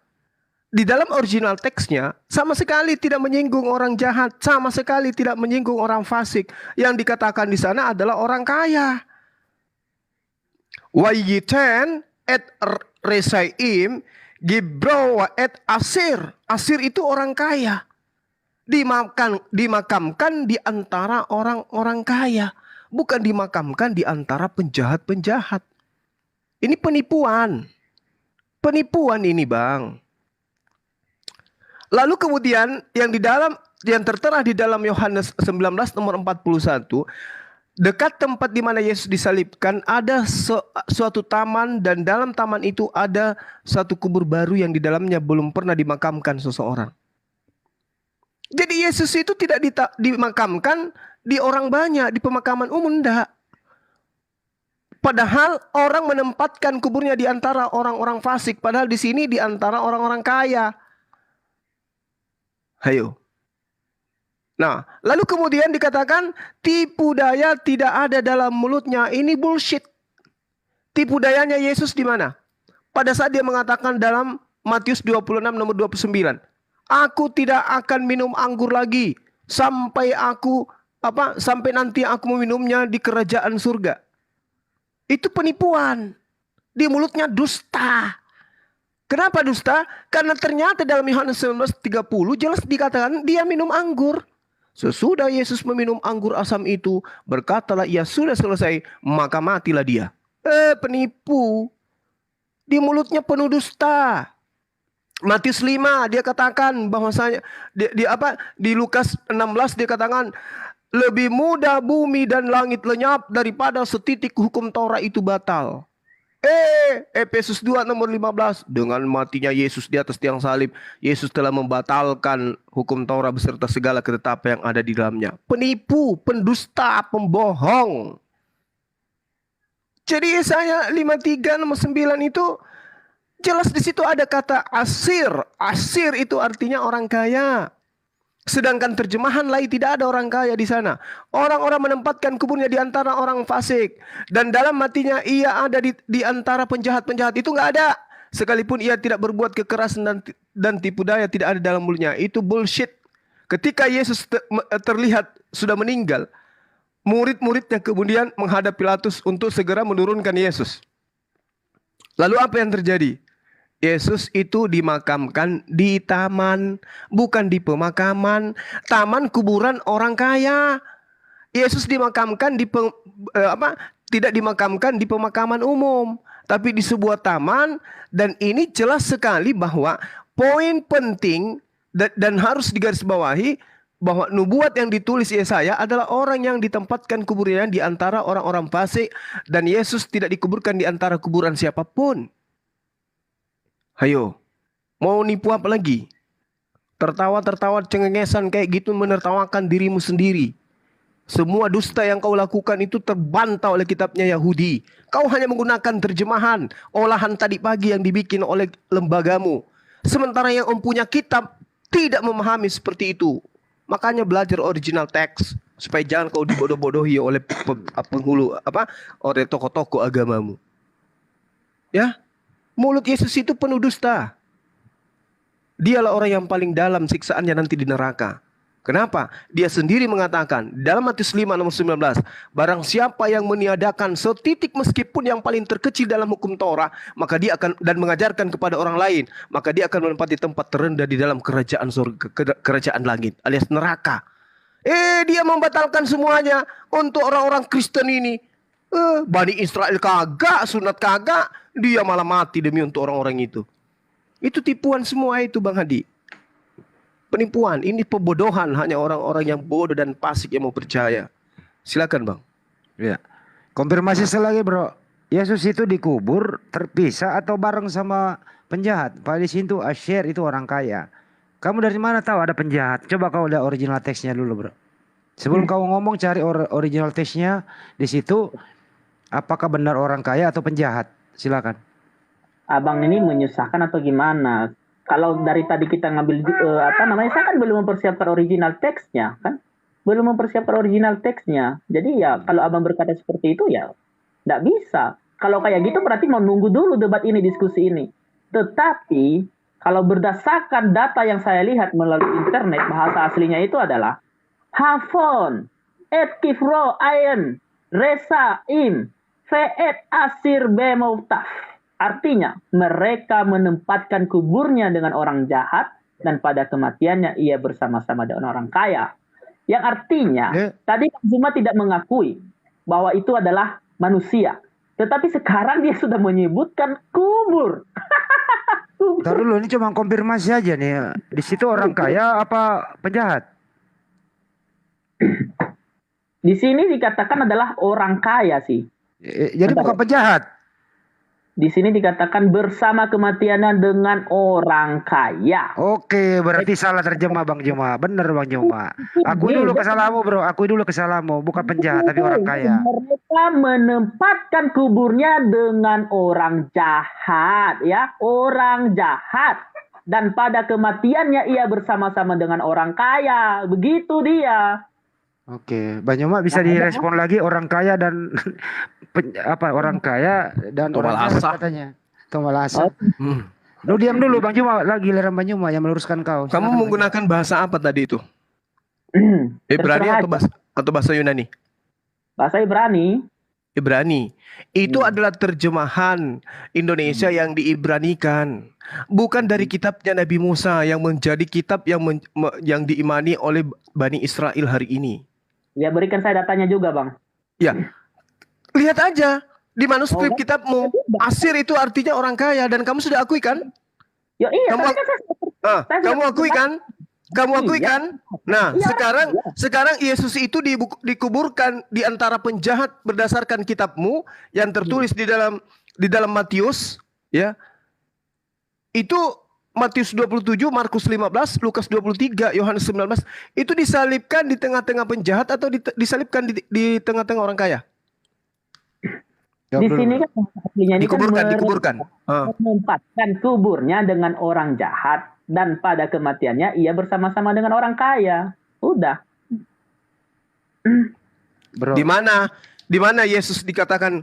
di dalam original teksnya sama sekali tidak menyinggung orang jahat, sama sekali tidak menyinggung orang fasik. Yang dikatakan di sana adalah orang kaya. Wayiten et resaim gibro et asir. Asir itu orang kaya. Dimakamkan di antara orang-orang kaya, bukan dimakamkan di antara penjahat-penjahat. Ini penipuan. Penipuan ini, Bang. Lalu kemudian yang tertera di dalam Yohanes 19 nomor 41, dekat tempat di mana Yesus disalibkan ada suatu taman dan dalam taman itu ada satu kubur baru yang di dalamnya belum pernah dimakamkan seseorang. Jadi Yesus itu tidak dimakamkan di orang banyak, di pemakaman umum enggak. Padahal orang menempatkan kuburnya di antara orang-orang fasik. Padahal di sini di antara orang-orang kaya. Hayo. Nah, lalu kemudian dikatakan tipu daya tidak ada dalam mulutnya. Ini bullshit. Tipu dayanya Yesus di mana? Pada saat dia mengatakan dalam Matius 26 nomor 29. Aku tidak akan minum anggur lagi sampai nanti aku meminumnya di kerajaan surga. Itu penipuan. Di mulutnya dusta. Kenapa dusta? Karena ternyata dalam Yohanes 19:30 jelas dikatakan dia minum anggur. Sesudah Yesus meminum anggur asam itu, berkatalah ia sudah selesai, maka matilah dia. Penipu. Di mulutnya penuh dusta. Matius 5 dia katakan bahwasanya di Lukas 16 dia katakan lebih mudah bumi dan langit lenyap daripada setitik hukum Taurat itu batal. Efesus 2 nomor 15. Dengan matinya Yesus di atas tiang salib, Yesus telah membatalkan hukum Taurat beserta segala ketetapan yang ada di dalamnya. Penipu, pendusta, pembohong. Jadi Yesaya 53 nomor 9 itu jelas di situ ada kata asir. Asir itu artinya orang kaya. Sedangkan terjemahan lain tidak ada orang kaya di sana. Orang-orang menempatkan kuburnya di antara orang fasik. Dan dalam matinya ia ada di antara penjahat-penjahat. Itu nggak ada. Sekalipun ia tidak berbuat kekerasan dan tipu daya tidak ada dalam mulutnya. Itu bullshit. Ketika Yesus terlihat sudah meninggal, murid-muridnya kemudian menghadap Pilatus untuk segera menurunkan Yesus. Lalu apa yang terjadi? Yesus itu dimakamkan di taman, bukan di pemakaman. Taman kuburan orang kaya. Yesus dimakamkan tidak dimakamkan di pemakaman umum, tapi di sebuah taman. Dan ini jelas sekali bahwa poin penting dan harus digarisbawahi bahwa nubuat yang ditulis Yesaya adalah orang yang ditempatkan kuburnya di antara orang-orang fasik, dan Yesus tidak dikuburkan di antara kuburan siapapun. Hayo, mau nipu apa lagi? Tertawa-tertawa cengengesan kayak gitu menertawakan dirimu sendiri. Semua dusta yang kau lakukan itu terbantah oleh kitabnya Yahudi. Kau hanya menggunakan terjemahan olahan tadi pagi yang dibikin oleh lembagamu. Sementara yang mempunyai kitab tidak memahami seperti itu. Makanya belajar original text supaya jangan kau dibodoh-bodohi oleh oleh tokoh-tokoh agamamu. Ya? Mulut Yesus itu penuh dusta. Dialah orang yang paling dalam siksaannya nanti di neraka. Kenapa? Dia sendiri mengatakan dalam Matius 5:19, barang siapa yang meniadakan setitik meskipun yang paling terkecil dalam hukum Torah, maka dia akan dan mengajarkan kepada orang lain, maka dia akan menempati tempat terendah di dalam kerajaan surga, kerajaan langit alias neraka. Dia membatalkan semuanya untuk orang-orang Kristen ini. Bani Israel kagak, sunat kagak, dia malah mati demi untuk orang-orang itu. Itu tipuan semua itu, Bang Hadi. Penipuan, ini pembodohan, hanya orang-orang yang bodoh dan fasik yang mau percaya. Silakan, Bang. Ya. Konfirmasi lagi, Bro. Yesus itu dikubur terpisah atau bareng sama penjahat? Palestina itu Asher itu orang kaya. Kamu dari mana tahu ada penjahat? Coba kau lihat original teksnya dulu, Bro. Sebelum kau ngomong cari original teksnya di situ. Apakah benar orang kaya atau penjahat? Silakan. Abang ini menyusahkan atau gimana? Kalau dari tadi kita ngambil saya kan belum mempersiapkan original teksnya, kan? Belum mempersiapkan original teksnya. Jadi ya kalau abang berkata seperti itu ya nggak bisa. Kalau kayak gitu berarti mau nunggu dulu debat ini, diskusi ini. Tetapi kalau berdasarkan data yang saya lihat melalui internet, bahasa aslinya itu adalah Hafon, Et Kifro Ayen, Resa Im, Fe'et Asir Bemoutaf. Artinya, mereka menempatkan kuburnya dengan orang jahat dan pada kematiannya ia bersama-sama dengan orang kaya. Yang artinya, tadi Kang Zuma tidak mengakui bahwa itu adalah manusia. Tetapi sekarang dia sudah menyebutkan kubur. Taruh dulu, ini cuma konfirmasi aja nih. Di situ orang kaya apa penjahat? Di sini dikatakan adalah orang kaya sih. Jadi bukan penjahat. Di sini dikatakan bersama kematiannya dengan orang kaya. Oke, berarti salah terjemah Bang Juma. Bener Bang Juma. Akui dulu kesalahanmu, Bro. Akui dulu kesalahanmu. Bukan penjahat tapi orang kaya. Mereka menempatkan kuburnya dengan orang jahat, ya, orang jahat. Dan pada kematiannya ia bersama-sama dengan orang kaya. Begitu dia. Oke, Bang Juma bisa direspon lagi orang kaya dan orang kaya dan orang jahat katanya. Tomal asa. Lu diam dulu Bang Juma, lagi giliran Bang Juma yang meluruskan kau. Kamu menggunakan bahasa apa tadi itu? Ibrani atau bahasa Yunani? Bahasa Ibrani. Ibrani. Itu adalah terjemahan Indonesia yang diibranikan. Bukan dari kitabnya Nabi Musa yang menjadi kitab yang diimani oleh Bani Israel hari ini. Ya, berikan saya datanya juga, Bang. Ya. Lihat aja di manuskrip kitabmu. Asir itu artinya orang kaya dan kamu sudah akui kan? Ya iya, kamu akui kan? Kamu akui kan? Nah, sekarang Yesus itu dikuburkan di antara penjahat berdasarkan kitabmu yang tertulis di dalam Matius, ya. Itu Matius 27, Markus 15, Lukas 23, Yohanes 19 itu disalibkan di tengah-tengah penjahat atau disalibkan di tengah-tengah orang kaya? Di sini kan aslinya ini dikuburkan. menempatkan kuburnya dengan orang jahat dan pada kematiannya ia bersama-sama dengan orang kaya. Udah. Bro. Di mana Yesus dikatakan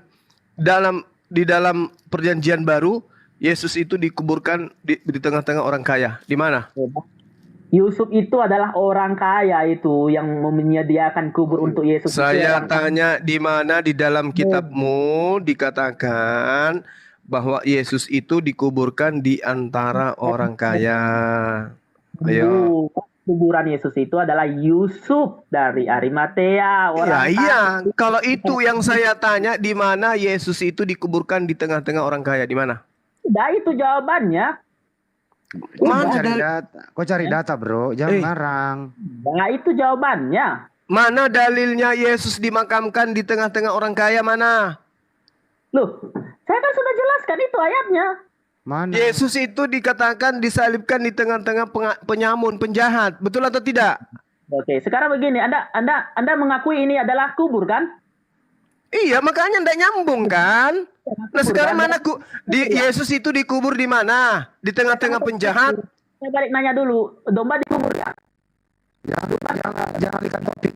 di dalam perjanjian baru Yesus itu dikuburkan di tengah-tengah orang kaya? Di mana? Yusuf itu adalah orang kaya itu yang menyediakan kubur untuk Yesus. Saya tanya, di mana di dalam kitabmu dikatakan bahwa Yesus itu dikuburkan di antara orang kaya? Ayo. Kuburan Yesus itu adalah Yusuf dari Arimatea. Iya. Kalau itu yang saya tanya, di mana Yesus itu dikuburkan di tengah-tengah orang kaya? Di mana? Udah, itu jawabannya. Kok cari data, bro? Jangan ngarang. Nah, itu jawabannya. Mana dalilnya Yesus dimakamkan di tengah-tengah orang kaya? Mana? Loh, saya kan sudah jelaskan itu ayatnya. Mana? Yesus itu dikatakan disalibkan di tengah-tengah penyamun, penjahat. Betul atau tidak? Oke, sekarang begini, Anda mengakui ini adalah kubur kan? Iya, makanya ndak nyambung kan? Nah, sekarang mana Yesus itu dikubur di mana? Di tengah-tengah penjahat? Saya balik nanya dulu, domba dikubur ya? Jangan alihkan topik.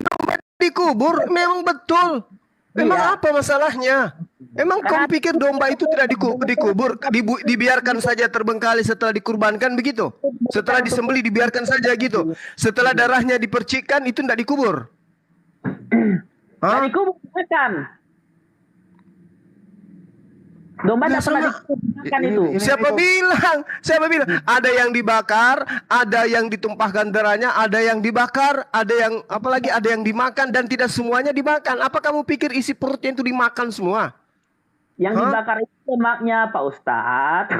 Domba dikubur, memang betul. Memang apa masalahnya? Emang kamu pikir domba itu tidak dikubur, dibiarkan saja terbengkalai setelah dikurbankan begitu? Setelah disembelih dibiarkan saja gitu? Setelah darahnya dipercikkan itu tidak dikubur? Tidak dikubur kan? Domba tidak pernah dikubur itu. Siapa bilang? Ada yang dibakar, ada yang ditumpahkan darahnya, ada yang dibakar, ada yang apalagi ada yang dimakan, dan tidak semuanya dimakan. Apa kamu pikir isi perutnya itu dimakan semua? Yang dibakar itu lemaknya, Pak Ustadz.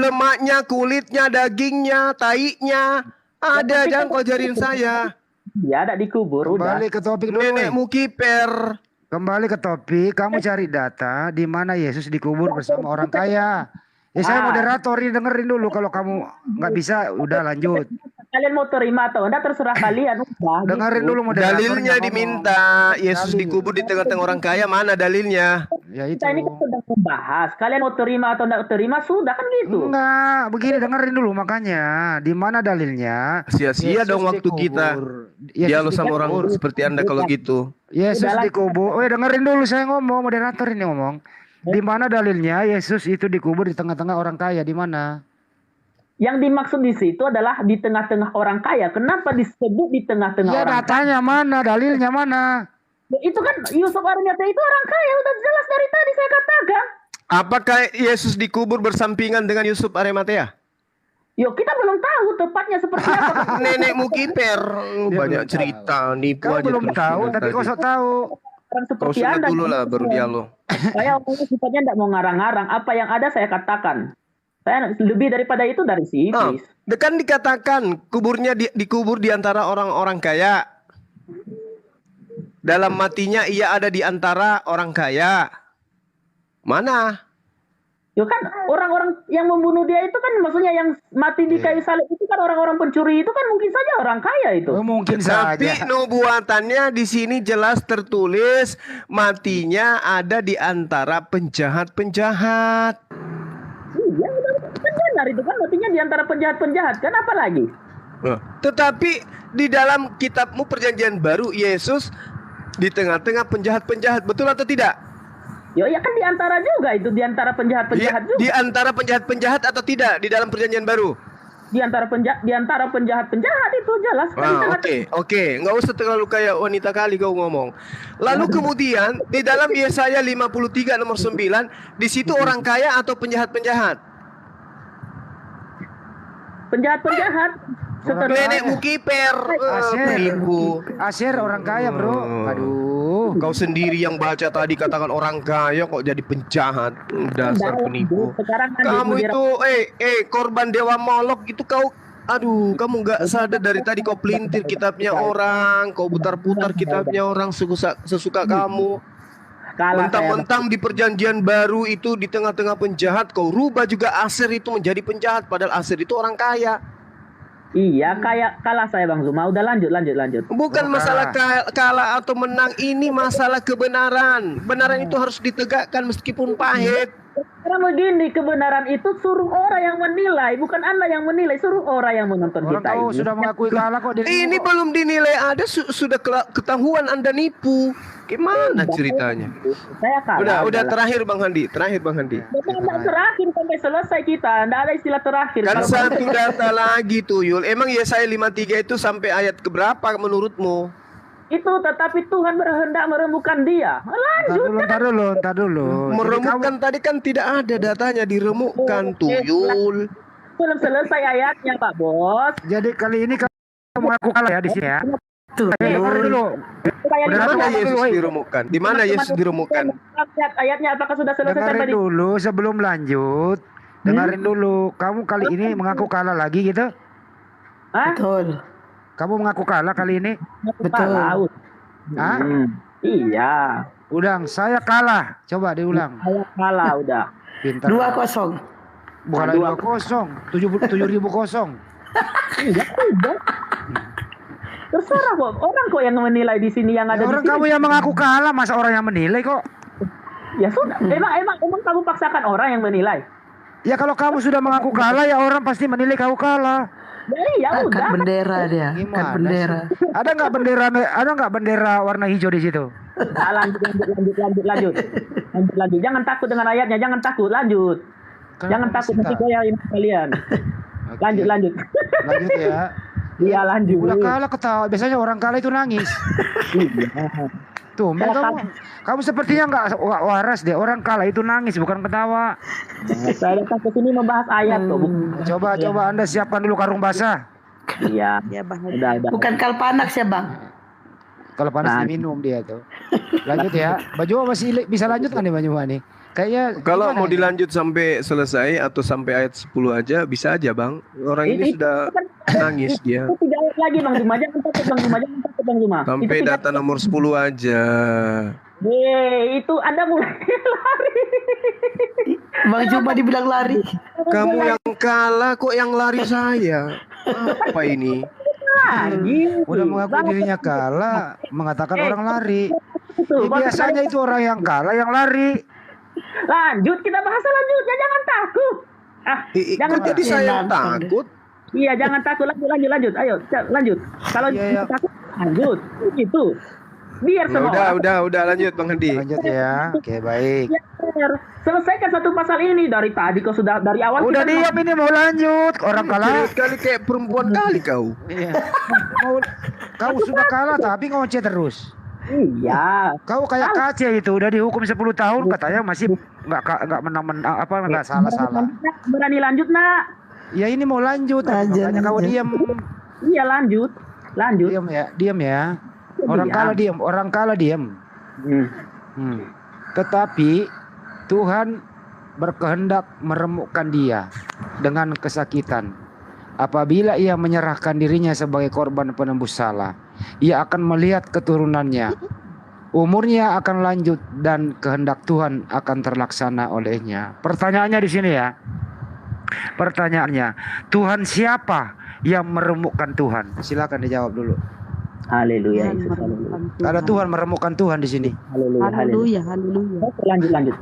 Lemaknya, kulitnya, dagingnya, tainya. Ada, jangan kau ajarin saya. Ya, ada dikubur. Kembali ke topik dulu. Nenekmu kiper. Kembali ke topik, kamu cari data di mana Yesus dikubur bersama orang kaya. Ya saya moderator ini, dengerin dulu. Kalau kamu nggak bisa, udah lanjut. Kalian mau terima atau enggak terserah kalian. Dengerin dulu moderator. Dalilnya diminta. Yesus dikubur di tengah-tengah orang kaya, mana dalilnya? Ya itu. Kita ini kan sedang membahas. Kalian mau terima atau enggak terima, sudah kan gitu. Enggak, begini dengerin dulu makanya. Di mana dalilnya? Sia-sia dong waktu kita. Dialog sama orang seperti Anda kalau gitu. Yesus dikubur. Dengerin dulu saya ngomong, moderator ini ngomong. Di mana dalilnya Yesus itu dikubur di tengah-tengah orang kaya? Di mana? Yang dimaksud di situ adalah di tengah-tengah orang kaya. Kenapa disebut di tengah-tengah orang kaya? Ya datanya mana? Dalilnya mana? Itu kan Yusuf Arimatea itu orang kaya. Udah jelas dari tadi saya katakan. Apakah Yesus dikubur bersampingan dengan Yusuf Arimatea? Yo, kita belum tahu tepatnya seperti apa. Nenekmu kiper. Banyak cerita, nipu aja. Kau belum tahu, tapi kau sok tahu. Kau sunat dulu lah baru dialog. Saya orangnya sifatnya tidak mau ngarang-ngarang. Apa yang ada saya katakan. Saya lebih daripada itu dari si iblis. Kan dikatakan kuburnya dikubur di antara orang-orang kaya. Dalam matinya ia ada di antara orang kaya. Mana? Yo kan orang-orang yang membunuh dia itu kan maksudnya yang mati di kayu salib itu kan orang-orang pencuri itu kan mungkin saja orang kaya itu. Mungkin saja. Tapi nubuatannya di sini jelas tertulis matinya ada di antara penjahat-penjahat. Iya, kan benar itu kan matinya di antara penjahat-penjahat kan apa lagi? Tetapi di dalam kitabmu Perjanjian Baru Yesus di tengah-tengah penjahat-penjahat, betul atau tidak? Yo ya kan di antara juga itu di antara penjahat-penjahat juga. Di antara penjahat-penjahat atau tidak di dalam Perjanjian Baru? Di antara penjahat-penjahat itu jelas. Oke, nggak usah terlalu kayak wanita kali kau ngomong. Lalu kemudian di dalam Yesaya 53 nomor 9 di situ orang kaya atau penjahat-penjahat? Penjahat-penjahat. Nenekmu kiper. Asyir orang kaya bro. Aduh. Kau sendiri yang baca tadi katakan orang kaya kok jadi penjahat. Dasar penipu. Kamu itu korban dewa Molok itu kau. Aduh, kamu nggak sadar dari tadi kau pelintir kitabnya orang, kau putar-putar kitabnya orang sesuka kamu. Mentang-mentang di Perjanjian Baru itu di tengah-tengah penjahat kau rubah juga Asyir itu menjadi penjahat padahal Asyir itu orang kaya. Iya, kayak kalah saya Bang Zuma. Udah lanjut. Bukan masalah kalah atau menang, ini masalah kebenaran. Kebenaran itu harus ditegakkan meskipun pahit. Karena begini, kebenaran itu suruh orang yang menilai, bukan Anda yang menilai, suruh orang yang menonton Orang kita kau ini. sudah mengakui kalah kok. Ini belum dinilai ada sudah ketahuan Anda nipu. Gimana ceritanya? Saya kalah. Udah terakhir Bang Handi, Tidak terakhir sampai selesai kita, tidak ada istilah terakhir. Kan Kalau satu data lagi Tuyul. Emang Yesaya 53 itu sampai ayat keberapa menurutmu? itu tetapi Tuhan berhendak meremukkan dia. Lanjut. Ntar dulu. Meremukkan tadi kan tidak ada datanya diremukkan Tuyul. Belum selesai ayatnya Pak Bos. Jadi kali ini kamu mengaku kalah ya di sini ya. Dengar dulu. Di mana Yesus diremukkan? Di mana Yesus diremukkan? Ayatnya apakah sudah selesai Dengarin tadi? dulu sebelum lanjut. Dengarin dulu. Kamu kali ini mengaku kalah lagi gitu? Betul. Kamu mengaku kalah kali ini? Betul. Hah? Iya. Udang, saya kalah. Coba diulang. Saya kalah udah. Pintar. 2-0. Bukan lagi 2-0. 7.000 kosong. Iya, udah. Terserah kok. Orang kok yang menilai di sini yang ada di Orang sini. kamu yang mengaku kalah, masa orang yang menilai kok? Ya sudah. Emang kamu paksakan orang yang menilai? Ya kalau kamu sudah mengaku kalah, ya orang pasti menilai kamu kalah. Ya udah. Angkat bendera dia. Angkat bendera. Ada nggak bendera warna hijau di situ? Nah, lanjut. Jangan takut dengan ayatnya, jangan takut, lanjut. Jangan takut nanti goyain kalian. Lanjut. Lanjut ya. Iya, lanjut. Udah kalah ketawa. Biasanya orang kalah itu nangis. Tuh, kamu sepertinya nggak waras deh. Orang kalah itu nangis, bukan ketawa. Saya datang ke sini membahas ayat tuh. Coba Anda siapkan dulu karung basah. Iya. Udah. Bukan kalpanak ya Bang. Kalau panas diminum dia tuh. Lanjut ya. Baju masih bisa lanjut kan nih Baju nih? Kayaknya kalau mau dilanjut sampai selesai atau sampai ayat 10 aja bisa aja Bang. Orang ini sudah nangis dia. Itu 3 ayat lagi Bang Juma, jangan takut Bang Juma. Sampai data nomor 10 aja. Itu Anda mulai lari. Bang Juma dibilang lari. Kamu yang kalah kok yang lari saya. Apa ini? Udah mengaku dirinya kalah, mengatakan orang lari. Biasanya itu orang yang kalah yang lari. Lanjut, kita bahas selanjutnya, jangan takut. Jangan jadi saya yang takut. Iya, jangan takut, lanjut. Ayo, lanjut. Kalau takut, lanjut. Gitu. Biar semua. Udah lanjut Bang Handi. Lanjut ya. Oke, baik. Selesaikan satu pasal ini dari tadi kau sudah dari awal. Udah diam ini mau lanjut. Orang kalah. Kali kayak perempuan kali kau. Iya. Kau sudah kalah tapi ngoceh terus. Iya. Kau kayak Kace itu udah dihukum 10 tahun katanya masih nggak menang nggak salah. Berani lanjut nak? Ya ini mau lanjut. Makanya kau diam. Iya lanjut. Diam ya. Orang kalah diam. Tetapi Tuhan berkehendak meremukkan dia dengan kesakitan. Apabila ia menyerahkan dirinya sebagai korban penembus salah, ia akan melihat keturunannya. Umurnya akan lanjut dan kehendak Tuhan akan terlaksana olehnya. Pertanyaannya di sini ya. Pertanyaannya, Tuhan siapa yang meremukkan Tuhan? Silakan dijawab dulu. Haleluya. Ada Tuhan meremukkan Tuhan di sini. Haleluya. Lanjut.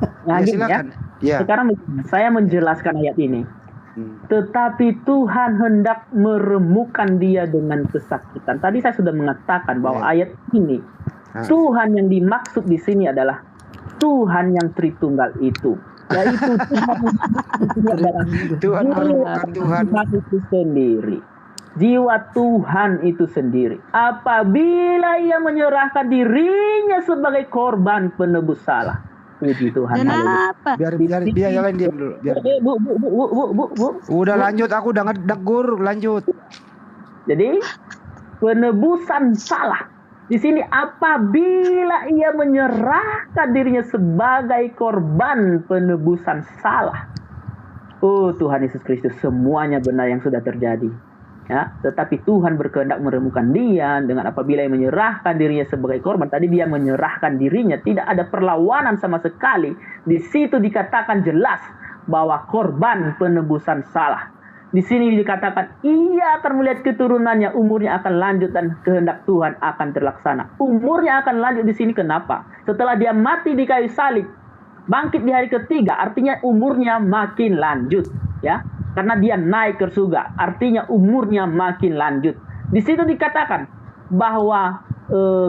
Silakan. Ya. Sekarang saya menjelaskan ayat ini. Tetapi Tuhan hendak meremukkan dia dengan kesakitan. Tadi saya sudah mengatakan bahwa ayat ini Tuhan yang dimaksud di sini adalah Tuhan yang Tritunggal itu, yaitu Tuhan meremukkan Tuhan itu sendiri. Jiwa Tuhan itu sendiri. Apabila ia menyerahkan dirinya sebagai korban penebus salah. Puji Tuhan. Kenapa? Biar jalan diam dulu. Bu. Udah lanjut, aku udah negur, lanjut. Jadi penebusan salah. Di sini apabila ia menyerahkan dirinya sebagai korban penebusan salah. Oh Tuhan Yesus Kristus, semuanya benar yang sudah terjadi. Ya, tetapi Tuhan berkehendak meremukkan dia dengan apabila ia menyerahkan dirinya sebagai korban. Tadi dia menyerahkan dirinya, tidak ada perlawanan sama sekali. Di situ dikatakan jelas bahwa korban penebusan salah. Di sini dikatakan ia akan melihat keturunannya, umurnya akan lanjut dan kehendak Tuhan akan terlaksana. Umurnya akan lanjut di sini kenapa? Setelah dia mati di kayu salib, Bangkit di hari ketiga artinya umurnya makin lanjut, ya. Karena dia naik ke surga, artinya umurnya makin lanjut. Di situ dikatakan bahwa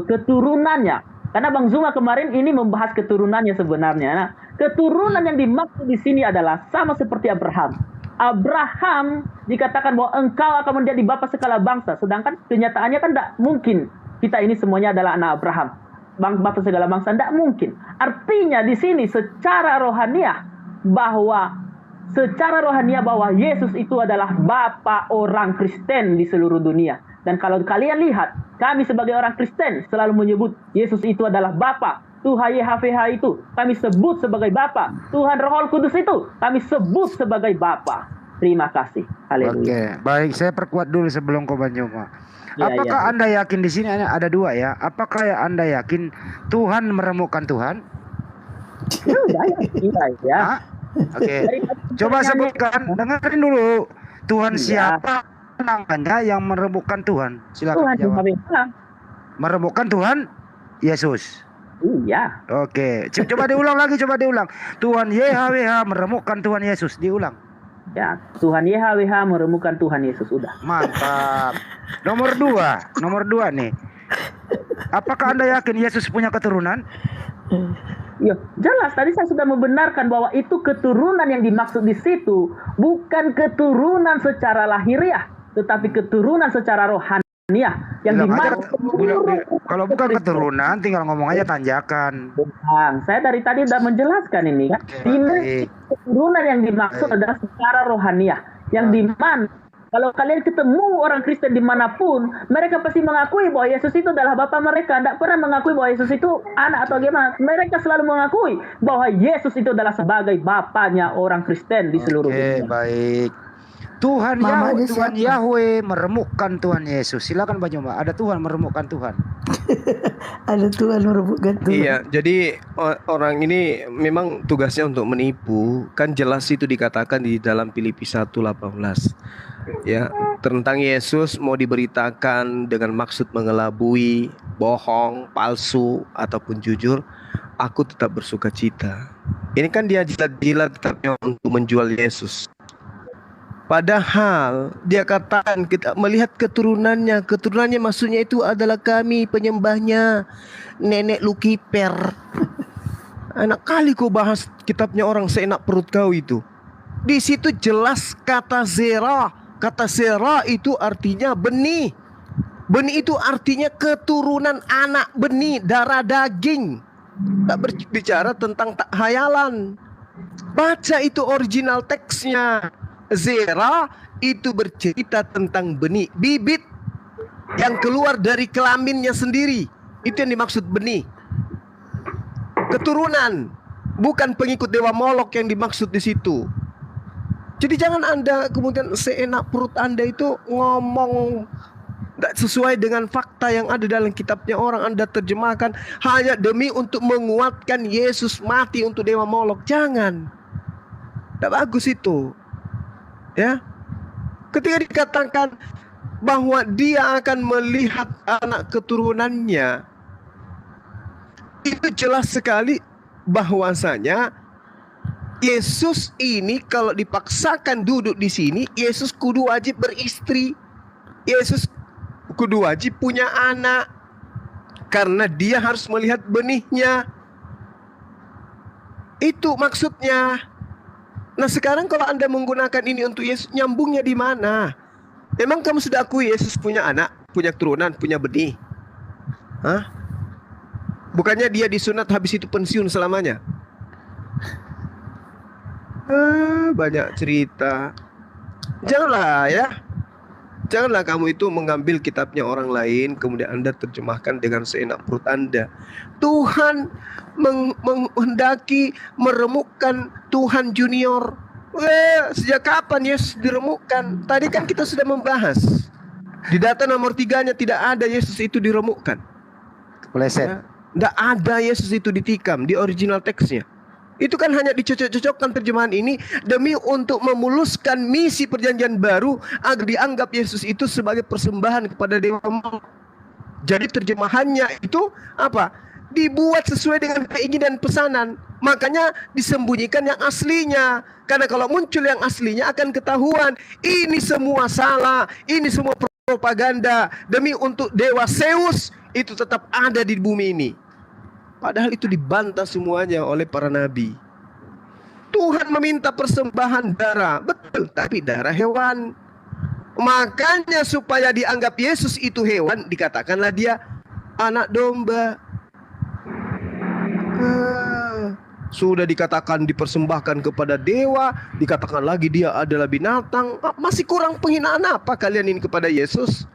keturunannya, karena Bang Zuma kemarin ini membahas keturunannya sebenarnya. Nah, keturunan yang dimaksud di sini adalah sama seperti Abraham. Abraham dikatakan bahwa engkau akan menjadi bapa segala bangsa, sedangkan kenyataannya kan tidak mungkin kita ini semuanya adalah anak Abraham. Bapa segala bangsa tidak mungkin. Artinya di sini secara rohaniah bahwa Yesus itu adalah bapa orang Kristen di seluruh dunia. Dan kalau kalian lihat, kami sebagai orang Kristen selalu menyebut Yesus itu adalah bapa. Tuhan YHWH itu kami sebut sebagai bapa. Tuhan Roh Kudus itu kami sebut sebagai bapa. Terima kasih. Haleluya. Oke, baik, saya perkuat dulu sebelum kau Banyuma. Ya, Apakah ya. Anda yakin di sini ada dua ya? Apakah Anda yakin Tuhan meremukkan Tuhan? Ya. Oke. Coba sebutkan, dengerin dulu. Tuhan siapa namanya yang meremukkan Tuhan? Silakan jawab. Meremukkan Tuhan Yesus. Iya. Oke, coba diulang lagi, coba diulang. Tuhan YHWH meremukkan Tuhan Yesus, diulang. Ya, Tuhan YHWH meremukkan Tuhan Yesus, udah. Mantap. Nomor dua nih. Apakah Anda yakin Yesus punya keturunan? Ya, jelas tadi saya sudah membenarkan bahwa itu keturunan yang dimaksud di situ bukan keturunan secara lahiriah, tetapi keturunan secara rohaniah yang dimaksud. Kalau bukan keturunan, tinggal ngomong aja tanjakan. Bang, saya dari tadi sudah menjelaskan ini kan. Keturunan yang dimaksud adalah secara rohaniah, yang dimana kalau kalian ketemu orang Kristen dimanapun, mereka pasti mengakui bahwa Yesus itu adalah Bapa mereka. Tidak pernah mengakui bahwa Yesus itu anak atau gimana. Mereka selalu mengakui bahwa Yesus itu adalah sebagai Bapanya orang Kristen di seluruh dunia. Baik. Tuhan Yahweh meremukkan Tuhan Yesus. Silakan Banyuma. Ada Tuhan meremukkan Tuhan. Ada Tuhan meremukkan Tuhan. Iya, jadi orang ini memang tugasnya untuk menipu. Kan jelas itu dikatakan di dalam Filipi 1:18. Ya, tentang Yesus mau diberitakan dengan maksud mengelabui, bohong, palsu ataupun jujur, aku tetap bersuka cita. Ini kan dia jilat-jilat tetapnya untuk menjual Yesus. Padahal dia katakan kita melihat keturunannya maksudnya itu adalah kami penyembahnya nenek Lukiper. Enak kali kau bahas kitabnya orang seenak perut kau itu. Di situ jelas kata zera. Kata zera itu artinya benih. Benih itu artinya keturunan anak benih, darah daging. Tak berbicara tentang tak hayalan. Baca itu original teksnya. Zera itu bercerita tentang benih, bibit yang keluar dari kelaminnya sendiri. Itu yang dimaksud benih. Keturunan, bukan pengikut dewa Molok yang dimaksud di situ. Jadi jangan Anda kemudian seenak perut Anda itu ngomong tidak sesuai dengan fakta yang ada dalam kitabnya orang. Anda terjemahkan hanya demi untuk menguatkan Yesus mati untuk dewa Molok. Jangan. Tidak bagus itu. Ya, ketika dikatakan bahwa dia akan melihat anak keturunannya, itu jelas sekali bahwasanya Yesus ini kalau dipaksakan duduk di sini, Yesus kudu wajib beristri, Yesus kudu wajib punya anak, karena dia harus melihat benihnya. Itu maksudnya. Nah sekarang kalau Anda menggunakan ini untuk Yesus, nyambungnya di mana? Memang kamu sudah akui Yesus punya anak, punya keturunan, punya benih? Hah? Bukannya dia disunat habis itu pensiun selamanya? Banyak cerita. Janganlah ya. Janganlah kamu itu mengambil kitabnya orang lain kemudian Anda terjemahkan dengan seenak perut Anda. Tuhan menghendaki meremukkan Tuhan junior. Sejak kapan Yesus diremukkan? Tadi kan kita sudah membahas. Di data nomor 3-nya tidak ada Yesus itu diremukkan. Kepleset. Tidak ada Yesus itu ditikam di original teksnya. Itu kan hanya dicocok-cocokkan terjemahan ini demi untuk memuluskan misi perjanjian baru agar dianggap Yesus itu sebagai persembahan kepada dewa Molok. Jadi terjemahannya itu apa? Dibuat sesuai dengan keinginan pesanan. Makanya disembunyikan yang aslinya. Karena kalau muncul yang aslinya akan ketahuan. Ini semua salah. Ini semua propaganda. Demi untuk dewa Zeus itu tetap ada di bumi ini. Padahal itu dibantah semuanya oleh para nabi. Tuhan meminta persembahan darah. Betul, tapi darah hewan. Makanya supaya dianggap Yesus itu hewan, dikatakanlah dia anak domba. Sudah dikatakan dipersembahkan kepada dewa, dikatakan lagi dia adalah binatang. Masih kurang penghinaan apa kalian ini kepada Yesus?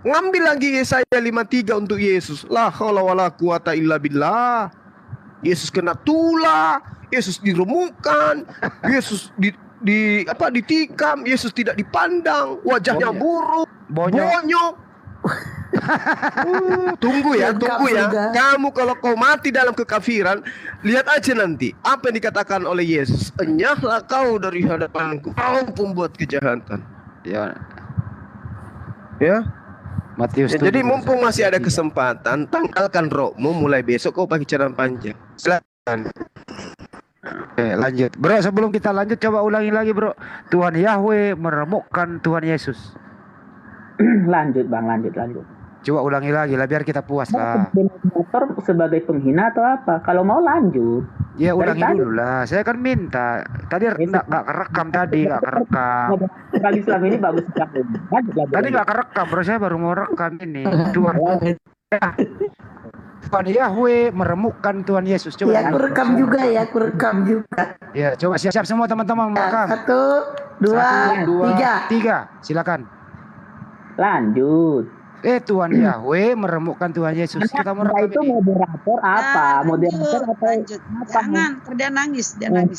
Ngambil lagi Yesaya 53 untuk Yesus. La haula wala quwata illa billah. Yesus kena tula, Yesus diremukkan, Yesus ditikam, Yesus tidak dipandang, wajahnya buruk, bonyok. Tunggu ya. Kamu kalau kau mati dalam kekafiran, lihat aja nanti apa yang dikatakan oleh Yesus. Enyahlah kau dari hadapanku, kau pembuat kejahatan. Ya. Matius Jadi mumpung masih ada kesempatan, tanggalkan rohmu mulai besok kau pakai celana panjang. Silakan. Oke, lanjut. Bro, sebelum kita lanjut coba ulangi lagi, Bro. Tuhan Yahweh meremukkan Tuhan Yesus. Lanjut. Coba ulangi lagi lah biar kita puas lah. Denominator sebagai penghina atau apa? Kalau mau lanjut. Ya ulangi dulu lah. Saya kan minta. Tadi nggak kerekam tadi, nggak kerekam. Kali selama ini bagus sekali. Tadi nggak kerekam, bro. Saya baru mau rekam ini. Tuhan Yahweh meremukkan Tuhan Yesus. Coba. Ya, aku rekam juga. Ya, coba siap-siap semua teman-teman merekam. 1, 2, 3. Silakan. Lanjut. Tuhan Yahweh meremukkan Tuhan Yesus. Kita merekam itu moderator apa? Moderator apa? Jangan, dia nangis. Sudah lanjut.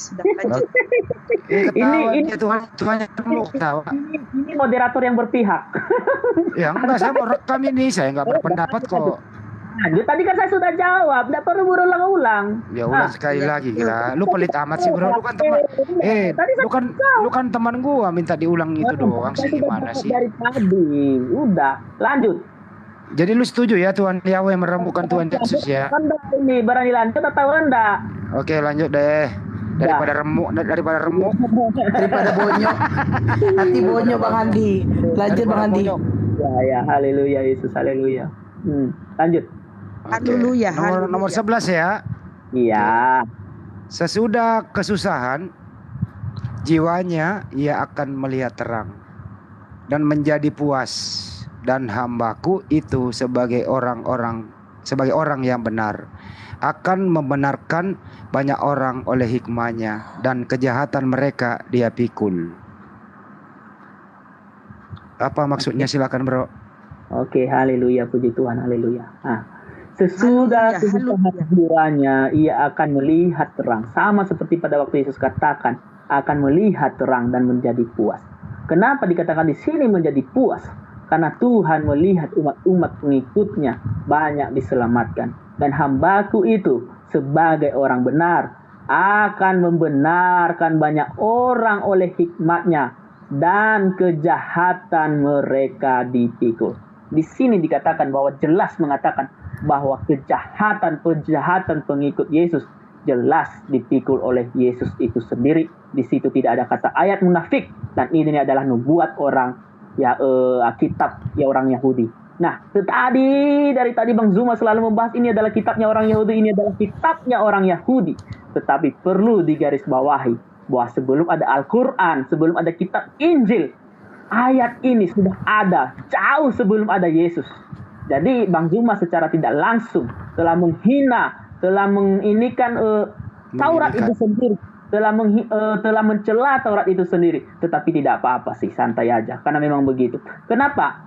Ini Tuhan yang tahu. Ini moderator yang berpihak. Ya enggak, saya mau rekam ini. Saya enggak berpendapat kok. Lanjut, tadi kan saya sudah jawab, tidak perlu berulang-ulang. Ya ulang sekali lagi lah. Lu pelit amat sih, bro. Lu kan teman. Lu kan teman gua, minta diulang itu doang sih, gimana sih? Dari tadi, udah, lanjut. Jadi lu setuju ya Tuhan Yahweh meremukkan Tuhan Yesus ya? Ini berani lanjut atau enggak? Oke, lanjut deh. Daripada remuk. Daripada bonyok. Hati bonyok Bang Andi. Lanjut Bang Andi. Ya, haleluya Yesus, haleluya. Lanjut. Haleluya. Nomor 11 ya. Iya. Sesudah kesusahan, jiwanya ia akan melihat terang dan menjadi puas, dan hambaku itu sebagai orang yang benar akan membenarkan banyak orang oleh hikmahnya, dan kejahatan mereka dia pikul. Apa maksudnya, silakan bro. Oke, haleluya, puji Tuhan, haleluya. Sesudah kesusahan jiwanya ia akan melihat terang, sama seperti pada waktu Yesus katakan akan melihat terang dan menjadi puas. Kenapa dikatakan di sini menjadi puas? Karena Tuhan melihat umat-umat pengikutnya banyak diselamatkan, dan hambaku itu sebagai orang benar akan membenarkan banyak orang oleh hikmatnya, dan kejahatan mereka dipikul. Di sini dikatakan bahwa jelas mengatakan bahwa kejahatan pengikut Yesus jelas dipikul oleh Yesus itu sendiri. Di situ tidak ada kata ayat munafik, dan ini adalah nubuat orang kitab orang Yahudi. Nah, dari tadi Bang Zuma selalu membahas ini adalah kitabnya orang Yahudi, ini adalah kitabnya orang Yahudi. Tetapi perlu digarisbawahi bahwa sebelum ada Al-Quran, sebelum ada kitab Injil, ayat ini sudah ada jauh sebelum ada Yesus. Jadi Bang Zuma secara tidak langsung telah menghina, telah menginikan Taurat itu sendiri, telah mencela Taurat itu sendiri. Tetapi tidak apa-apa sih, santai aja, karena memang begitu. Kenapa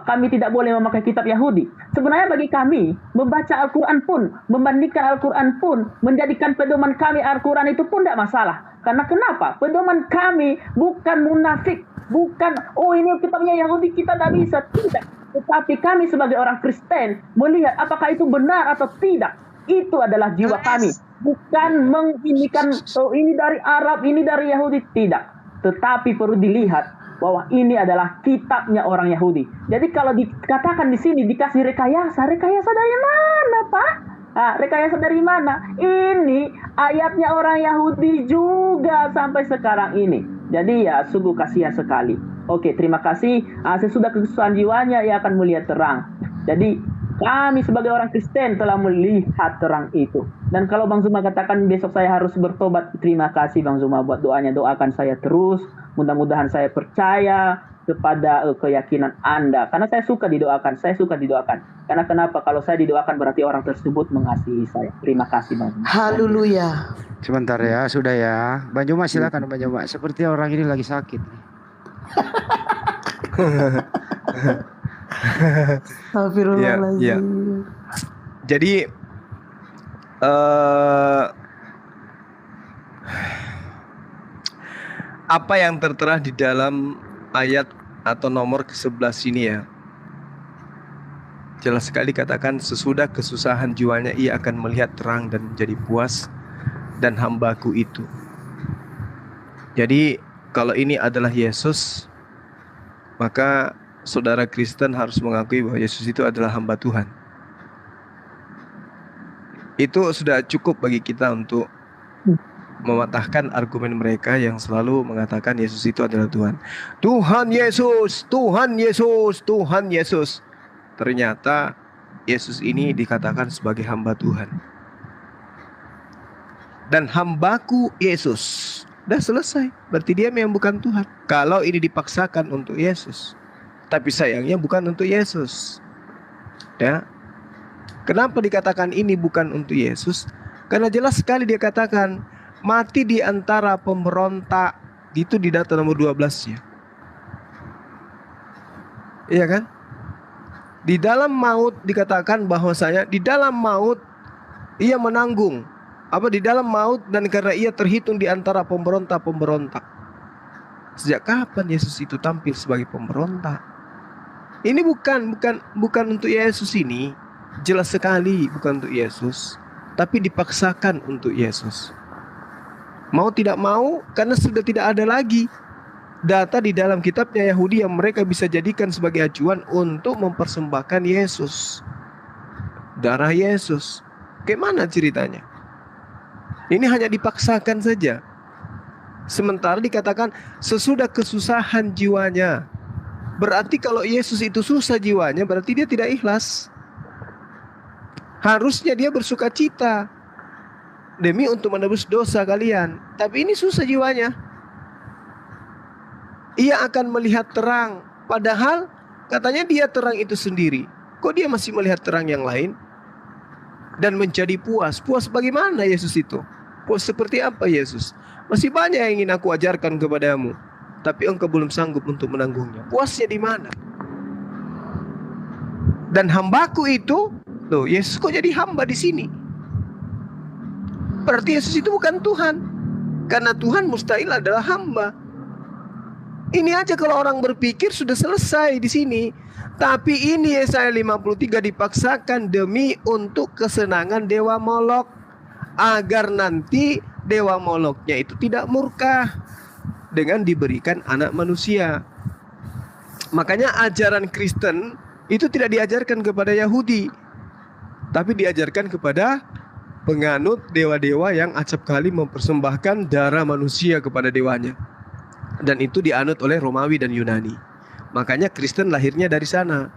kami tidak boleh memakai kitab Yahudi? Sebenarnya bagi kami membaca Al-Quran pun, membandingkan Al-Quran pun, menjadikan pedoman kami Al-Quran itu pun tidak masalah. Karena kenapa? Pedoman kami bukan munafik, bukan ini kitabnya Yahudi kita tidak bisa, tidak. Tetapi kami sebagai orang Kristen melihat apakah itu benar atau tidak. Itu adalah jiwa kami, bukan menginikan ini dari Arab, ini dari Yahudi, tidak. Tetapi perlu dilihat bahwa ini adalah kitabnya orang Yahudi. Jadi kalau dikatakan di sini dikasih rekayasa dari mana, Pak? Rekayasa dari mana? Ini ayatnya orang Yahudi juga sampai sekarang ini. Jadi ya sungguh kasihan sekali. Oke, terima kasih. Sesudah kesusahan jiwanya ia akan melihat terang. Jadi kami sebagai orang Kristen telah melihat terang itu. Dan kalau Bang Zuma katakan besok saya harus bertobat, terima kasih Bang Zuma buat doanya. Doakan saya terus. Mudah-mudahan saya percaya kepada keyakinan Anda. Karena saya suka didoakan. Karena kenapa? Kalau saya didoakan berarti orang tersebut mengasihi saya. Terima kasih Bang Zuma. Haleluya. Sebentar ya, sudah ya. Bang Juma silakan Bang Juma. Seperti orang ini lagi sakit. Astagfirullahaladzim. Ya. Jadi apa yang tertera di dalam ayat atau nomor ke-11 ini ya, jelas sekali katakan sesudah kesusahan jiwanya ia akan melihat terang dan menjadi puas, dan hambaku itu. Jadi kalau ini adalah Yesus, maka saudara Kristen harus mengakui bahwa Yesus itu adalah hamba Tuhan. Itu sudah cukup bagi kita untuk mematahkan argumen mereka yang selalu mengatakan Yesus itu adalah Tuhan. Tuhan Yesus, Tuhan Yesus, Tuhan Yesus. Ternyata Yesus ini dikatakan sebagai hamba Tuhan. Dan hambaku Yesus. Udah selesai. Berarti dia memang bukan Tuhan. Kalau ini dipaksakan untuk Yesus. Tapi sayangnya bukan untuk Yesus. Ya. Kenapa dikatakan ini bukan untuk Yesus? Karena jelas sekali dia katakan mati di antara pemberontak. Itu di data nomor 12 ya. Iya kan? Di dalam maut dikatakan bahwasanya di dalam maut ia menanggung. Di dalam maut, dan karena ia terhitung di antara pemberontak-pemberontak. Sejak kapan Yesus itu tampil sebagai pemberontak? Ini bukan untuk Yesus ini. Jelas sekali bukan untuk Yesus, tapi dipaksakan untuk Yesus. Mau tidak mau, karena sudah tidak ada lagi data di dalam kitabnya Yahudi yang mereka bisa jadikan sebagai acuan untuk mempersembahkan Yesus. Darah Yesus. Bagaimana ceritanya? Ini hanya dipaksakan saja. Sementara dikatakan sesudah kesusahan jiwanya. Berarti kalau Yesus itu susah jiwanya, berarti dia tidak ikhlas. Harusnya dia bersuka cita demi untuk menebus dosa kalian. Tapi ini susah jiwanya. Ia akan melihat terang. Padahal katanya dia terang itu sendiri. Kok dia masih melihat terang yang lain? Dan menjadi puas. Puas bagaimana Yesus itu? Puas seperti apa Yesus? Masih banyak yang ingin aku ajarkan kepadamu, tapi engkau belum sanggup untuk menanggungnya. Puasnya di mana? Dan hambaku itu, loh, Yesus kok jadi hamba di sini? Berarti Yesus itu bukan Tuhan. Karena Tuhan mustahil adalah hamba. Ini aja kalau orang berpikir sudah selesai di sini. Tapi ini Yesaya 53 dipaksakan demi untuk kesenangan Dewa Molok. Agar nanti Dewa Moloknya itu tidak murka dengan diberikan anak manusia. Makanya ajaran Kristen itu tidak diajarkan kepada Yahudi, tapi diajarkan kepada penganut dewa-dewa yang acap kali mempersembahkan darah manusia kepada dewanya. Dan itu dianut oleh Romawi dan Yunani. Makanya Kristen lahirnya dari sana,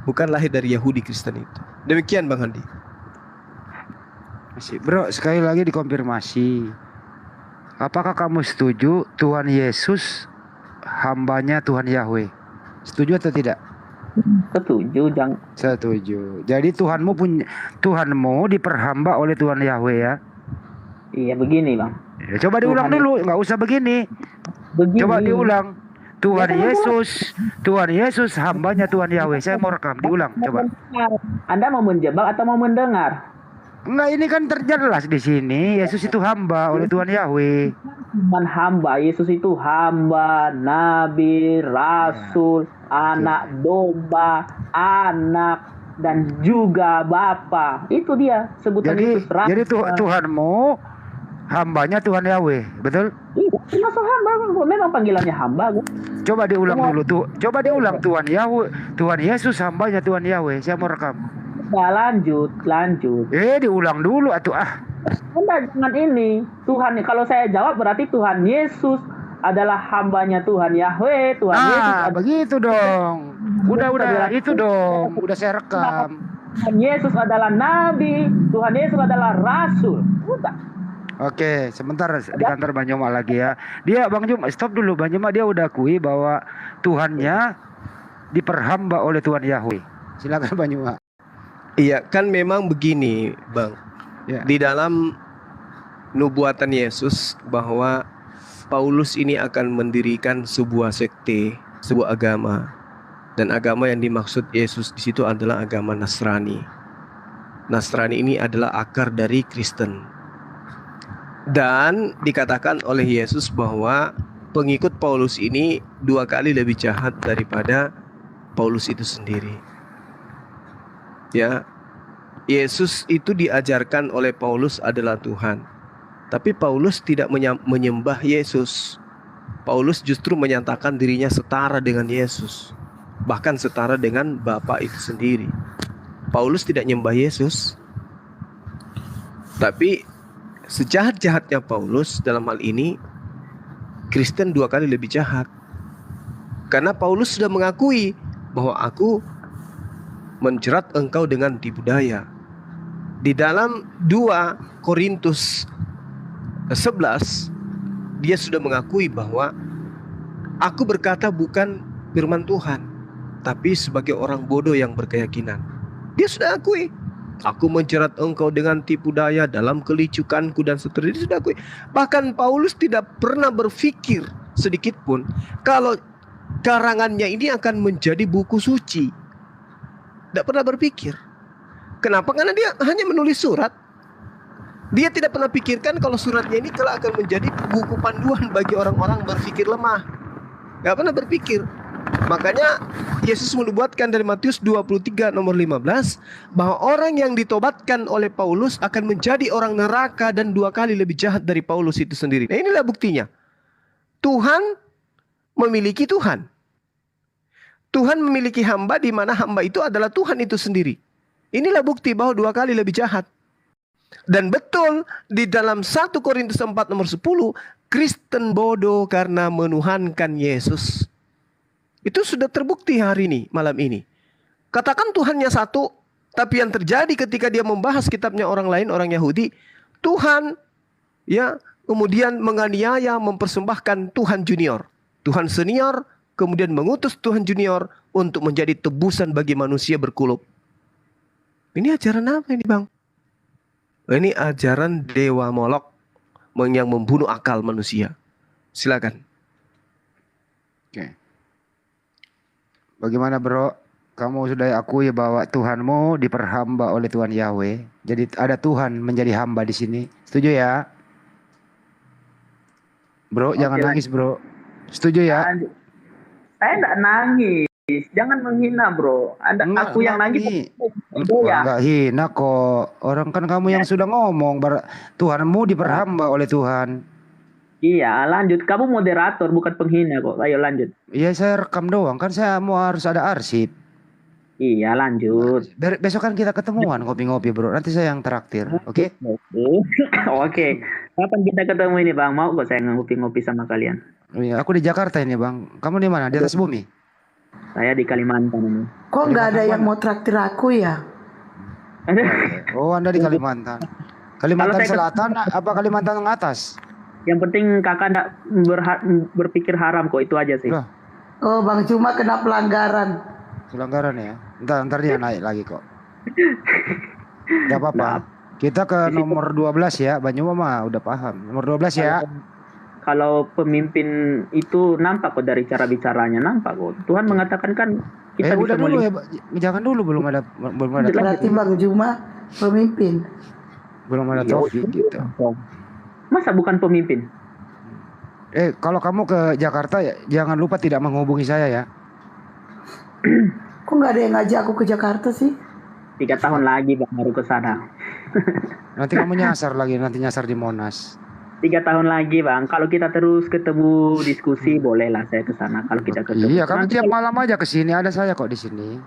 bukan lahir dari Yahudi Kristen itu. Demikian Bang Handi. Bro, sekali lagi dikonfirmasi. Apakah kamu setuju Tuhan Yesus hambanya Tuhan Yahweh? Setuju atau tidak? Setuju, Jang. Setuju. Jadi Tuhanmu diperhamba oleh Tuhan Yahweh ya? Iya, begini Bang. Ya, coba diulang dulu, nggak usah begini. Coba diulang. Tuhan Yesus hambanya Tuhan Yahweh. Saya mau rekam, diulang coba. Anda mau menjebak atau mau mendengar? Enggak, ini kan terjelas di sini. Yesus itu hamba oleh Tuhan Yahweh. Bukan hamba, Yesus itu hamba, nabi, rasul, anak domba, anak, dan juga Bapa. Itu dia sebutan Yesus. Jadi Tuhanmu hambanya Tuhan Yahweh, betul? Iya, termasuk hamba. Memang panggilannya hamba. Coba diulang dulu tuh. Coba diulang Tuhan Yesus hambanya Tuhan Yahweh. Saya mau rekam. Udah lanjut. Diulang dulu atuh ah. Enggak, jangan ini. Tuhan, kalau saya jawab berarti Tuhan Yesus adalah hambanya Tuhan Yahweh, Tuhan Yesus. Begitu dong. Udah itu dong. Udah saya rekam. Tuhan Yesus adalah nabi, Tuhan Yesus adalah rasul. Udah. Oke, sebentar di kantor Bang Juma lagi ya. Dia Bang Juma, stop dulu. Bang Juma dia udah akui bahwa Tuhannya diperhamba oleh Tuhan Yahweh. Silakan Bang Juma. Iya, kan memang begini, Bang. Ya. Di dalam nubuatan Yesus bahwa Paulus ini akan mendirikan sebuah sekte, sebuah agama. Dan agama yang dimaksud Yesus di situ adalah agama Nasrani. Nasrani ini adalah akar dari Kristen. Dan dikatakan oleh Yesus bahwa pengikut Paulus ini 2 kali lebih jahat daripada Paulus itu sendiri. Ya, Yesus itu diajarkan oleh Paulus adalah Tuhan. Tapi Paulus tidak menyembah Yesus. Paulus justru menyatakan dirinya setara dengan Yesus. Bahkan setara dengan Bapa itu sendiri. Paulus tidak menyembah Yesus. Tapi sejahat-jahatnya Paulus dalam hal ini, Kristen 2 kali lebih jahat. Karena Paulus sudah mengakui bahwa aku menjerat engkau dengan tipu daya. Di dalam 2 Korintus 11, dia sudah mengakui bahwa aku berkata bukan firman Tuhan, tapi sebagai orang bodoh yang berkeyakinan. Dia sudah akui, aku menjerat engkau dengan tipu daya dalam kelicukanku dan seterusnya. Dia sudah akui. Bahkan Paulus tidak pernah berpikir sedikit pun kalau karangannya ini akan menjadi buku suci. Tidak pernah berpikir. Kenapa? Karena dia hanya menulis surat. Dia tidak pernah pikirkan kalau suratnya ini kelak akan menjadi buku panduan bagi orang-orang berpikir lemah. Gak pernah berpikir. Makanya Yesus menubuatkan dari Matius 23 nomor 15 bahwa orang yang ditobatkan oleh Paulus akan menjadi orang neraka dan 2 kali lebih jahat dari Paulus itu sendiri. Nah, inilah buktinya. Tuhan memiliki Tuhan. Tuhan memiliki hamba di mana hamba itu adalah Tuhan itu sendiri. Inilah bukti bahwa 2 kali lebih jahat. Dan betul di dalam 1 Korintus 4 nomor 10, Kristen bodoh karena menuhankan Yesus. Itu sudah terbukti hari ini, malam ini. Katakan Tuhannya satu, tapi yang terjadi ketika dia membahas kitabnya orang lain, orang Yahudi, Tuhan ya kemudian menganiaya, mempersembahkan Tuhan junior, Tuhan senior, kemudian mengutus Tuhan junior untuk menjadi tebusan bagi manusia berkulub. Ini ajaran apa ini, Bang? Ini ajaran Dewa Molok yang membunuh akal manusia. Silakan. Oke. Bagaimana bro? Kamu sudah akui bahwa Tuhanmu diperhamba oleh Tuhan Yahweh. Jadi ada Tuhan menjadi hamba di sini. Setuju ya? Bro, jangan nangis bro. Setuju ya? Saya enggak nangis. Jangan menghina bro. Aku yang nangis. Enggak hina kok. Orang kan kamu yang sudah ngomong. Tuhanmu diperhamba oleh Tuhan. Iya, lanjut. Kamu moderator bukan penghina kok. Ayo lanjut. Iya, saya rekam doang. Kan saya mau harus ada arsip. Iya, lanjut. Besok kan kita ketemuan ngopi-ngopi bro. Nanti saya yang traktir. Oke? Oke. Kapan kita ketemu ini bang? Mau kok saya ngopi-ngopi sama kalian. Iya, aku di Jakarta ini bang. Kamu di mana? Di atas bumi? Saya di Kalimantan ini. Kok nggak ada yang mau traktir aku ya? Oh, Anda di Kalimantan. Kalimantan Selatan apa Kalimantan atas? Yang penting kakak nggak berpikir haram kok, itu aja sih. Oh, Bang cuma kena pelanggaran. Pelanggaran ya? Ntar dia naik lagi kok. Gak apa-apa. Kita ke nomor 12 ya. Banyuma mah udah paham. Nomor 12 ya. Kalau pemimpin itu nampak kok dari cara bicaranya, nampak kok. Tuhan mengatakan kan kita udah dulu ya, jangan dulu belum ada berarti Bang Juma pemimpin. Belum ada Taufik gitu. Masa bukan pemimpin? Kalau kamu ke Jakarta ya, jangan lupa tidak menghubungi saya ya. Kok nggak ada yang ngajak aku ke Jakarta sih? 3 tahun lagi bang baru ke sana. Nanti kamu nyasar lagi, nanti nyasar di Monas. 3 tahun lagi bang, kalau kita terus ketemu diskusi bolehlah saya ke sana kalau kita ketemu. Iya, kamu tiap malam aja ke sini, ada saya kok di sini.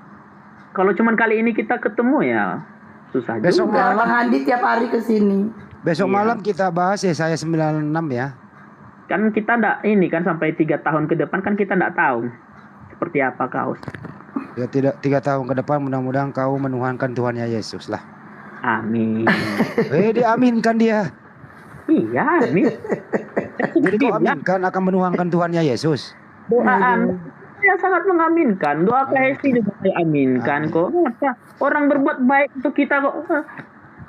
Kalau cuman kali ini kita ketemu ya susah Besok juga. Bang Andi tiap hari ke sini. Besok malam kita bahas Yesaya 96 ya. Kan kita ndak ini kan sampai 3 tahun ke depan kan kita ndak tahu seperti apa kaos. Ya tidak 3 tahun ke depan mudah-mudahan kau menuhankan Tuhannya Yesus lah. Amin. Diaminkan dia. Iya, amin. Jadi kau aminkan akan menuhankan Tuhannya Yesus. Doa saya sangat mengaminkan. Doa KSI juga saya aminkan kok. Masa orang berbuat baik untuk kita kok.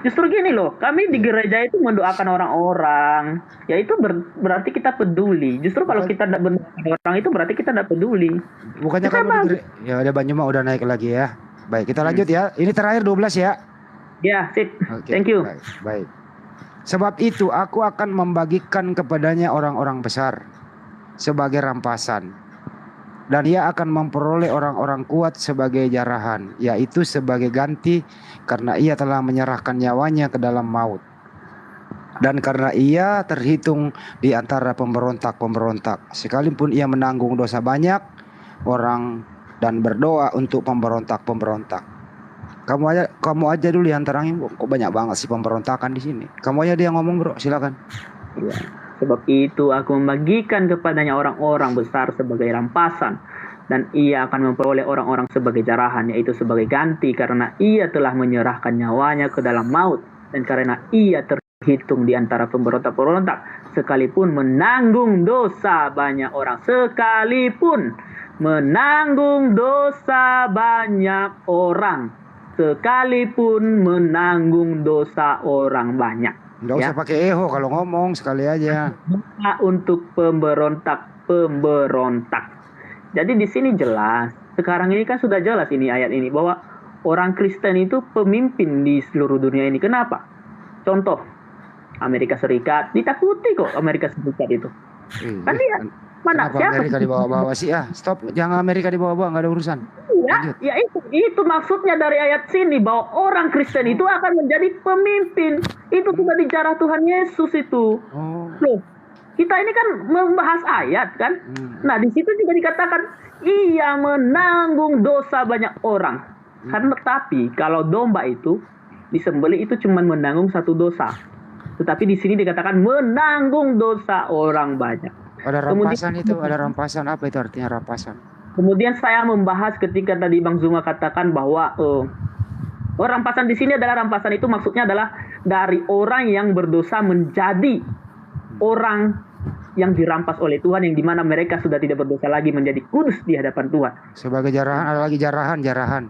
Justru gini loh, kami di gereja itu mendoakan orang-orang. Ya itu berarti kita peduli. Justru kalau kita tidak mendoakan orang itu berarti kita tidak peduli. Bukannya kamu ya ada Banyuma udah naik lagi ya. Baik, kita lanjut ya. Ini terakhir 12 ya. Ya, sip. Oke, Thank you. Baik. Sebab itu aku akan membagikan kepadanya orang-orang besar sebagai rampasan. Dan ia akan memperoleh orang-orang kuat sebagai jarahan, yaitu sebagai ganti karena ia telah menyerahkan nyawanya ke dalam maut. Dan karena ia terhitung di antara pemberontak-pemberontak, sekalipun ia menanggung dosa banyak orang dan berdoa untuk pemberontak-pemberontak. Kamu aja dulu yang terangin, kok banyak banget sih pemberontakan di sini. Kamu aja dia ngomong bro, silakan. Ya. Sebab itu aku membagikan kepadanya orang-orang besar sebagai rampasan. Dan ia akan memperoleh orang-orang sebagai jarahan, yaitu sebagai ganti karena ia telah menyerahkan nyawanya ke dalam maut. Dan karena ia terhitung di antara pemberontak-pemberontak, sekalipun menanggung dosa banyak orang. Sekalipun menanggung dosa banyak orang. Sekalipun menanggung dosa orang banyak. Nggak usah pakai eho kalau ngomong, sekali aja. Untuk pemberontak. Jadi di sini jelas, sekarang ini kan sudah jelas ini ayat ini bahwa orang Kristen itu pemimpin di seluruh dunia ini. Kenapa? Contoh, Amerika Serikat ditakuti kok Amerika Serikat itu. Kan dia mana siapa? Amerika dibawa-bawa sih stop, jangan Amerika dibawa-bawa, nggak ada urusan. Ya itu maksudnya dari ayat sini bahwa orang Kristen itu akan menjadi pemimpin. Itu sudah dijarah Tuhan Yesus itu. Loh, kita ini kan membahas ayat kan. Nah di situ juga dikatakan ia menanggung dosa banyak orang. Karena tapi kalau domba itu disembelih itu cuma menanggung satu dosa. Tetapi di sini dikatakan menanggung dosa orang banyak. Ada rampasan itu, ada rampasan. Apa itu artinya rampasan? Kemudian saya membahas ketika tadi Bang Zuma katakan bahwa rampasan di sini adalah rampasan itu maksudnya adalah dari orang yang berdosa menjadi orang yang dirampas oleh Tuhan, yang dimana mereka sudah tidak berdosa lagi menjadi kudus di hadapan Tuhan. Sebagai jarahan, ada lagi jarahan.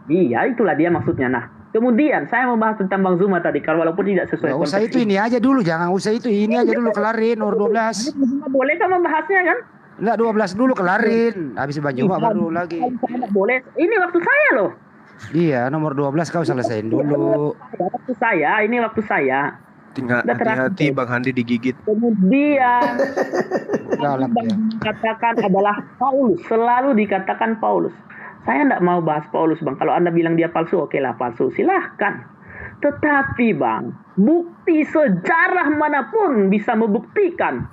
Iya, itulah dia maksudnya. Nah, kemudian saya membahas tentang Bang Zuma tadi, kalau walaupun tidak sesuai konteks. Usah itu ini aja dulu, jangan usah itu, ini aja dulu kelarin nomor 12. Boleh kan membahasnya kan? Enggak, 12 dulu kelarin. Habis Banyuma baru lagi. Boleh. Ini waktu saya loh. Iya, nomor 12 kau selesaiin dulu. Waktu saya, ini waktu saya. Tinggal hati-hati Bang Handi digigit. Kemudian dikatakan adalah Paulus, selalu dikatakan Paulus. Saya tidak mau bahas Paulus Bang. Kalau Anda bilang dia palsu, oke lah palsu, silahkan. Tetapi Bang, bukti sejarah manapun bisa membuktikan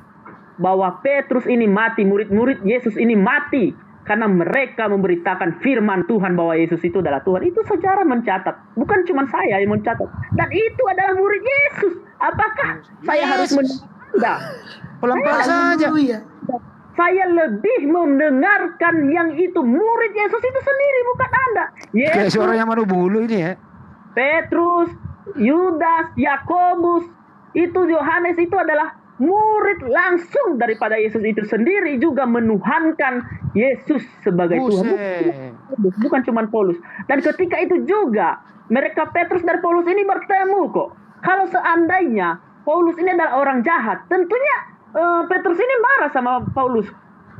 bahwa Petrus ini mati, murid-murid Yesus ini mati karena mereka memberitakan firman Tuhan bahwa Yesus itu adalah Tuhan. Itu sejarah mencatat, bukan cuma saya yang mencatat. Dan itu adalah murid Yesus. Apakah saya harus mendengar? Pelan-pelan saja. Saya lebih mendengarkan yang itu murid Yesus itu sendiri, bukan Anda. Kayak suaranya Manu Bulu ini ya. Petrus, Yudas, Yakobus, itu Yohanes itu adalah murid langsung daripada Yesus itu sendiri, juga menuhankan Yesus sebagai Tuhan. Bukan cuma Paulus. Dan ketika itu juga mereka Petrus dan Paulus ini bertemu kok. Kalau seandainya Paulus ini adalah orang jahat, tentunya Petrus ini marah sama Paulus.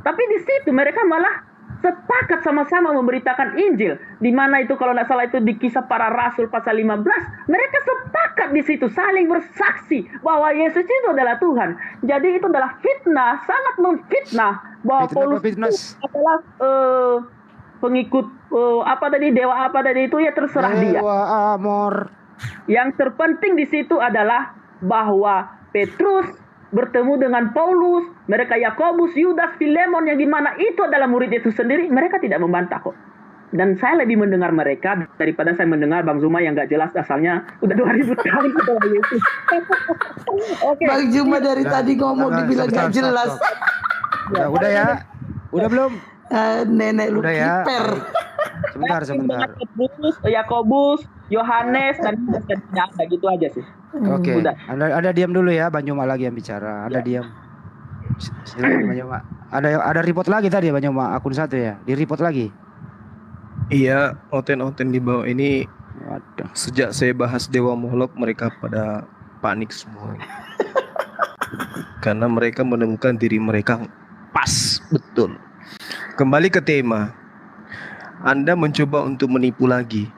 Tapi di situ mereka malah sepakat sama-sama memberitakan Injil. Di mana itu kalau tidak salah itu di Kisah Para Rasul pasal 15, mereka sepakat di situ saling bersaksi bahwa Yesus itu adalah Tuhan. Jadi itu adalah fitnah, sangat memfitnah bahwa Paulus adalah pengikut dewa apa tadi itu, ya terserah dia. Dewa Amor. Yang terpenting di situ adalah bahwa Petrus bertemu dengan Paulus, mereka Yakobus, Yudas, Filemon yang dimana itu adalah murid Yesus sendiri, mereka tidak membantah kok. Dan saya lebih mendengar mereka daripada saya mendengar Bang Zuma yang nggak jelas asalnya udah 2000 tahun setelah Yesus. Oke. Bang Zuma dari tadi ngomong dibilang nggak jelas. Udah ya. Udah belum? Nenek lu Udah ya. kiper. Sebentar. Yakobus, Yohanes, dan tidak ada gitu aja sih. Oke. Udah. Ada diam dulu ya, Bang Yoma lagi yang bicara. Ada diam. Silakan Bang Yoma. Ada report lagi tadi Bang Yoma, akun 1 ya. Di report lagi. Iya, oten-oten di bawah ini. Sejak saya bahas Dewa Molok, mereka pada panik semua. Karena mereka menemukan diri mereka pas, betul. Kembali ke tema. Anda mencoba untuk menipu lagi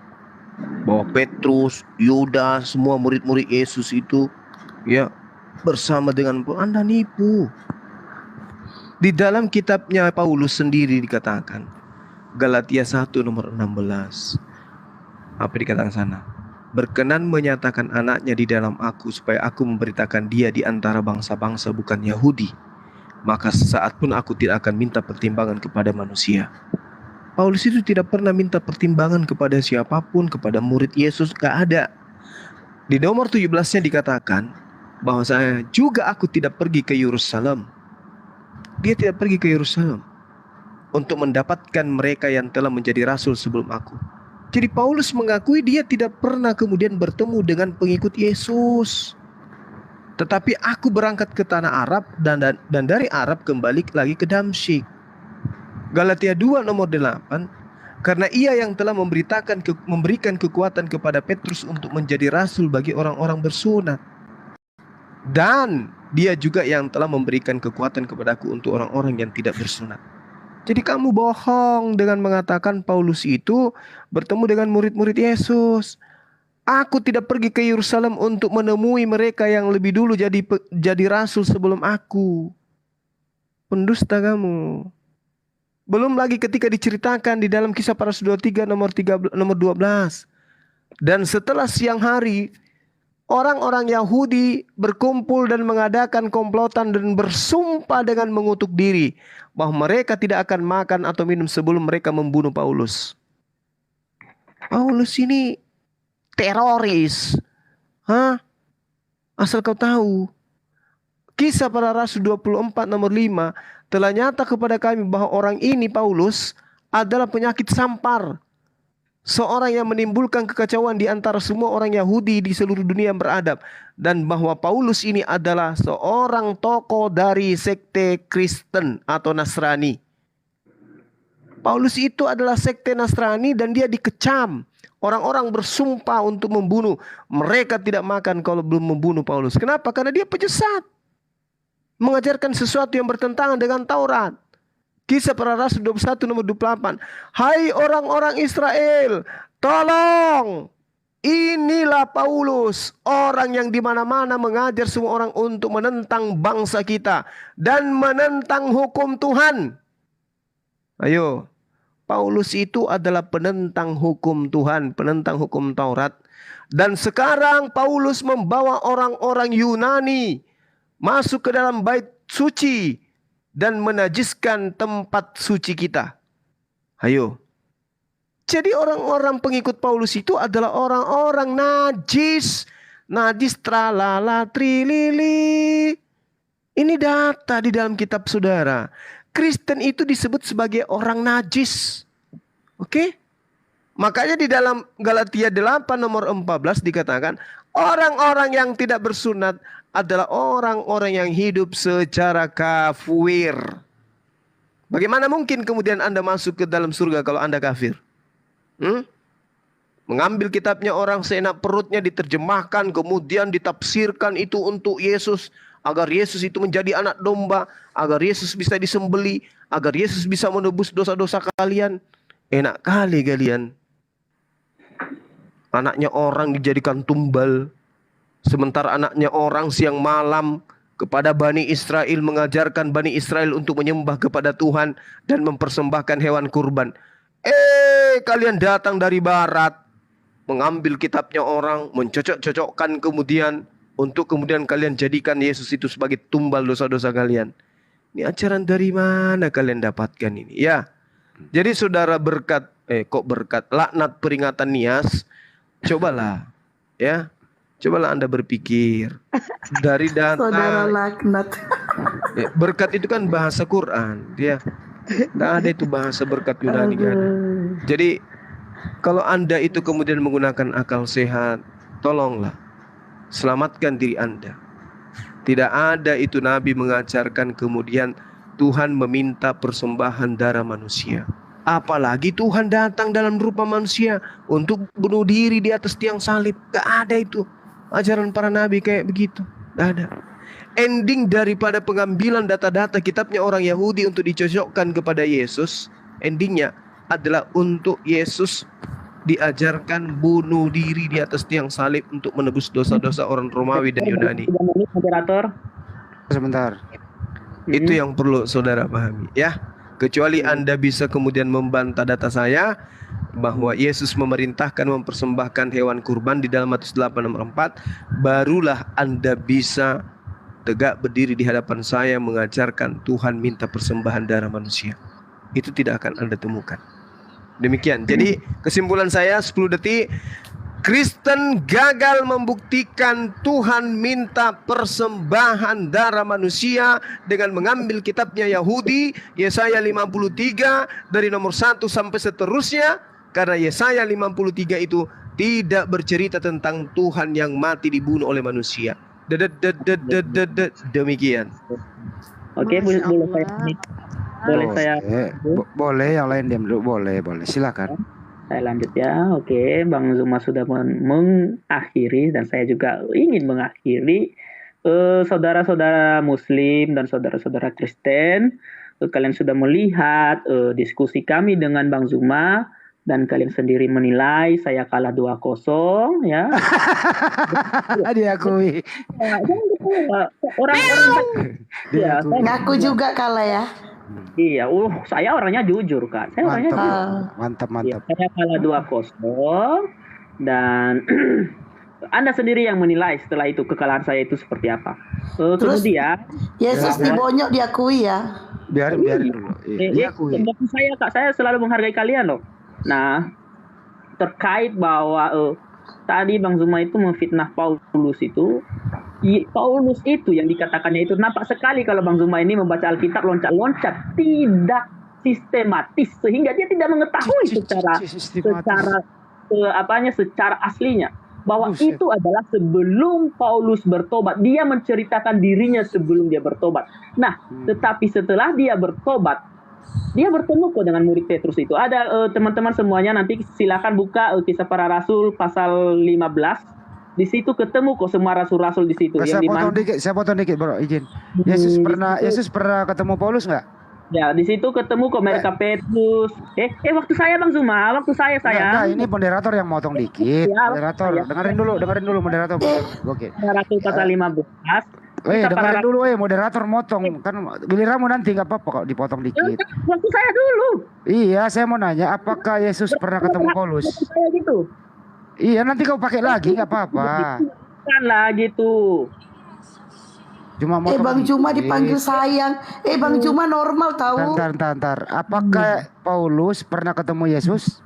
bahwa Petrus, Yudas, semua murid-murid Yesus itu ya bersama dengan Anda nipu. Di dalam kitabnya Paulus sendiri dikatakan, Galatia 1 nomor 16. Apa dikatakan sana? Berkenan menyatakan anaknya di dalam aku supaya aku memberitakan dia di antara bangsa-bangsa bukan Yahudi. Maka sesaat pun aku tidak akan minta pertimbangan kepada manusia. Paulus itu tidak pernah minta pertimbangan kepada siapapun, kepada murid Yesus, gak ada. Di nomor 17-nya dikatakan bahwa saya juga aku tidak pergi ke Yerusalem. Dia tidak pergi ke Yerusalem untuk mendapatkan mereka yang telah menjadi rasul sebelum aku. Jadi Paulus mengakui dia tidak pernah kemudian bertemu dengan pengikut Yesus. Tetapi aku berangkat ke tanah Arab dan dari Arab kembali lagi ke Damsyik. Galatia 2 nomor 8. Karena ia yang telah memberikan kekuatan kepada Petrus untuk menjadi rasul bagi orang-orang bersunat. Dan dia juga yang telah memberikan kekuatan kepadaku untuk orang-orang yang tidak bersunat. Jadi kamu bohong dengan mengatakan Paulus itu bertemu dengan murid-murid Yesus. Aku tidak pergi ke Yerusalem untuk menemui mereka yang lebih dulu jadi rasul sebelum aku. Pendusta kamu. Belum lagi ketika diceritakan di dalam Kisah Para Rasul 23 nomor 12. Dan setelah siang hari, orang-orang Yahudi berkumpul dan mengadakan komplotan dan bersumpah dengan mengutuk diri bahwa mereka tidak akan makan atau minum sebelum mereka membunuh Paulus. Paulus ini teroris. Asal kau tahu. Kisah Para Rasul 24 nomor 5 telah nyata kepada kami bahwa orang ini Paulus adalah penyakit sampar. Seorang yang menimbulkan kekacauan di antara semua orang Yahudi di seluruh dunia yang beradab. Dan bahwa Paulus ini adalah seorang tokoh dari sekte Kristen atau Nasrani. Paulus itu adalah sekte Nasrani dan dia dikecam. Orang-orang bersumpah untuk membunuh. Mereka tidak makan kalau belum membunuh Paulus. Kenapa? Karena dia penyesat. Mengajarkan sesuatu yang bertentangan dengan Taurat. Kisah Para Rasul 21 nomor 28. Hai orang-orang Israel, tolong. Inilah Paulus, orang yang di mana-mana mengajar semua orang untuk menentang bangsa kita dan menentang hukum Tuhan. Ayo, Paulus itu adalah penentang hukum Tuhan, penentang hukum Taurat. Dan sekarang Paulus membawa orang-orang Yunani masuk ke dalam bait suci dan menajiskan tempat suci kita. Ayo. Jadi orang-orang pengikut Paulus itu adalah orang-orang najis. Najis tralala trilili. Ini data di dalam kitab saudara. Kristen itu disebut sebagai orang najis. Oke? Makanya di dalam Galatia 8 nomor 14 dikatakan, orang-orang yang tidak bersunat adalah orang-orang yang hidup secara kafir. Bagaimana mungkin kemudian Anda masuk ke dalam surga kalau Anda kafir? Mengambil kitabnya orang seenak perutnya, diterjemahkan, kemudian ditafsirkan itu untuk Yesus, agar Yesus itu menjadi anak domba, agar Yesus bisa disembeli, agar Yesus bisa menebus dosa-dosa kalian. Enak kali kalian. Anaknya orang dijadikan tumbal, sementara anaknya orang siang malam kepada Bani Israel mengajarkan Bani Israel untuk menyembah kepada Tuhan dan mempersembahkan hewan kurban. Kalian datang dari barat, mengambil kitabnya orang, mencocok-cocokkan kemudian untuk kemudian kalian jadikan Yesus itu sebagai tumbal dosa-dosa kalian. Ini ajaran dari mana kalian dapatkan ini? Ya, jadi saudara berkat kok berkat laknat peringatan Nias, cobalah ya. Cobalah Anda berpikir dari Saudara data laknat. berkat itu kan bahasa Quran, ya. Tidak ada itu bahasa berkat Yunani. Nggak ada. Jadi kalau Anda itu kemudian menggunakan akal sehat, tolonglah selamatkan diri Anda. Tidak ada itu Nabi mengajarkan kemudian Tuhan meminta persembahan darah manusia. Apalagi Tuhan datang dalam rupa manusia untuk bunuh diri di atas tiang salib. Gak ada itu ajaran para nabi kayak begitu. Gak ada. Ending daripada pengambilan data-data kitabnya orang Yahudi untuk dicocokkan kepada Yesus, endingnya adalah untuk Yesus diajarkan bunuh diri di atas tiang salib untuk menebus dosa-dosa orang Romawi dan Yunani. Moderator. Sebentar. Itu yang perlu saudara pahami ya. Kecuali Anda bisa kemudian membantah data saya bahwa Yesus memerintahkan mempersembahkan hewan kurban di dalam Matius 8:4, barulah Anda bisa tegak berdiri di hadapan saya mengajarkan Tuhan minta persembahan darah manusia. Itu tidak akan Anda temukan. Demikian. Jadi kesimpulan saya 10 detik, Kristen gagal membuktikan Tuhan minta persembahan darah manusia dengan mengambil kitabnya Yahudi Yesaya 53 dari nomor 1 sampai seterusnya, karena Yesaya 53 itu tidak bercerita tentang Tuhan yang mati dibunuh oleh manusia. Demikian. Oke, boleh saya boleh yang lain diam dulu, boleh silakan. Saya lanjut ya. Oke, Bang Zuma sudah mengakhiri dan saya juga ingin mengakhiri. Saudara-saudara Muslim dan saudara-saudara Kristen, kalian sudah melihat diskusi kami dengan Bang Zuma dan kalian sendiri menilai saya kalah 2-0 ya. Diakui. Orang-orang ya, Ngaku juga kalah ya. Iya, saya orangnya jujur Kak. Saya orangnya jujur. Mantap. Ya, saya kalah 2-0 dan Anda sendiri yang menilai setelah itu kekalahan saya itu seperti apa. Kemudian Yesus dibonyok diakui ya. Biarin dulu. Diakui. Saya Kak, saya selalu menghargai kalian loh. Nah, terkait bahwa tadi Bang Zuma itu memfitnah Paulus itu. Paulus itu yang dikatakannya itu nampak sekali kalau Bang Zuma ini membaca Alkitab loncat-loncat, tidak sistematis sehingga dia tidak mengetahui secara aslinya bahwa itu adalah sebelum Paulus bertobat. Dia menceritakan dirinya sebelum dia bertobat. Nah, tetapi setelah dia bertobat, dia bertemu kok dengan murid Petrus itu. Ada teman-teman semuanya nanti silakan buka Kisah Para Rasul pasal 15. Di situ ketemu kok semua rasul-rasul di situ. Saya potong dikit bro, izin. Yesus pernah ketemu Paulus nggak? Ya, di situ ketemu kok mereka Petrus. Waktu saya Bang Zuma, waktu saya. Nah, ini moderator yang motong dikit. Ya, moderator, dengerin dulu moderator. Oke. Rasul pasal 15. Dengerin dulu moderator motong. Kan giliranmu nanti nggak apa-apa kok dipotong dikit. Waktu saya dulu. Iya, saya mau nanya apakah Yesus pernah ketemu Paulus? Saya gitu. Iya, nanti kau pakai lagi nggak apa-apa. Kan lah gitu. Cuma Bang Juma dipanggil sayang. Bang Juma normal tahu. Ntar. Apakah Paulus pernah ketemu Yesus?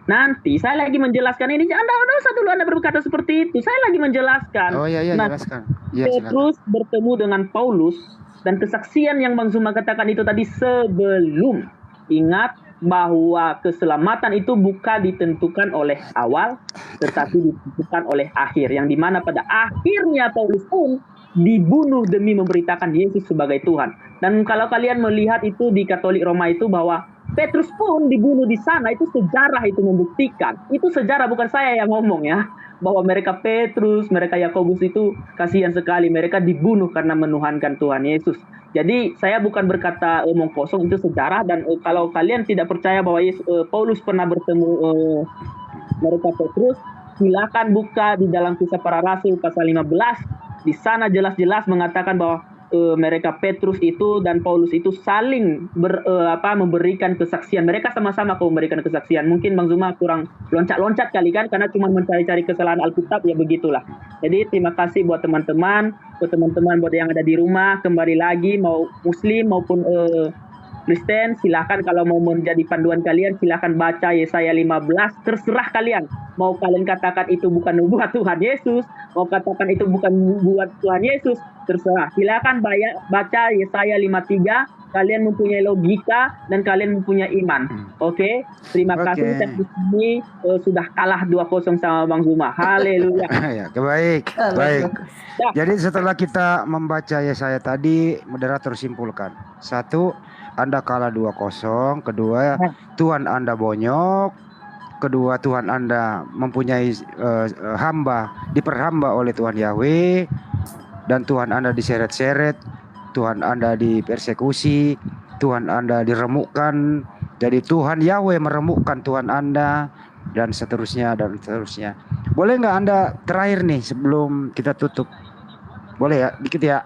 Nanti saya lagi menjelaskan ini. Anda usah dulu Anda berkata seperti itu. Saya lagi menjelaskan. Oh iya, jelaskan. Petrus bertemu dengan Paulus dan kesaksian yang Bang Zuma katakan itu tadi sebelum. Ingat bahwa keselamatan itu bukan ditentukan oleh awal, tetapi ditentukan oleh akhir. Yang dimana pada akhirnya Paulus pun dibunuh demi memberitakan Yesus sebagai Tuhan. Dan kalau kalian melihat itu di Katolik Roma itu bahwa Petrus pun dibunuh di sana, itu sejarah itu membuktikan. Itu sejarah, bukan saya yang ngomong ya. Bahwa mereka Petrus, mereka Yakobus itu kasihan sekali. Mereka dibunuh karena menuhankan Tuhan Yesus. Jadi saya bukan berkata omong kosong, itu sejarah. Dan kalau kalian tidak percaya bahwa Paulus pernah bertemu mereka Petrus, silakan buka di dalam Kisah Para Rasul pasal 15. Di sana jelas-jelas mengatakan bahwa mereka Petrus itu dan Paulus itu saling memberikan kesaksian. Mereka sama-sama memberikan kesaksian. Mungkin Bang Zuma kurang loncat-loncat kali kan, karena cuma mencari-cari kesalahan Alkitab, ya begitulah. Jadi terima kasih buat teman-teman buat yang ada di rumah. Kembali lagi mau Muslim maupun Kristen, silakan kalau mau menjadi panduan kalian, silakan baca Yesaya 15, terserah kalian. Mau kalian katakan itu bukan nubuat Tuhan Yesus, mau katakan itu bukan nubuat Tuhan Yesus, terserah. Silakan baca Yesaya 53, kalian mempunyai logika dan kalian mempunyai iman. Oke? Terima kasih. Saya di sini sudah kalah 2-0 sama Bang Zuma. Haleluya. Ya, baik. Baik. Jadi setelah kita membaca Yesaya tadi, moderator simpulkan. 1, Anda kalah 2-0. Kedua, Tuhan Anda bonyok. Kedua, Tuhan Anda mempunyai diperhamba oleh Tuhan Yahweh. Dan Tuhan Anda diseret-seret. Tuhan Anda dipersekusi. Tuhan Anda diremukkan. Jadi Tuhan Yahweh meremukkan Tuhan Anda. Dan seterusnya, dan seterusnya. Boleh nggak Anda terakhir nih sebelum kita tutup? Boleh ya, dikit ya.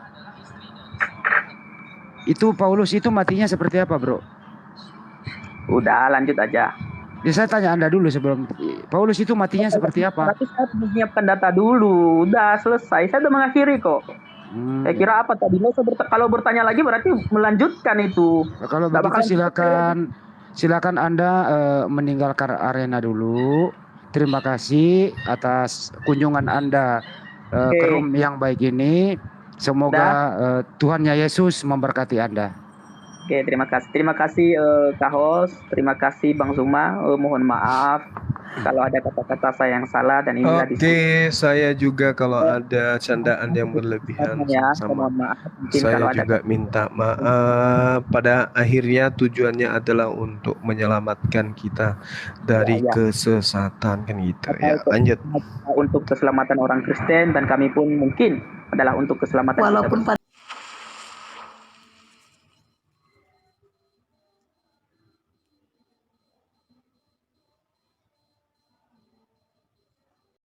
Itu Paulus itu matinya seperti apa, bro? Udah, lanjut aja. Ya, saya tanya Anda dulu sebelum Paulus itu matinya seperti apa? Tapi saya menyiapkan data dulu. Udah selesai. Saya udah mengakhiri kok. Saya kira apa tadi? Kalau bertanya lagi berarti melanjutkan itu. Kalau begitu silakan Anda meninggalkan arena dulu. Terima kasih atas kunjungan Anda ke room yang baik ini. Semoga Tuhannya Yesus memberkati Anda. Oke, terima kasih. Terima kasih Kak Hos. Terima kasih Bang Zuma. Mohon maaf kalau ada kata-kata saya yang salah dan inilah Oke, saya juga kalau ada candaan yang berlebihan sama saya juga minta maaf. Pada akhirnya tujuannya adalah untuk menyelamatkan kita dari kesesatan kan gitu ya. Lanjut. Untuk keselamatan orang Kristen dan kami pun mungkin adalah untuk keselamatan walaupun kita.